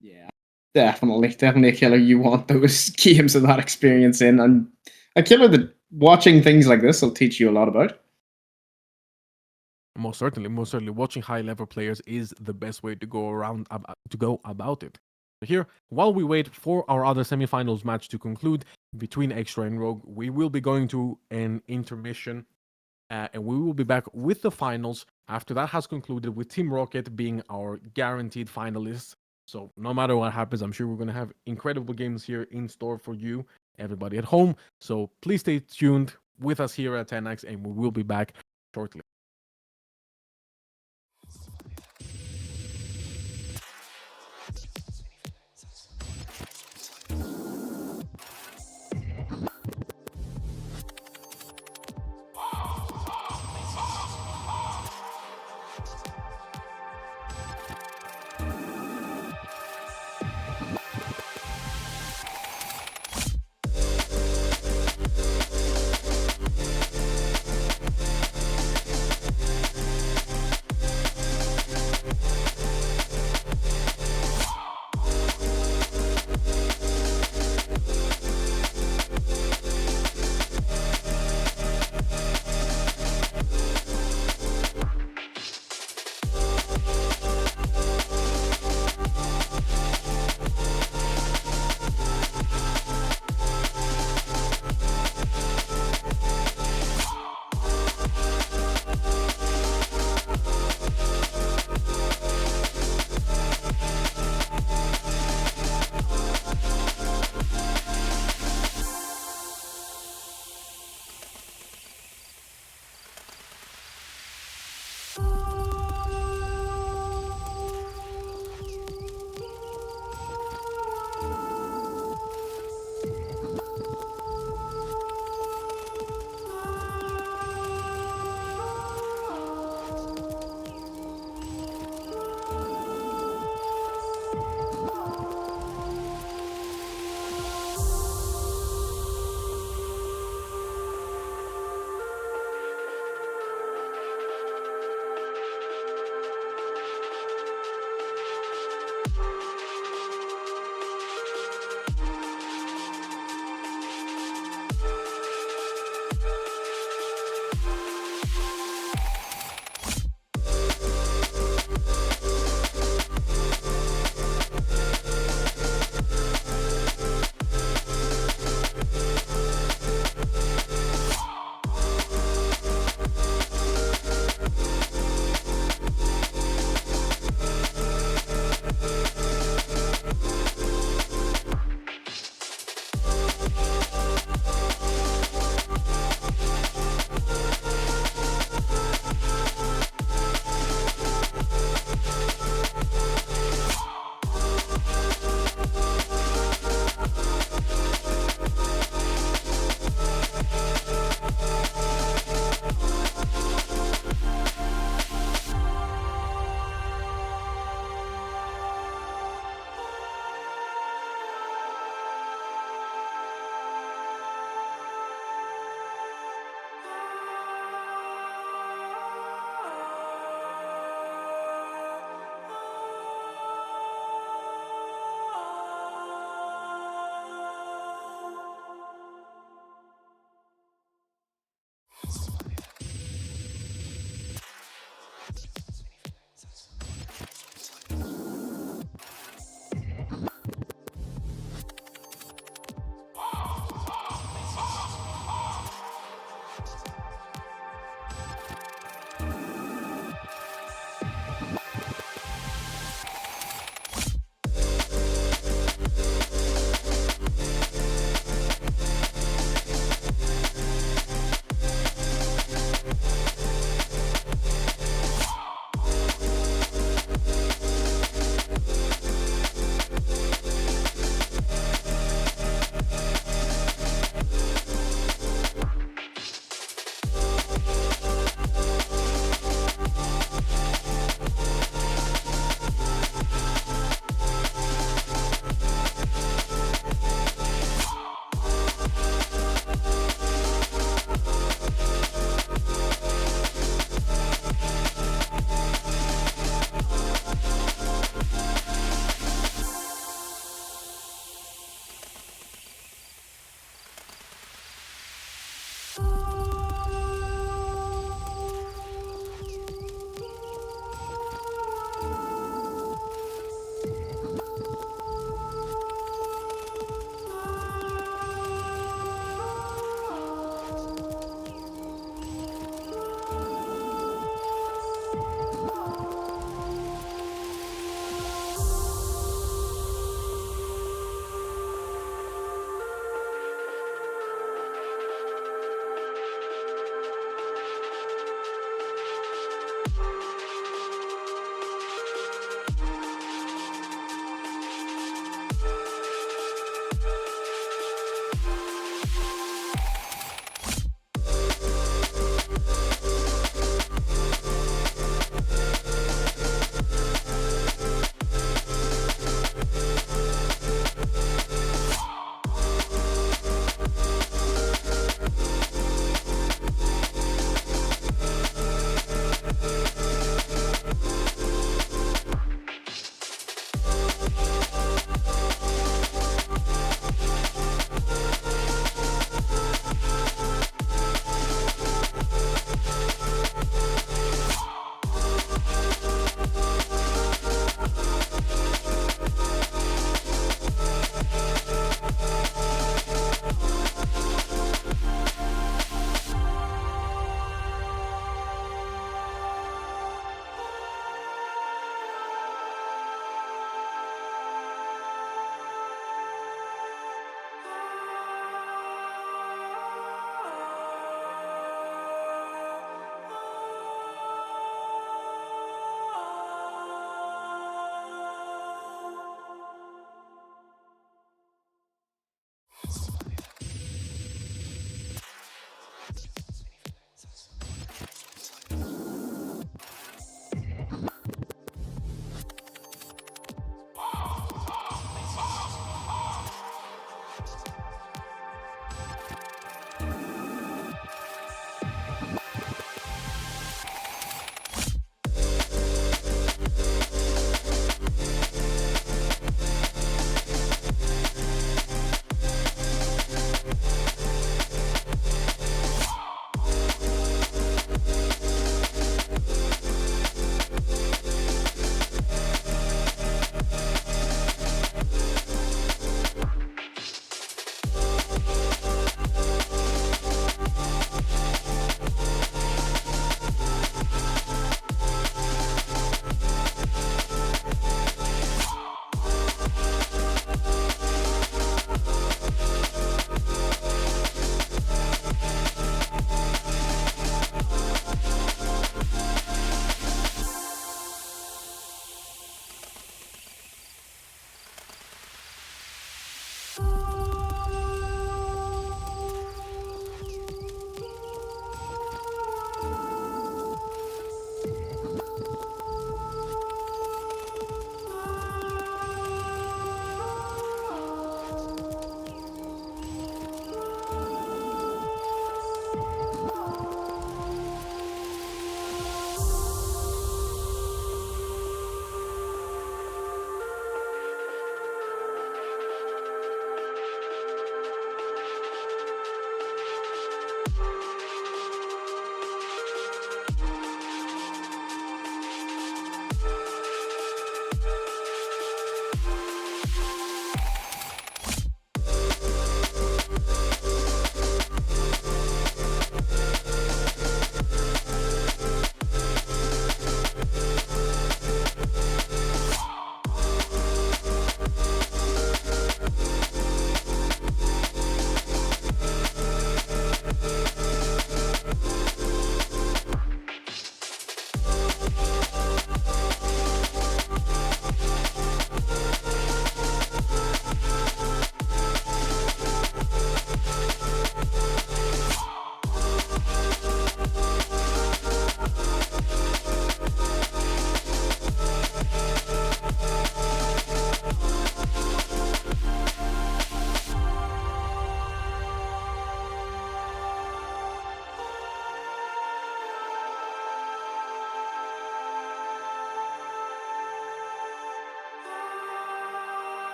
Yeah, definitely a killer you want those games and that experience in, and a killer that watching things like this will teach you a lot about. Most certainly, watching high-level players is the best way to go about it. Here, while we wait for our other semifinals match to conclude between Extra and Rogue, we will be going to an intermission, and we will be back with the finals after that has concluded, with Team Rocket being our guaranteed finalists. So no matter what happens, I'm sure we're going to have incredible games here in store for you, everybody at home. So please stay tuned with us here at Tenax, and we will be back shortly.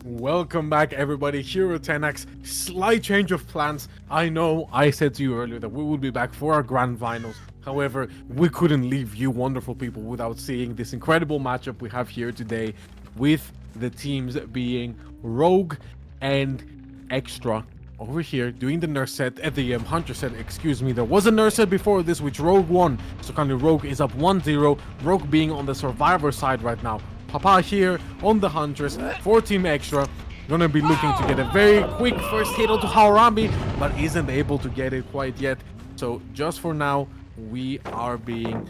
Welcome back, everybody, here at Tenax. Slight change of plans. I know I said to you earlier that we will be back for our grand finals. However, we couldn't leave you wonderful people without seeing this incredible matchup we have here today, with the teams being Rogue and Extra over here doing the nurse set at the Hunter set. Excuse me, there was a nurse set before this which Rogue won, so currently Rogue is up 1-0. Rogue being on the survivor side right now. Papa here on the Huntress for Team Extra. Gonna be looking to get a very quick first hit onto Haurami, but isn't able to get it quite yet. So just for now, we are being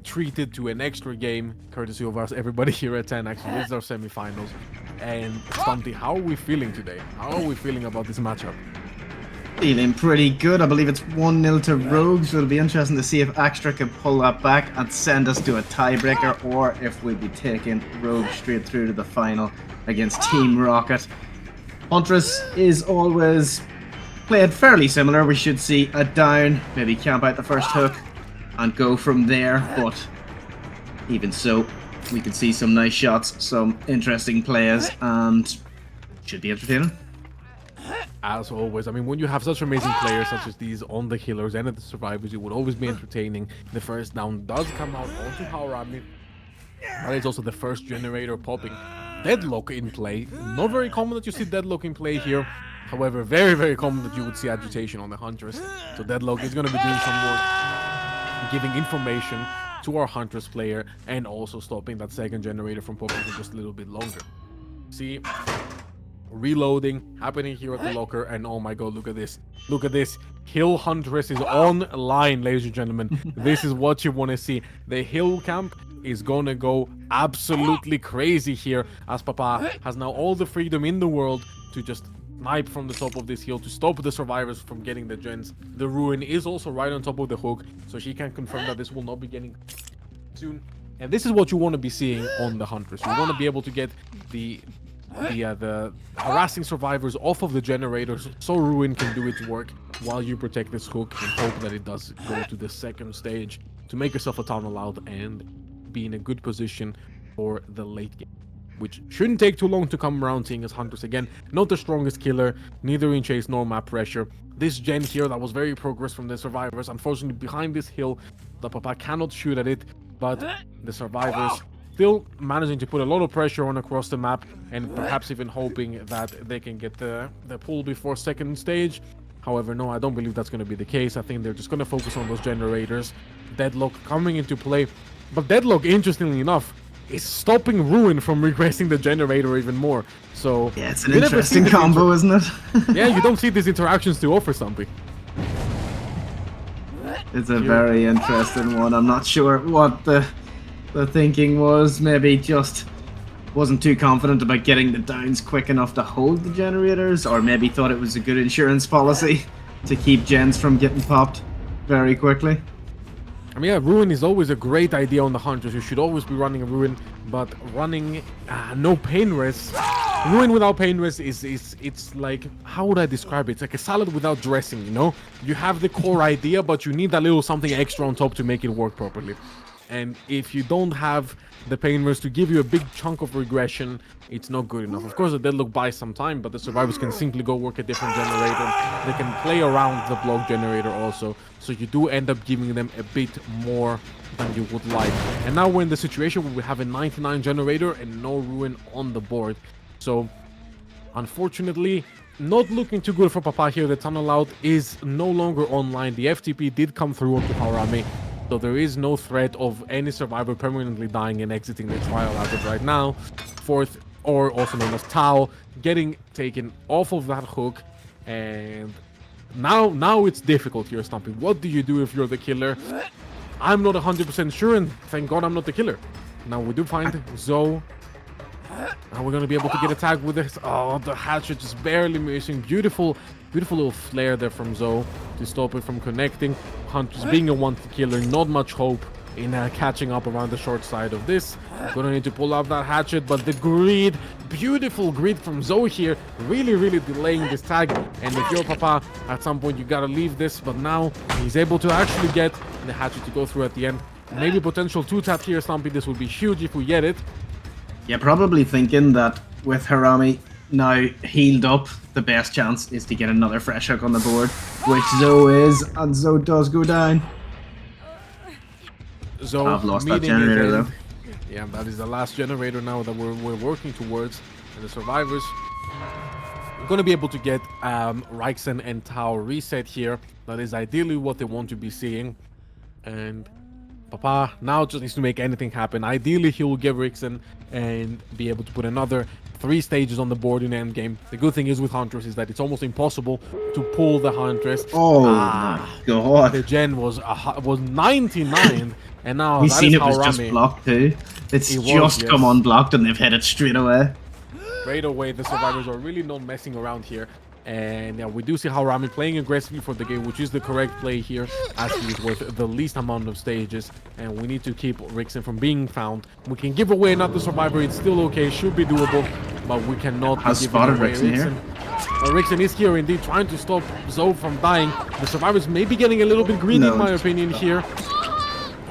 treated to an extra game, courtesy of us, everybody here at Tenax. This is our semifinals. And Stumpy, how are we feeling today? How are we feeling about this matchup? Feeling pretty good. I believe it's 1-0 to Rogue, so it'll be interesting to see if Extra can pull that back and send us to a tiebreaker, or if we'll be taking Rogue straight through to the final against Team Rocket. Huntress is always played fairly similar. We should see a down, maybe camp out the first hook and go from there, but even so, we can see some nice shots, some interesting plays, and should be entertaining. As always, I mean, when you have such amazing players such as these on the healers and at the survivors, it would always be entertaining. The first down does come out onto Haurami, but it's also the first generator popping. Deadlock in play. Not very common that you see Deadlock in play here. However, very, very common that you would see agitation on the Huntress. So Deadlock is going to be doing some work, giving information to our Huntress player, and also stopping that second generator from popping for just a little bit longer. See, reloading happening here at the locker, and oh my god, look at this. Look at this. Hill Huntress is online, ladies and gentlemen. This is what you want to see. The Hill camp is gonna go absolutely crazy here, as Papa has now all the freedom in the world to just snipe from the top of this hill to stop the survivors from getting the gens. The Ruin is also right on top of the hook, so she can confirm that this will not be getting soon. And this is what you want to be seeing on the Huntress. You want to be able to get the harassing survivors off of the generators, so Ruin can do its work while you protect this hook and hope that it does go to the second stage to make yourself a tunnel out and be in a good position for the late game, which shouldn't take too long to come around, seeing as Huntress, again, not the strongest killer, neither in chase nor map pressure. This gen here that was very progress from the survivors, unfortunately behind this hill, the Papa cannot shoot at it, but the survivors still managing to put a lot of pressure on across the map, and perhaps even hoping that they can get the pull before second stage. However, no, I don't believe that's going to be the case. I think they're just going to focus on those generators. Deadlock coming into play, but Deadlock, interestingly enough, is stopping Ruin from regressing the generator even more. So yeah, it's an interesting combo, isn't it? Yeah, you don't see these interactions too often, Stumpy. It's a very interesting one. I'm not sure what the thinking was. Maybe just wasn't too confident about getting the downs quick enough to hold the generators, or maybe thought it was a good insurance policy to keep gens from getting popped very quickly. I mean, yeah, Ruin is always a great idea on the Hunters. You should always be running a Ruin, but running no pain res. Ruin without pain res it's like, how would I describe it? It's like a salad without dressing, you know? You have the core idea, but you need that little something extra on top to make it work properly. And if you don't have the pain res to give you a big chunk of regression, it's not good enough. Of course, the Deadlock buys some time, but the survivors can simply go work a different generator. They can play around the block generator also, so you do end up giving them a bit more than you would like. And now we're in the situation where we have a 99 generator and no Ruin on the board. So, unfortunately, not looking too good for Papa here. The tunnel out is no longer online. The FTP did come through onto Haurami, so there is no threat of any survivor permanently dying and exiting the trial as of right now. Fourth, or also known as Tao, getting taken off of that hook, and now it's difficult here, Stumpy. What do you do if you're the killer? I'm not 100% sure, and thank God I'm not the killer. Now we do find Zoe. Now we're going to be able to get a tag with this. Oh, the hatchet just barely missing. Beautiful little flare there from Zoe to stop it from connecting. Hunter's being a wanted killer, not much hope in catching up around the short side of this. Gonna need to pull out that hatchet, but the greed, beautiful greed from Zoe here, really delaying this tag. And if you're Papa, at some point you gotta leave this, but now he's able to actually get the hatchet to go through at the end. Maybe potential 2-tap here, Stumpy. This would be huge if we get it. Yeah, probably thinking that with Haurami now healed up, the best chance is to get another fresh hook on the board, which Zoe is, and Zoe does go down. So I've lost that meeting his generator, end. though. Yeah, that is the last generator now that we're working towards, and the survivors are gonna be able to get Ryxen and Tau reset here. That is ideally what they want to be seeing, and Papa now just needs to make anything happen. Ideally, he will get Ryxen and be able to put another 3 stages on the board in end game. The good thing is with Huntress is that it's almost impossible to pull the Huntress. Oh my god. The gen was 99, and now We that seen is it was just Haurami. blocked too. It's It was, just come yes. unblocked and they've hit it straight away. Straight away, the survivors are really not messing around here. And yeah, we do see Haurami playing aggressively for the game, which is the correct play here, as he is worth the least amount of stages. And we need to keep Ryxen from being found. We can give away another survivor, it's still okay, should be doable, but we cannot Has be giving spotted away Ryxen here. Ryxen is here indeed, trying to stop Zoe from dying. The survivors may be getting a little bit greedy, No. in my opinion, here.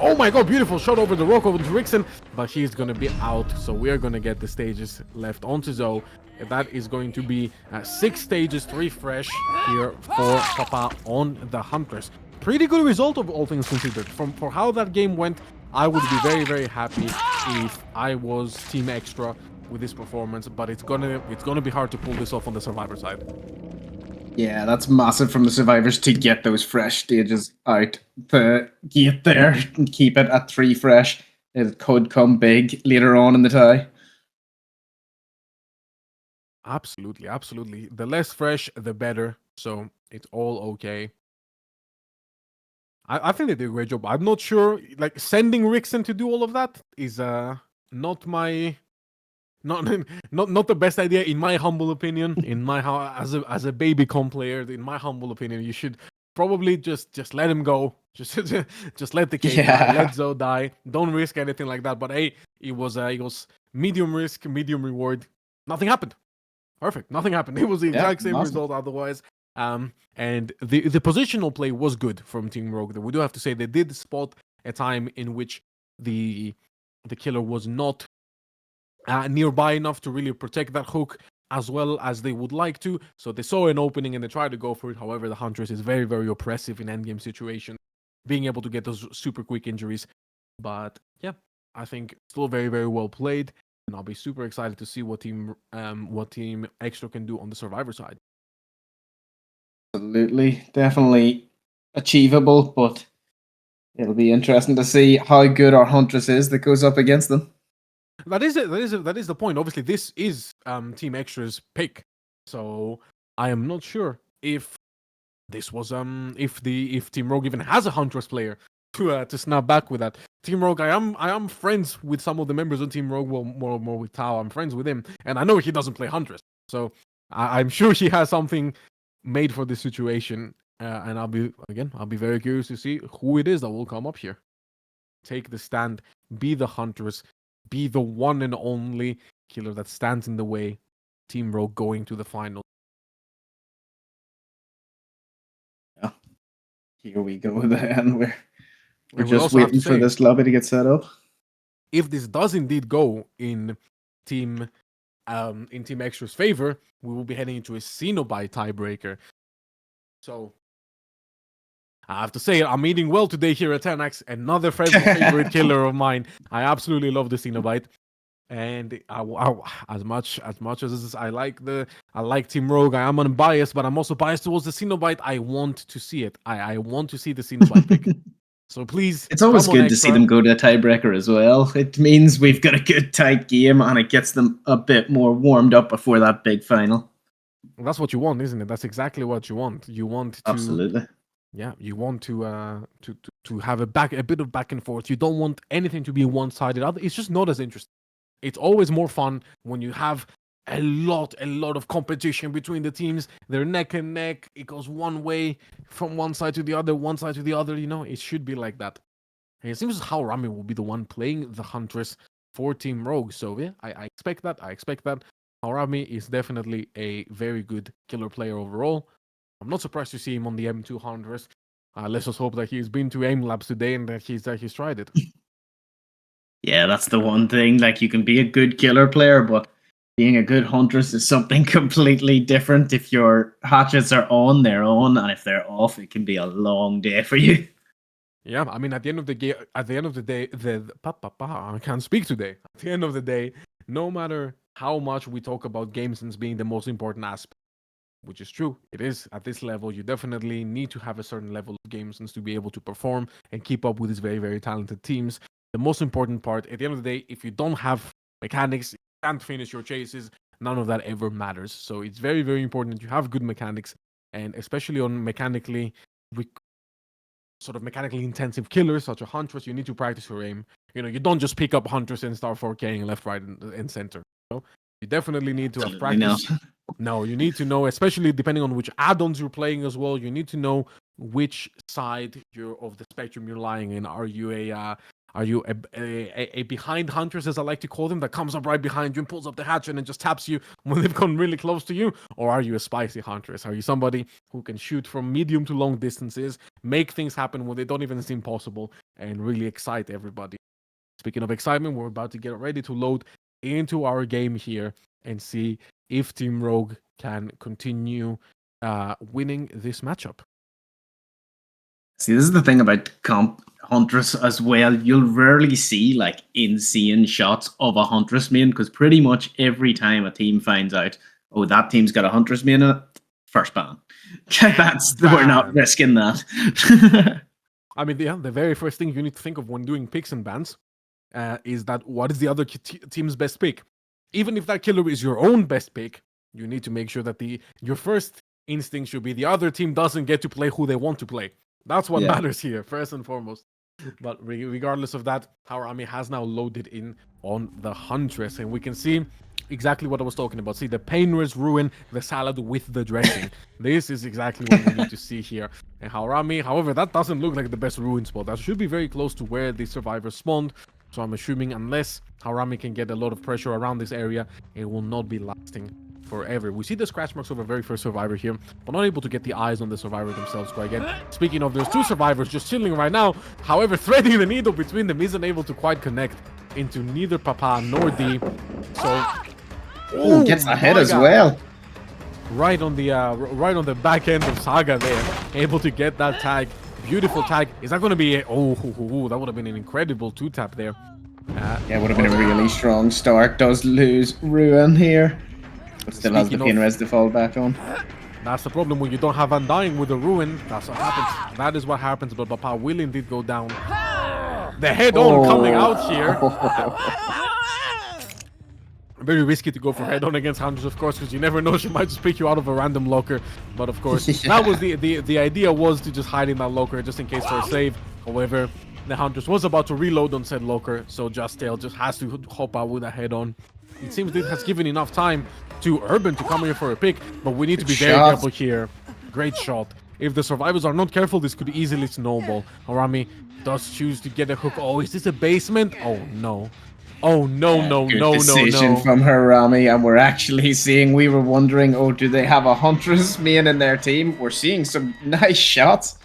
Oh my god, beautiful shot over the rock over to Ryxen, but he's gonna be out, so we are gonna get the stages left onto Zoe. That is going to be 6 stages, 3 fresh here for Papa on the Huntress. Pretty good result of all things considered. For how that game went, I would be very, very happy if I was Team Extra with this performance, but it's gonna be hard to pull this off on the Survivor side. Yeah, that's massive from the survivors to get those fresh stages out. To get there and keep it at 3 fresh. It could come big later on in the tie. Absolutely, absolutely. The less fresh, the better. So it's all okay. I think they did a great job. I'm not sure, like sending Ryxen to do all of that is not my not the best idea in my humble opinion. In my as a baby com player, in my humble opinion, you should probably just let him go. Just let the kid die, Yeah. let Zoe die. Don't risk anything like that. But hey, it was medium risk, medium reward. Nothing happened. Perfect. Nothing happened. It was the exact same awesome. result otherwise. And the positional play was good from Team Rogue. We do have to say they did spot a time in which the killer was not nearby enough to really protect that hook as well as they would like to. So they saw an opening and they tried to go for it. However, the Huntress is very, very oppressive in endgame situations, being able to get those super quick injuries. But yeah, I think still very, very well played. And I'll be super excited to see what Team Extra can do on the Survivor side. Absolutely. Definitely achievable, but it'll be interesting to see how good our Huntress is that goes up against them. That is it. That is the point. Obviously, this is Team Extra's pick, so I am not sure if this was if Team Rogue even has a Huntress player to snap back with that. Team Rogue, I am friends with some of the members of Team Rogue. Well, more with Tao. I'm friends with him, and I know he doesn't play Huntress, so I'm sure he has something made for this situation. And I'll be very curious to see who it is that will come up here, take the stand, be the Huntress, be the one and only killer that stands in the way. Team Rogue going to the final. Yeah. Here we go then. We're We will just also have to waiting for say, this lobby to get set up. if this does indeed go in Team Extra's favor, we will be heading into a Cenobite tiebreaker. So I have to say, I'm eating well today here at Tenax. Another favorite killer of mine. I absolutely love the Cenobite. And as much as I like Team Rogue, I am unbiased, but I'm also biased towards the Cenobite. I want to see it. I want to see the Cenobite pick. So please, It's always come on, good to see Extra. them go to a tiebreaker as well. It means we've got a good tight game and it gets them a bit more warmed up before that big final. That's what you want, isn't it? That's exactly what you want. You want to Absolutely. Yeah, you want to have a bit of back and forth. You don't want anything to be one-sided. It's just not as interesting. It's always more fun when you have a lot of competition between the teams. They're neck and neck. It goes one way from one side to the other, one side to the other. You know, it should be like that. And it seems how Rami will be the one playing the Huntress for Team Rogue. So yeah, I expect that. I expect that. Harami is definitely a very good killer player overall. I'm not surprised to see him on the M2 Huntress. Let's just hope that he's been to AIM Labs today and that he's tried it. Yeah, that's the one thing. Like, you can be a good killer player, but being a good huntress is something completely different. If your hatchets are on, they're on, and if they're off, it can be a long day for you. Yeah, I mean, at the end of the day, I can't speak today. At the end of the day, no matter how much we talk about game sense being the most important aspect, which is true, it is at this level. You definitely need to have a certain level of game sense to be able to perform and keep up with these very, very talented teams. The most important part, at the end of the day, if you don't have mechanics, you can't finish your chases. None of that ever matters. So it's very, very important that you have good mechanics, and especially on sort of mechanically intensive killers such as Huntress, you need to practice your aim. You don't just pick up Huntress and start 4King left, right, and center. You definitely need to have Absolutely practice. not. No, you need to know, especially depending on which add-ons you're playing as well. You need to know which side of the spectrum you're lying in. Are you a behind Huntress, as I like to call them, that comes up right behind you and pulls up the hatch and then just taps you when they've gone really close to you? Or are you a spicy Huntress? Are you somebody who can shoot from medium to long distances, make things happen when they don't even seem possible, and really excite everybody? Speaking of excitement, we're about to get ready to load into our game here and see if Team Rogue can continue winning this matchup. See, this is the thing about comp Huntress as well. You'll rarely see like insane shots of a Huntress main, because pretty much every time a team finds out, oh, that team's got a Huntress main in it, first ban. We're not risking that. I mean, the very first thing you need to think of when doing picks and bans is that what is the other team's best pick? Even if that killer is your own best pick, you need to make sure that your first instinct should be the other team doesn't get to play who they want to play. That's what matters here, first and foremost. But regardless of that, our army has now loaded in on the Huntress, and we can see exactly what I was talking about. See, the Painter's Ruin, the salad with the dressing. This is exactly what we need to see here. And Haurami, however, that doesn't look like the best ruin spot. That should be very close to where the survivors spawned. So I'm assuming unless Haurami can get a lot of pressure around this area, it will not be lasting forever. We see the scratch marks of a very first survivor here, but not able to get the eyes on the survivor themselves quite yet. Speaking of, there's two survivors just chilling right now. However, threading the needle between them isn't able to quite connect into neither Papa nor D. So, Gets ahead as well. Right on the back end of Saga there, able to get that tag. Beautiful tag. Is that going to be that would have been an incredible 2-tap there. Yeah, it would have been a really strong start. Does lose Ruin here, but still has the Pinres to fall back on. That's the problem when you don't have Undying with the Ruin. That's what happens. That is what happens, but Papa will indeed go down. The head-on coming out here. Very risky to go for head-on against Hunters, of course, because you never know, she might just pick you out of a random locker. But of course, that was the idea, was to just hide in that locker just in case for a save. However, the Hunters was about to reload on said locker, so Just Tail just has to hop out with a head-on. It seems it has given enough time to Urban to come here for a pick, but we need to be very careful here. Great shot. If the survivors are not careful, this could easily snowball. Haurami does choose to get a hook. Oh, is this a basement? Oh, no. Oh, no. Decision from Haurami, and we're actually seeing, we were wondering, oh, do they have a Huntress main in their team? We're seeing some nice shots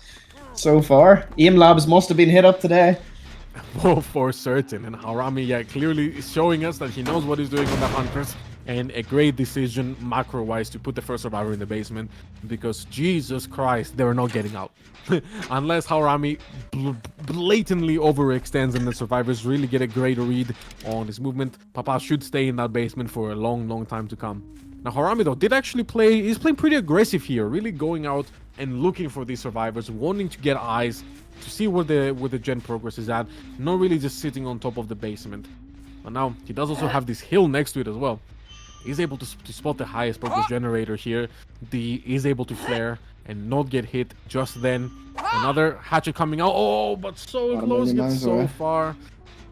so far. Aim Labs must have been hit up today. Oh, for certain. And Haurami, clearly is showing us that he knows what he's doing on the Huntress. And a great decision, macro-wise, to put the first survivor in the basement. Because, Jesus Christ, they're not getting out. Unless Haurami blatantly overextends and the survivors really get a great read on his movement, Papa should stay in that basement for a long time to come. Now, Haurami, though, he's playing pretty aggressive here, really going out and looking for these survivors, wanting to get eyes, to see where the gen progress is at, not really just sitting on top of the basement. But now, he does also have this hill next to it as well. He's able to spot the highest progress generator here. Is able to flare and not get hit just then. Another hatchet coming out. Oh, but so close, yet so far.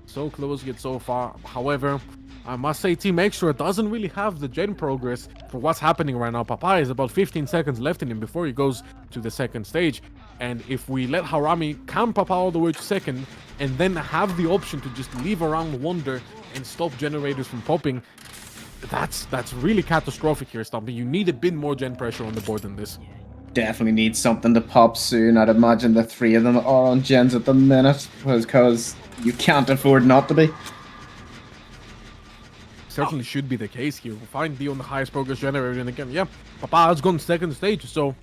So close, yet so far. However, I must say Team Extra doesn't really have the gen progress for what's happening right now. Papa is about 15 seconds left in him before he goes to the second stage. And if we let Haurami camp Papa all the way to second and then have the option to just leave around Wonder and stop generators from popping, that's really catastrophic here, Stumpy. You need a bit more gen pressure on the board than this. Definitely need something to pop soon. I'd imagine the three of them are on gens at the minute, because you can't afford not to be. certainly should be the case here. We'll find D on the highest progress generator, and again, yeah, Papa has gone second stage, so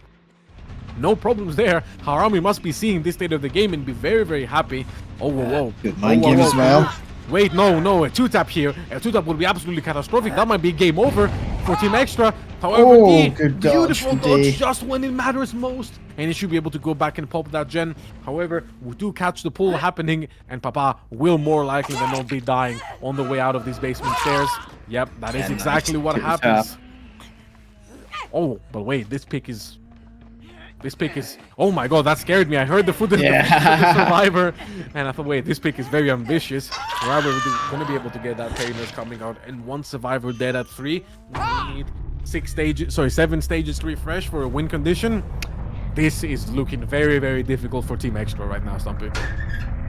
no problems there. Harami must be seeing this state of the game and be very, very happy. Oh, whoa, whoa. Good mind game as well. Wait, no, a 2-tap here. A 2-tap would be absolutely catastrophic. That might be game over for Team Extra. However, D, good dodge beautiful from D. dodge just when it matters most. And he should be able to go back and pop that gen. However, we do catch the pull happening, and Papa will more likely than not be dying on the way out of these basement stairs. Yep, that is exactly what happens. Oh, but wait, this pick is... Oh my god, that scared me. I heard the footage of the survivor, and I thought, wait, this pick is very ambitious. We're going to be able to get that Painers coming out, and one survivor dead at 3. We need 7 stages to refresh for a win condition. This is looking very, very difficult for Team Extra right now, Stumpy.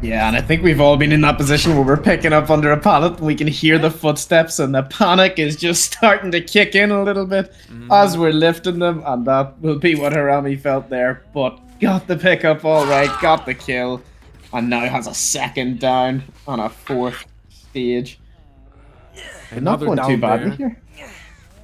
Yeah, and I think we've all been in that position where we're picking up under a pallet and we can hear the footsteps and the panic is just starting to kick in a little bit as we're lifting them, and that will be what Harami felt there. But got the pickup all right, got the kill, and now has a second down on a 4th stage. Not going too badly here.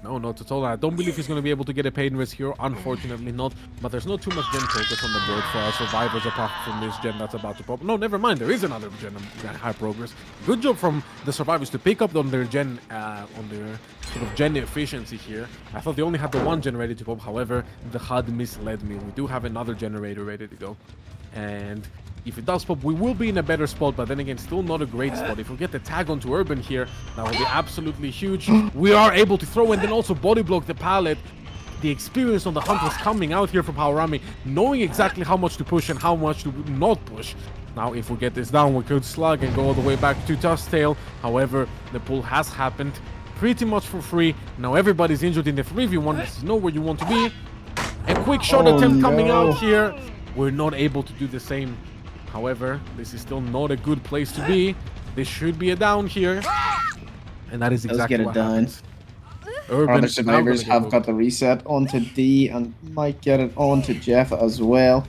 No, not at all. I don't believe he's going to be able to get a pain risk here. Unfortunately not. But there's not too much gen progress on the board for our survivors apart from this gen that's about to pop. No, never mind. There is another gen of high progress. Good job from the survivors to pick up on their gen, on their sort of gen efficiency here. I thought they only had the one gen ready to pop. However, the HUD misled me. We do have another generator ready to go. And if it does pop, we will be in a better spot, but then again, still not a great spot. If we get the tag onto Urban here, that will be absolutely huge. We are able to throw and then also body block the pallet. The experience on the hunt was coming out here from Harami, knowing exactly how much to push and how much to not push. Now, if we get this down, we could slug and go all the way back to Tusktail. However, the pull has happened pretty much for free. Now everybody's injured in the 3v1. This is not where you want to be. A quick shot attempt coming out here. We're not able to do the same. However, this is still not a good place to be. This should be a down here. And that is exactly what happens. Other survivors have got the reset onto D and might get it onto Jeff as well.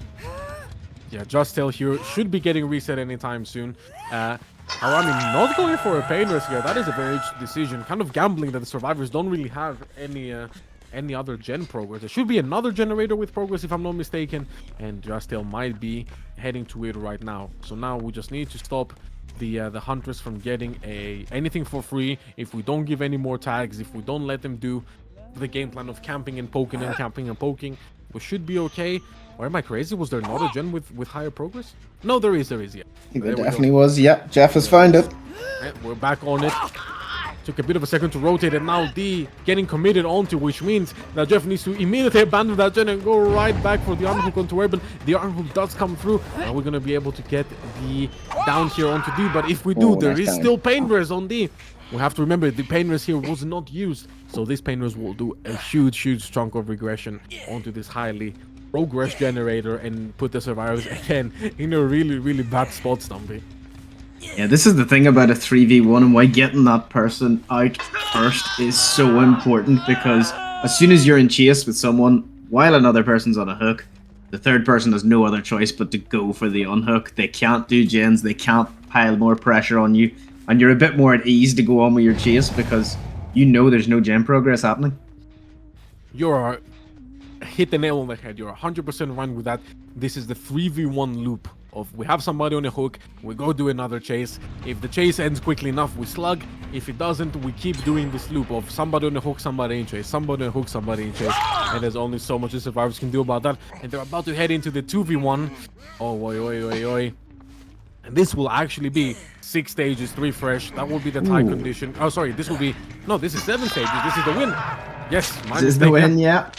Yeah, Justel here should be getting reset anytime soon. Harami not going for a pain risk here. That is a very interesting decision. Kind of gambling that the survivors don't really have any other gen progress. There should be another generator with progress if I'm not mistaken, and Justel might be heading to it right now. So now we just need to stop the hunters from getting anything for free. If we don't give any more tags, if we don't let them do the game plan of camping and poking and camping and poking, we should be okay. Or am I crazy? Was there not a gen with higher progress? No, there is, yeah. I think there definitely was. Yeah, Jeff has found it. We're back on it. Took a bit of a second to rotate, and now D getting committed onto, which means that Jeff needs to immediately abandon that gen and go right back for the unhook onto Urban. The unhook does come through, and we're going to be able to get the down here onto D, but if we do, there is still pain res on D. We have to remember the pain res here was not used, so this pain res will do a huge chunk of regression onto this highly progress generator and put the survivors again in a really bad spot, Stumpy. Yeah, this is the thing about a 3v1 and why getting that person out first is so important, because as soon as you're in chase with someone while another person's on a hook, the third person has no other choice but to go for the unhook. They can't do gens, they can't pile more pressure on you, and you're a bit more at ease to go on with your chase because you know there's no gen progress happening. You're hit the nail on the head. You're 100% right with that. This is the 3v1 loop of we have somebody on a hook, we go do another chase. If the chase ends quickly enough, we slug. If it doesn't, we keep doing this loop of somebody on a hook, somebody in chase, somebody on a hook, somebody in chase. And there's only so much the survivors can do about that. And they're about to head into the 2v1. Oh, oi. And this will actually be 6 stages, 3 fresh. That will be the tie condition. Oh, sorry, this will be... No, this is 7 stages. This is the win. Yes, this is the win, yeah.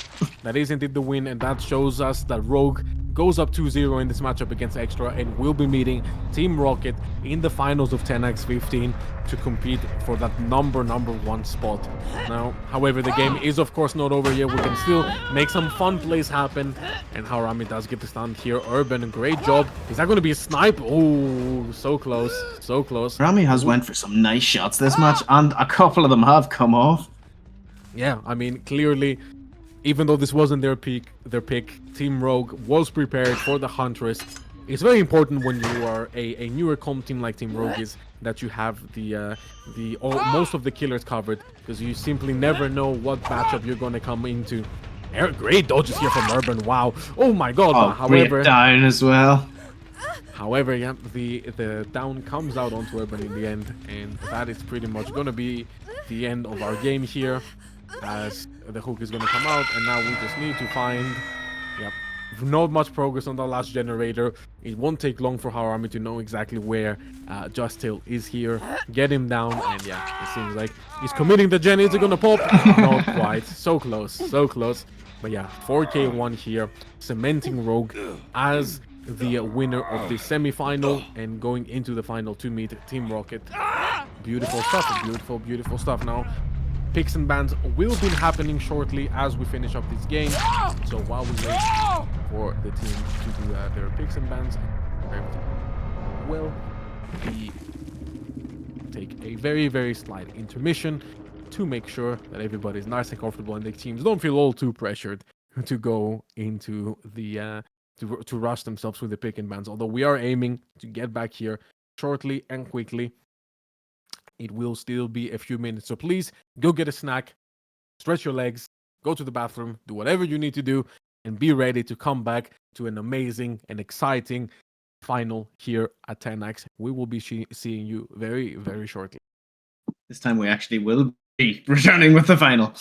That is indeed the win, and that shows us that Rogue goes up 2-0 in this matchup against Extra and will be meeting Team Rocket in the finals of Tenax 15 to compete for that number 1 spot. Now, however, the game is of course not over yet. We can still make some fun plays happen, and Harami does get the stun here. Urban, great job. Is that going to be a snipe? Oh, so close, so close. Harami has went for some nice shots this match, and a couple of them have come off. Yeah, I mean, clearly, even though this wasn't their pick, Team Rogue was prepared for the Huntress. It's very important when you are a newer comp team like Team Rogue is that you have most of the killers covered, because you simply never know what matchup you're going to come into. Great dodges here from Urban. Wow. Oh my god. Oh, However, great down as well. However, yeah, the down comes out onto Urban in the end, and that is pretty much going to be the end of our game here, as the hook is going to come out, and now we just need to find, yep, not much progress on the last generator. It won't take long for our army to know exactly where Justil is here, get him down, and yeah, it seems like he's committing the gen. Is it going to pop? Not quite. So close, so close. But yeah, 4K1 here, cementing Rogue as the winner of the semi-final and going into the final to meet Team Rocket. Beautiful stuff, beautiful, beautiful stuff. Now, picks and bans will be happening shortly as we finish up this game. So while we wait for the team to do their picks and bans, will be take a very, very slight intermission to make sure that everybody's nice and comfortable and the teams don't feel all too pressured to go into the to rush themselves with the pick and bans. Although we are aiming to get back here shortly and quickly, it will still be a few minutes. So please go get a snack, stretch your legs, go to the bathroom, do whatever you need to do, and be ready to come back to an amazing and exciting final here at Tenax. We will be seeing you very, very shortly. This time we actually will be returning with the final.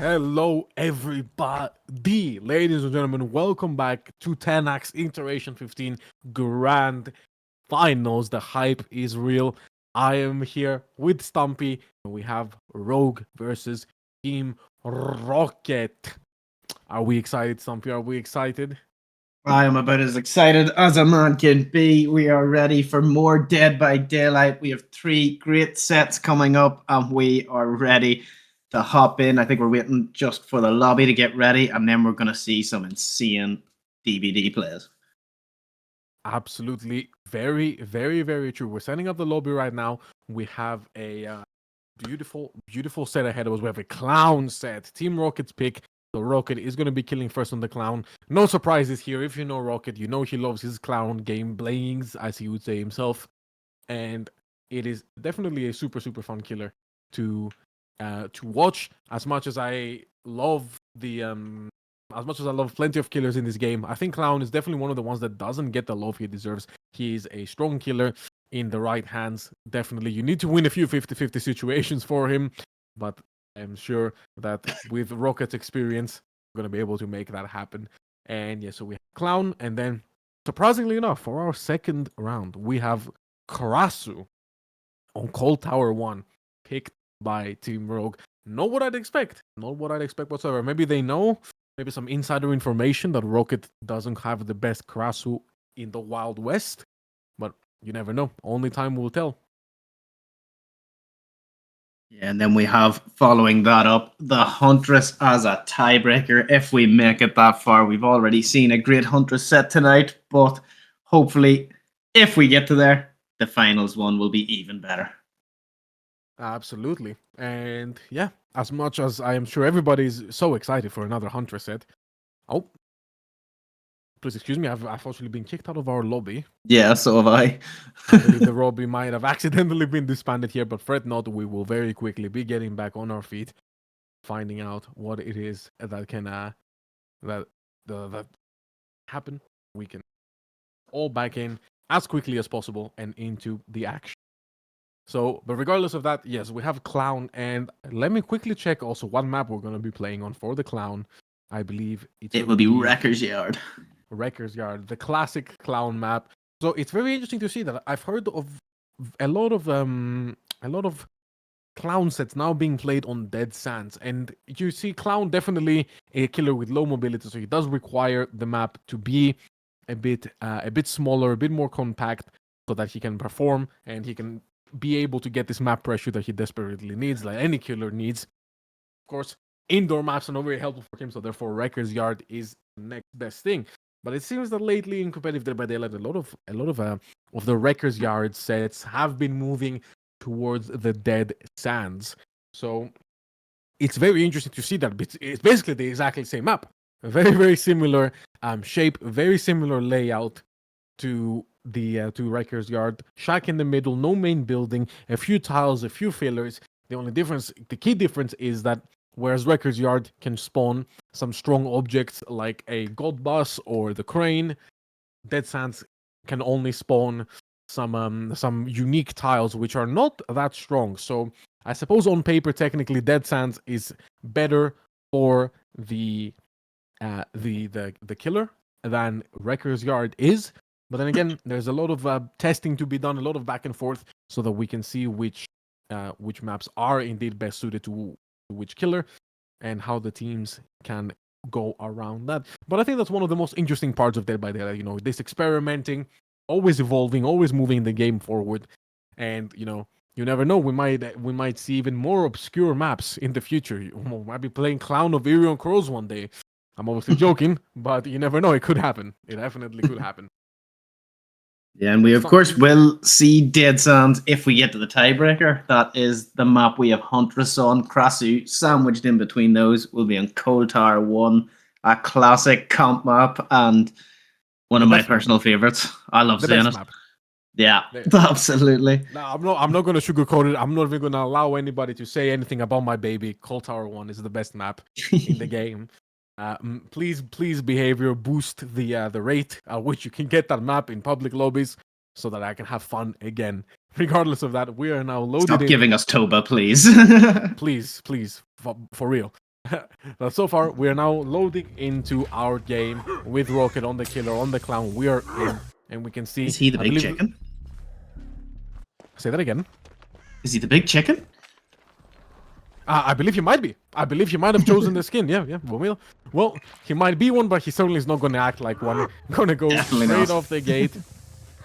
Hello, everybody. Ladies and gentlemen, welcome back to Tenax Iteration 15 Grand Finals. The hype is real. I am here with Stumpy, and we have Rogue versus Team Rocket. Are we excited, Stumpy? Are we excited? I am about as excited as a man can be. We are ready for more Dead by Daylight. We have 3 great sets coming up, and we are ready to hop in. I think we're waiting just for the lobby to get ready, and then we're going to see some insane DVD plays. Absolutely. Very, very, very true. We're setting up the lobby right now. We have a beautiful, beautiful set ahead of us. We have a clown set. Team Rocket's pick. So Rocket is going to be killing first on the clown. No surprises here. If you know Rocket, you know he loves his clown game playings, as he would say himself. And it is definitely a super, super fun killer to watch. As much as I love as much as I love plenty of killers in this game, I think Clown is definitely one of the ones that doesn't get the love he deserves. He is a strong killer in the right hands. Definitely, you need to win a few 50-50 situations for him, but I'm sure that with Rocket's experience, we're going to be able to make that happen. And yeah, so we have Clown, and then surprisingly enough, for our second round, we have Karasu on Cold Tower 1, picked by Team Rogue. Not what I'd expect. Not what I'd expect whatsoever. Maybe they know, maybe some insider information that Rocket doesn't have the best Karasu in the Wild West, but you never know. Only time will tell. Yeah, and then we have, following that up, the Huntress as a tiebreaker. If we make it that far, we've already seen a great Huntress set tonight, but hopefully, if we get to there, the finals one will be even better. Absolutely. And yeah, as much as I am sure everybody's so excited for another Huntress set. Oh, please excuse me, I've actually been kicked out of our lobby. Yeah, so have I. I believe the lobby might have accidentally been disbanded here, but fret not, we will very quickly be getting back on our feet, finding out what it is that can that happen. We can all back in as quickly as possible and into the action. So, but regardless of that, yes, we have Clown, and let me quickly check also what map we're going to be playing on for the Clown. I believe it will be Wrecker's Yard. Wrecker's Yard, the classic Clown map. So it's very interesting to see that I've heard of a lot of Clown sets now being played on Dead Sands, and you see Clown definitely a killer with low mobility, so he does require the map to be a bit smaller, a bit more compact, so that he can perform and he can be able to get this map pressure that he desperately needs, like any killer needs. Of course, indoor maps are not very helpful for him, so therefore Wrecker's Yard is the next best thing. But it seems that lately in competitive Dead by Daylight, a lot of the Wrecker's Yard sets have been moving towards the Dead Sands. So it's very interesting to see that it's basically the exactly same map. A very, very similar shape, very similar layout to the to Wrecker's Yard. Shack in the middle, no main building, a few tiles, a few fillers. The key difference is that whereas Wrecker's Yard can spawn some strong objects like a God Bus or the crane, Dead Sands can only spawn some unique tiles which are not that strong. So I suppose on paper, technically, Dead Sands is better for the killer than Wrecker's Yard is. But then again, there's a lot of testing to be done, a lot of back and forth, so that we can see which maps are indeed best suited to which killer, and how the teams can go around that. But I think that's one of the most interesting parts of Dead by Daylight. You know, this experimenting, always evolving, always moving the game forward, and you never know. We might see even more obscure maps in the future. We might be playing Clown of Irion Crows one day. I'm obviously joking, but you never know. It could happen. It definitely could happen. Yeah, and we of course will see Dead Sands if we get to the tiebreaker. That is the map we have Huntress on. Krasu sandwiched in between those will be on Cold Tower 1, a classic comp map and one of my personal favorites. I love saying it. Yeah, absolutely. No, I'm not going to sugarcoat it. I'm not even going to allow anybody to say anything about my baby. Cold Tower 1 is the best map in the game. Please behavior boost the rate at which you can get that map in public lobbies, so that I can have fun again. Regardless of that, we are now loaded. Stop giving us Toba, please. please, for real. But so far, we are now loading into our game with Rocket on the killer, on the clown. We are in, and we can see. Is he the I big believe- chicken? Say that again. Is he the big chicken? I believe he might be. I believe he might have chosen the skin. Yeah. Well, he might be one, but he certainly is not going to act like one. Gonna go Definitely straight not. off the gate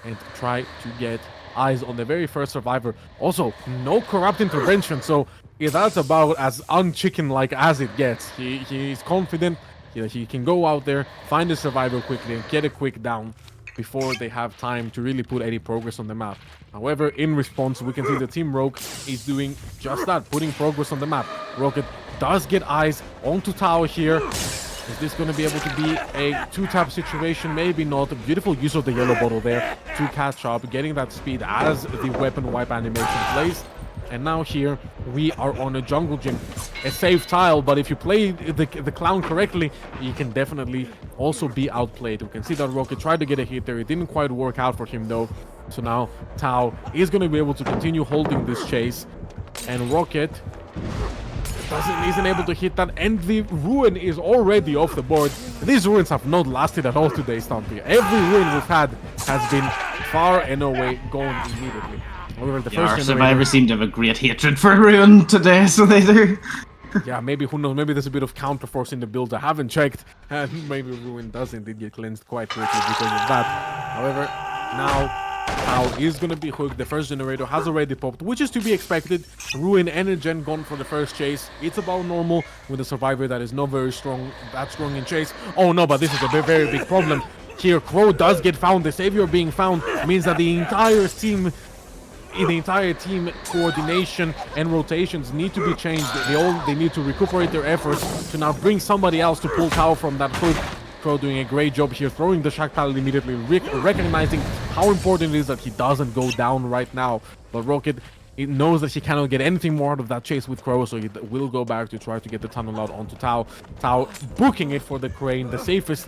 and try to get eyes on the very first survivor. Also, no corrupt intervention, so that's about as unchicken-like as it gets. He's confident. He can go out there, find the survivor quickly, and get a quick down before they have time to really put any progress on the map. However, in response, we can see the Team Rogue is doing just that, putting progress on the map. Rocket does get eyes onto Tao here. Is this going to be able to be a two-tap situation? Maybe not. Beautiful use of the yellow bottle there to catch up, getting that speed as the weapon wipe animation plays. And now here, we are on a jungle gym. A safe tile, but if you play the clown correctly, you can definitely also be outplayed. We can see that Rocket tried to get a hit there. It didn't quite work out for him, though. So now, Tao is going to be able to continue holding this chase. And Rocket isn't able to hit that, and the ruin is already off the board. These ruins have not lasted at all today, Stumpy. Every ruin we've had has been far and away gone immediately. However, the Yeah, our first survivors seem to have a great hatred for Ruin today, so they do. yeah, maybe, who knows, maybe there's a bit of counterforce in the build. I haven't checked, and maybe Ruin does indeed get cleansed quite quickly because of that. However, now Tao is going to be hooked. The first generator has already popped, which is to be expected. Ruin and a gen gone for the first chase. It's about normal with a survivor that is not very strong, that strong in chase. Oh no, but this is a very big problem. Here, Crow does get found. The savior being found means that the entire team coordination and rotations need to be changed. They need to recuperate their efforts to now bring somebody else to pull Tao from that hook. Crow doing a great job here, throwing the shock pallet immediately, recognizing how important it is that he doesn't go down right now. But Rocket, it knows that he cannot get anything more out of that chase with Crow, so he will go back to try to get the tunnel out onto Tao. Tao booking it for the crane, the safest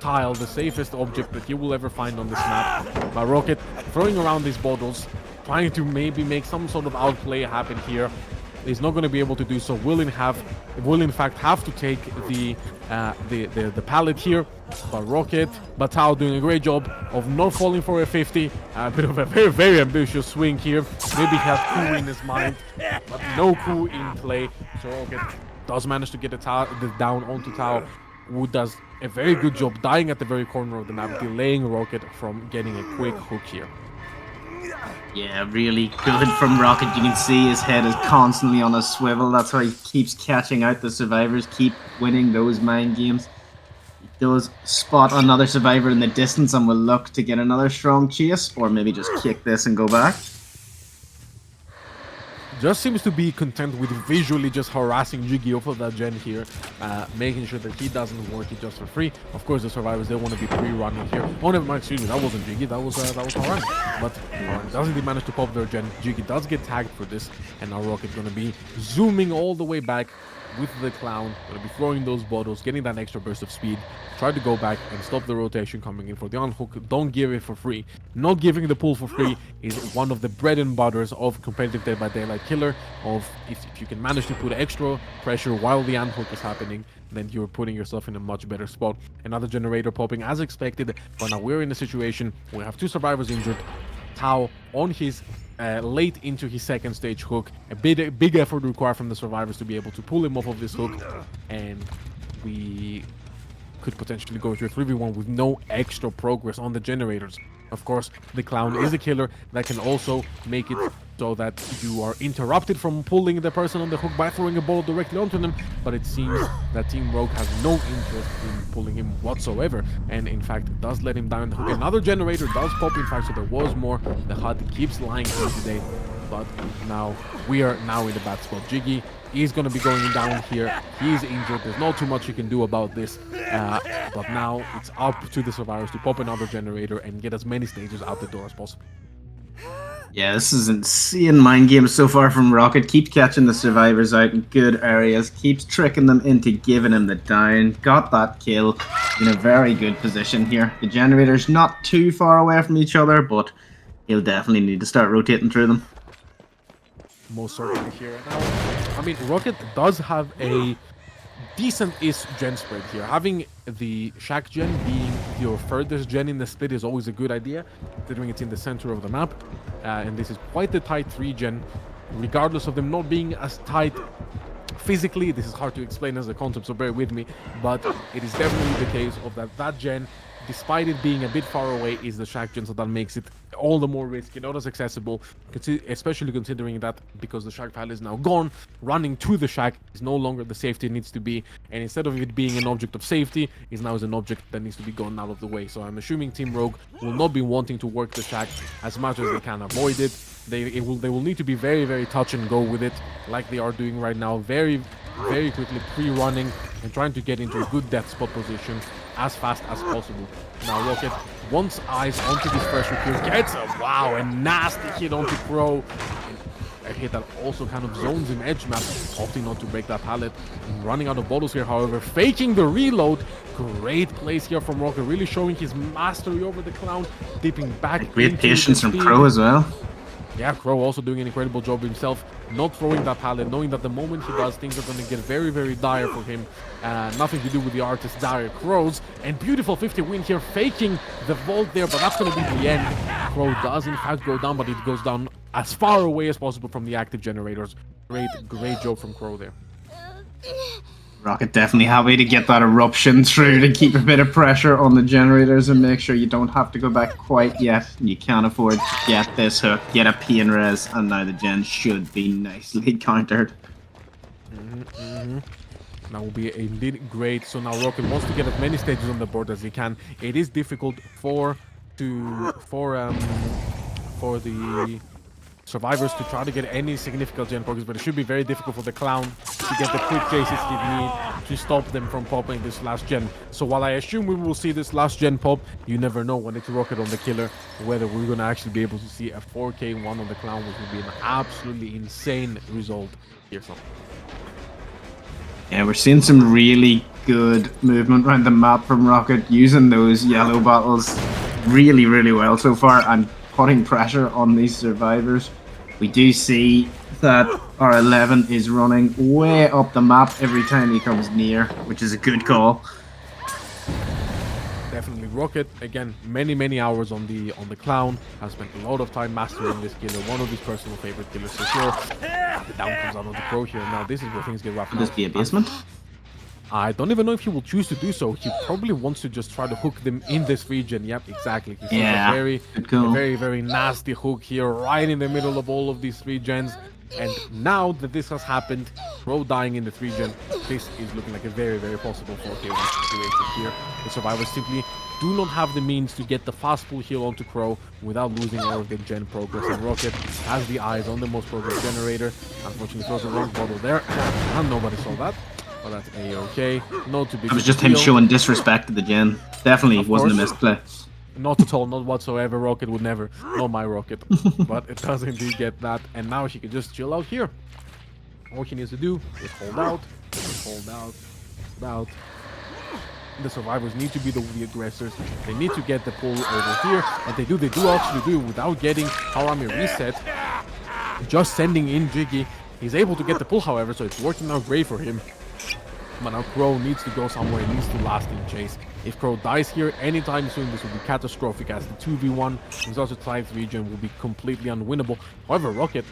tile, the safest object that you will ever find on this map. But Rocket throwing around these bottles, trying to maybe make some sort of outplay happen here. He's not going to be able to do so. Will in fact have to take the pallet here. But Tao doing a great job of not falling for a 50. A bit of a very ambitious swing here. Maybe he has coup in his mind, but no coup in play. So Rocket does manage to get the down onto Tao, who does a very good job dying at the very corner of the map, delaying Rocket from getting a quick hook here. Yeah, really good from Rocket. You can see his head is constantly on a swivel. That's how he keeps catching out the survivors, keep winning those mind games. He does spot another survivor in the distance and will look to get another strong chase, or maybe just kick this and go back. Just seems to be content with visually just harassing Jiggy off of that gen here, making sure that he doesn't work it just for free. Of course, the survivors, they want to be pre-running here. Oh, never mind, excuse me, that wasn't Jiggy, that was Haran. But doesn't he manage to pop their gen? Jiggy does get tagged for this, and now Rocket's gonna be zooming all the way back with the clown, gonna be throwing those bottles, getting that extra burst of speed, try to go back and stop the rotation coming in for the unhook. Don't give it for free. Not giving the pull for free is one of the bread and butters of competitive Dead by Daylight killer. Of if you can manage to put extra pressure while the unhook is happening, then you're putting yourself in a much better spot. Another generator popping as expected, but now we're in a situation where we have two survivors injured. Tao on his late into his second stage hook. A big effort required from the survivors to be able to pull him off of this hook, and we could potentially go to a 3v1 with no extra progress on the generators. Of course, the clown is a killer that can also make it so that you are interrupted from pulling the person on the hook by throwing a ball directly onto them, but it seems that Team Rogue has no interest in pulling him whatsoever, and in fact does let him down the hook. Another generator does pop, in fact, so there was more. The HUD keeps lying here today, but now we are now in a bad spot. Jiggy is going to be going down here. He's injured. There's not too much you can do about this, but now it's up to the survivors to pop another generator and get as many stages out the door as possible. Yeah, this is insane mind games so far from Rocket. Keeps catching the survivors out in good areas. Keeps tricking them into giving him the down. Got that kill in a very good position here. The generator's not too far away from each other, but he'll definitely need to start rotating through them. Most certainly here. Now, I mean, Rocket does have a decent-ish gen spread here. Having the Shack gen being your furthest gen in the split is always a good idea, considering it's in the center of the map. And this is quite the tight 3 gen, regardless of them not being as tight physically. This is hard to explain as a concept, so bear with me, but it is definitely the case of that gen, despite it being a bit far away, is the Shack gen, so that makes it all the more risky, not as accessible, especially considering that because the Shack pile is now gone, running to the Shack is no longer the safety it needs to be, and instead of it being an object of safety, is now an object that needs to be gone out of the way. So I'm assuming Team Rogue will not be wanting to work the Shack as much as they can avoid it. They will need to be very, very touch and go with it, like they are doing right now, very, very quickly pre-running and trying to get into a good death spot position as fast as possible. Now Rocket wants eyes onto this pressure kill, gets a a nasty hit onto Crow. A hit that also kind of zones him edge map, opting not to break that pallet. And running out of bottles here, however, faking the reload. Great plays here from Rocket, really showing his mastery over the clown, dipping back. Great patience from Crow as well. Yeah, Crow also doing an incredible job himself, not throwing that pallet, knowing that the moment he does, things are going to get very, very dire for him. Nothing to do with the artist dire Crows. And beautiful 50 win here, faking the vault there, but that's going to be the end. Crow does in fact go down, but it goes down as far away as possible from the active generators. Great job from Crow there. Rocket definitely happy to get that eruption through to keep a bit of pressure on the generators and make sure you don't have to go back quite yet. You can't afford to get this hook, get a P and res, and now the gen should be nicely countered. That will be indeed great. So now Rocket wants to get as many stages on the board as he can. It is difficult for the survivors to try to get any significant gen progress, but it should be very difficult for the clown to get the quick chases he need to stop them from popping this last gen. So while I assume we will see this last gen pop, you never know when it's Rocket on the killer whether we're going to actually be able to see a 4K1 on the clown, which would be an absolutely insane result here. So yeah, we're seeing some really good movement around the map from Rocket, using those yellow bottles really, really well so far and putting pressure on these survivors. We do see that our 11 is running way up the map every time he comes near, which is a good call. Definitely Rocket, again, many hours on the clown, has spent a lot of time mastering this killer, one of his personal favorite killers for sure. The down comes out of the Crow here. Now this is where things get rough. Could this be a basement? I don't even know if he will choose to do so. He probably wants to just try to hook them in this region. Yep, exactly. He's Yeah, a very nasty hook here, right in the middle of all of these 3 gens. And now that this has happened, Crow dying in the 3 gen, this is looking like a very possible 4K1 situation here. The survivors simply do not have the means to get the fast pull heal onto Crow without losing all of their gen progress. And Rocket has the eyes on the most progress generator. Unfortunately, throws the wrong bottle there, and nobody saw that. But that's a-okay. Not too big. It was just him showing disrespect to the gen. Definitely wasn't a misplay. Not at all, not whatsoever. Rocket would never. Not my Rocket. But it does indeed get that. And now she can just chill out here. All she needs to do is hold out. Hold out. The survivors need to be the aggressors. They need to get the pull over here. And they do actually do without getting Harami reset. Just sending in Jiggy. He's able to get the pull, however, so it's working out great for him. But now Crow needs to go somewhere, needs to last in chase. If Crow dies here anytime soon, this will be catastrophic, as the 2v1 without the tight region will be completely unwinnable. However, Rocket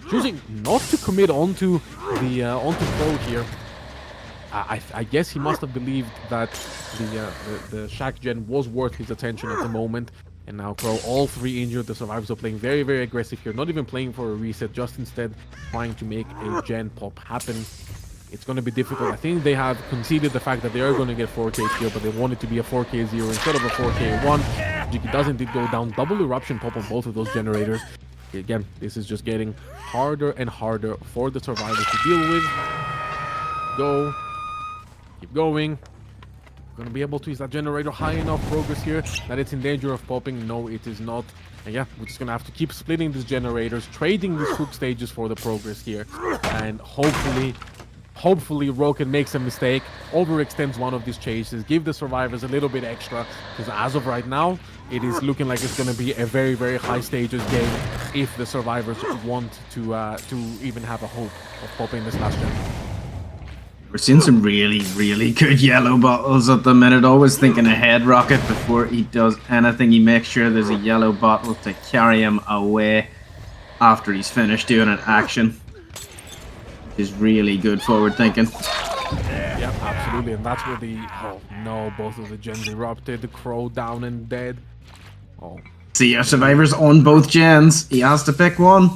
choosing not to commit onto Crow here. I guess he must have believed that the Shack gen was worth his attention at the moment. And now Crow, all 3 injured. The survivors are playing very aggressive here, not even playing for a reset, just instead trying to make a gen pop happen. It's going to be difficult. I think they have conceded the fact that they are going to get 4K here, but they want it to be a 4K0 instead of a 4K1. Jiggy does indeed go down. Double eruption pop on both of those generators. Again, this is just getting harder and harder for the survivors to deal with. Go. Keep going. Going to be able to use that generator high enough progress here that it's in danger of popping. No, it is not. And yeah, we're just going to have to keep splitting these generators, trading these hook stages for the progress here. And hopefully Rocket makes a mistake, overextends one of these chases, give the survivors a little bit extra, because as of right now, it is looking like it's going to be a very high stages game if the survivors want to even have a hope of popping this last gen. We're seeing some really, really good yellow bottles at the minute. Always thinking ahead, Rocket, before he does anything. He makes sure there's a yellow bottle to carry him away after he's finished doing an action, which is really good forward thinking. Yeah, absolutely. And that's where the... Oh, no. Both of the gens erupted. The Crow down and dead. Oh. See, our survivors on both gens. He has to pick one.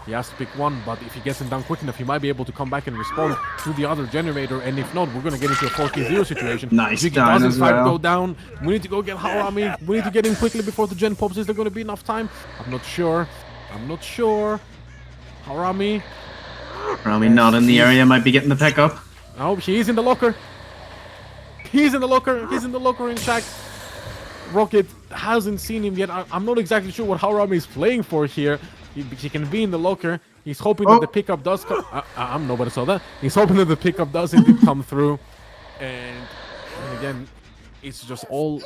He has to pick one, but if he gets him down quick enough, he might be able to come back and respond to the other generator. And if not, we're going to get into a 4K0 situation. Nice Ziggy down does in as fact well. go down. We need to go get Harami. We need to get in quickly before the gen pops. Is there going to be enough time? I'm not sure. I'm not sure. Harami. Probably not in the area. Might be getting the pickup. Oh, he's in the locker. He's in the locker. He's in the locker in Shack. Rocket hasn't seen him yet. I'm not exactly sure what Harami is playing for here. He can be in the locker. He's hoping that the pickup does come. Nobody saw that. He's hoping that the pickup does indeed come through. And again, it's just all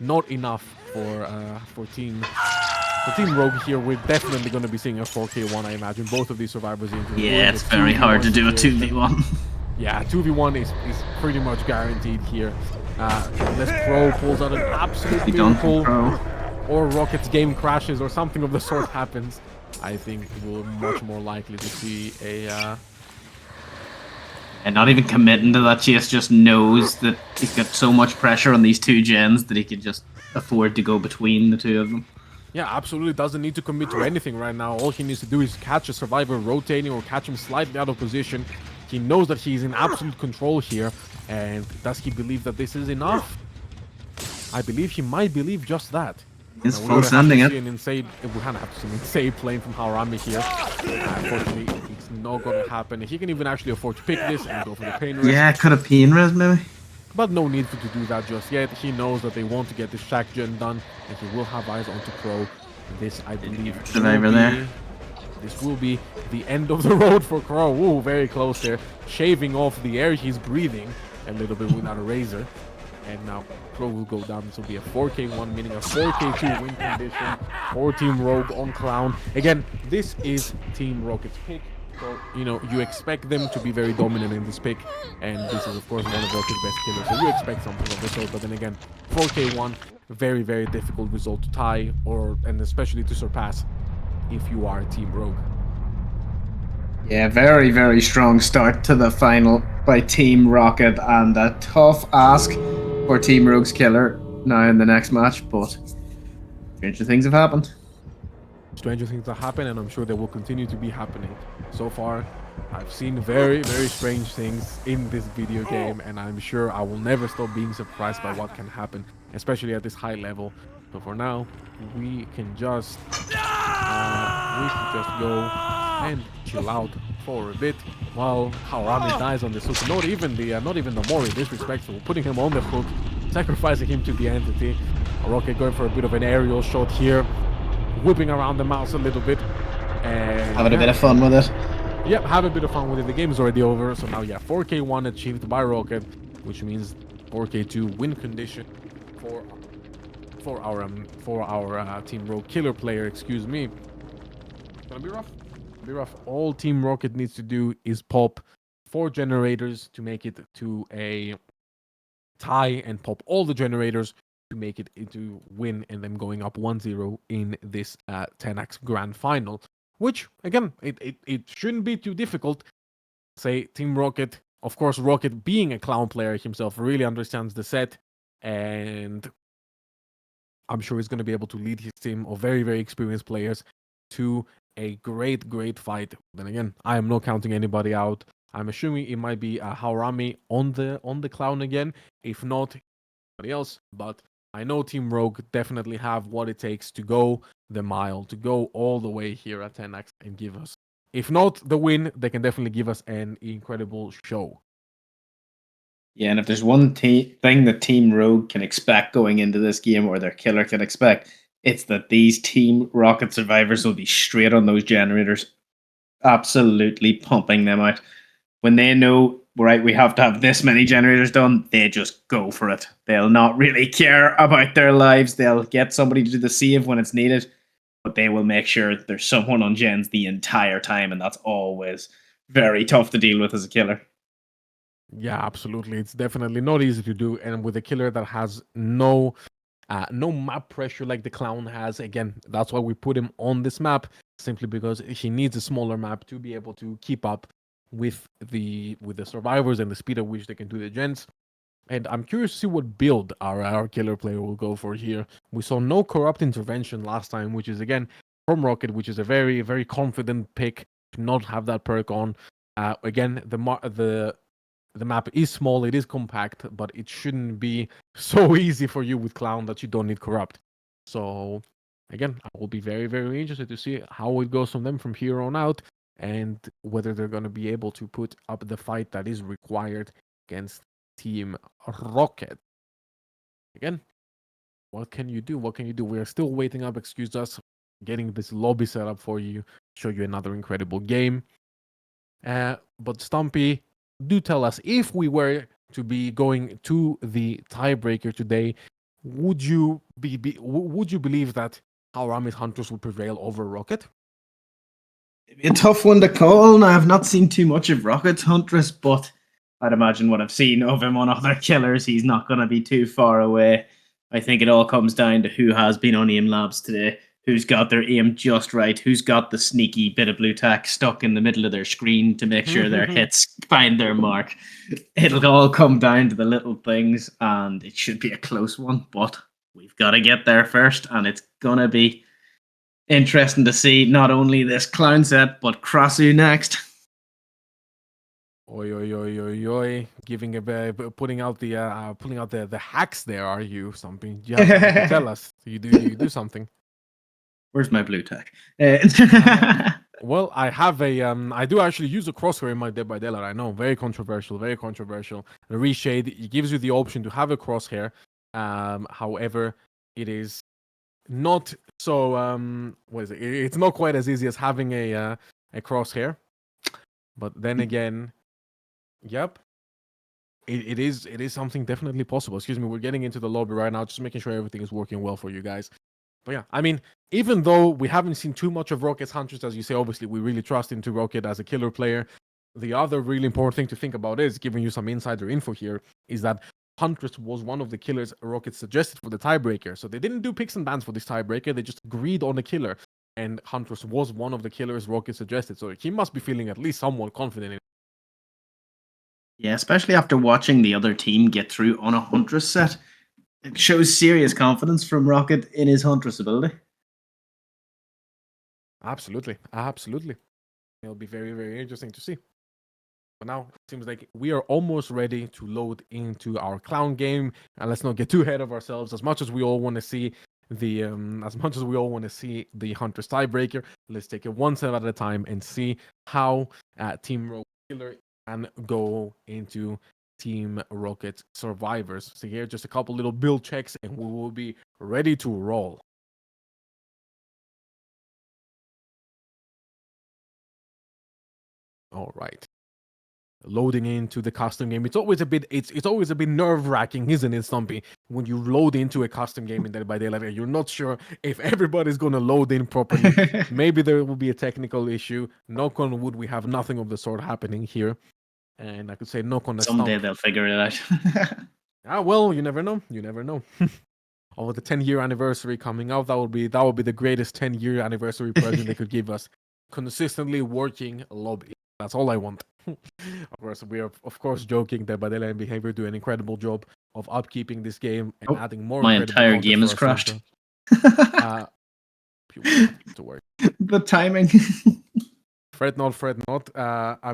not enough for Team Rogue here. We're definitely going to be seeing a 4K1, I imagine. Both of these survivors into Yeah, it's very hard to do a 2v1. Yeah, 2v1 is pretty much guaranteed here. Unless Pro pulls out an absolute miracle, or Rocket's game crashes, or something of the sort happens, I think we're much more likely to see a... And not even committing to that chase, just knows that he's got so much pressure on these two gens that he could just afford to go between the two of them. Yeah, absolutely doesn't need to commit to anything right now. All he needs to do is catch a survivor rotating or catch him slightly out of position. He knows that he's in absolute control here. And does he believe that this is enough? I believe he might believe just that. He's full sending it. We're gonna have to see an insane plane from Harami here. Unfortunately, it's not gonna happen. He can even actually afford to pick this and go for the pain res. Yeah, could have pain res maybe. But no need to do that just yet. He knows that they want to get this Shack gen done, and he will have eyes onto Crow. This, I believe, this will be the end of the road for Crow. Ooh, very close there. Shaving off the air he's breathing a little bit without a razor. And now Crow will go down. This will be a 4K1, meaning a 4K2 win condition for Team Rogue on Clown. Again, this is Team Rocket's pick. So, you know, you expect them to be very dominant in this pick. And this is, of course, one of Rocket's best killers. So you expect something of the sort. But then again, 4K1, very, very difficult result to tie, and especially to surpass if you are Team Rogue. Yeah, very, very strong start to the final by Team Rocket, and a tough ask for Team Rogue's killer now in the next match, but stranger things have happened. Stranger things have happened, and I'm sure they will continue to be happening. So far, I've seen very, very strange things in this video game, and I'm sure I will never stop being surprised by what can happen, especially at this high level. So for now, we can just go and chill out for a bit while Harami dies on the hook. Not even the Mori disrespectful, putting him on the hook, sacrificing him to the entity. Rocket going for a bit of an aerial shot here, whipping around the mouse a little bit, and having a bit of fun with it. Yep, have a bit of fun with it. The game is already over, so now yeah, 4K1 achieved by Rocket, which means 4K2 win condition for our Team Rogue killer player. Excuse me. It's gonna be rough. Be rough. All Team Rocket needs to do is pop 4 generators to make it to a tie, and pop all the generators to make it into win, and then going up 1-0 in this Tenax Grand Final. Which, again, it shouldn't be too difficult. Say, Team Rocket, of course, Rocket being a clown player himself, really understands the set, and I'm sure he's going to be able to lead his team of very, very experienced players to a great, great fight. Then again, I am not counting anybody out. I'm assuming it might be Harami on the clown again. If not, anybody else. But I know Team Rogue definitely have what it takes to go the mile, to go all the way here at Tenax and give us, if not the win, they can definitely give us an incredible show. Yeah, and if there's one thing that Team Rogue can expect going into this game, or their killer can expect, it's that these Team Rocket survivors will be straight on those generators, absolutely pumping them out. When they know, right, we have to have this many generators done, they just go for it. They'll not really care about their lives. They'll get somebody to do the save when it's needed, but they will make sure that there's someone on gens the entire time, and that's always very tough to deal with as a killer. Yeah, absolutely. It's definitely not easy to do, and with a killer that has no map pressure like the clown has. Again, that's why we put him on this map, simply because he needs a smaller map to be able to keep up with the survivors and the speed at which they can do the gens. And I'm curious to see what build our killer player will go for here. We saw no corrupt intervention last time, which is again from Rocket, which is a very very confident pick to not have that perk on. Again, the map is small, it is compact, but it shouldn't be so easy for you with Clown that you don't need Corrupt. So, again, I will be very, very interested to see how it goes from them from here on out and whether they're going to be able to put up the fight that is required against Team Rocket. Again, what can you do? What can you do? We're still waiting up, excuse us, getting this lobby set up for you, show you another incredible game. But Stumpy, do tell us, if we were to be going to the tiebreaker today, would you would you believe that Haramis Hunters would prevail over Rocket? It'd be a tough one to call. Now, I've not seen too much of Rocket's Huntress, but I'd imagine what I've seen of him on other killers, he's not going to be too far away. I think it all comes down to who has been on aim labs today, who's got their aim just right, who's got the sneaky bit of blue tack stuck in the middle of their screen to make sure their hits find their mark. It'll all come down to the little things, and it should be a close one, but we've got to get there first, and it's going to be interesting to see not only this clown set, but Krasu next. Oi, oi, oi, oi, oi! Giving putting out the hacks. There, are you something? Do you have something to tell us? You do something? Where's my blue tack? Well, I do actually use a crosshair in my Dead by Daylight. I know, very controversial, very controversial. The reshade, it gives you the option to have a crosshair. However, it is not so what is it? It's not quite as easy as having a crosshair. But then again, yep. It is something definitely possible. Excuse me, we're getting into the lobby right now, just making sure everything is working well for you guys. But yeah, I mean, even though we haven't seen too much of Rocket's Hunters, as you say, obviously we really trust into Rocket as a killer player. The other really important thing to think about is, giving you some insider info here, is that Huntress was one of the killers Rocket suggested for the tiebreaker. So they didn't do picks and bans for this tiebreaker, they just agreed on a killer. And Huntress was one of the killers Rocket suggested. So he must be feeling at least somewhat confident in it. Yeah, especially after watching the other team get through on a Huntress set. It shows serious confidence from Rocket in his Huntress ability. Absolutely. Absolutely. It'll be very, very interesting to see. But now it seems like we are almost ready to load into our clown game. And let's not get too ahead of ourselves. As much as we all want to see the Hunter's tiebreaker, let's take it one step at a time and see how Team Rocket Killer can go into Team Rocket Survivors. So here, just a couple little build checks, and we will be ready to roll. All right. Loading into the custom game. It's always a bit nerve-wracking, isn't it, Stumpy? When you load into a custom game in Dead by Daylight, you're not sure if everybody's gonna load in properly. Maybe there will be a technical issue. Knock on wood, we have nothing of the sort happening here. And I could say knock on the Someday stump. they'll figure it out. Well, you never know. You never know. Over the 10-year anniversary coming out, that would be the greatest 10-year anniversary present they could give us. Consistently working lobby. That's all I want. Of course, we are joking that Badella and Behavior do an incredible job of upkeeping this game and adding more. My incredible entire content game for is our crashed. streams. You won't have to worry. The timing. Fret not.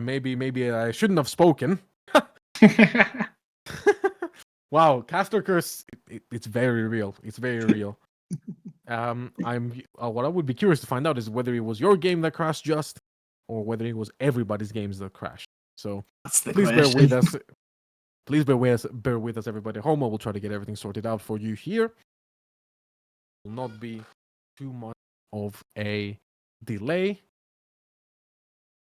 Maybe I shouldn't have spoken. Wow, Caster Curse, it's very real. It's very real. What I would be curious to find out is whether it was your game that crashed just, or whether it was everybody's games that crashed. So That's the please question. bear with us. Please bear with us, everybody at home. I will try to get everything sorted out for you here. Will not be too much of a delay.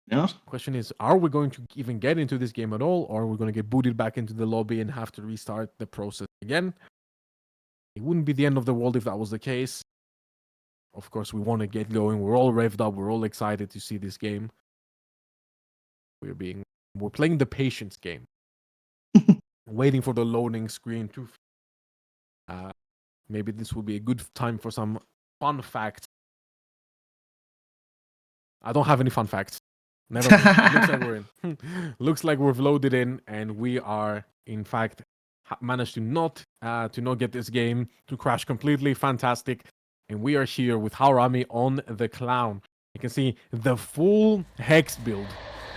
No? Question is, are we going to even get into this game at all, or are we going to get booted back into the lobby and have to restart the process again? It wouldn't be the end of the world if that was the case. Of course, we want to get going. We're all revved up. We're all excited to see this game. We're playing the patience game. waiting for the loading screen to. Maybe this will be a good time for some fun facts. I don't have any fun facts. Never mind. Looks like we're in. Looks like we've loaded in, and we are, in fact, managed to not get this game to crash completely. Fantastic. And we are here with Harami on the clown. You can see the full Hex build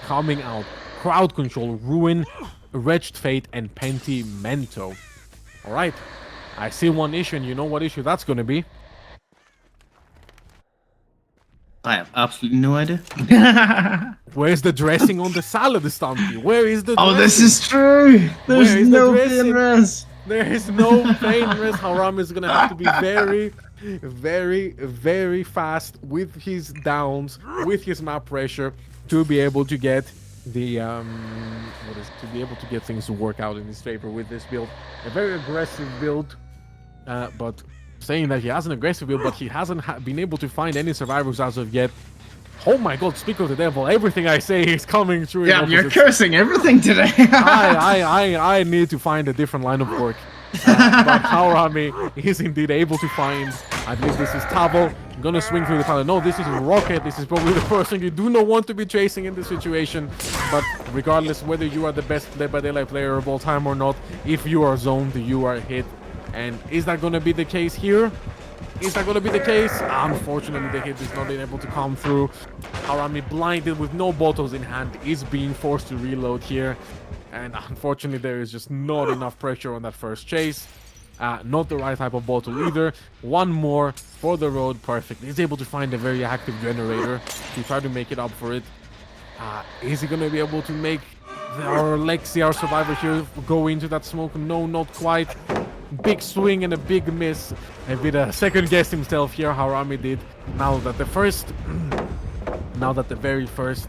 coming out. Crowd Control, Ruin, Wretched Fate, and Pentimento. All right. I see one issue, and you know what issue that's going to be. I have absolutely no idea. Where's the dressing on the salad, Stumpy? Where is the dressing? Oh, this is true. There's Where is no the dressing? Finres. There is no pain rest. Harami is gonna have to be very, very, very fast with his downs, with his map pressure, to be able to get the to be able to get things to work out in his favor with this build. A very aggressive build, but saying that he has an aggressive build, but he hasn't been able to find any survivors as of yet. Oh my god, speak of the devil, everything I say is coming true. Yeah, you're cursing everything today. I need to find a different line of work. But Harami is indeed able to find, I believe this is Tavo. I'm gonna swing through the pallet. No, this is Rocket. This is probably the person you do not want to be chasing in this situation. But regardless whether you are the best Dead by Daylight player of all time or not, if you are zoned, you are hit. And is that gonna be the case here? Is that going to be the case? Unfortunately, the hit is not able to come through. Harami, blinded with no bottles in hand, is being forced to reload here. And unfortunately, there is just not enough pressure on that first chase. Not the right type of bottle either. One more for the road. Perfect. He's able to find a very active generator to try to make it up for it. Is he going to be able to make our Lexi, our survivor here, go into that smoke? No, not quite. Big swing and a big miss. A bit second guess himself here, Harami did. Now that the very first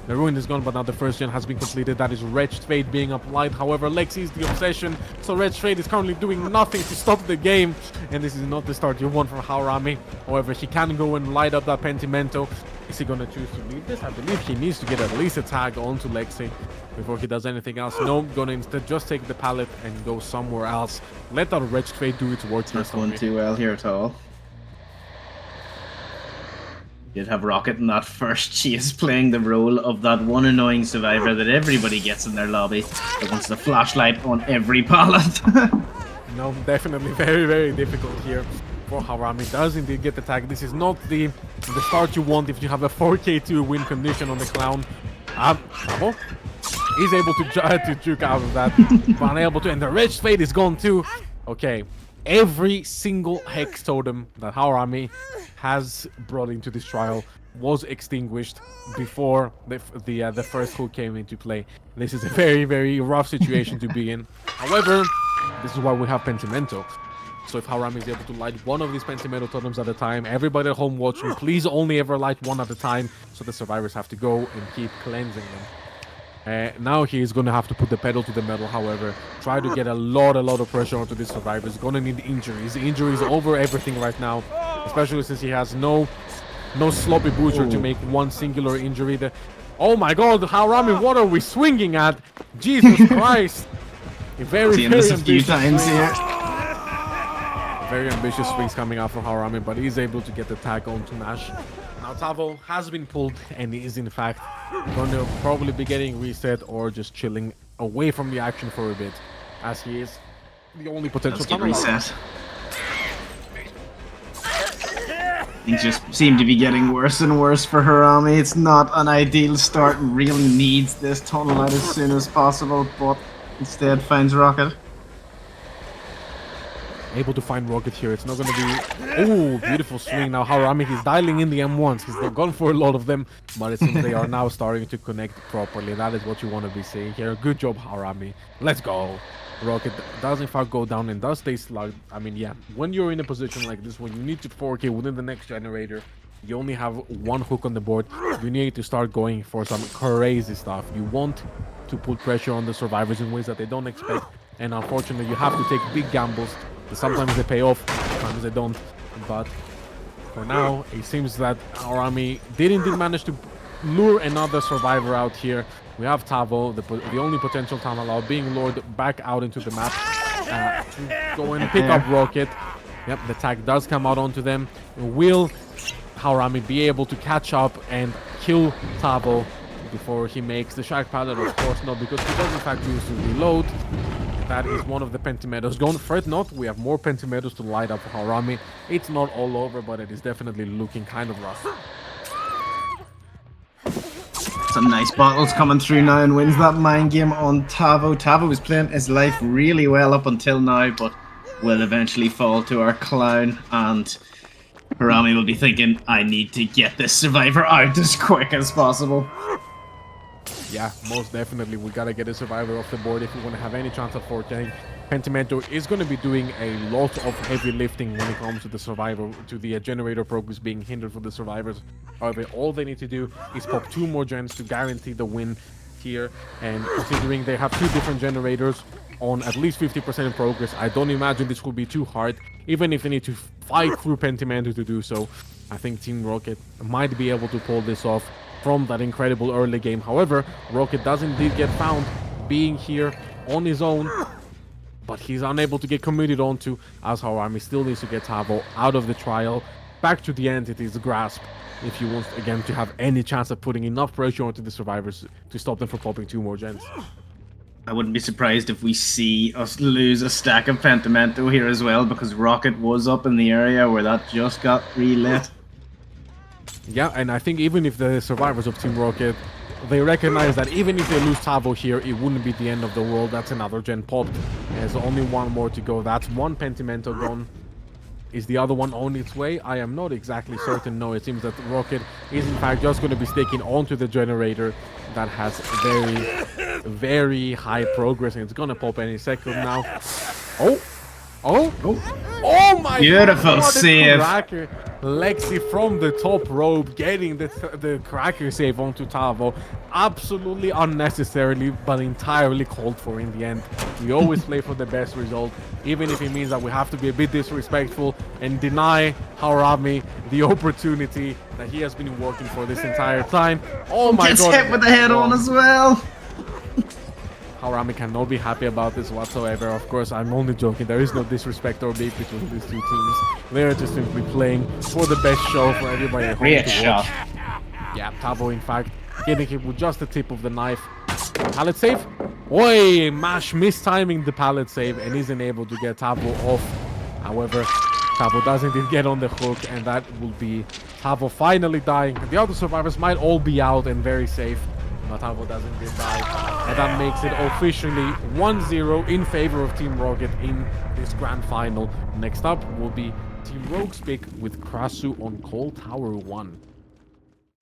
the ruin is gone, but now the first gen has been completed. That is Wretched Fate being applied. However, Lexi is the obsession, so Wretched Fate is currently doing nothing to stop the game, and this is not the start you want from Harami. However, he can go and light up that Pentimento. Is he gonna choose to leave this? I believe he needs to get at least a tag onto Lexi before he does anything else. No, gonna instead just take the pallet and go somewhere else. Let that Wretched Fate do its work. Not going too well here at all. Did have Rocket in that first chase playing the role of that one annoying survivor that everybody gets in their lobby that wants the flashlight on every pallet. No, definitely very, very difficult here for Harami. Does indeed get the tag. This is not the start you want if you have a 4k2 win condition on the clown. Bravo. He's able to juke out of that, but unable to. And the Wretched Fate is gone too. Okay, every single Hex totem that Harami has brought into this trial was extinguished before the first hook came into play. This is a very, very rough situation to be in. However, this is why we have Pentimento. So if Harami is able to light one of these Pentimento totems at a time, everybody at home watching, please only ever light one at a time, so the survivors have to go and keep cleansing them. Now he is going to have to put the pedal to the metal, however. Try to get a lot of pressure onto this survivor. He's going to need injuries. Injuries over everything right now, especially since he has no sloppy butcher to make one singular injury. Oh my god, Harami, what are we swinging at? Jesus Christ. A very ambitious swings coming out for Harami, but he's able to get the tag onto Nash. Now Tavo has been pulled and is in fact going to probably be getting reset or just chilling away from the action for a bit, as he is the only potential reset. Things just seem to be getting worse and worse for Harami. It's not an ideal start and really needs this tunnel out as soon as possible, but instead finds Rocket. Able to find Rocket here. It's not going to be... Oh, beautiful swing. Now Harami, he's dialing in the M1s. He's gone for a lot of them, but it seems they are now starting to connect properly. That is what you want to be seeing here. Good job, Harami. Let's go. Rocket does in fact go down and does stay slugged. I mean, yeah, when you're in a position like this, when you need to 4k within the next generator, you only have one hook on the board, you need to start going for some crazy stuff. You want to put pressure on the survivors in ways that they don't expect, and unfortunately you have to take big gambles. Sometimes they pay off, sometimes they don't, but for now it seems that Harami did indeed manage to lure another survivor out here. We have Tavo, the only potential time allowed, being lured back out into the map to go and pick up Rocket. Yep, the tag does come out onto them. Will Haurami be able to catch up and kill Tavo before he makes the Shark Pallet? Of course not, because he does in fact use to reload. That is one of the Pentimeters gone. Fret not, we have more Pentimeters to light up for Haurami. It's not all over, but it is definitely looking kind of rough. Some nice bottles coming through now and wins that mind game on Tavo. Tavo was playing his life really well up until now, but will eventually fall to our clown, and Harami will be thinking, I need to get this survivor out as quick as possible. Yeah, most definitely. We gotta get a survivor off the board if we want to have any chance of fortune. Pentimento is going to be doing a lot of heavy lifting when it comes to the survivor, to the generator progress being hindered for the survivors. However, all they need to do is pop 2 more gens to guarantee the win here. And considering they have 2 different generators on at least 50% progress, I don't imagine this will be too hard, even if they need to fight through Pentimento to do so. I think Team Rocket might be able to pull this off from that incredible early game. However, Rocket does indeed get found being here on his own, but he's unable to get committed onto, as Haurami still needs to get Tavo out of the trial, back to the entity's grasp, if he wants again to have any chance of putting enough pressure onto the survivors to stop them from popping 2 more gens. I wouldn't be surprised if we see us lose a stack of Pentimento here as well, because Rocket was up in the area where that just got relit. Yeah, and I think even if the survivors of Team Rocket, they recognize that even if they lose Tavo here, it wouldn't be the end of the world. That's another gen popped. There's only 1 more to go. That's 1 Pentimento gone. Is the other one on its way? I am not exactly certain. No, it seems that Rocket is in fact just going to be sticking onto the generator that has very, very high progress, and it's going to pop any second now. Oh my Beautiful God, save. Cracker. Lexi from the top rope getting the cracker save onto Tavo. Absolutely unnecessarily, but entirely called for in the end. We always play for the best result, even if it means that we have to be a bit disrespectful and deny Haurami the opportunity that he has been working for this entire time. Oh my Gets God. hit with the head on as well. Haurami cannot be happy about this whatsoever. Of course, I'm only joking. There is no disrespect or beef between these 2 teams. They're just simply playing for the best show for everybody at home Great to shot. watch. Yeah, Tavo, in fact, getting hit with just the tip of the knife. Pallet save? Oi, Mash mistiming the pallet save and isn't able to get Tavo off. However, Tavo does indeed get on the hook, and that will be Tavo finally dying. The other survivors might all be out and very safe, but Tavo doesn't get die. And that makes it officially 1-0 in favor of Team Rocket in this grand final. Next up will be Team Rogue's pick with Krasu on Coal Tower 1.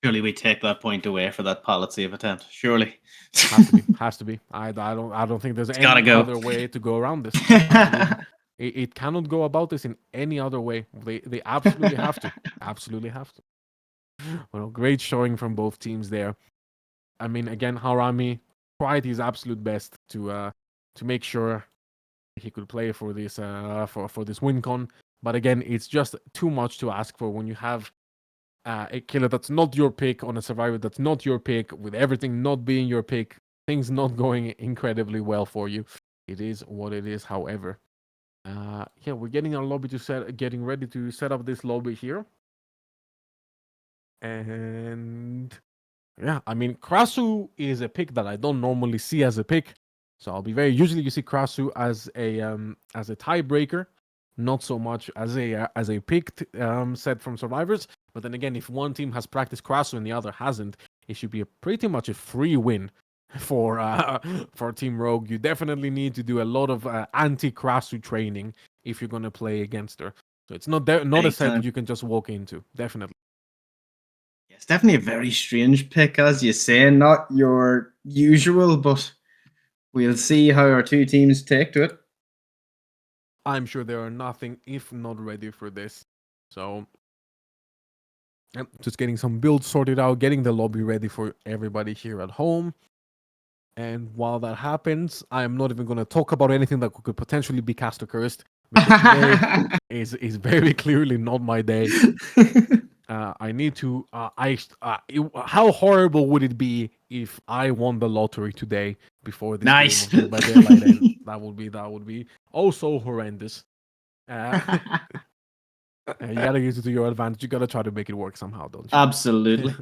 Surely we take that point away for that pallet save attempt. Surely. Has to be. Has to be. I don't think there's any go. other way to go around this. Absolutely. It cannot go about this in any other way. They absolutely have to. Absolutely have to. Well, great showing from both teams there. I mean, again, Haurami tried his absolute best to make sure he could play for this for this win con. But again, it's just too much to ask for when you have a killer that's not your pick on a survivor that's not your pick, with everything not being your pick, things not going incredibly well for you. It is what it is. However, yeah, we're getting our lobby getting ready to set up this lobby here, and yeah, I mean, Krasu is a pick that I don't normally see as a pick. So I'll be very. Usually, you see Krasu as a tiebreaker, not so much as a picked set from survivors. But then again, if one team has practiced Krasu and the other hasn't, it should be pretty much a free win for Team Rogue. You definitely need to do a lot of anti-Krasu training if you're gonna play against her. So it's not a set that you can just walk into. Definitely. It's definitely a very strange pick, as you say, not your usual, but we'll see how our 2 teams take to it. I'm sure they are nothing if not ready for this. So, yep, just getting some builds sorted out, getting the lobby ready for everybody here at home. And while that happens, I'm not even going to talk about anything that could potentially be cast or cursed, because today is very clearly not my day. I need to. How horrible would it be if I won the lottery today before this Nice. game of Dead by Daylight ends? That would be oh so horrendous. Uh, you gotta use it to your advantage. You gotta try to make it work somehow, don't you? Absolutely.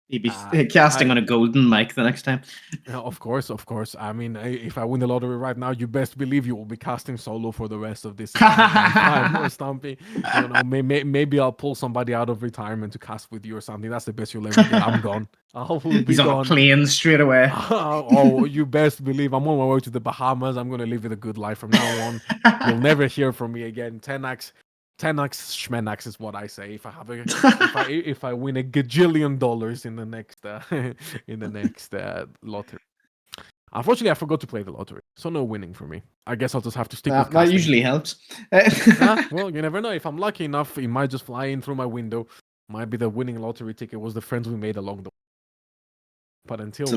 He'd be Uh, casting I- on a golden mic the next time. Of course, of course. I mean, if I win the lottery right now, you best believe you will be casting solo for the rest of this time or something. You know, maybe I'll pull somebody out of retirement to cast with you or something. That's the best you'll ever get. I'm gone. I will be He's on a gone. plane straight away. Oh, you best believe I'm on my way to the Bahamas. I'm gonna live with a good life from now on. You'll never hear from me again. Tenax Schmenax is what I say. If I have if I win $1 gajillion in the next lottery. Unfortunately, I forgot to play the lottery, so no winning for me. I guess I'll just have to stick with That casting. usually helps. Well, you never know. If I'm lucky enough, it might just fly in through my window. Might be the winning lottery ticket was the friends we made along the way. But until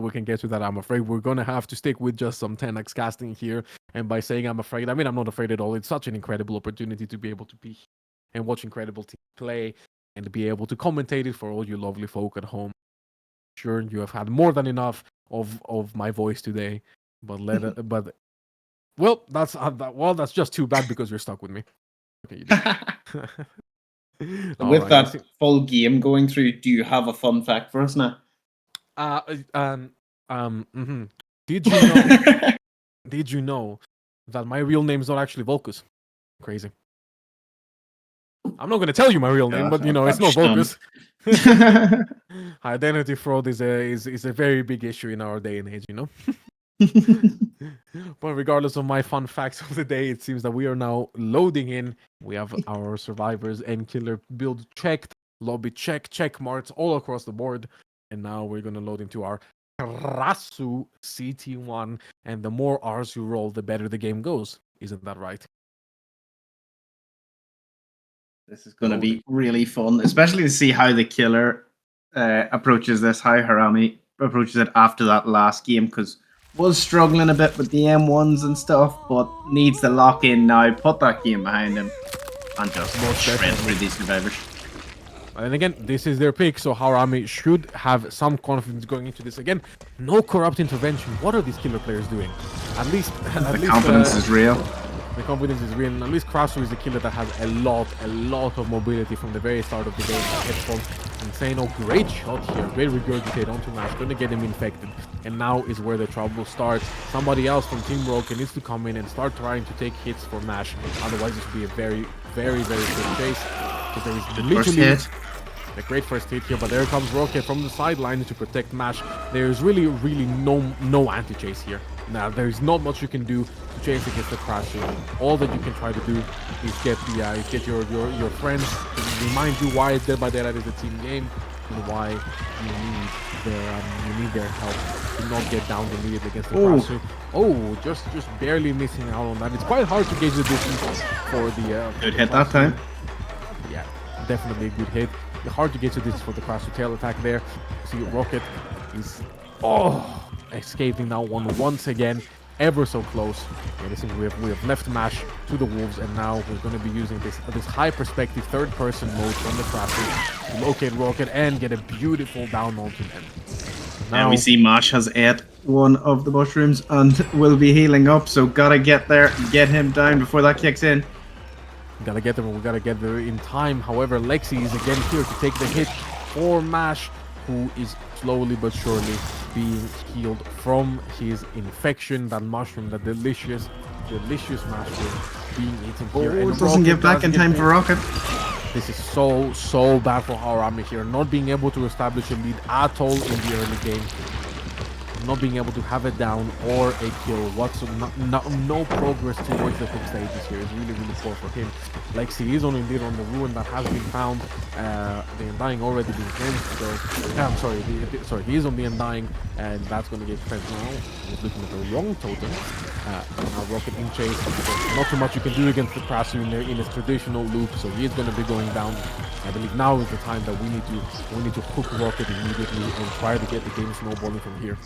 we can get to that, I'm afraid we're gonna have to stick with just some 10x casting here. And by saying I'm afraid, I mean I'm not afraid at all. It's such an incredible opportunity to be able to be and watch incredible teams play and to be able to commentate it for all you lovely folk at home. Sure, you have had more than enough of my voice today, but that's just too bad because you're stuck with me. Okay, you do. All With right, that full game going through, do you have a fun fact for us now? Did you know? Did you know that my real name is not actually Volkus? Crazy. I'm not going to tell you my real name, but you know it's not Volkus. Identity fraud is a very big issue in our day and age, you know. But regardless of my fun facts of the day, it seems that we are now loading in. We have our survivors and killer build checked, lobby check marks all across the board, and now we're gonna load into our Rasu CT1. And the more R's you roll, the better the game goes. Isn't that right? This is going to be really fun, especially to see how the killer approaches this, how Harami approaches it after that last game, because was struggling a bit with the M1s and stuff, but needs to lock in now, put that game behind him, and just shred through these survivors. And again, this is their pick, so Harami should have some confidence going into this. Again, no corrupt intervention. What are these killer players doing? At least the confidence is real. The confidence is real, and at least Krasu is the killer that has a lot of mobility from the very start of the game. Headphone, Insano, great shot here, great regurgitate onto Nash, gonna get him infected. And now is where the trouble starts. Somebody else from Team Rocket needs to come in and start trying to take hits for Nash. Otherwise, this will be a very quick chase. Because there is literally a great first hit here, but there comes Rocket from the sideline to protect Mash. There's really no anti-chase here. Now, there's not much you can do to chase against the Crash. All that you can try to do is get your friends to remind you why Dead by Daylight is a team game and why you need their help to not get downed immediately against the Crash. Oh, just barely missing out on that. It's quite hard to gauge the distance for the good hit that time. Yeah, definitely a good hit. Hard to get to this for the Crash tail attack there. See, Rocket is escaping that one once again, ever so close. And we have left Mash to the Wolves, and now we're going to be using this high perspective third person mode from the Crash to locate Rocket and get a beautiful down onto them. Now we see Mash has ate one of the mushrooms and will be healing up, so gotta get there, get him down before that kicks in. We gotta get there, and we gotta get there in time. However, Lexi is again here to take the hit for Mash, who is slowly but surely being healed from his infection. That mushroom, that delicious mushroom being eaten here. And doesn't get back in time for Rocket. This is so bad for Harami here, not being able to establish a lead at all in the early game. Not being able to have it down or a kill no progress towards the top stages here is really poor for him. Lexi is on the ruin that has been found. The Undying already been cleansed, so I'm sorry, he is on the Undying, and that's gonna get cleansed now. He's looking at the wrong totem. Now Rocket in chase. Not too much you can do against the Prasu in his traditional loop, so he is gonna be going down. I believe now is the time that we need to hook Rocket immediately and try to get the game snowballing from here.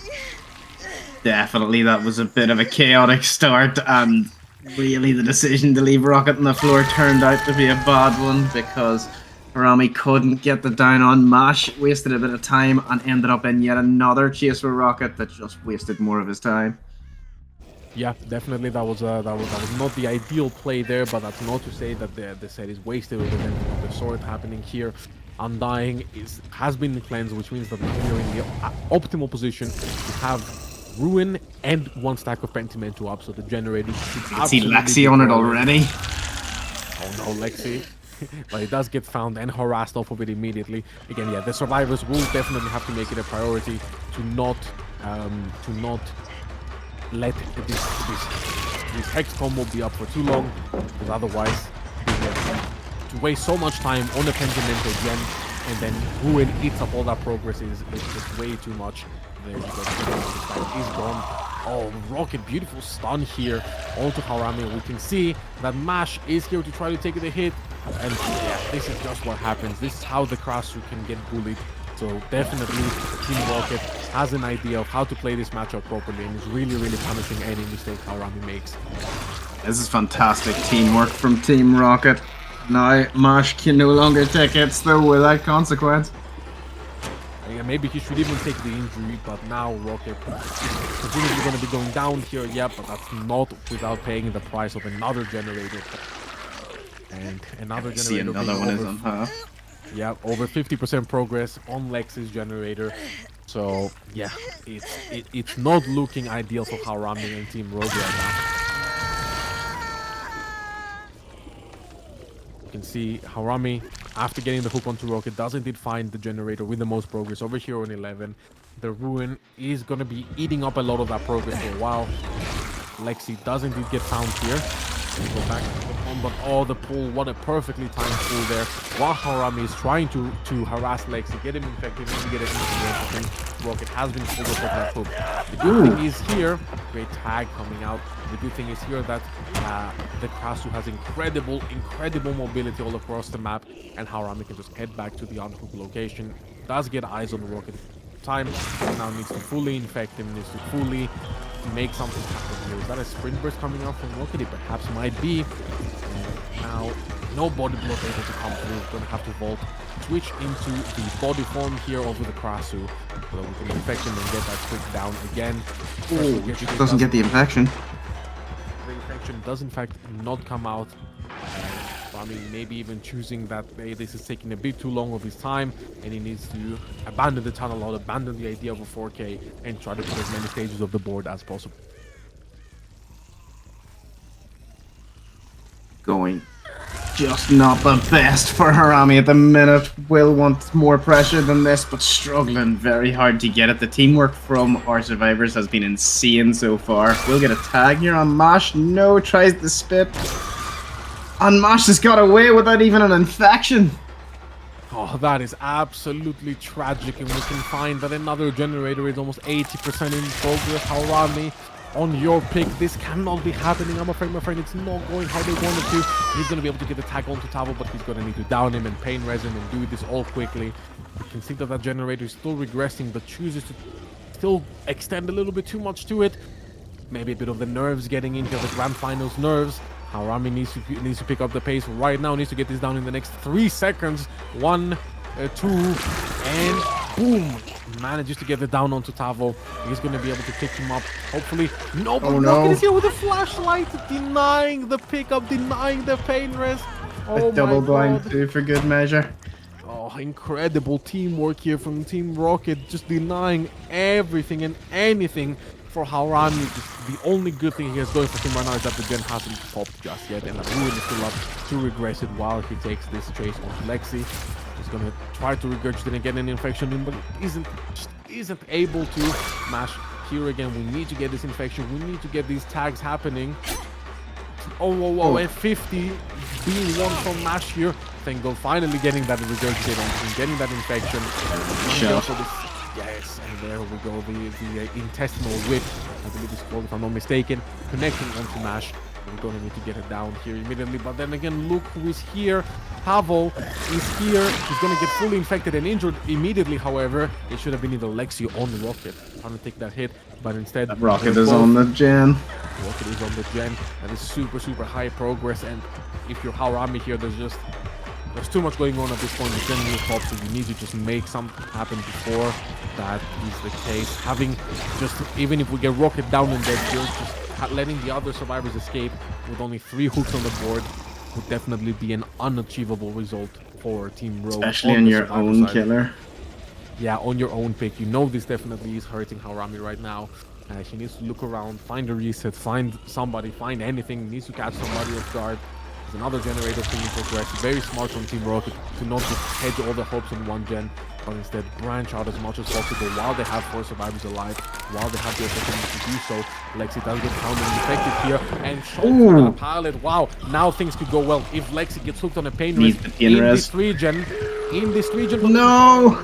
Definitely, that was a bit of a chaotic start, and really the decision to leave Rocket on the floor turned out to be a bad one because Harami couldn't get the down on Mash, wasted a bit of time, and ended up in yet another chase with Rocket that just wasted more of his time. Yeah, definitely that was not the ideal play there, but that's not to say that the set is wasted with anything of the sort happening here. Undying has been cleansed, which means that now you're in the optimal position to have Ruin and one stack of Pentimento up, so the generator should You can see absolutely Lexi be on it rolling. already. Oh no, Lexi. But it does get found and harassed off of it immediately. Again, yeah, the survivors will definitely have to make it a priority to not let this hex combo be up for too long, because otherwise to waste so much time on the Pentimento gen and then Ruin eats up all that progress is just way too much. There you go, is gone. Oh, Rocket, beautiful stun here onto Harami. We can see that Mash is here to try to take the hit, and yeah, this is just what happens. This is how the Krasu can get bullied. So definitely Team Rocket has an idea of how to play this matchup properly and is really, really punishing any mistake Harami makes. This is fantastic teamwork from Team Rocket. Now Mash can no longer take hits though without consequence. Yeah, maybe he should even take the injury, but now Rocket is presumably going to be going down here, yeah, but that's not without paying the price of another generator. And another generator. See, another one is on half. Yeah, over 50% progress on Lexi's generator. So yeah, it's not looking ideal for Harami and Team Rogue right now. You can see Harami, after getting the hook onto Rocket, does indeed find the generator with the most progress over here on 11. The Ruin is going to be eating up a lot of that progress for a while. Lexi does indeed get found here. Go back to the pond, but oh, the pull, what a perfectly timed pull there. While Harami is trying to harass Lexi, get him infected, and get it into the end. I think Rocket has been pulled off of that hook. The good thing is here, great tag coming out. The good thing is here that the Krasu has incredible mobility all across the map, and Harami can just head back to the unhook location. Does get eyes on the Rocket time, now needs to fully infect him, needs to fully make something happen here. Is that a sprint burst coming out from Rocket? It perhaps might be. Now, no body block able to come through. Gonna have to vault, switch into the body form here over the Krasu, so that we can infect him and get that quick down again. Ooh, doesn't get the infection. The infection does in fact not come out. I mean, maybe even choosing that, hey, this is taking a bit too long of his time, and he needs to abandon the tunnel or abandon the idea of a 4K and try to put as many stages of the board as possible. Going just not the best for Harami at the minute. Will want more pressure than this, but struggling very hard to get it. The teamwork from our survivors has been insane so far. We'll get a tag here on Mash. No, tries to spit. And Mash has got away without even an infection. Oh, that is absolutely tragic, and we can find that another generator is almost 80% in progress. Harami, on your pick, this cannot be happening. I'm afraid, my friend, it's not going how they wanted to. He's going to be able to get the tag onto Tavo, but he's going to need to down him and pain res him and do this all quickly. You can see that that generator is still regressing, but chooses to still extend a little bit too much to it. Maybe a bit of the nerves getting into the grand finals nerves. Harami needs to pick up the pace right now, needs to get this down in the next 3 seconds. 1, 2, and boom! Manages to get it down onto Tavo. He's going to be able to pick him up, hopefully. No, but Rocket is here with a flashlight, denying the pickup, denying the pain rest. Oh, a double my blind God. too for good measure. Oh, incredible teamwork here from Team Rocket, just denying everything and anything for Harami. The only good thing he has going for him right now is that the gen hasn't popped just yet, and Ruin is still up to regress it while he takes this chase onto Lexi. He's gonna try to regurgitate and get an infection in, but isn't able to. Mash here again. We need to get this infection. We need to get these tags happening. Oh, whoa, whoa, and 50 being one from Mash here. Thank God, finally getting that regurgitate and getting that infection. Yes, and there we go, the intestinal whip, I believe it's called if I'm not mistaken, connecting onto Mash. We're gonna need to get it down here immediately. But then again, look who is here. Pavel is here. He's gonna get fully infected and injured immediately. However, it should have been either Lexi on the Rocket trying to take that hit, but instead That Rocket they're is both- on the gen. Rocket is on the gen. That is super high progress. And if you're Haurami here, there's too much going on at this point. The gen will pop, so you need to just make something happen before that is the case. Having just, even if we get Rocket down in that field, just letting the other survivors escape with only 3 hooks on the board would definitely be an unachievable result for Team Rogue. Especially on on the your survivor own side. killer. Yeah, on your own pick. You know this definitely is hurting Haurami right now. She needs to look around, find a reset, find somebody, find anything. Needs to catch somebody off guard. There's another generator thing in progress. Very smart from Team Rocket to not just hedge all the hopes on one gen, but instead branch out as much as possible while they have 4 survivors alive, while they have the opportunity to do so. Lexi does get found and infected here, and shot for that pilot. Wow, now things could go well if Lexi gets hooked on a pain Needs res the pain in res. this region. In this region, but No!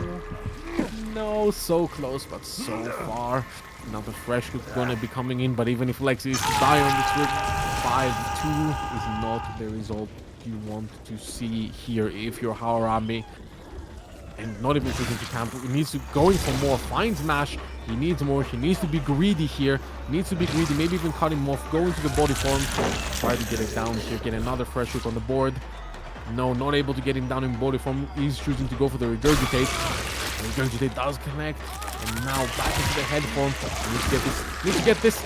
no, so close, but so far. Another fresh hook gonna be coming in, but even if Lexi is to die on this rig, 5-2 is not the result you want to see here if you're Haurami. And not even taking to camp. He needs to going for more. Finds Mash. He needs more. He needs to be greedy here. Needs to be greedy. Maybe even cut him off. Go into the body form. Try to get it down here. Get another fresh hook on the board. No, not able to get him down in body form. He's choosing to go for the regurgitate. The regurgitate does connect. And now back into the head form. Need to get this. Need to get this.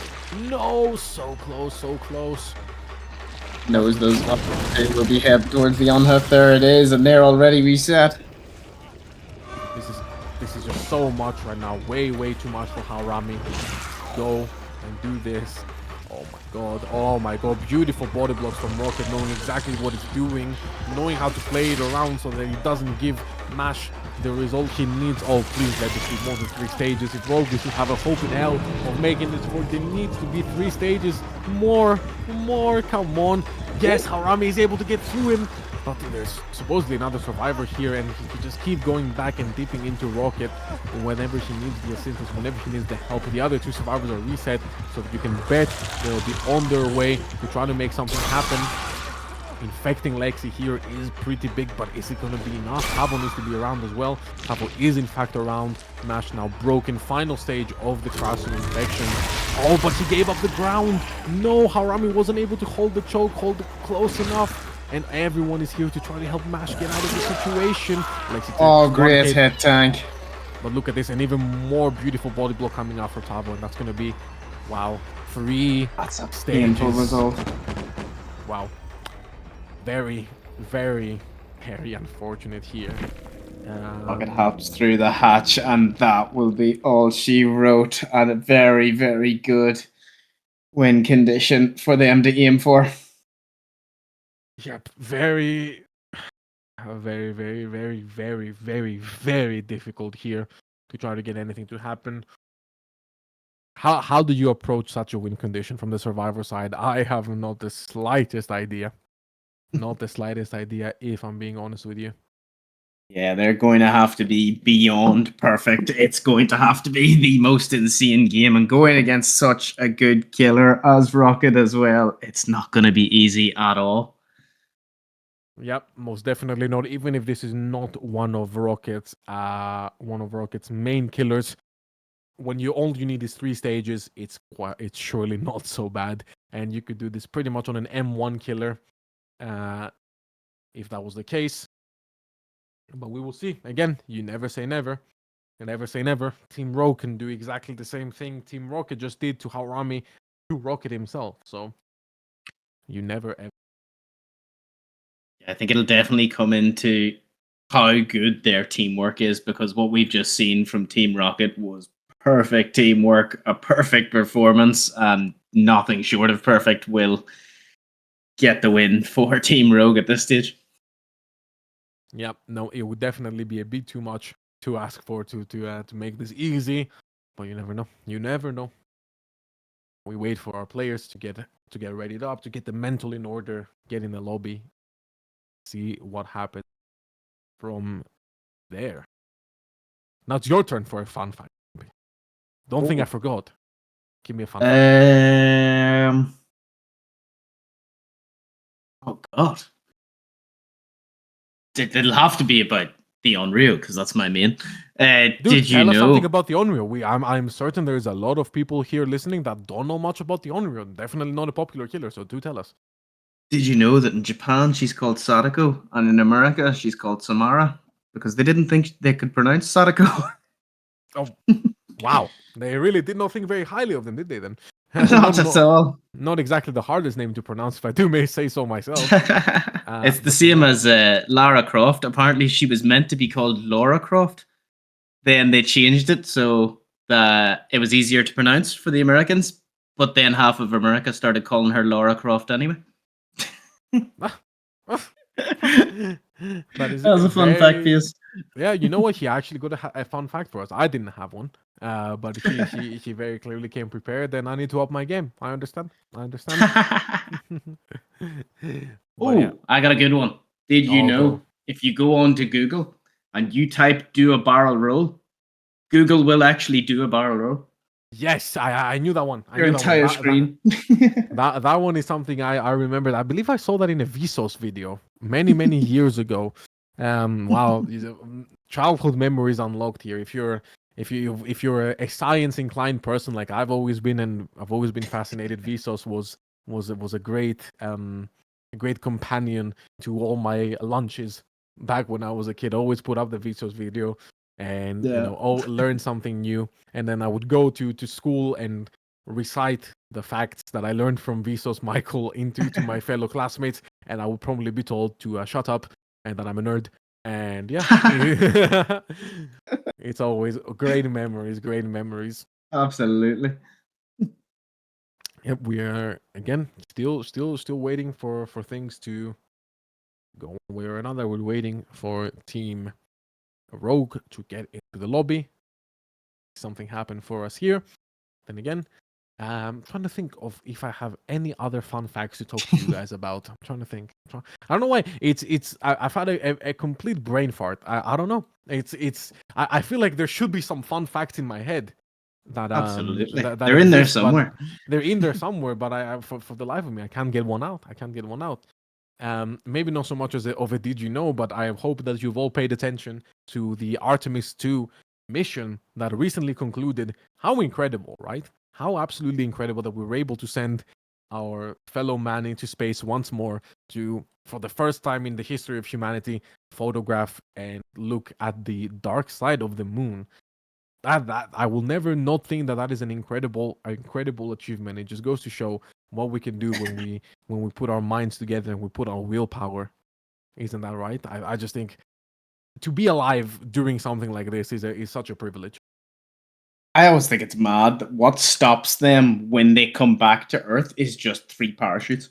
No, so close, so close. Knows those updates will be head towards the unhook. There it is, and they're already reset. This is just so much right now. Way too much for Haurami. Go and do this. Oh my god. Beautiful body blocks from Rocket, knowing exactly what it's doing, knowing how to play it around so that it doesn't give Mash the result he needs. Oh, please let this be more than 3 stages. If Rogue is to have a hope in hell of making this work, there needs to be 3 stages. More, come on. Yes, Haurami is able to get through him. But there's supposedly another survivor here, and he can just keep going back and dipping into Rocket whenever he needs the assistance, whenever he needs the help. The other 2 survivors are reset, so that you can bet they'll be on their way to try to make something happen. Infecting Lexi here is pretty big, but is it going to be enough? Pavo needs to be around as well. Pavo is in fact around. Mash now broken. Final stage of the Crasher infection. Oh, but he gave up the ground. No, Haurami wasn't able to hold the choke, hold it close enough. And everyone is here to try to help Mash get out of the situation. Lexi Oh, takes great 1 hit. hit tank. But look at this, an even more beautiful body block coming out for Tavo, and that's going to be, wow, 3 That's a stages. painful result. Wow. Very unfortunate here. Rocket hops through the hatch, and that will be all she wrote. And a very good win condition for them to aim for. Yep, very difficult here to try to get anything to happen. How do you approach such a win condition from the survivor side? I have not the slightest idea. Not the slightest idea, if I'm being honest with you. Yeah, they're going to have to be beyond perfect. It's going to have to be the most insane game, and going against such a good killer as Rocket as well, it's not going to be easy at all. Yep, most definitely not. Even if this is not one of Rocket's main killers, when all you need is 3 stages, it's surely not so bad, and you could do this pretty much on an M1 killer, if that was the case. But we will see. Again, you never say never. You never say never. Team Rogue can do exactly the same thing Team Rocket just did to Haurami, to Rocket himself. So you never ever. I think it'll definitely come into how good their teamwork is, because what we've just seen from Team Rocket was perfect teamwork, a perfect performance, and nothing short of perfect will get the win for Team Rogue at this stage. Yep, no, it would definitely be a bit too much to ask for to make this easy, but you never know. You never know. We wait for our players to get readied up, to get the mental in order, get in the lobby, see what happens from there. Now it's your turn for a fun fact. Don't think I forgot. Give me a fun fact. Oh God. It'll have to be about the Unreal because that's my main. Dude, Did you tell us something know? about the Unreal. I'm certain there's a lot of people here listening that don't know much about the Unreal. Definitely not a popular killer, so do tell us. Did you know that in Japan she's called Sadako, and in America she's called Samara because they didn't think they could pronounce Sadako. Oh, wow. They really did not think very highly of them, did they then? Not at all. Not exactly the hardest name to pronounce, if I do may say so myself. It's the But same yeah. as Lara Croft. Apparently, she was meant to be called Laura Croft. Then they changed it so that it was easier to pronounce for the Americans. But then half of America started calling her Laura Croft anyway. That is That was a fun fact for you. Yeah, you know what? He actually got a fun fact for us. I didn't have one, but he very clearly came prepared. And I need to up my game. I understand. But yeah, Oh, I got a good one. Did you I'll know go. if you go on to Google and you type "do a barrel roll," Google will actually do a barrel roll. Yes, I knew that one. I Your knew that one. entire That- screen. That one is something I remembered. I believe I saw that in a Vsauce video many years ago. Wow, childhood memories unlocked here. If you're a science inclined person like I've always been, and I've always been fascinated, Vsauce was a great companion to all my lunches back when I was a kid. Always put up the Vsauce video, and Yeah. learn something new. And then I would go to school and recite the facts that I learned from Vsauce Michael to my fellow classmates, and I would probably be told to shut up and that I'm a nerd. And yeah, it's always great memories. Absolutely. Yep, we are again still waiting for things to go one way or another. We're waiting for Team Rogue to get into the lobby. Something happened for us here. Then again, trying to think of if I have any other fun facts to talk to you guys about. I'm trying to think. I don't know why. I've had a complete brain fart. I don't know. I feel like there should be some fun facts in my head that Absolutely. that They're in there exist, but somewhere. they're in there somewhere. But for the life of me, I can't get one out. Maybe not so much as of a did you know, but I hope that you've all paid attention to the Artemis 2 mission that recently concluded. How incredible, right? How absolutely incredible that we were able to send our fellow man into space once more to, for the first time in the history of humanity, photograph and look at the dark side of the moon. That I will never not think that is an incredible achievement. It just goes to show what we can do when we put our minds together and we put our willpower. Isn't that right? I just think to be alive during something like this is such a privilege. I always think it's mad that what stops them when they come back to Earth is just 3 parachutes.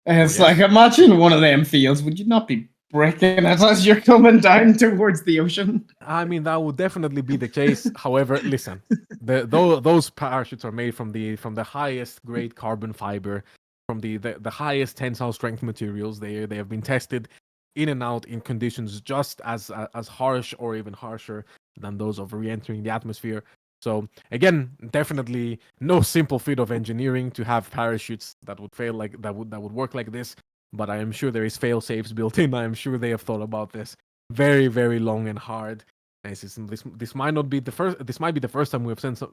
And it's Oh, yes. like, imagine one of them fails. Would you not be breaking it as you're coming down towards the ocean? I mean, that would definitely be the case. However, listen, those parachutes are made from the highest grade carbon fiber, from the highest tensile strength materials. They have been tested in and out in conditions just as harsh or even harsher than those of re-entering the atmosphere. So again, definitely no simple feat of engineering to have parachutes that would fail like that would work like this. But I am sure there is fail safes built in. I am sure they have thought about this very long and hard. And this might not be the first. This might be the first time we have sent a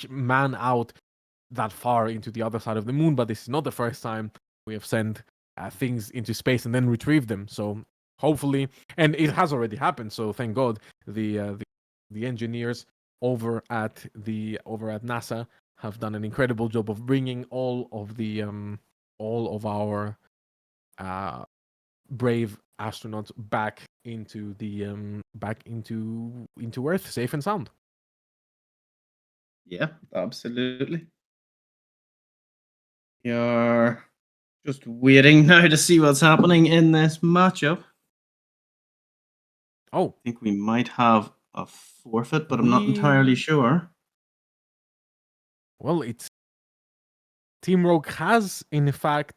man out that far into the other side of the moon. But this is not the first time we have sent things into space and then retrieved them. So hopefully, and it has already happened. So thank God the engineers over at NASA have done an incredible job of bringing all of our brave astronauts back into Earth, safe and sound. Yeah, absolutely. You're just waiting now to see what's happening in this matchup. Oh, I think we might have a forfeit, but I'm not entirely sure. Well, it's Team Rogue has in fact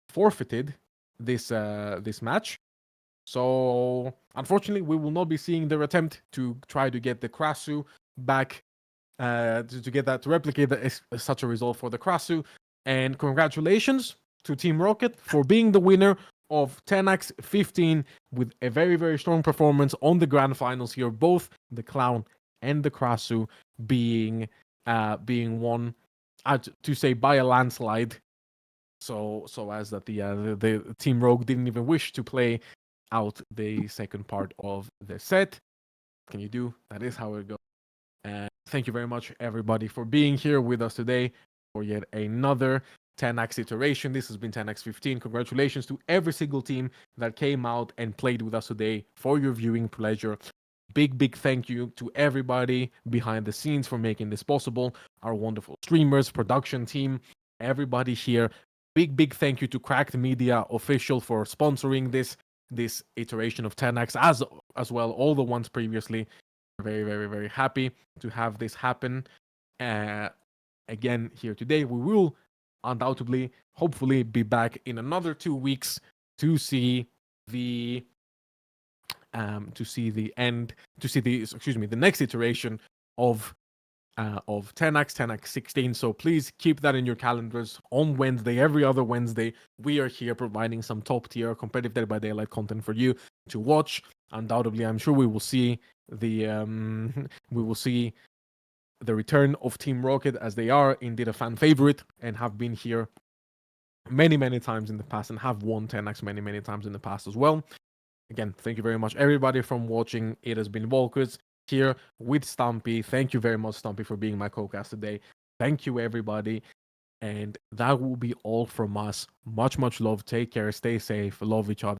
forfeited this match. So unfortunately, we will not be seeing their attempt to try to get the Krasu back, to get that to replicate such a result for the Krasu. And congratulations to Team Rocket for being the winner of Tenax 15 with a very, very strong performance on the grand finals here. Both the Clown and the Krasu being won, to say, by a landslide. So as that the Team Rogue didn't even wish to play out the second part of the set. Can you do? That is how it goes. Thank you very much, everybody, for being here with us today for yet another Tenax iteration. This has been Tenax 15. Congratulations to every single team that came out and played with us today for your viewing pleasure. Big thank you to everybody behind the scenes for making this possible. Our wonderful streamers, production team, everybody here. Big thank you to Cracked Media Official for sponsoring this iteration of Tenax, as well all the ones previously. Very happy to have this happen again here today. We will undoubtedly, hopefully, be back in another 2 weeks to see the next iteration of Tenax 16. So please keep that in your calendars. On Wednesday, every other Wednesday, we are here providing some top tier competitive Dead by Daylight content for you to watch. Undoubtedly, I'm sure we will see the return of Team Rocket, as they are indeed a fan favorite and have been here many times in the past and have won Tenax many times in the past as well. Again, thank you very much, everybody, from watching. It has been Volkers here with Stumpy. Thank you very much, Stumpy, for being my co-cast today. Thank you, everybody. And that will be all from us. Much love. Take care. Stay safe. Love each other.